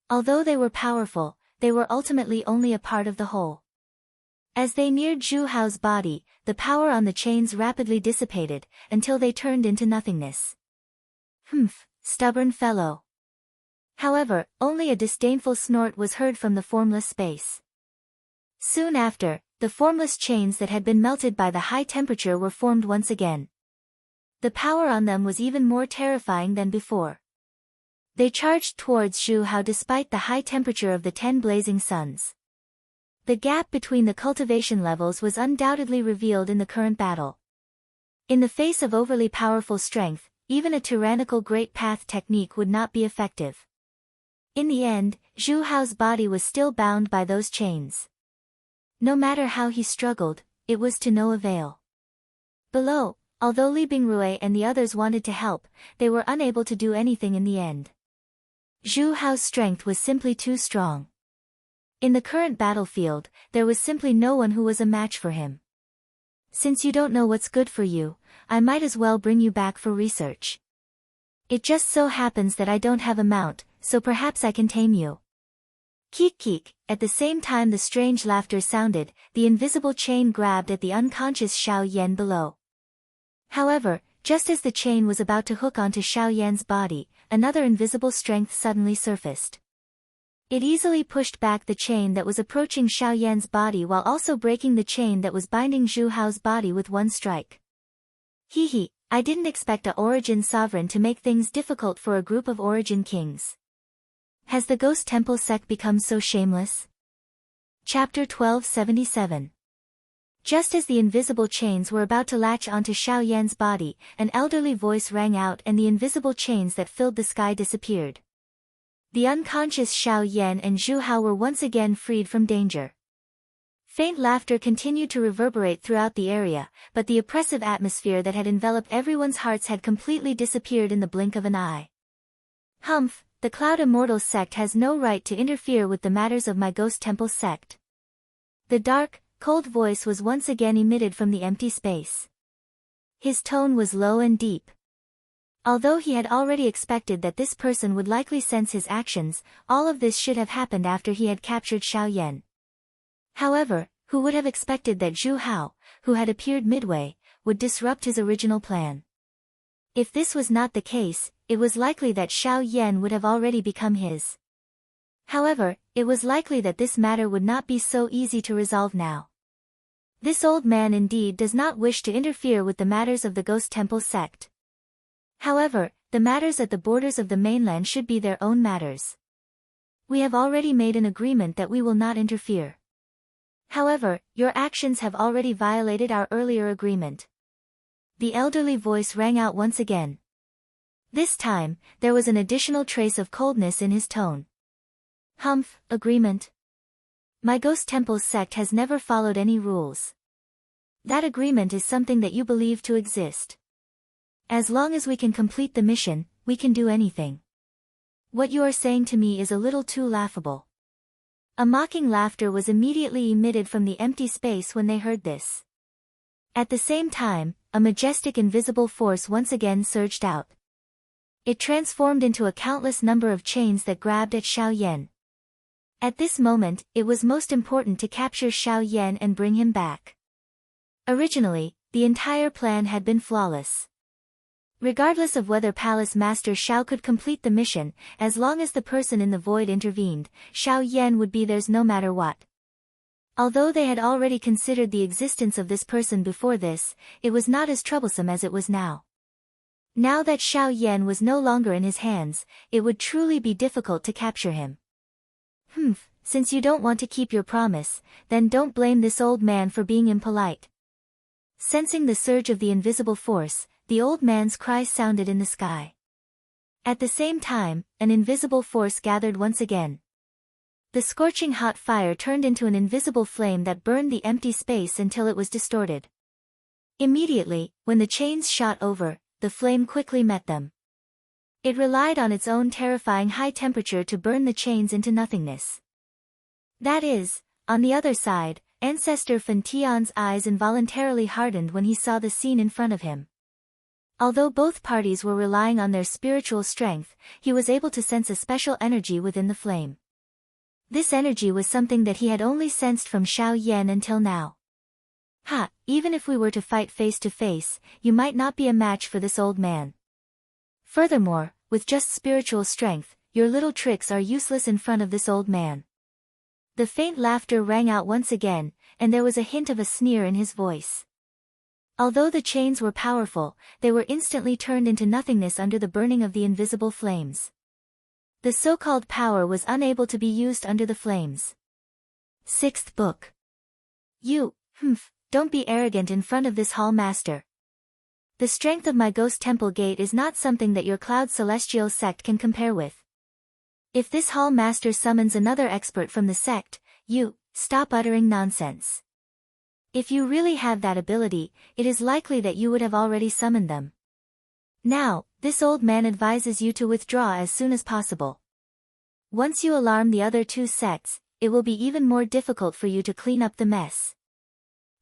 Although they were powerful, they were ultimately only a part of the whole. As they neared Zhu Hao's body, the power on the chains rapidly dissipated, until they turned into nothingness. Stubborn fellow. However, only a disdainful snort was heard from the formless space. Soon after, the formless chains that had been melted by the high temperature were formed once again. The power on them was even more terrifying than before. They charged towards Zhu Hao despite the high temperature of the 10 blazing suns. The gap between the cultivation levels was undoubtedly revealed in the current battle. In the face of overly powerful strength, even a tyrannical great path technique would not be effective. In the end, Zhu Hao's body was still bound by those chains. No matter how he struggled, it was to no avail. Below, although Li Bingrui and the others wanted to help, they were unable to do anything in the end. Zhu Hao's strength was simply too strong. In the current battlefield, there was simply no one who was a match for him. Since you don't know what's good for you, I might as well bring you back for research. It just so happens that I don't have a mount, so perhaps I can tame you. Keek keek, at the same time the strange laughter sounded, the invisible chain grabbed at the unconscious Xiao Yan below. However, just as the chain was about to hook onto Xiao Yan's body, another invisible strength suddenly surfaced. It easily pushed back the chain that was approaching Xiao Yan's body while also breaking the chain that was binding Zhu Hao's body with one strike. Hee, I didn't expect a origin sovereign to make things difficult for a group of origin kings. Has the Ghost Temple sect become so shameless? Chapter 1277. Just as the invisible chains were about to latch onto Xiao Yan's body, an elderly voice rang out and the invisible chains that filled the sky disappeared. The unconscious Xiao Yan and Zhu Hao were once again freed from danger. Faint laughter continued to reverberate throughout the area, but the oppressive atmosphere that had enveloped everyone's hearts had completely disappeared in the blink of an eye. Humph, the Cloud Immortals sect has no right to interfere with the matters of my Ghost Temple sect. The dark, cold voice was once again emitted from the empty space. His tone was low and deep. Although he had already expected that this person would likely sense his actions, all of this should have happened after he had captured Xiao Yan. However, who would have expected that Zhu Hao, who had appeared midway, would disrupt his original plan? If this was not the case, it was likely that Xiao Yan would have already become his. However, it was likely that this matter would not be so easy to resolve now. This old man indeed does not wish to interfere with the matters of the Ghost Temple sect. However, the matters at the borders of the mainland should be their own matters. We have already made an agreement that we will not interfere. However, your actions have already violated our earlier agreement. The elderly voice rang out once again. This time, there was an additional trace of coldness in his tone. Humph, agreement? My Ghost Temple's sect has never followed any rules. That agreement is something that you believe to exist. As long as we can complete the mission, we can do anything. What you are saying to me is a little too laughable. A mocking laughter was immediately emitted from the empty space when they heard this. At the same time, a majestic invisible force once again surged out. It transformed into a countless number of chains that grabbed at Xiao Yan. At this moment, it was most important to capture Xiao Yan and bring him back. Originally, the entire plan had been flawless. Regardless of whether Palace Master Xiao could complete the mission, as long as the person in the void intervened, Xiao Yan would be theirs no matter what. Although they had already considered the existence of this person before this, it was not as troublesome as it was now. Now that Xiao Yan was no longer in his hands, it would truly be difficult to capture him. Since you don't want to keep your promise, then don't blame this old man for being impolite. Sensing the surge of the invisible force, the old man's cry sounded in the sky. At the same time, an invisible force gathered once again. The scorching hot fire turned into an invisible flame that burned the empty space until it was distorted. Immediately, when the chains shot over, the flame quickly met them. It relied on its own terrifying high temperature to burn the chains into nothingness. That is, on the other side, Ancestor Fan Tian's eyes involuntarily hardened when he saw the scene in front of him. Although both parties were relying on their spiritual strength, he was able to sense a special energy within the flame. This energy was something that he had only sensed from Xiao Yan until now. Even if we were to fight face to face, you might not be a match for this old man. Furthermore, with just spiritual strength, your little tricks are useless in front of this old man. The faint laughter rang out once again, and there was a hint of a sneer in his voice. Although the chains were powerful, they were instantly turned into nothingness under the burning of the invisible flames. The so-called power was unable to be used under the flames. 6th Book. Don't be arrogant in front of this Hall Master. The strength of my Ghost Temple Gate is not something that your Cloud Celestial sect can compare with. If this Hall Master summons another expert from the sect, stop uttering nonsense. If you really have that ability, it is likely that you would have already summoned them. Now, this old man advises you to withdraw as soon as possible. Once you alarm the other two sects, it will be even more difficult for you to clean up the mess.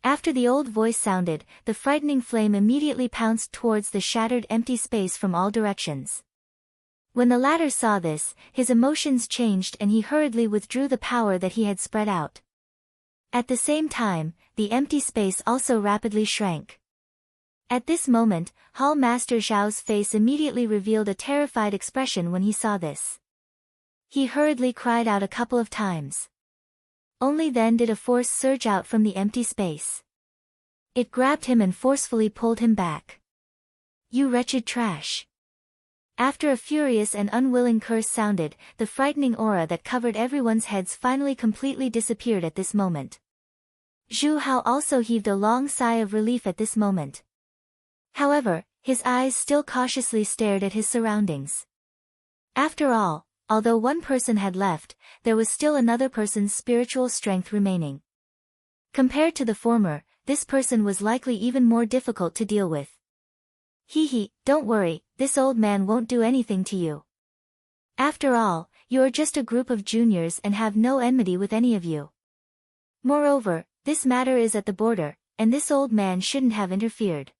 After the old voice sounded, the frightening flame immediately pounced towards the shattered empty space from all directions. When the latter saw this, his emotions changed and he hurriedly withdrew the power that he had spread out. At the same time, the empty space also rapidly shrank. At this moment, Hall Master Zhao's face immediately revealed a terrified expression when he saw this. He hurriedly cried out a couple of times. Only then did a force surge out from the empty space. It grabbed him and forcefully pulled him back. You wretched trash! After a furious and unwilling curse sounded, the frightening aura that covered everyone's heads finally completely disappeared at this moment. Zhu Hao also heaved a long sigh of relief at this moment. However, his eyes still cautiously stared at his surroundings. After all, although one person had left, there was still another person's spiritual strength remaining. Compared to the former, this person was likely even more difficult to deal with. Don't worry, this old man won't do anything to you. After all, you are just a group of juniors and have no enmity with any of you. Moreover, this matter is at the border, and this old man shouldn't have interfered.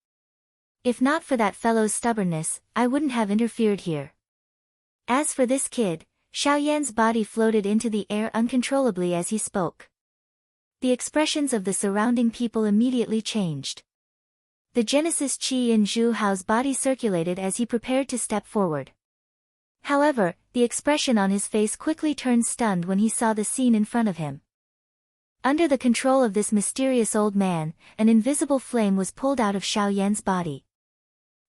If not for that fellow's stubbornness, I wouldn't have interfered here. As for this kid, Xiao Yan's body floated into the air uncontrollably as he spoke. The expressions of the surrounding people immediately changed. The Genesis Qi in Zhu Hao's body circulated as he prepared to step forward. However, the expression on his face quickly turned stunned when he saw the scene in front of him. Under the control of this mysterious old man, an invisible flame was pulled out of Xiao Yan's body.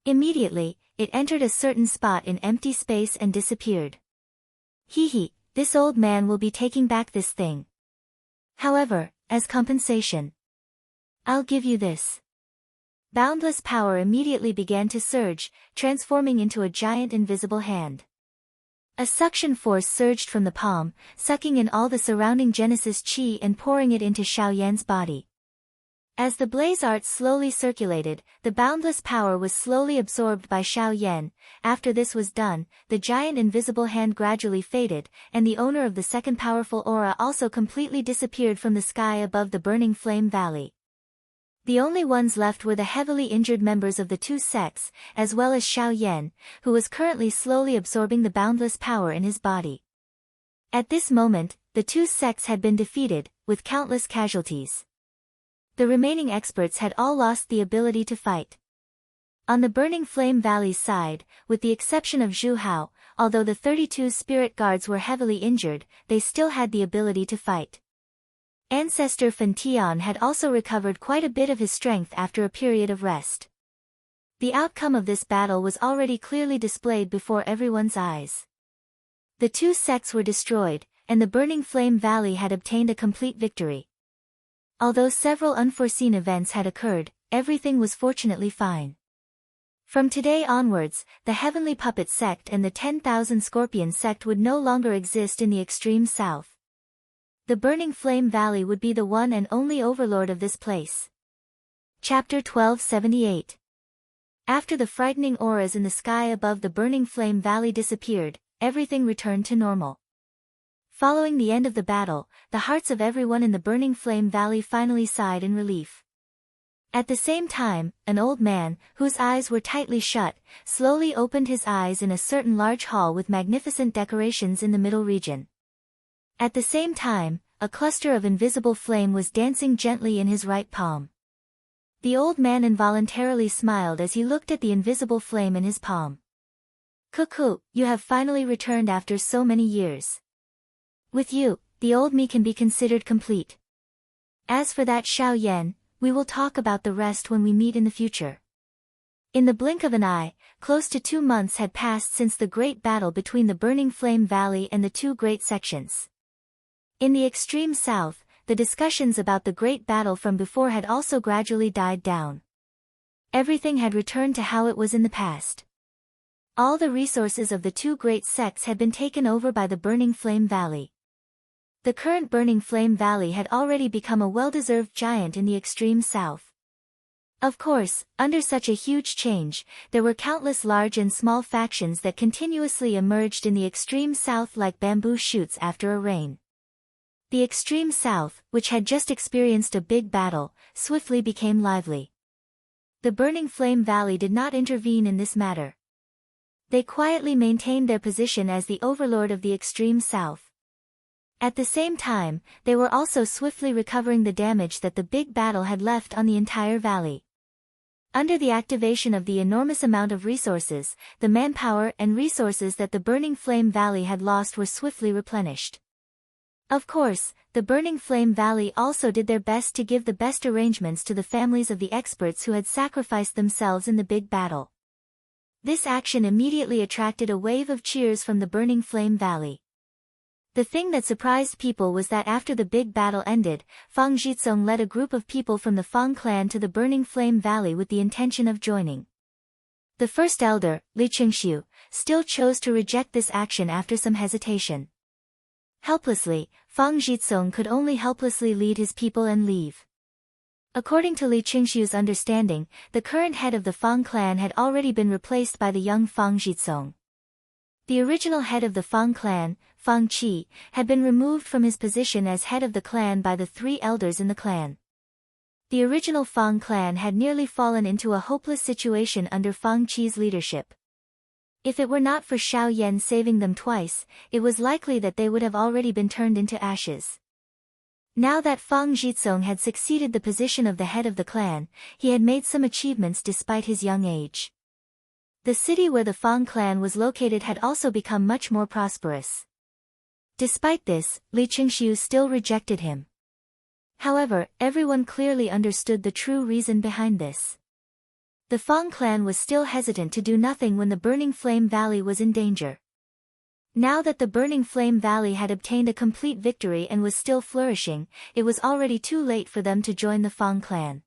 Immediately, it entered a certain spot in empty space and disappeared. This old man will be taking back this thing. However, as compensation, I'll give you this. Boundless power immediately began to surge, transforming into a giant invisible hand. A suction force surged from the palm, sucking in all the surrounding Genesis Qi and pouring it into Xiao Yan's body. As the blaze art slowly circulated, the boundless power was slowly absorbed by Xiao Yan. After this was done, the giant invisible hand gradually faded, and the owner of the second powerful aura also completely disappeared from the sky above the burning flame valley. The only ones left were the heavily injured members of the two sects, as well as Xiao Yan, who was currently slowly absorbing the boundless power in his body. At this moment, the two sects had been defeated, with countless casualties. The remaining experts had all lost the ability to fight. On the Burning Flame Valley's side, with the exception of Zhu Hao, although the 32 spirit guards were heavily injured, they still had the ability to fight. Ancestor Fan Tian had also recovered quite a bit of his strength after a period of rest. The outcome of this battle was already clearly displayed before everyone's eyes. The two sects were destroyed, and the Burning Flame Valley had obtained a complete victory. Although several unforeseen events had occurred, everything was fortunately fine. From today onwards, the Heavenly Puppet Sect and the 10,000 Scorpion Sect would no longer exist in the extreme south. The Burning Flame Valley would be the one and only overlord of this place. Chapter 1278. After the frightening auras in the sky above the Burning Flame Valley disappeared, everything returned to normal. Following the end of the battle, the hearts of everyone in the Burning Flame Valley finally sighed in relief. At the same time, an old man, whose eyes were tightly shut, slowly opened his eyes in a certain large hall with magnificent decorations in the middle region. At the same time, a cluster of invisible flame was dancing gently in his right palm. The old man involuntarily smiled as he looked at the invisible flame in his palm. "Cuckoo, you have finally returned after so many years. With you, the old me can be considered complete. As for that Xiao Yan, we will talk about the rest when we meet in the future." In the blink of an eye, close to 2 months had passed since the great battle between the Burning Flame Valley and the two great sections. In the extreme south, the discussions about the great battle from before had also gradually died down. Everything had returned to how it was in the past. All the resources of the two great sects had been taken over by the Burning Flame Valley. The current Burning Flame Valley had already become a well-deserved giant in the extreme south. Of course, under such a huge change, there were countless large and small factions that continuously emerged in the extreme south like bamboo shoots after a rain. The extreme south, which had just experienced a big battle, swiftly became lively. The Burning Flame Valley did not intervene in this matter. They quietly maintained their position as the overlord of the extreme south. At the same time, they were also swiftly recovering the damage that the big battle had left on the entire valley. Under the activation of the enormous amount of resources, the manpower and resources that the Burning Flame Valley had lost were swiftly replenished. Of course, the Burning Flame Valley also did their best to give the best arrangements to the families of the experts who had sacrificed themselves in the big battle. This action immediately attracted a wave of cheers from the Burning Flame Valley. The thing that surprised people was that after the big battle ended, Fang Jizong led a group of people from the Fang clan to the Burning Flame Valley with the intention of joining. The first elder, Li Qingxiu, still chose to reject this action after some hesitation. Helplessly, Fang Jizong could only helplessly lead his people and leave. According to Li Qingxiu's understanding, the current head of the Fang clan had already been replaced by the young Fang Jizong. The original head of the Fang clan, Fang Qi, had been removed from his position as head of the clan by the three elders in the clan. The original Fang clan had nearly fallen into a hopeless situation under Fang Qi's leadership. If it were not for Xiao Yan saving them twice, it was likely that they would have already been turned into ashes. Now that Fang Jizong had succeeded the position of the head of the clan, he had made some achievements despite his young age. The city where the Fang clan was located had also become much more prosperous. Despite this, Li Qingxiu still rejected him. However, everyone clearly understood the true reason behind this. The Fang clan was still hesitant to do nothing when the Burning Flame Valley was in danger. Now that the Burning Flame Valley had obtained a complete victory and was still flourishing, it was already too late for them to join the Fang clan.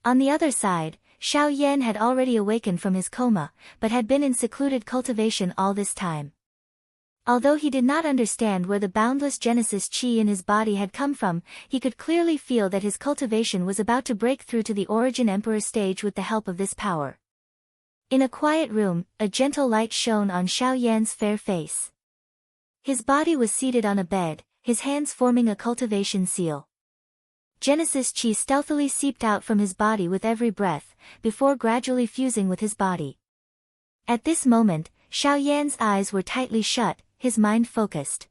On the other side, Xiao Yan had already awakened from his coma, but had been in secluded cultivation all this time. Although he did not understand where the boundless Genesis Qi in his body had come from, he could clearly feel that his cultivation was about to break through to the Origin Emperor stage with the help of this power. In a quiet room, a gentle light shone on Xiao Yan's fair face. His body was seated on a bed, his hands forming a cultivation seal. Genesis Qi stealthily seeped out from his body with every breath, before gradually fusing with his body. At this moment, Xiao Yan's eyes were tightly shut, his mind focused.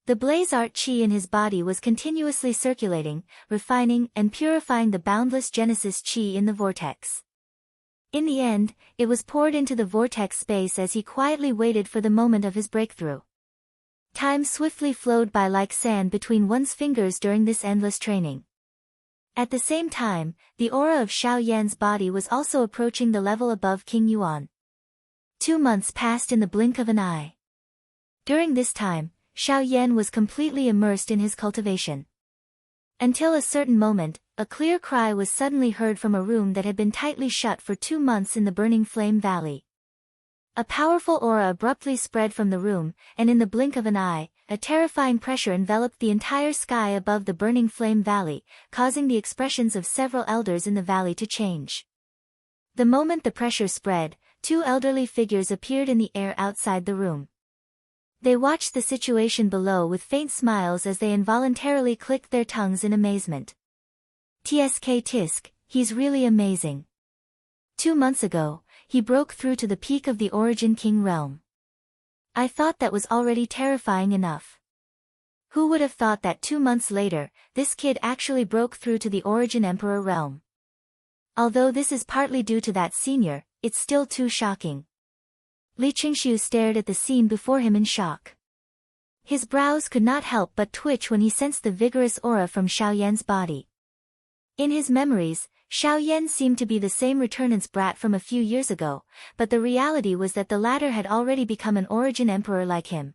The blaze art Qi in his body was continuously circulating, refining and purifying the boundless Genesis Qi in the vortex. In the end, it was poured into the vortex space as he quietly waited for the moment of his breakthrough. Time swiftly flowed by like sand between one's fingers during this endless training. At the same time, the aura of Xiao Yan's body was also approaching the level above King Yuan. 2 months passed in the blink of an eye. During this time, Xiao Yan was completely immersed in his cultivation. Until a certain moment, a clear cry was suddenly heard from a room that had been tightly shut for 2 months in the Burning Flame Valley. A powerful aura abruptly spread from the room, and in the blink of an eye, a terrifying pressure enveloped the entire sky above the Burning Flame Valley, causing the expressions of several elders in the valley to change. The moment the pressure spread, 2 elderly figures appeared in the air outside the room. They watched the situation below with faint smiles as they involuntarily clicked their tongues in amazement. Tsk tisk, he's really amazing. 2 months ago, he broke through to the peak of the Origin King realm. I thought that was already terrifying enough. Who would have thought that 2 months later, this kid actually broke through to the Origin Emperor realm? Although this is partly due to that senior, it's still too shocking. Li Qingxiu stared at the scene before him in shock. His brows could not help but twitch when he sensed the vigorous aura from Xiao Yan's body. In his memories, Xiao Yan seemed to be the same returnant's brat from a few years ago, but the reality was that the latter had already become an Origin Emperor like him.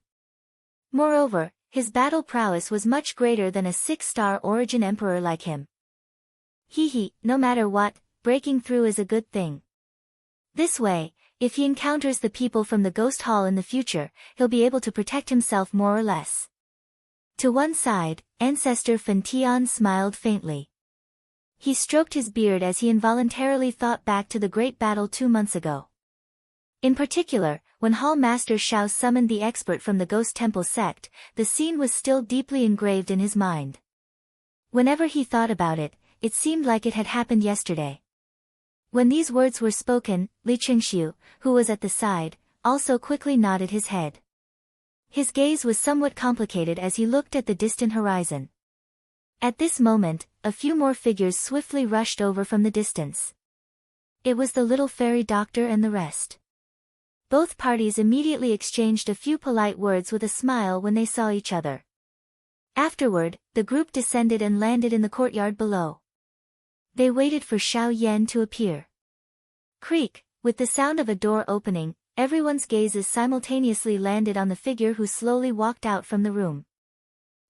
Moreover, his battle prowess was much greater than a 6-star Origin Emperor like him. No matter what, breaking through is a good thing. This way, if he encounters the people from the Ghost Hall in the future, he'll be able to protect himself more or less. To one side, Ancestor Fan Tian smiled faintly. He stroked his beard as he involuntarily thought back to the great battle 2 months ago. In particular, when Hall Master Shao summoned the expert from the Ghost Temple sect, the scene was still deeply engraved in his mind. Whenever he thought about it, it seemed like it had happened yesterday. When these words were spoken, Li Qingxiu, who was at the side, also quickly nodded his head. His gaze was somewhat complicated as he looked at the distant horizon. At this moment, a few more figures swiftly rushed over from the distance. It was the little fairy doctor and the rest. Both parties immediately exchanged a few polite words with a smile when they saw each other. Afterward, the group descended and landed in the courtyard below. They waited for Xiao Yan to appear. Creak, with the sound of a door opening, everyone's gazes simultaneously landed on the figure who slowly walked out from the room.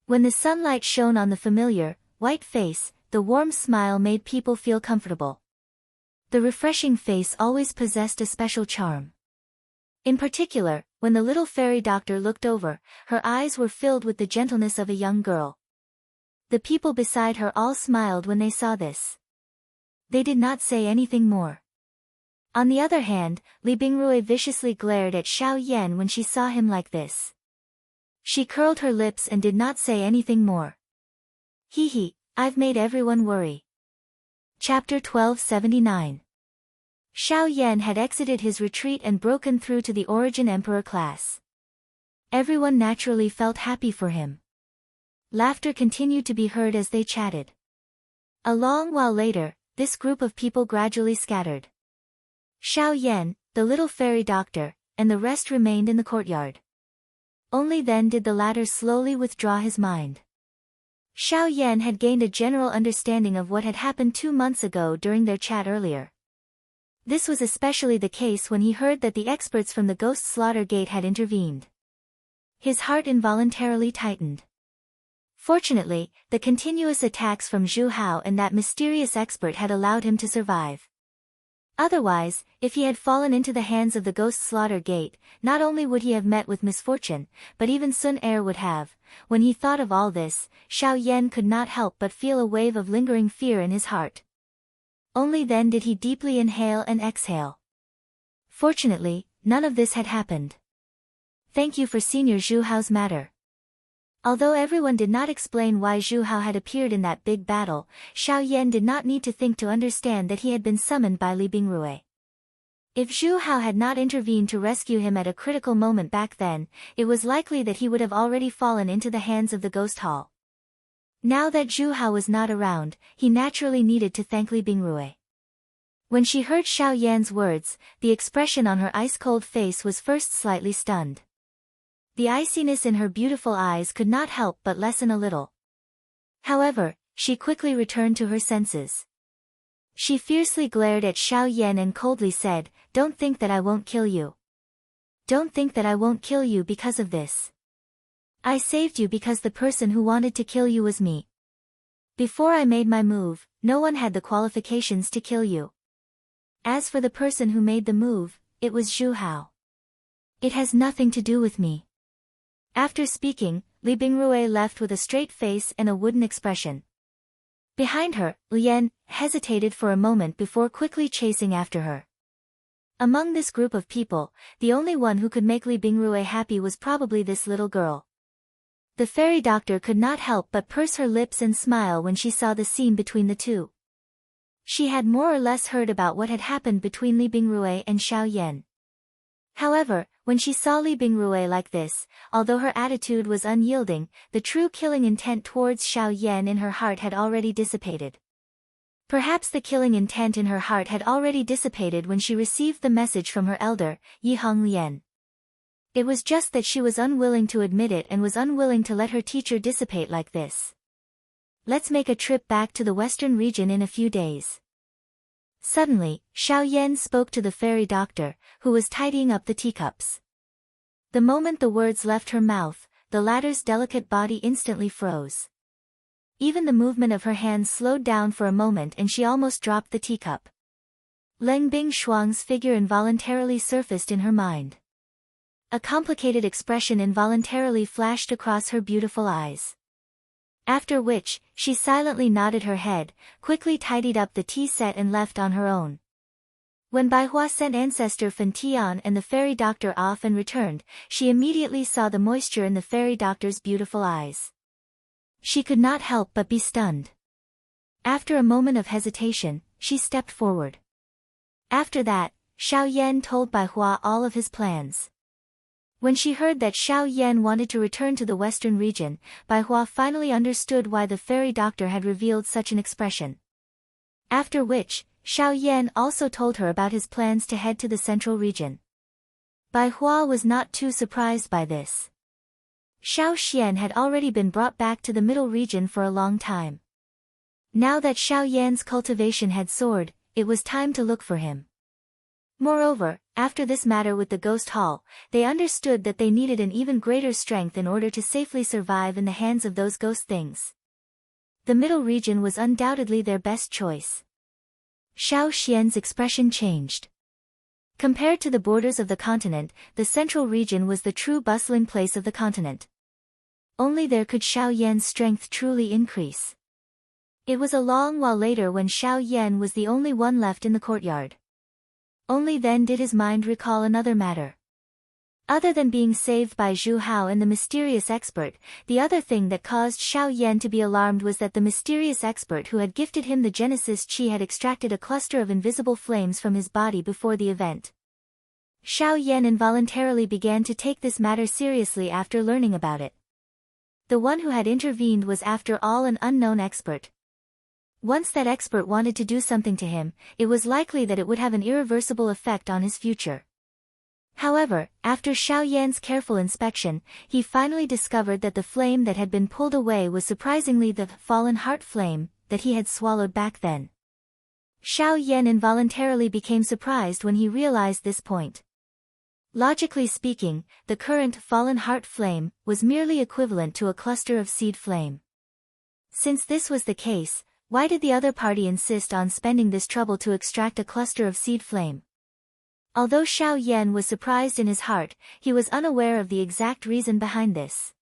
When the sunlight shone on the familiar, white face, the warm smile made people feel comfortable. The refreshing face always possessed a special charm. In particular, when the little fairy doctor looked over, her eyes were filled with the gentleness of a young girl. The people beside her all smiled when they saw this. They did not say anything more. On the other hand, Li Bingrui viciously glared at Xiao Yan when she saw him like this. She curled her lips and did not say anything more. Hee hee, I've made everyone worry. Chapter 1279. Xiao Yan had exited his retreat and broken through to the Origin Emperor class. Everyone naturally felt happy for him. Laughter continued to be heard as they chatted. A long while later, this group of people gradually scattered. Xiao Yan, the little fairy doctor, and the rest remained in the courtyard. Only then did the latter slowly withdraw his mind. Xiao Yan had gained a general understanding of what had happened 2 months ago during their chat earlier. This was especially the case when he heard that the experts from the Ghost Slaughter Gate had intervened. His heart involuntarily tightened. Fortunately, the continuous attacks from Zhu Hao and that mysterious expert had allowed him to survive. Otherwise, if he had fallen into the hands of the Ghost Slaughter Gate, not only would he have met with misfortune, but even Sun Er would have. When he thought of all this, Xiao Yan could not help but feel a wave of lingering fear in his heart. Only then did he deeply inhale and exhale. Fortunately, none of this had happened. Thank you for Senior Zhu Hao's matter. Although everyone did not explain why Zhu Hao had appeared in that big battle, Xiao Yan did not need to think to understand that he had been summoned by Li Bingrui. If Zhu Hao had not intervened to rescue him at a critical moment back then, it was likely that he would have already fallen into the hands of the Ghost Hall. Now that Zhu Hao was not around, he naturally needed to thank Li Bingrui. When she heard Xiao Yan's words, the expression on her ice-cold face was first slightly stunned. The iciness in her beautiful eyes could not help but lessen a little. However, she quickly returned to her senses. She fiercely glared at Xiao Yan and coldly said, "Don't think that I won't kill you. Don't think that I won't kill you because of this. I saved you because the person who wanted to kill you was me. Before I made my move, no one had the qualifications to kill you. As for the person who made the move, it was Zhu Hao. It has nothing to do with me." After speaking, Li Bingrui left with a straight face and a wooden expression. Behind her, Lian hesitated for a moment before quickly chasing after her. Among this group of people, the only one who could make Li Bingrui happy was probably this little girl. The fairy doctor could not help but purse her lips and smile when she saw the scene between the two. She had more or less heard about what had happened between Li Bingrui and Xiao Yan. However, when she saw Li Bingrui like this, although her attitude was unyielding, the true killing intent towards Xiao Yan in her heart had already dissipated. Perhaps the killing intent in her heart had already dissipated when she received the message from her elder, Yihong Lian. It was just that she was unwilling to admit it and was unwilling to let her teacher dissipate like this. Let's make a trip back to the western region in a few days. Suddenly, Xiao Yan spoke to the fairy doctor, who was tidying up the teacups. The moment the words left her mouth, the latter's delicate body instantly froze. Even the movement of her hands slowed down for a moment and she almost dropped the teacup. Leng Bingshuang's figure involuntarily surfaced in her mind. A complicated expression involuntarily flashed across her beautiful eyes. After which, she silently nodded her head, quickly tidied up the tea set and left on her own. When Baihua sent ancestor Fan Tian and the fairy doctor off and returned, she immediately saw the moisture in the fairy doctor's beautiful eyes. She could not help but be stunned. After a moment of hesitation, she stepped forward. After that, Xiao Yan told Baihua all of his plans. When she heard that Xiao Yan wanted to return to the western region, Baihua finally understood why the fairy doctor had revealed such an expression. After which, Xiao Yan also told her about his plans to head to the central region. Baihua was not too surprised by this. Xiao Xian had already been brought back to the middle region for a long time. Now that Xiao Yan's cultivation had soared, it was time to look for him. Moreover, after this matter with the ghost hall, they understood that they needed an even greater strength in order to safely survive in the hands of those ghost things. The middle region was undoubtedly their best choice. Xiao Xian's expression changed. Compared to the borders of the continent, the central region was the true bustling place of the continent. Only there could Xiao Yan's strength truly increase. It was a long while later when Xiao Yan was the only one left in the courtyard. Only then did his mind recall another matter. Other than being saved by Zhu Hao and the mysterious expert, the other thing that caused Xiao Yan to be alarmed was that the mysterious expert who had gifted him the Genesis Chi had extracted a cluster of invisible flames from his body before the event. Xiao Yan involuntarily began to take this matter seriously after learning about it. The one who had intervened was after all an unknown expert. Once that expert wanted to do something to him, it was likely that it would have an irreversible effect on his future. However, after Xiao Yan's careful inspection, he finally discovered that the flame that had been pulled away was surprisingly the fallen heart flame that he had swallowed back then. Xiao Yan involuntarily became surprised when he realized this point. Logically speaking, the current fallen heart flame was merely equivalent to a cluster of seed flame. Since this was the case, why did the other party insist on spending this trouble to extract a cluster of seed flame? Although Xiao Yan was surprised in his heart, he was unaware of the exact reason behind this.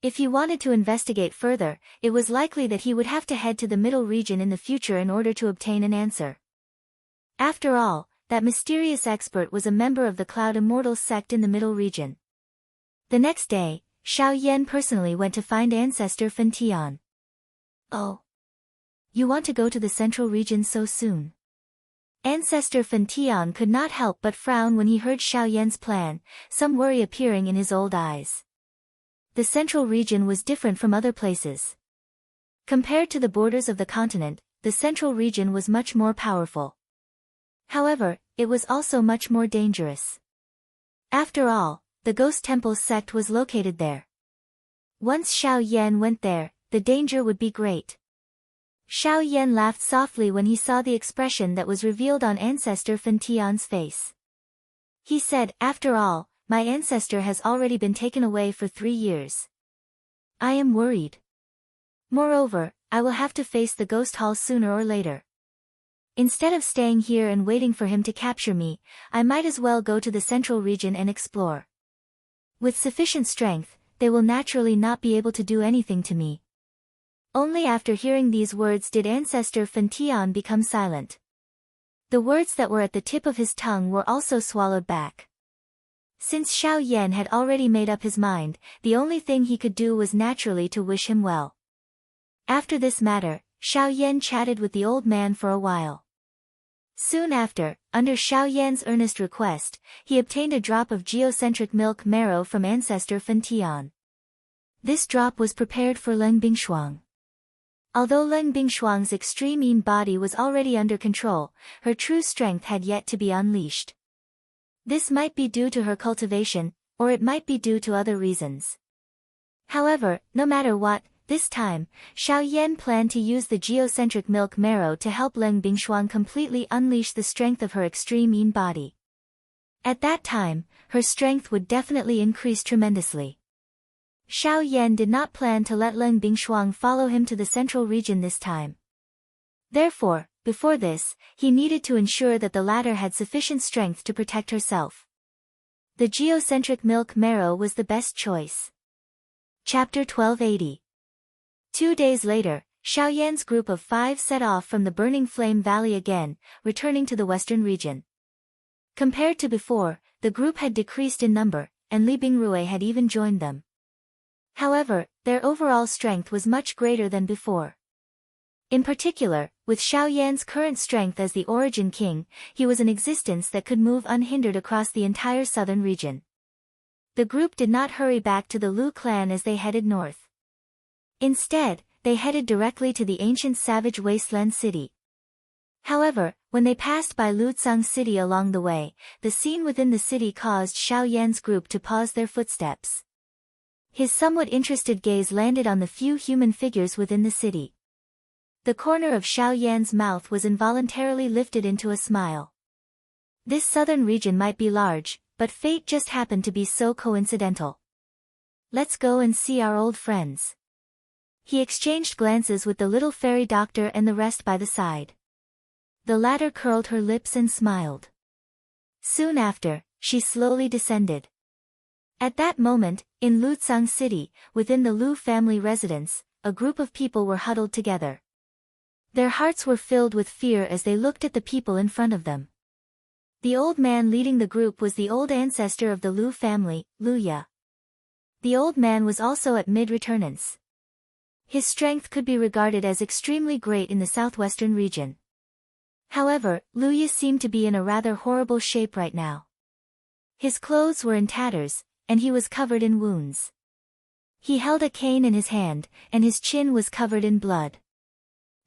If he wanted to investigate further, it was likely that he would have to head to the middle region in the future in order to obtain an answer. After all, that mysterious expert was a member of the Cloud Immortals sect in the middle region. The next day, Xiao Yan personally went to find Ancestor Fan Tian. "Oh. You want to go to the central region so soon?" Ancestor Fan Tian could not help but frown when he heard Xiao Yan's plan, some worry appearing in his old eyes. The central region was different from other places. Compared to the borders of the continent, the central region was much more powerful. However, it was also much more dangerous. After all, the Ghost Temple sect was located there. Once Xiao Yan went there, the danger would be great. Xiao Yan laughed softly when he saw the expression that was revealed on Ancestor Fan Tian's face. He said, "After all, my ancestor has already been taken away for 3 years. I am worried. Moreover, I will have to face the ghost hall sooner or later. Instead of staying here and waiting for him to capture me, I might as well go to the central region and explore. With sufficient strength, they will naturally not be able to do anything to me." Only after hearing these words did Ancestor Fan Tian become silent. The words that were at the tip of his tongue were also swallowed back. Since Xiao Yan had already made up his mind, the only thing he could do was naturally to wish him well. After this matter, Xiao Yan chatted with the old man for a while. Soon after, under Xiao Yan's earnest request, he obtained a drop of geocentric milk marrow from Ancestor Fan Tian. This drop was prepared for Leng Bingshuang. Although Leng Bingshuang's extreme mean body was already under control, her true strength had yet to be unleashed. This might be due to her cultivation, or it might be due to other reasons. However, no matter what, this time, Xiao Yan planned to use the geocentric milk marrow to help Leng Bingshuang completely unleash the strength of her extreme mean body. At that time, her strength would definitely increase tremendously. Xiao Yan did not plan to let Leng Bingshuang follow him to the central region this time. Therefore, before this, he needed to ensure that the latter had sufficient strength to protect herself. The geocentric milk marrow was the best choice. Chapter 1280. 2 days later, Xiao Yan's group of 5 set off from the Burning Flame Valley again, returning to the western region. Compared to before, the group had decreased in number, and Li Bingrui had even joined them. However, their overall strength was much greater than before. In particular, with Xiao Yan's current strength as the Origin King, he was an existence that could move unhindered across the entire southern region. The group did not hurry back to the Lu clan as they headed north. Instead, they headed directly to the ancient savage wasteland city. However, when they passed by Lutsang city along the way, the scene within the city caused Xiao Yan's group to pause their footsteps. His somewhat interested gaze landed on the few human figures within the city. The corner of Xiao Yan's mouth was involuntarily lifted into a smile. This southern region might be large, but fate just happened to be so coincidental. Let's go and see our old friends. He exchanged glances with the little fairy doctor and the rest by the side. The latter curled her lips and smiled. Soon after, she slowly descended. At that moment, in Lutsang City, within the Lu family residence, a group of people were huddled together. Their hearts were filled with fear as they looked at the people in front of them. The old man leading the group was the old ancestor of the Lu family, Lu Ya. The old man was also at mid-returnance. His strength could be regarded as extremely great in the southwestern region. However, Lu Ya seemed to be in a rather horrible shape right now. His clothes were in tatters, and he was covered in wounds. He held a cane in his hand, and his chin was covered in blood.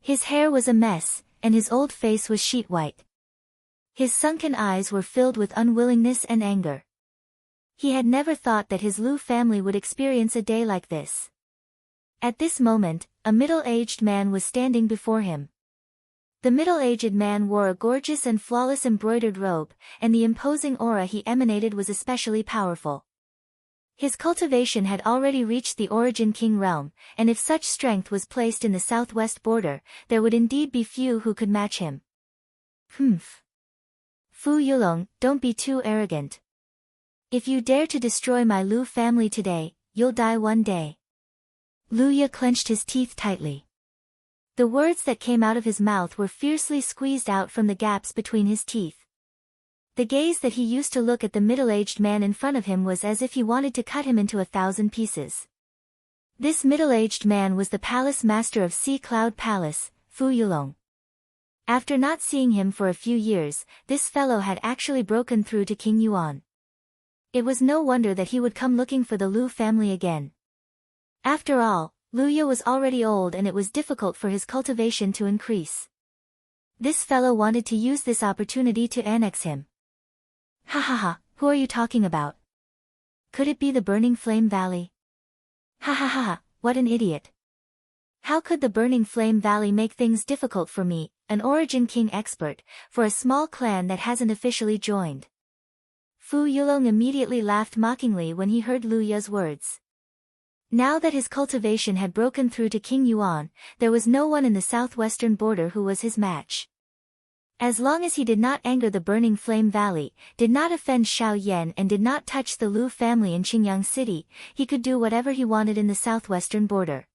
His hair was a mess, and his old face was sheet white. His sunken eyes were filled with unwillingness and anger. He had never thought that his Lu family would experience a day like this. At this moment, a middle-aged man was standing before him. The middle-aged man wore a gorgeous and flawless embroidered robe, and the imposing aura he emanated was especially powerful. His cultivation had already reached the Origin King realm, and if such strength was placed in the southwest border, there would indeed be few who could match him. Humph. Fu Yulong, don't be too arrogant. If you dare to destroy my Lu family today, you'll die one day. Lu Ya clenched his teeth tightly. The words that came out of his mouth were fiercely squeezed out from the gaps between his teeth. The gaze that he used to look at the middle-aged man in front of him was as if he wanted to cut him into 1,000 pieces. This middle-aged man was the palace master of Sea Cloud Palace, Fu Yulong. After not seeing him for a few years, this fellow had actually broken through to King Yuan. It was no wonder that he would come looking for the Lu family again. After all, Lu Ya was already old and it was difficult for his cultivation to increase. This fellow wanted to use this opportunity to annex him. Ha ha ha, who are you talking about? Could it be the Burning Flame Valley? Ha ha ha ha, what an idiot. How could the Burning Flame Valley make things difficult for me, an Origin King expert, for a small clan that hasn't officially joined? Fu Yulong immediately laughed mockingly when he heard Lu Ya's words. Now that his cultivation had broken through to King Yuan, there was no one in the southwestern border who was his match. As long as he did not anger the Burning Flame Valley, did not offend Xiao Yan and did not touch the Lu family in Qingyang City, he could do whatever he wanted in the southwestern border.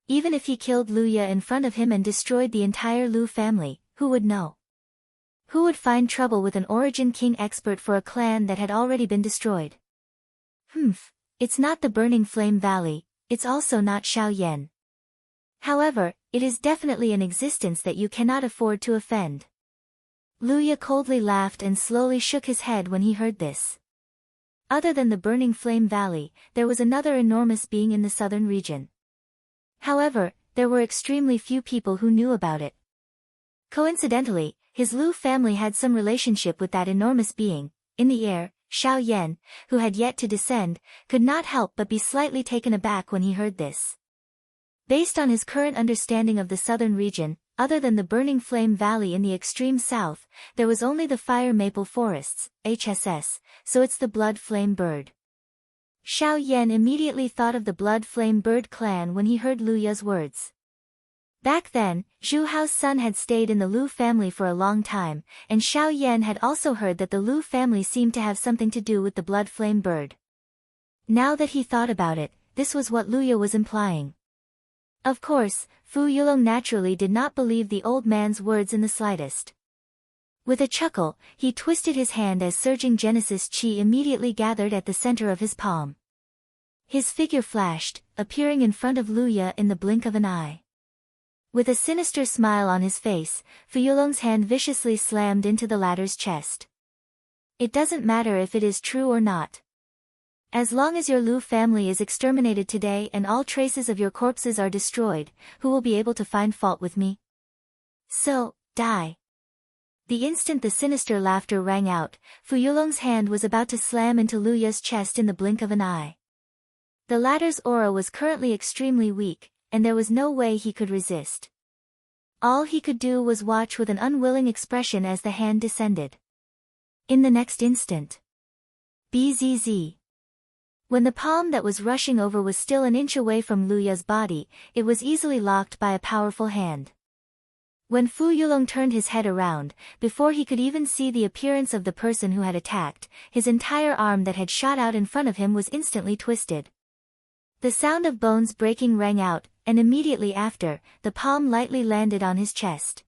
Even if he killed Lu Ya in front of him and destroyed the entire Lu family, who would know? Who would find trouble with an Origin King expert for a clan that had already been destroyed? It's not the Burning Flame Valley, it's also not Xiao Yan. However, it is definitely an existence that you cannot afford to offend. Lu Ya coldly laughed and slowly shook his head when he heard this. Other than the Burning Flame Valley, there was another enormous being in the southern region. However, there were extremely few people who knew about it. Coincidentally, his Lu family had some relationship with that enormous being. In the air, Xiao Yan, who had yet to descend, could not help but be slightly taken aback when he heard this. Based on his current understanding of the southern region, other than the Burning Flame Valley in the extreme south, there was only the Fire Maple Forests, HSS, so it's the Blood Flame Bird. Xiao Yan immediately thought of the Blood Flame Bird clan when he heard Lu Ya's words. Back then, Zhu Hao's son had stayed in the Lu family for a long time, and Xiao Yan had also heard that the Lu family seemed to have something to do with the Blood Flame Bird. Now that he thought about it, this was what Lu Ya was implying. Of course, Fu Yulong naturally did not believe the old man's words in the slightest. With a chuckle, he twisted his hand as surging Genesis Chi immediately gathered at the center of his palm. His figure flashed, appearing in front of Lu Ya in the blink of an eye. With a sinister smile on his face, Fu Yulong's hand viciously slammed into the latter's chest. It doesn't matter if it is true or not. As long as your Lu family is exterminated today and all traces of your corpses are destroyed, who will be able to find fault with me? So, die. The instant the sinister laughter rang out, Fu Yulong's hand was about to slam into Lu Ya's chest in the blink of an eye. The latter's aura was currently extremely weak, and there was no way he could resist. All he could do was watch with an unwilling expression as the hand descended. In the next instant. Bzz. When the palm that was rushing over was still an inch away from Luya's body, it was easily locked by a powerful hand. When Fu Yulong turned his head around, before he could even see the appearance of the person who had attacked, his entire arm that had shot out in front of him was instantly twisted. The sound of bones breaking rang out, and immediately after, the palm lightly landed on his chest.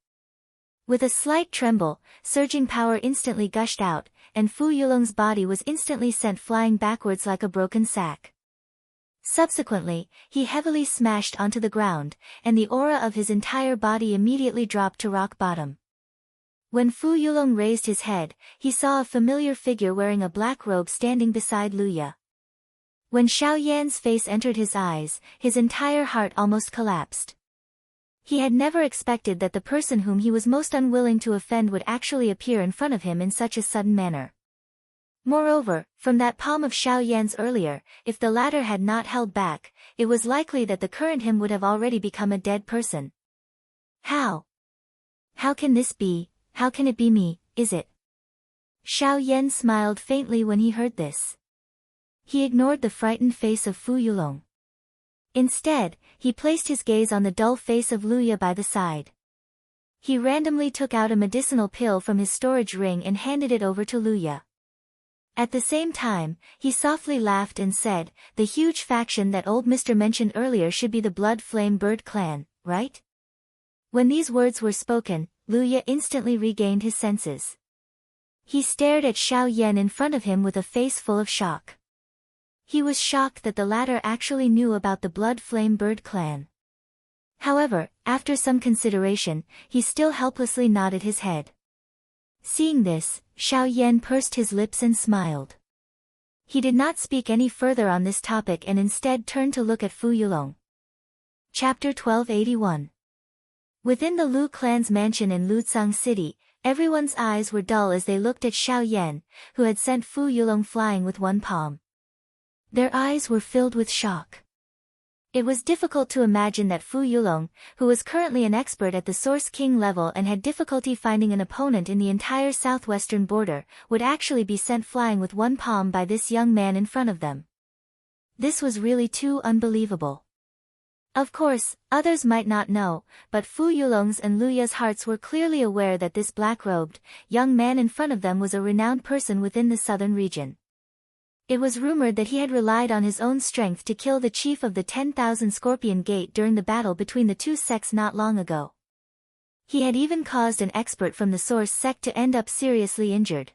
With a slight tremble, surging power instantly gushed out, and Fu Yulong's body was instantly sent flying backwards like a broken sack. Subsequently, he heavily smashed onto the ground, and the aura of his entire body immediately dropped to rock bottom. When Fu Yulong raised his head, he saw a familiar figure wearing a black robe standing beside Luya. When Xiao Yan's face entered his eyes, his entire heart almost collapsed. He had never expected that the person whom he was most unwilling to offend would actually appear in front of him in such a sudden manner. Moreover, from that palm of Xiao Yan's earlier, if the latter had not held back, it was likely that the current him would have already become a dead person. How? How can this be? How can it be me, is it? Xiao Yan smiled faintly when he heard this. He ignored the frightened face of Fu Yulong. Instead, he placed his gaze on the dull face of Luya by the side. He randomly took out a medicinal pill from his storage ring and handed it over to Luya. At the same time, he softly laughed and said, "The huge faction that old Mr. mentioned earlier should be the Blood Flame Bird clan, right?" When these words were spoken, Luya instantly regained his senses. He stared at Xiao Yan in front of him with a face full of shock. He was shocked that the latter actually knew about the Blood Flame Bird clan. However, after some consideration, he still helplessly nodded his head. Seeing this, Xiao Yan pursed his lips and smiled. He did not speak any further on this topic and instead turned to look at Fu Yulong. Chapter 1281. Within the Lu clan's mansion in Lucang City, everyone's eyes were dull as they looked at Xiao Yan, who had sent Fu Yulong flying with one palm. Their eyes were filled with shock. It was difficult to imagine that Fu Yulong, who was currently an expert at the Source King level and had difficulty finding an opponent in the entire southwestern border, would actually be sent flying with one palm by this young man in front of them. This was really too unbelievable. Of course, others might not know, but Fu Yulong's and Luya's hearts were clearly aware that this black-robed, young man in front of them was a renowned person within the southern region. It was rumored that he had relied on his own strength to kill the chief of the 10,000 Scorpion Gate during the battle between the two sects not long ago. He had even caused an expert from the Source sect to end up seriously injured.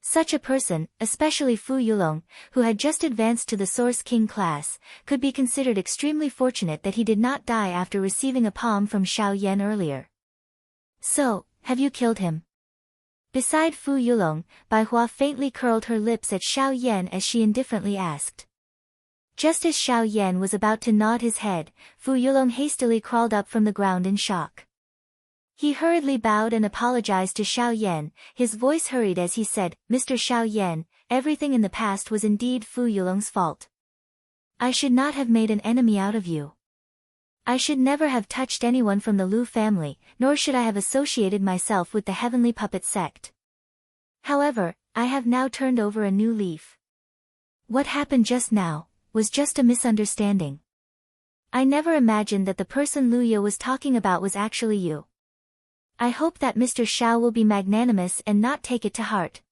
Such a person, especially Fu Yulong, who had just advanced to the Source King class, could be considered extremely fortunate that he did not die after receiving a palm from Xiao Yan earlier. "So, have you killed him?" Beside Fu Yulong, Bai Hua faintly curled her lips at Xiao Yan as she indifferently asked. Just as Xiao Yan was about to nod his head, Fu Yulong hastily crawled up from the ground in shock. He hurriedly bowed and apologized to Xiao Yan, his voice hurried as he said, "Mr. Xiao Yan, everything in the past was indeed Fu Yulong's fault. I should not have made an enemy out of you. I should never have touched anyone from the Lu family, nor should I have associated myself with the Heavenly Puppet sect. However, I have now turned over a new leaf. What happened just now was just a misunderstanding. I never imagined that the person Luya was talking about was actually you. I hope that Mr. Xiao will be magnanimous and not take it to heart.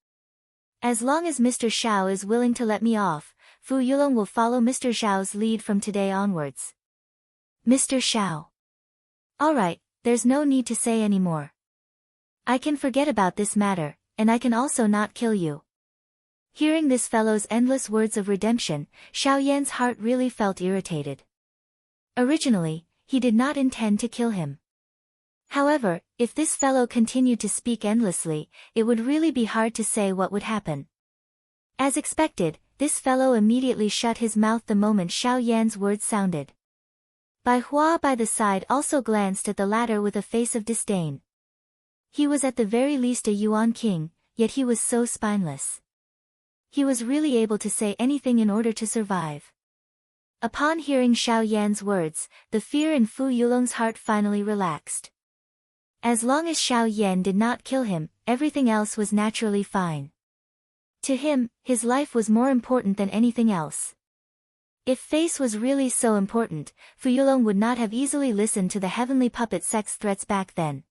As long as Mr. Xiao is willing to let me off, Fu Yulong will follow Mr. Xiao's lead from today onwards." "Mr. Xiao. Alright, there's no need to say any more. I can forget about this matter, and I can also not kill you." Hearing this fellow's endless words of redemption, Xiao Yan's heart really felt irritated. Originally, he did not intend to kill him. However, if this fellow continued to speak endlessly, it would really be hard to say what would happen. As expected, this fellow immediately shut his mouth the moment Xiao Yan's words sounded. Bai Hua by the side also glanced at the latter with a face of disdain. He was at the very least a Yuan king, yet he was so spineless. He was really able to say anything in order to survive. Upon hearing Xiao Yan's words, the fear in Fu Yulong's heart finally relaxed. As long as Xiao Yan did not kill him, everything else was naturally fine. To him, his life was more important than anything else. If face was really so important, Fu Yulong would not have easily listened to the heavenly puppet sex threats back then.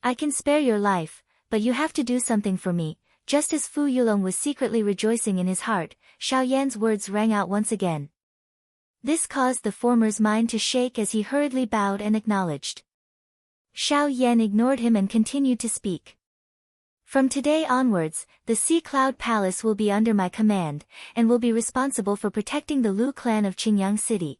I can spare your life, but you have to do something for me. Just as Fu Yulong was secretly rejoicing in his heart, Xiao Yan's words rang out once again. This caused the former's mind to shake as he hurriedly bowed and acknowledged. Xiao Yan ignored him and continued to speak. From today onwards, the Sea Cloud Palace will be under my command, and will be responsible for protecting the Lu clan of Qingyang City.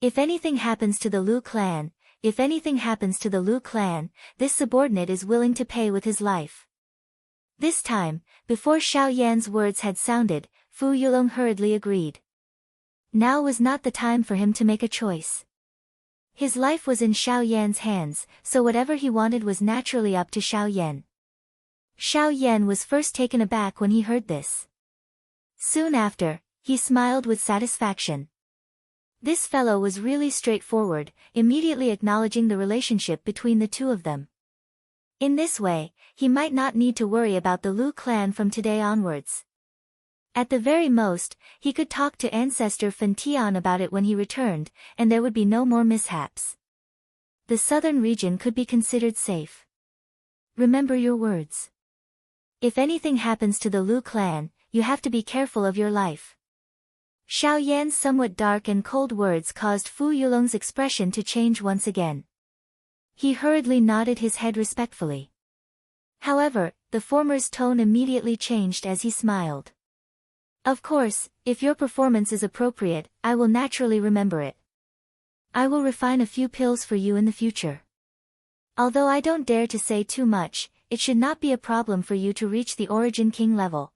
If anything happens to the Lu clan, this subordinate is willing to pay with his life. This time, before Xiao Yan's words had sounded, Fu Yulong hurriedly agreed. Now was not the time for him to make a choice. His life was in Xiao Yan's hands, so whatever he wanted was naturally up to Xiao Yan. Xiao Yan was first taken aback when he heard this. Soon after, he smiled with satisfaction. This fellow was really straightforward, immediately acknowledging the relationship between the two of them. In this way, he might not need to worry about the Lu clan from today onwards. At the very most, he could talk to ancestor Fen Tian about it when he returned, and there would be no more mishaps. The southern region could be considered safe. Remember your words. If anything happens to the Lu clan, you have to be careful of your life. Xiao Yan's somewhat dark and cold words caused Fu Yulong's expression to change once again. He hurriedly nodded his head respectfully. However, the former's tone immediately changed as he smiled. Of course, if your performance is appropriate, I will naturally remember it. I will refine a few pills for you in the future. Although I don't dare to say too much, it should not be a problem for you to reach the Origin King level.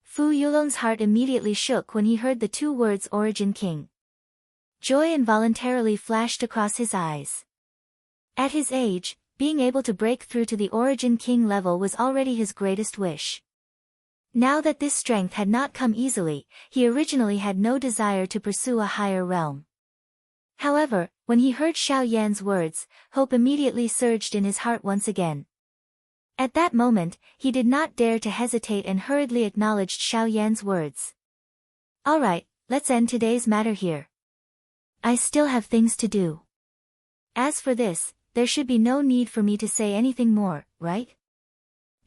Fu Yulong's heart immediately shook when he heard the two words Origin King. Joy involuntarily flashed across his eyes. At his age, being able to break through to the Origin King level was already his greatest wish. Now that this strength had not come easily, he originally had no desire to pursue a higher realm. However, when he heard Xiao Yan's words, hope immediately surged in his heart once again. At that moment, he did not dare to hesitate and hurriedly acknowledged Xiao Yan's words. Alright, let's end today's matter here. I still have things to do. As for this, there should be no need for me to say anything more, right?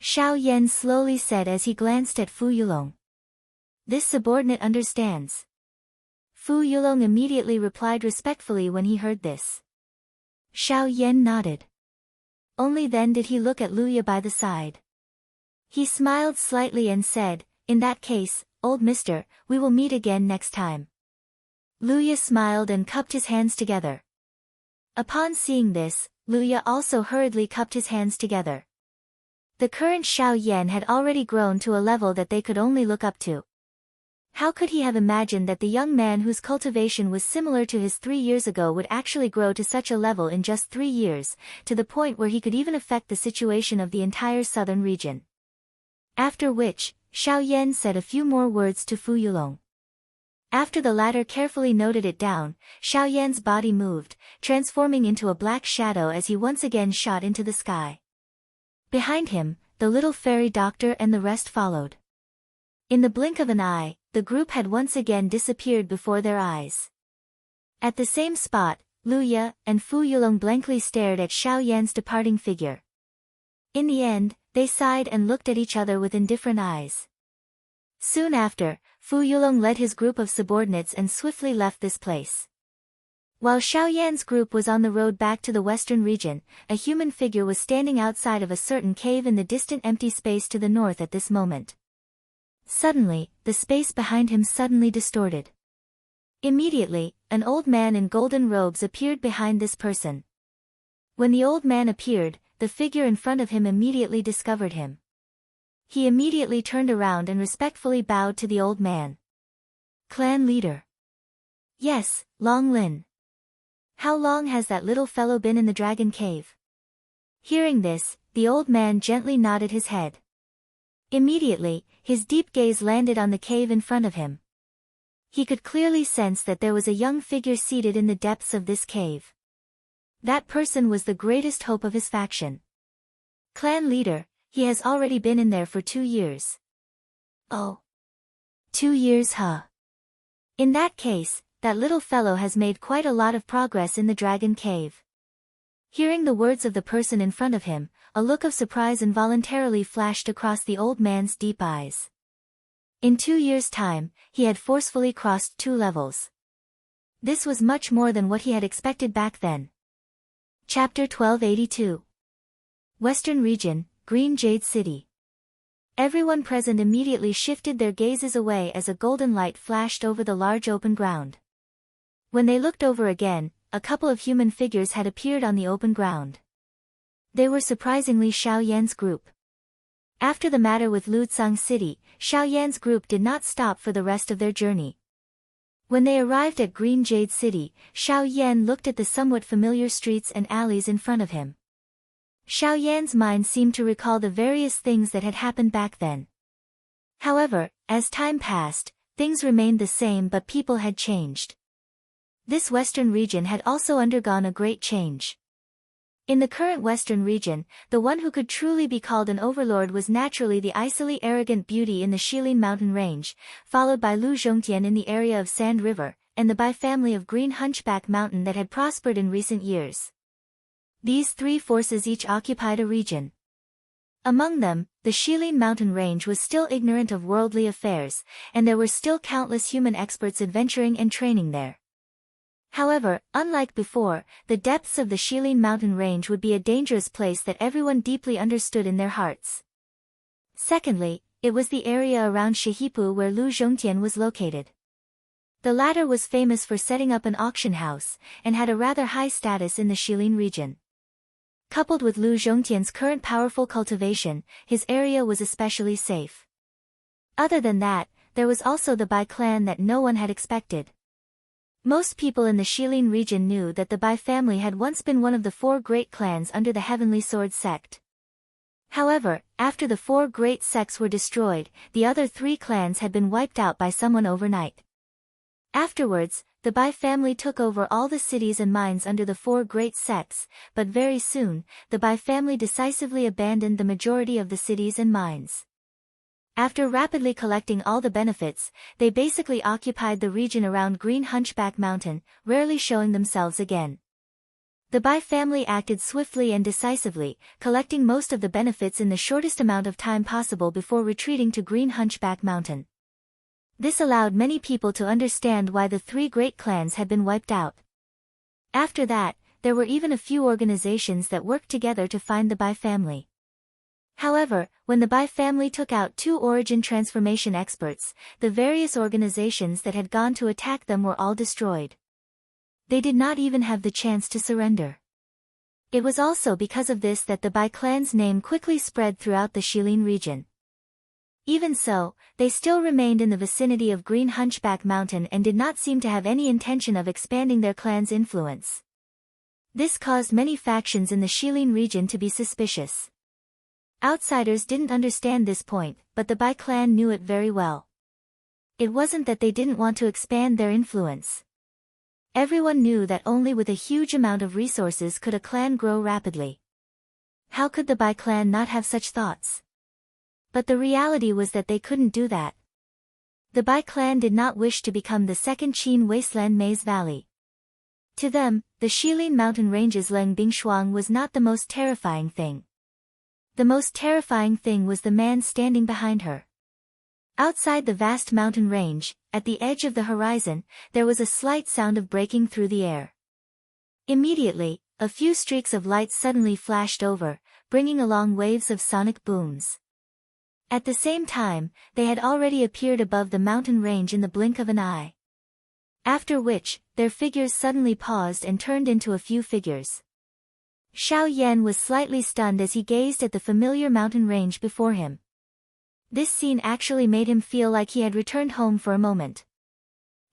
Xiao Yan slowly said as he glanced at Fu Yulong. This subordinate understands. Fu Yulong immediately replied respectfully when he heard this. Xiao Yan nodded. Only then did he look at Luya by the side. He smiled slightly and said, in that case, old mister, we will meet again next time. Luya smiled and cupped his hands together. Upon seeing this, Luya also hurriedly cupped his hands together. The current Xiao Yan had already grown to a level that they could only look up to. How could he have imagined that the young man whose cultivation was similar to his 3 years ago would actually grow to such a level in just 3 years, to the point where he could even affect the situation of the entire southern region? After which, Xiao Yan said a few more words to Fu Yulong. After the latter carefully noted it down, Xiao Yan's body moved, transforming into a black shadow as he once again shot into the sky. Behind him, the little fairy doctor and the rest followed. In the blink of an eye, the group had once again disappeared before their eyes. At the same spot, Luya and Fu Yulong blankly stared at Xiao Yan's departing figure. In the end, they sighed and looked at each other with indifferent eyes. Soon after, Fu Yulong led his group of subordinates and swiftly left this place. While Xiao Yan's group was on the road back to the western region, a human figure was standing outside of a certain cave in the distant empty space to the north at this moment. Suddenly, the space behind him suddenly distorted. Immediately, an old man in golden robes appeared behind this person. When the old man appeared, the figure in front of him immediately discovered him. He immediately turned around and respectfully bowed to the old man. Clan leader. Yes, Long Lin. How long has that little fellow been in the dragon cave? Hearing this, the old man gently nodded his head. Immediately, his deep gaze landed on the cave in front of him. He could clearly sense that there was a young figure seated in the depths of this cave. That person was the greatest hope of his faction. Clan leader, he has already been in there for 2 years. Oh. 2 years, huh? In that case, that little fellow has made quite a lot of progress in the dragon cave. Hearing the words of the person in front of him, a look of surprise involuntarily flashed across the old man's deep eyes. In 2 years' time, he had forcefully crossed 2 levels. This was much more than what he had expected back then. Chapter 1282. Western Region, Green Jade City. Everyone present immediately shifted their gazes away as a golden light flashed over the large open ground. When they looked over again, a couple of human figures had appeared on the open ground. They were surprisingly Xiao Yan's group. After the matter with Lutsang City, Xiao Yan's group did not stop for the rest of their journey. When they arrived at Green Jade City, Xiao Yan looked at the somewhat familiar streets and alleys in front of him. Xiao Yan's mind seemed to recall the various things that had happened back then. However, as time passed, things remained the same but people had changed. This western region had also undergone a great change. In the current western region, the one who could truly be called an overlord was naturally the icily arrogant beauty in the Shilin mountain range, followed by Lu Zhongtian in the area of Sand River, and the Bai family of Green Hunchback Mountain that had prospered in recent years. These 3 forces each occupied a region. Among them, the Shilin mountain range was still ignorant of worldly affairs, and there were still countless human experts adventuring and training there. However, unlike before, the depths of the Shilin mountain range would be a dangerous place that everyone deeply understood in their hearts. Secondly, it was the area around Shihipu where Lu Zhongtian was located. The latter was famous for setting up an auction house, and had a rather high status in the Shilin region. Coupled with Lu Zhongtian's current powerful cultivation, his area was especially safe. Other than that, there was also the Bai clan that no one had expected. Most people in the Shilin region knew that the Bai family had once been one of the 4 great clans under the Heavenly Sword sect. However, after the 4 great sects were destroyed, the other 3 clans had been wiped out by someone overnight. Afterwards, the Bai family took over all the cities and mines under the 4 great sects, but very soon, the Bai family decisively abandoned the majority of the cities and mines. After rapidly collecting all the benefits, they basically occupied the region around Green Hunchback Mountain, rarely showing themselves again. The Bai family acted swiftly and decisively, collecting most of the benefits in the shortest amount of time possible before retreating to Green Hunchback Mountain. This allowed many people to understand why the 3 great clans had been wiped out. After that, there were even a few organizations that worked together to find the Bai family. However, when the Bai family took out 2 origin transformation experts, the various organizations that had gone to attack them were all destroyed. They did not even have the chance to surrender. It was also because of this that the Bai clan's name quickly spread throughout the Shilin region. Even so, they still remained in the vicinity of Green Hunchback Mountain and did not seem to have any intention of expanding their clan's influence. This caused many factions in the Shilin region to be suspicious. Outsiders didn't understand this point, but the Bai clan knew it very well. It wasn't that they didn't want to expand their influence. Everyone knew that only with a huge amount of resources could a clan grow rapidly. How could the Bai clan not have such thoughts? But the reality was that they couldn't do that. The Bai clan did not wish to become the second Qin wasteland Maze Valley. To them, the Shilin mountain range's Leng Bingshuang was not the most terrifying thing. The most terrifying thing was the man standing behind her. Outside the vast mountain range, at the edge of the horizon, there was a slight sound of breaking through the air. Immediately, a few streaks of light suddenly flashed over, bringing along waves of sonic booms. At the same time, they had already appeared above the mountain range in the blink of an eye. After which, their figures suddenly paused and turned into a few figures. Xiao Yan was slightly stunned as he gazed at the familiar mountain range before him. This scene actually made him feel like he had returned home for a moment.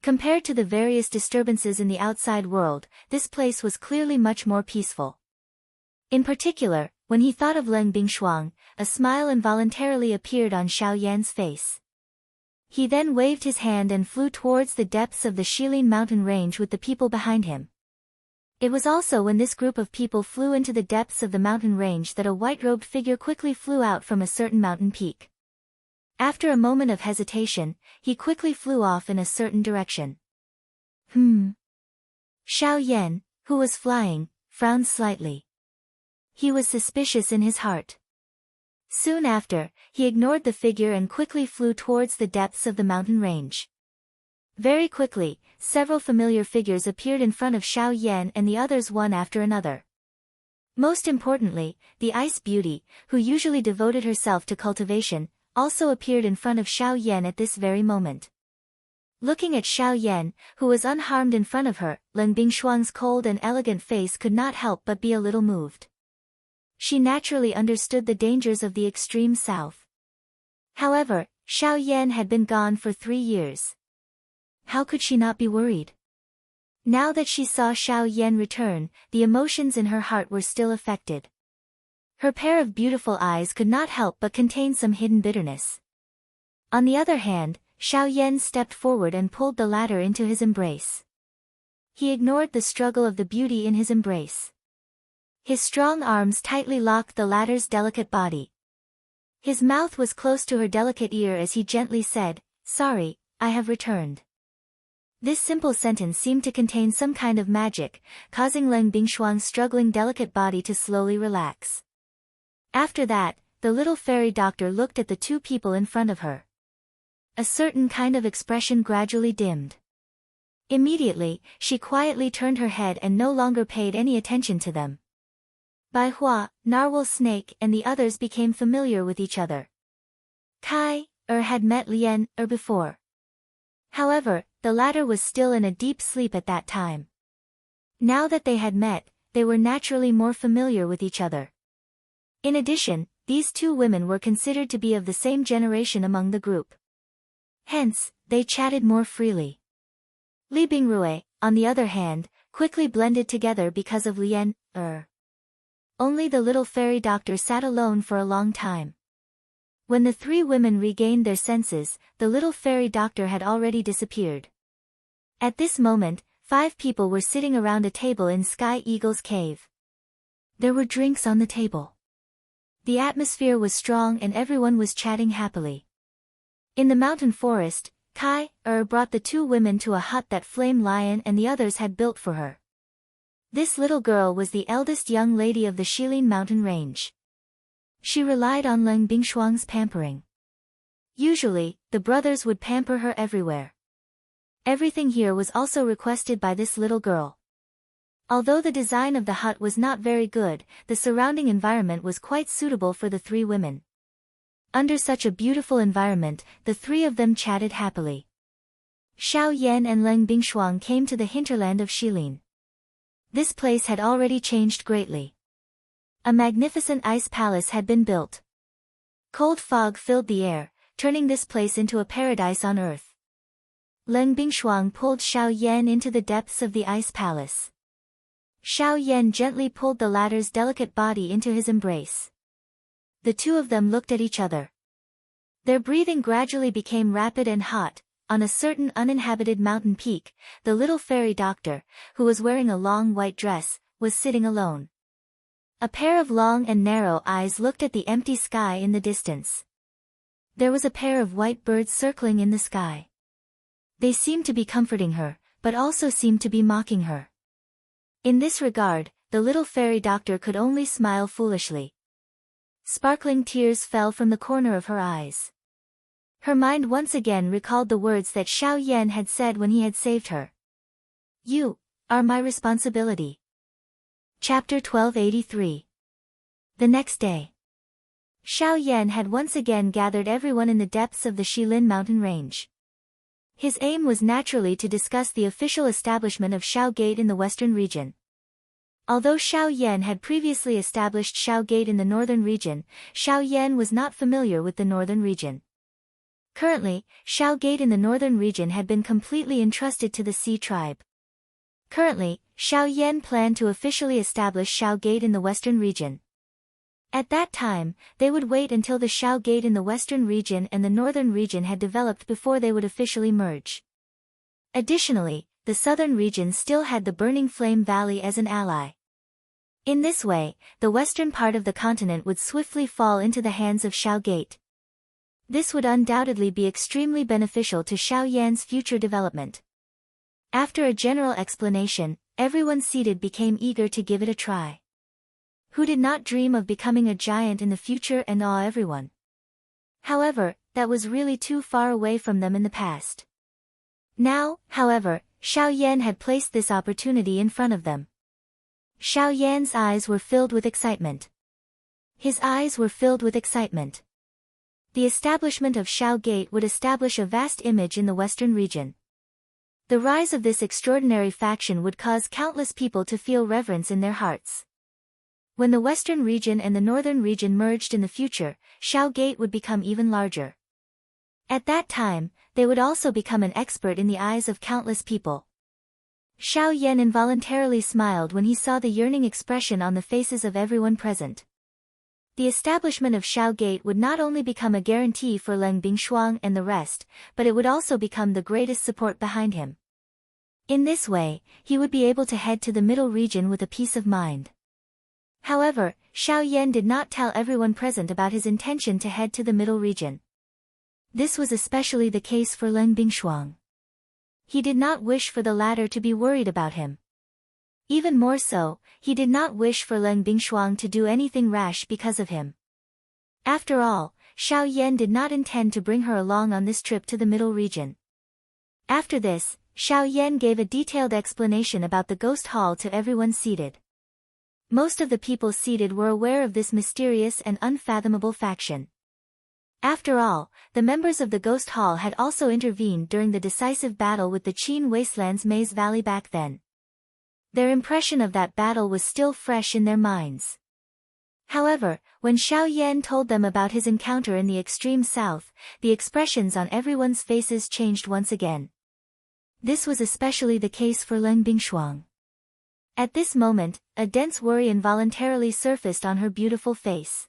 Compared to the various disturbances in the outside world, this place was clearly much more peaceful. In particular, when he thought of Leng Bingshuang, a smile involuntarily appeared on Xiao Yan's face. He then waved his hand and flew towards the depths of the Shilin mountain range with the people behind him. It was also when this group of people flew into the depths of the mountain range that a white-robed figure quickly flew out from a certain mountain peak. After a moment of hesitation, he quickly flew off in a certain direction. Xiao Yan, who was flying, frowned slightly. He was suspicious in his heart. Soon after, he ignored the figure and quickly flew towards the depths of the mountain range. Very quickly, several familiar figures appeared in front of Xiao Yan and the others one after another. Most importantly, the Ice Beauty, who usually devoted herself to cultivation, also appeared in front of Xiao Yan at this very moment. Looking at Xiao Yan, who was unharmed in front of her, Leng Bingshuang's cold and elegant face could not help but be a little moved. She naturally understood the dangers of the extreme south. However, Xiao Yan had been gone for 3 years. How could she not be worried? Now that she saw Xiao Yan return, the emotions in her heart were still affected. Her pair of beautiful eyes could not help but contain some hidden bitterness. On the other hand, Xiao Yan stepped forward and pulled the latter into his embrace. He ignored the struggle of the beauty in his embrace. His strong arms tightly locked the latter's delicate body. His mouth was close to her delicate ear as he gently said, "Sorry, I have returned." This simple sentence seemed to contain some kind of magic, causing Leng Bingshuang's struggling delicate body to slowly relax. After that, the little fairy doctor looked at the two people in front of her. A certain kind of expression gradually dimmed. Immediately, she quietly turned her head and no longer paid any attention to them. Bai Hua, Narwhal Snake and the others became familiar with each other. Kai had met Lien before. However, the latter was still in a deep sleep at that time. Now that they had met, they were naturally more familiar with each other. In addition, these two women were considered to be of the same generation among the group. Hence, they chatted more freely. Li Bingrui, on the other hand, quickly blended together because of Lien. Only the little fairy doctor sat alone for a long time. When the three women regained their senses, the little fairy doctor had already disappeared. At this moment, 5 people were sitting around a table in Sky Eagle's cave. There were drinks on the table. The atmosphere was strong and everyone was chatting happily. In the mountain forest, Kai brought the 2 women to a hut that Flame Lion and the others had built for her. This little girl was the eldest young lady of the Shilin mountain range. She relied on Leng Bingshuang's pampering. Usually, the brothers would pamper her everywhere. Everything here was also requested by this little girl. Although the design of the hut was not very good, the surrounding environment was quite suitable for the 3 women. Under such a beautiful environment, the 3 of them chatted happily. Xiao Yan and Leng Bingshuang came to the hinterland of Shilin. This place had already changed greatly. A magnificent ice palace had been built. Cold fog filled the air, turning this place into a paradise on earth. Leng Bingshuang pulled Xiao Yan into the depths of the ice palace. Xiao Yan gently pulled the latter's delicate body into his embrace. The 2 of them looked at each other. Their breathing gradually became rapid and hot. On a certain uninhabited mountain peak, the little fairy doctor, who was wearing a long white dress, was sitting alone. A pair of long and narrow eyes looked at the empty sky in the distance. There was a pair of white birds circling in the sky. They seemed to be comforting her, but also seemed to be mocking her. In this regard, the little fairy doctor could only smile foolishly. Sparkling tears fell from the corner of her eyes. Her mind once again recalled the words that Xiao Yan had said when he had saved her. "You are my responsibility." Chapter 1283. The next day. Xiao Yan had once again gathered everyone in the depths of the Shilin mountain range. His aim was naturally to discuss the official establishment of Xiao Gate in the western region. Although Xiao Yan had previously established Xiao Gate in the northern region, Xiao Yan was not familiar with the northern region. Currently, Xiao Gate in the northern region had been completely entrusted to the Sea tribe. Currently, Xiao Yan planned to officially establish Xiao Gate in the western region. At that time, they would wait until the Xiao Gate in the western region and the northern region had developed before they would officially merge. Additionally, the southern region still had the Burning Flame Valley as an ally. In this way, the western part of the continent would swiftly fall into the hands of Xiao Gate. This would undoubtedly be extremely beneficial to Xiao Yan's future development. After a general explanation, everyone seated became eager to give it a try. Who did not dream of becoming a giant in the future and awe everyone? However, that was really too far away from them in the past. Now, however, Xiao Yan had placed this opportunity in front of them. Xiao Yan's eyes were filled with excitement. His eyes were filled with excitement. The establishment of Xiao Gate would establish a vast image in the western region. The rise of this extraordinary faction would cause countless people to feel reverence in their hearts. When the western region and the northern region merged in the future, Xiao Gate would become even larger. At that time, they would also become an expert in the eyes of countless people. Xiao Yan involuntarily smiled when he saw the yearning expression on the faces of everyone present. The establishment of Xiao Gate would not only become a guarantee for Leng Bingshuang and the rest, but it would also become the greatest support behind him. In this way, he would be able to head to the middle region with a peace of mind. However, Xiao Yan did not tell everyone present about his intention to head to the middle region. This was especially the case for Leng Bingshuang. He did not wish for the latter to be worried about him. Even more so, he did not wish for Leng Bingshuang to do anything rash because of him. After all, Xiao Yan did not intend to bring her along on this trip to the middle region. After this, Xiao Yan gave a detailed explanation about the ghost hall to everyone seated. Most of the people seated were aware of this mysterious and unfathomable faction. After all, the members of the Ghost Hall had also intervened during the decisive battle with the Qin Wasteland's Maze Valley back then. Their impression of that battle was still fresh in their minds. However, when Xiao Yan told them about his encounter in the extreme south, the expressions on everyone's faces changed once again. This was especially the case for Leng Bingshuang. At this moment, a dense worry involuntarily surfaced on her beautiful face.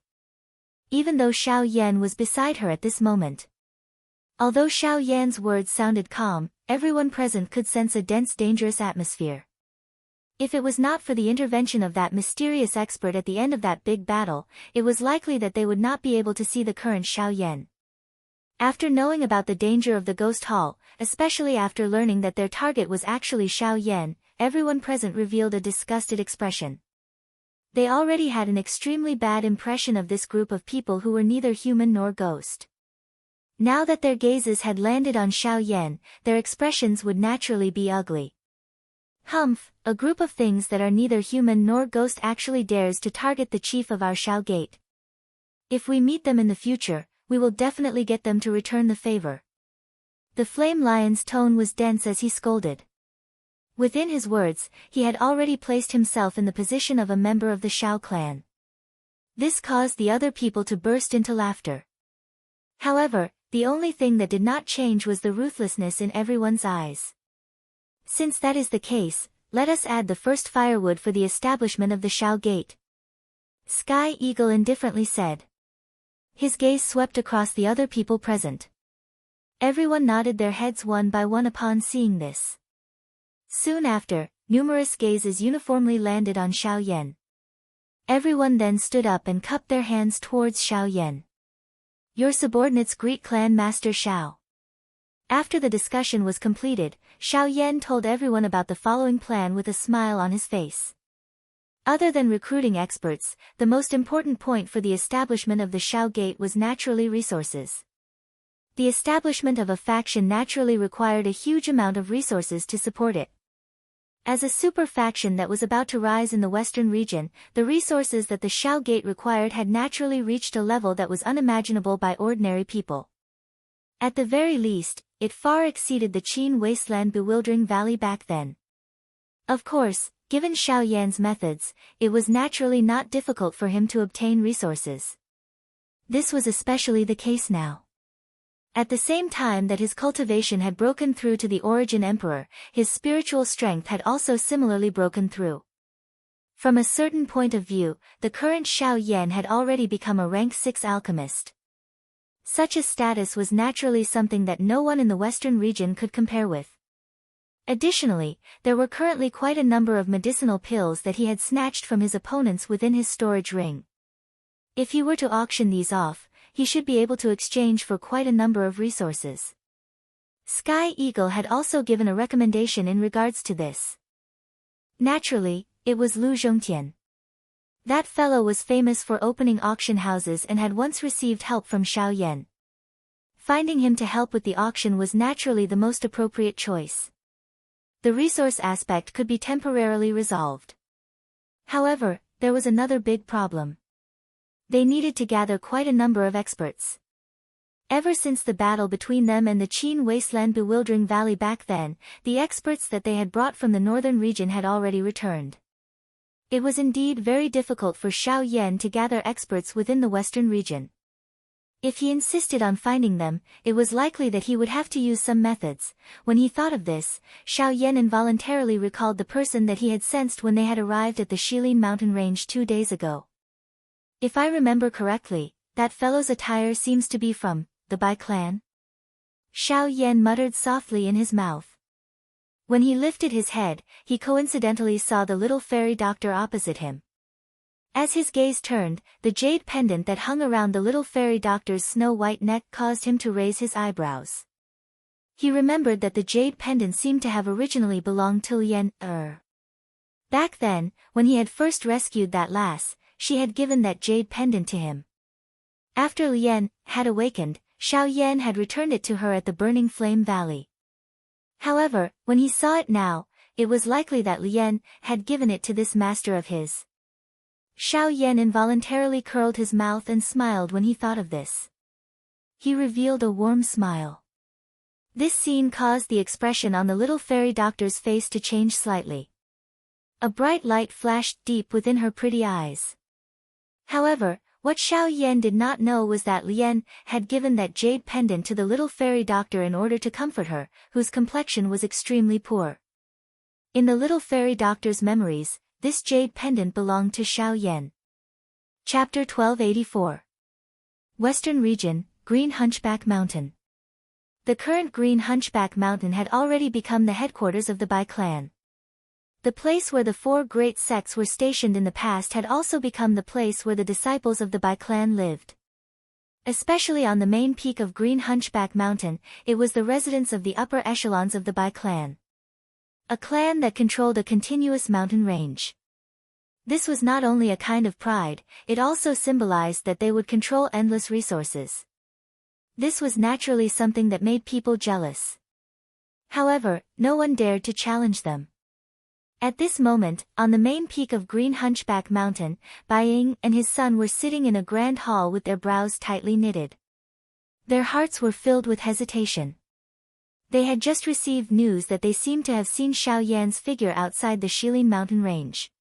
Even though Xiao Yan was beside her at this moment. Although Xiao Yan's words sounded calm, everyone present could sense a dense dangerous atmosphere. If it was not for the intervention of that mysterious expert at the end of that big battle, it was likely that they would not be able to see the current Xiao Yan. After knowing about the danger of the Ghost Hall, especially after learning that their target was actually Xiao Yan, everyone present revealed a disgusted expression. They already had an extremely bad impression of this group of people who were neither human nor ghost. Now that their gazes had landed on Xiao Yan, their expressions would naturally be ugly. Humph, a group of things that are neither human nor ghost actually dares to target the chief of our Xiao Gate. If we meet them in the future, we will definitely get them to return the favor. The Flame Lion's tone was dense as he scolded. Within his words, he had already placed himself in the position of a member of the Xiao clan. This caused the other people to burst into laughter. However, the only thing that did not change was the ruthlessness in everyone's eyes. Since that is the case, let us add the first firewood for the establishment of the Xiao Gate. Sky Eagle indifferently said. His gaze swept across the other people present. Everyone nodded their heads one by one upon seeing this. Soon after, numerous gazes uniformly landed on Xiao Yan. Everyone then stood up and cupped their hands towards Xiao Yan. Your subordinates greet Clan Master Xiao. After the discussion was completed, Xiao Yan told everyone about the following plan with a smile on his face. Other than recruiting experts, the most important point for the establishment of the Xiao Gate was naturally resources. The establishment of a faction naturally required a huge amount of resources to support it. As a super faction that was about to rise in the western region, the resources that the Xiao Gate required had naturally reached a level that was unimaginable by ordinary people. At the very least, it far exceeded the Qin Wasteland Bewildering Valley back then. Of course, given Xiao Yan's methods, it was naturally not difficult for him to obtain resources. This was especially the case now. At the same time that his cultivation had broken through to the Origin Emperor, his spiritual strength had also similarly broken through. From a certain point of view, the current Xiao Yan had already become a rank 6 alchemist. Such a status was naturally something that no one in the western region could compare with. Additionally, there were currently quite a number of medicinal pills that he had snatched from his opponents within his storage ring. If he were to auction these off, he should be able to exchange for quite a number of resources. Sky Eagle had also given a recommendation in regards to this. Naturally, it was Lu Zhongtian. That fellow was famous for opening auction houses and had once received help from Xiao Yan. Finding him to help with the auction was naturally the most appropriate choice. The resource aspect could be temporarily resolved. However, there was another big problem. They needed to gather quite a number of experts. Ever since the battle between them and the Qin Wasteland Bewildering Valley back then, the experts that they had brought from the northern region had already returned. It was indeed very difficult for Xiao Yan to gather experts within the western region. If he insisted on finding them, it was likely that he would have to use some methods. When he thought of this, Xiao Yan involuntarily recalled the person that he had sensed when they had arrived at the Shilin mountain range 2 days ago. If I remember correctly, that fellow's attire seems to be from the Bai clan? Xiao Yan muttered softly in his mouth. When he lifted his head, he coincidentally saw the little fairy doctor opposite him. As his gaze turned, the jade pendant that hung around the little fairy doctor's snow-white neck caused him to raise his eyebrows. He remembered that the jade pendant seemed to have originally belonged to Lien. Back then, when he had first rescued that lass, she had given that jade pendant to him. After Lien had awakened, Xiao Yan had returned it to her at the Burning Flame Valley. However, when he saw it now, it was likely that Lien had given it to this master of his. Xiao Yan involuntarily curled his mouth and smiled when he thought of this. He revealed a warm smile. This scene caused the expression on the little fairy doctor's face to change slightly. A bright light flashed deep within her pretty eyes. However, what Xiao Yan did not know was that Lien had given that jade pendant to the little fairy doctor in order to comfort her, whose complexion was extremely poor. In the little fairy doctor's memories, this jade pendant belonged to Xiao Yan. Chapter 1284. Western Region, Green Hunchback Mountain. The current Green Hunchback Mountain had already become the headquarters of the Bai clan. The place where the 4 great sects were stationed in the past had also become the place where the disciples of the Bai clan lived. Especially on the main peak of Green Hunchback Mountain, it was the residence of the upper echelons of the Bai clan. A clan that controlled a continuous mountain range. This was not only a kind of pride, it also symbolized that they would control endless resources. This was naturally something that made people jealous. However, no one dared to challenge them. At this moment, on the main peak of Green Hunchback Mountain, Bai Ying and his son were sitting in a grand hall with their brows tightly knitted. Their hearts were filled with hesitation. They had just received news that they seemed to have seen Xiao Yan's figure outside the Shilin mountain range.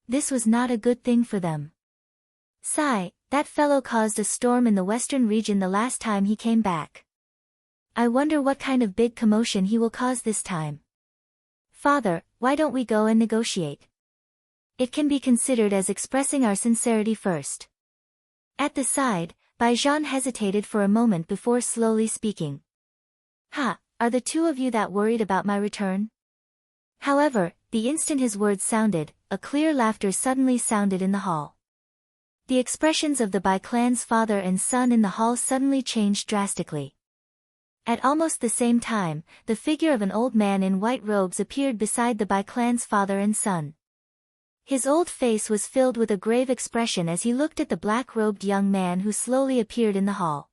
This was not a good thing for them. Sigh, that fellow caused a storm in the western region the last time he came back. I wonder what kind of big commotion he will cause this time. Father, why don't we go and negotiate? It can be considered as expressing our sincerity first. At the side, Bai Zhan hesitated for a moment before slowly speaking. Are the 2 of you that worried about my return? However, the instant his words sounded, a clear laughter suddenly sounded in the hall. The expressions of the Bai clan's father and son in the hall suddenly changed drastically. At almost the same time, the figure of an old man in white robes appeared beside the Bai clan's father and son. His old face was filled with a grave expression as he looked at the black-robed young man who slowly appeared in the hall.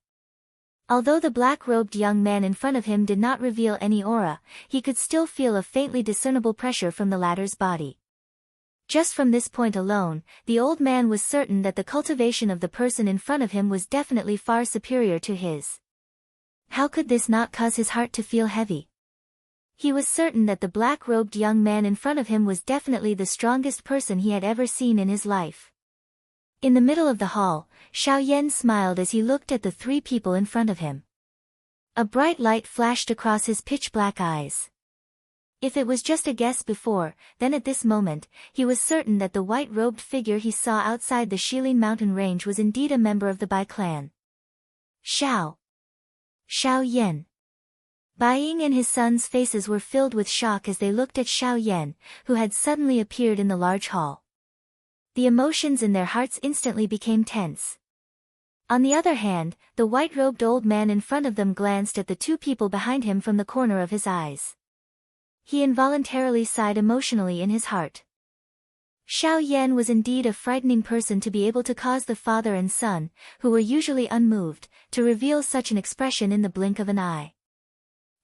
Although the black-robed young man in front of him did not reveal any aura, he could still feel a faintly discernible pressure from the latter's body. Just from this point alone, the old man was certain that the cultivation of the person in front of him was definitely far superior to his. How could this not cause his heart to feel heavy? He was certain that the black-robed young man in front of him was definitely the strongest person he had ever seen in his life. In the middle of the hall, Xiao Yan smiled as he looked at the 3 people in front of him. A bright light flashed across his pitch-black eyes. If it was just a guess before, then at this moment, he was certain that the white-robed figure he saw outside the Shilin mountain range was indeed a member of the Bai clan. Xiao Yan. Bai Ying and his sons' faces were filled with shock as they looked at Xiao Yan, who had suddenly appeared in the large hall. The emotions in their hearts instantly became tense. On the other hand, the white-robed old man in front of them glanced at the two people behind him from the corner of his eyes. He involuntarily sighed emotionally in his heart. Xiao Yan was indeed a frightening person to be able to cause the father and son, who were usually unmoved, to reveal such an expression in the blink of an eye.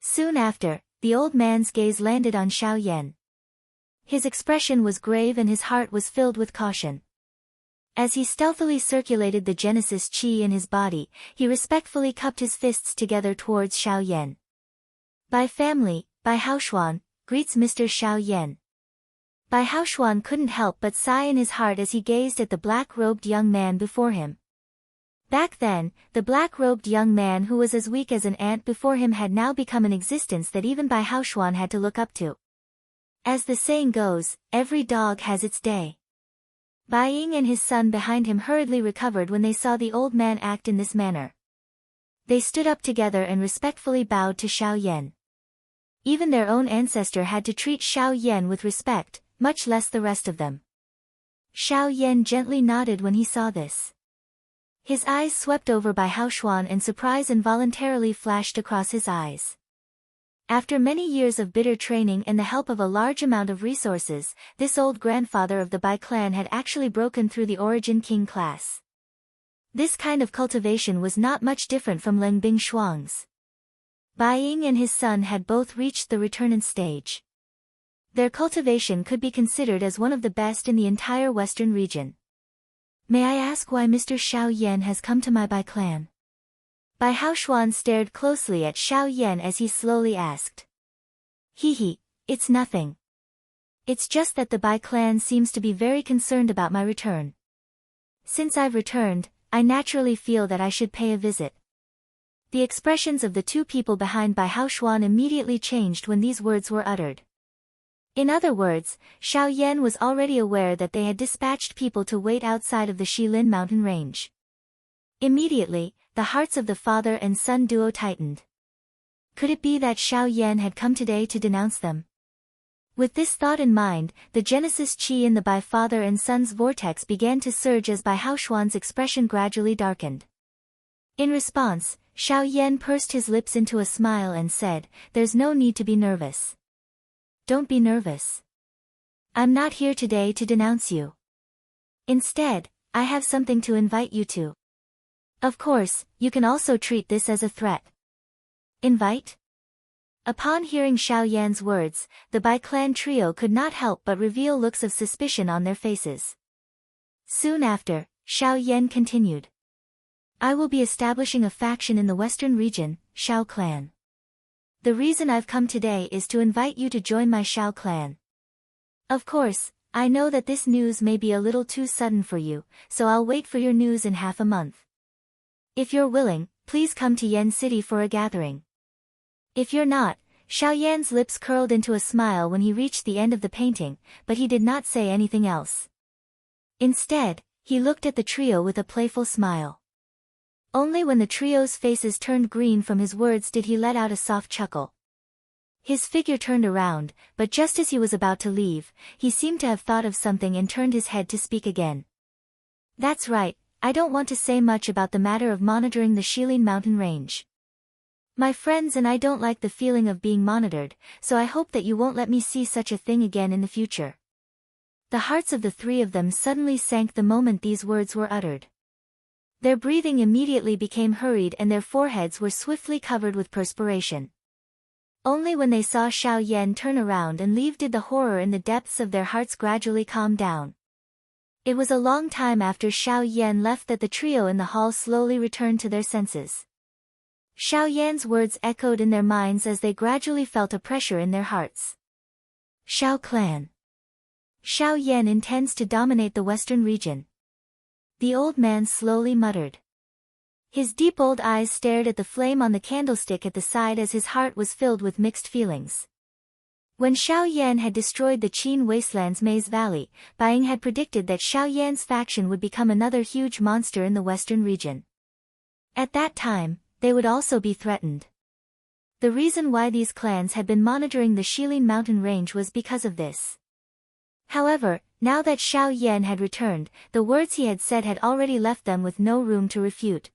Soon after, the old man's gaze landed on Xiao Yan. His expression was grave and his heart was filled with caution. As he stealthily circulated the Genesis Qi in his body, he respectfully cupped his fists together towards Xiao Yan. "Bai family, Bai Haoshuan, greets Mr. Xiao Yan." Bai Haoshuan couldn't help but sigh in his heart as he gazed at the black-robed young man before him. Back then, the black-robed young man who was as weak as an ant before him had now become an existence that even Bai Haoshuan had to look up to. As the saying goes, every dog has its day. Bai Ying and his son behind him hurriedly recovered when they saw the old man act in this manner. They stood up together and respectfully bowed to Xiao Yan. Even their own ancestor had to treat Xiao Yan with respect, much less the rest of them. Xiao Yan gently nodded when he saw this. His eyes swept over Bai Haoshuan and surprise involuntarily flashed across his eyes. After many years of bitter training and the help of a large amount of resources, this old grandfather of the Bai clan had actually broken through the Origin King class. This kind of cultivation was not much different from Leng Bing Shuang's. Bai Ying and his son had both reached the returnant stage. Their cultivation could be considered as one of the best in the entire western region. "May I ask why Mr. Xiao Yan has come to my Bai clan?" Bai Haoshuan stared closely at Xiao Yan as he slowly asked. He, it's nothing. It's just that the Bai clan seems to be very concerned about my return. Since I've returned, I naturally feel that I should pay a visit." The expressions of the two people behind Bai Haoshuan immediately changed when these words were uttered. In other words, Xiao Yan was already aware that they had dispatched people to wait outside of the Shilin mountain range. Immediately, the hearts of the father and son duo tightened. Could it be that Xiao Yan had come today to denounce them? With this thought in mind, the Genesis Qi in the Bai father and son's vortex began to surge as Bai Haoshuan's expression gradually darkened. In response, Xiao Yan pursed his lips into a smile and said, "There's no need to be nervous." "Don't be nervous. I'm not here today to denounce you. Instead, I have something to invite you to. Of course, you can also treat this as a threat." "Invite?" Upon hearing Xiao Yan's words, the Bai clan trio could not help but reveal looks of suspicion on their faces. Soon after, Xiao Yan continued. "I will be establishing a faction in the western region, Xiao clan. The reason I've come today is to invite you to join my Xiao clan. Of course, I know that this news may be a little too sudden for you, so I'll wait for your news in half a month. If you're willing, please come to Yen City for a gathering. If you're not," Xiao Yan's lips curled into a smile when he reached the end of the painting, but he did not say anything else. Instead, he looked at the trio with a playful smile. Only when the trio's faces turned green from his words did he let out a soft chuckle. His figure turned around, but just as he was about to leave, he seemed to have thought of something and turned his head to speak again. "That's right, I don't want to say much about the matter of monitoring the Shilin mountain range. My friends and I don't like the feeling of being monitored, so I hope that you won't let me see such a thing again in the future." The hearts of the three of them suddenly sank the moment these words were uttered. Their breathing immediately became hurried and their foreheads were swiftly covered with perspiration. Only when they saw Xiao Yan turn around and leave did the horror in the depths of their hearts gradually calm down. It was a long time after Xiao Yan left that the trio in the hall slowly returned to their senses. Xiao Yan's words echoed in their minds as they gradually felt a pressure in their hearts. Xiao clan. Xiao Yan intends to dominate the western region. The old man slowly muttered. His deep old eyes stared at the flame on the candlestick at the side as his heart was filled with mixed feelings. When Xiao Yan had destroyed the Qin Wasteland's Maze Valley, Bai Ying had predicted that Xiao Yan's faction would become another huge monster in the western region. At that time, they would also be threatened. The reason why these clans had been monitoring the Shilin mountain range was because of this. However, now that Xiao Yan had returned, the words he had said had already left them with no room to refute.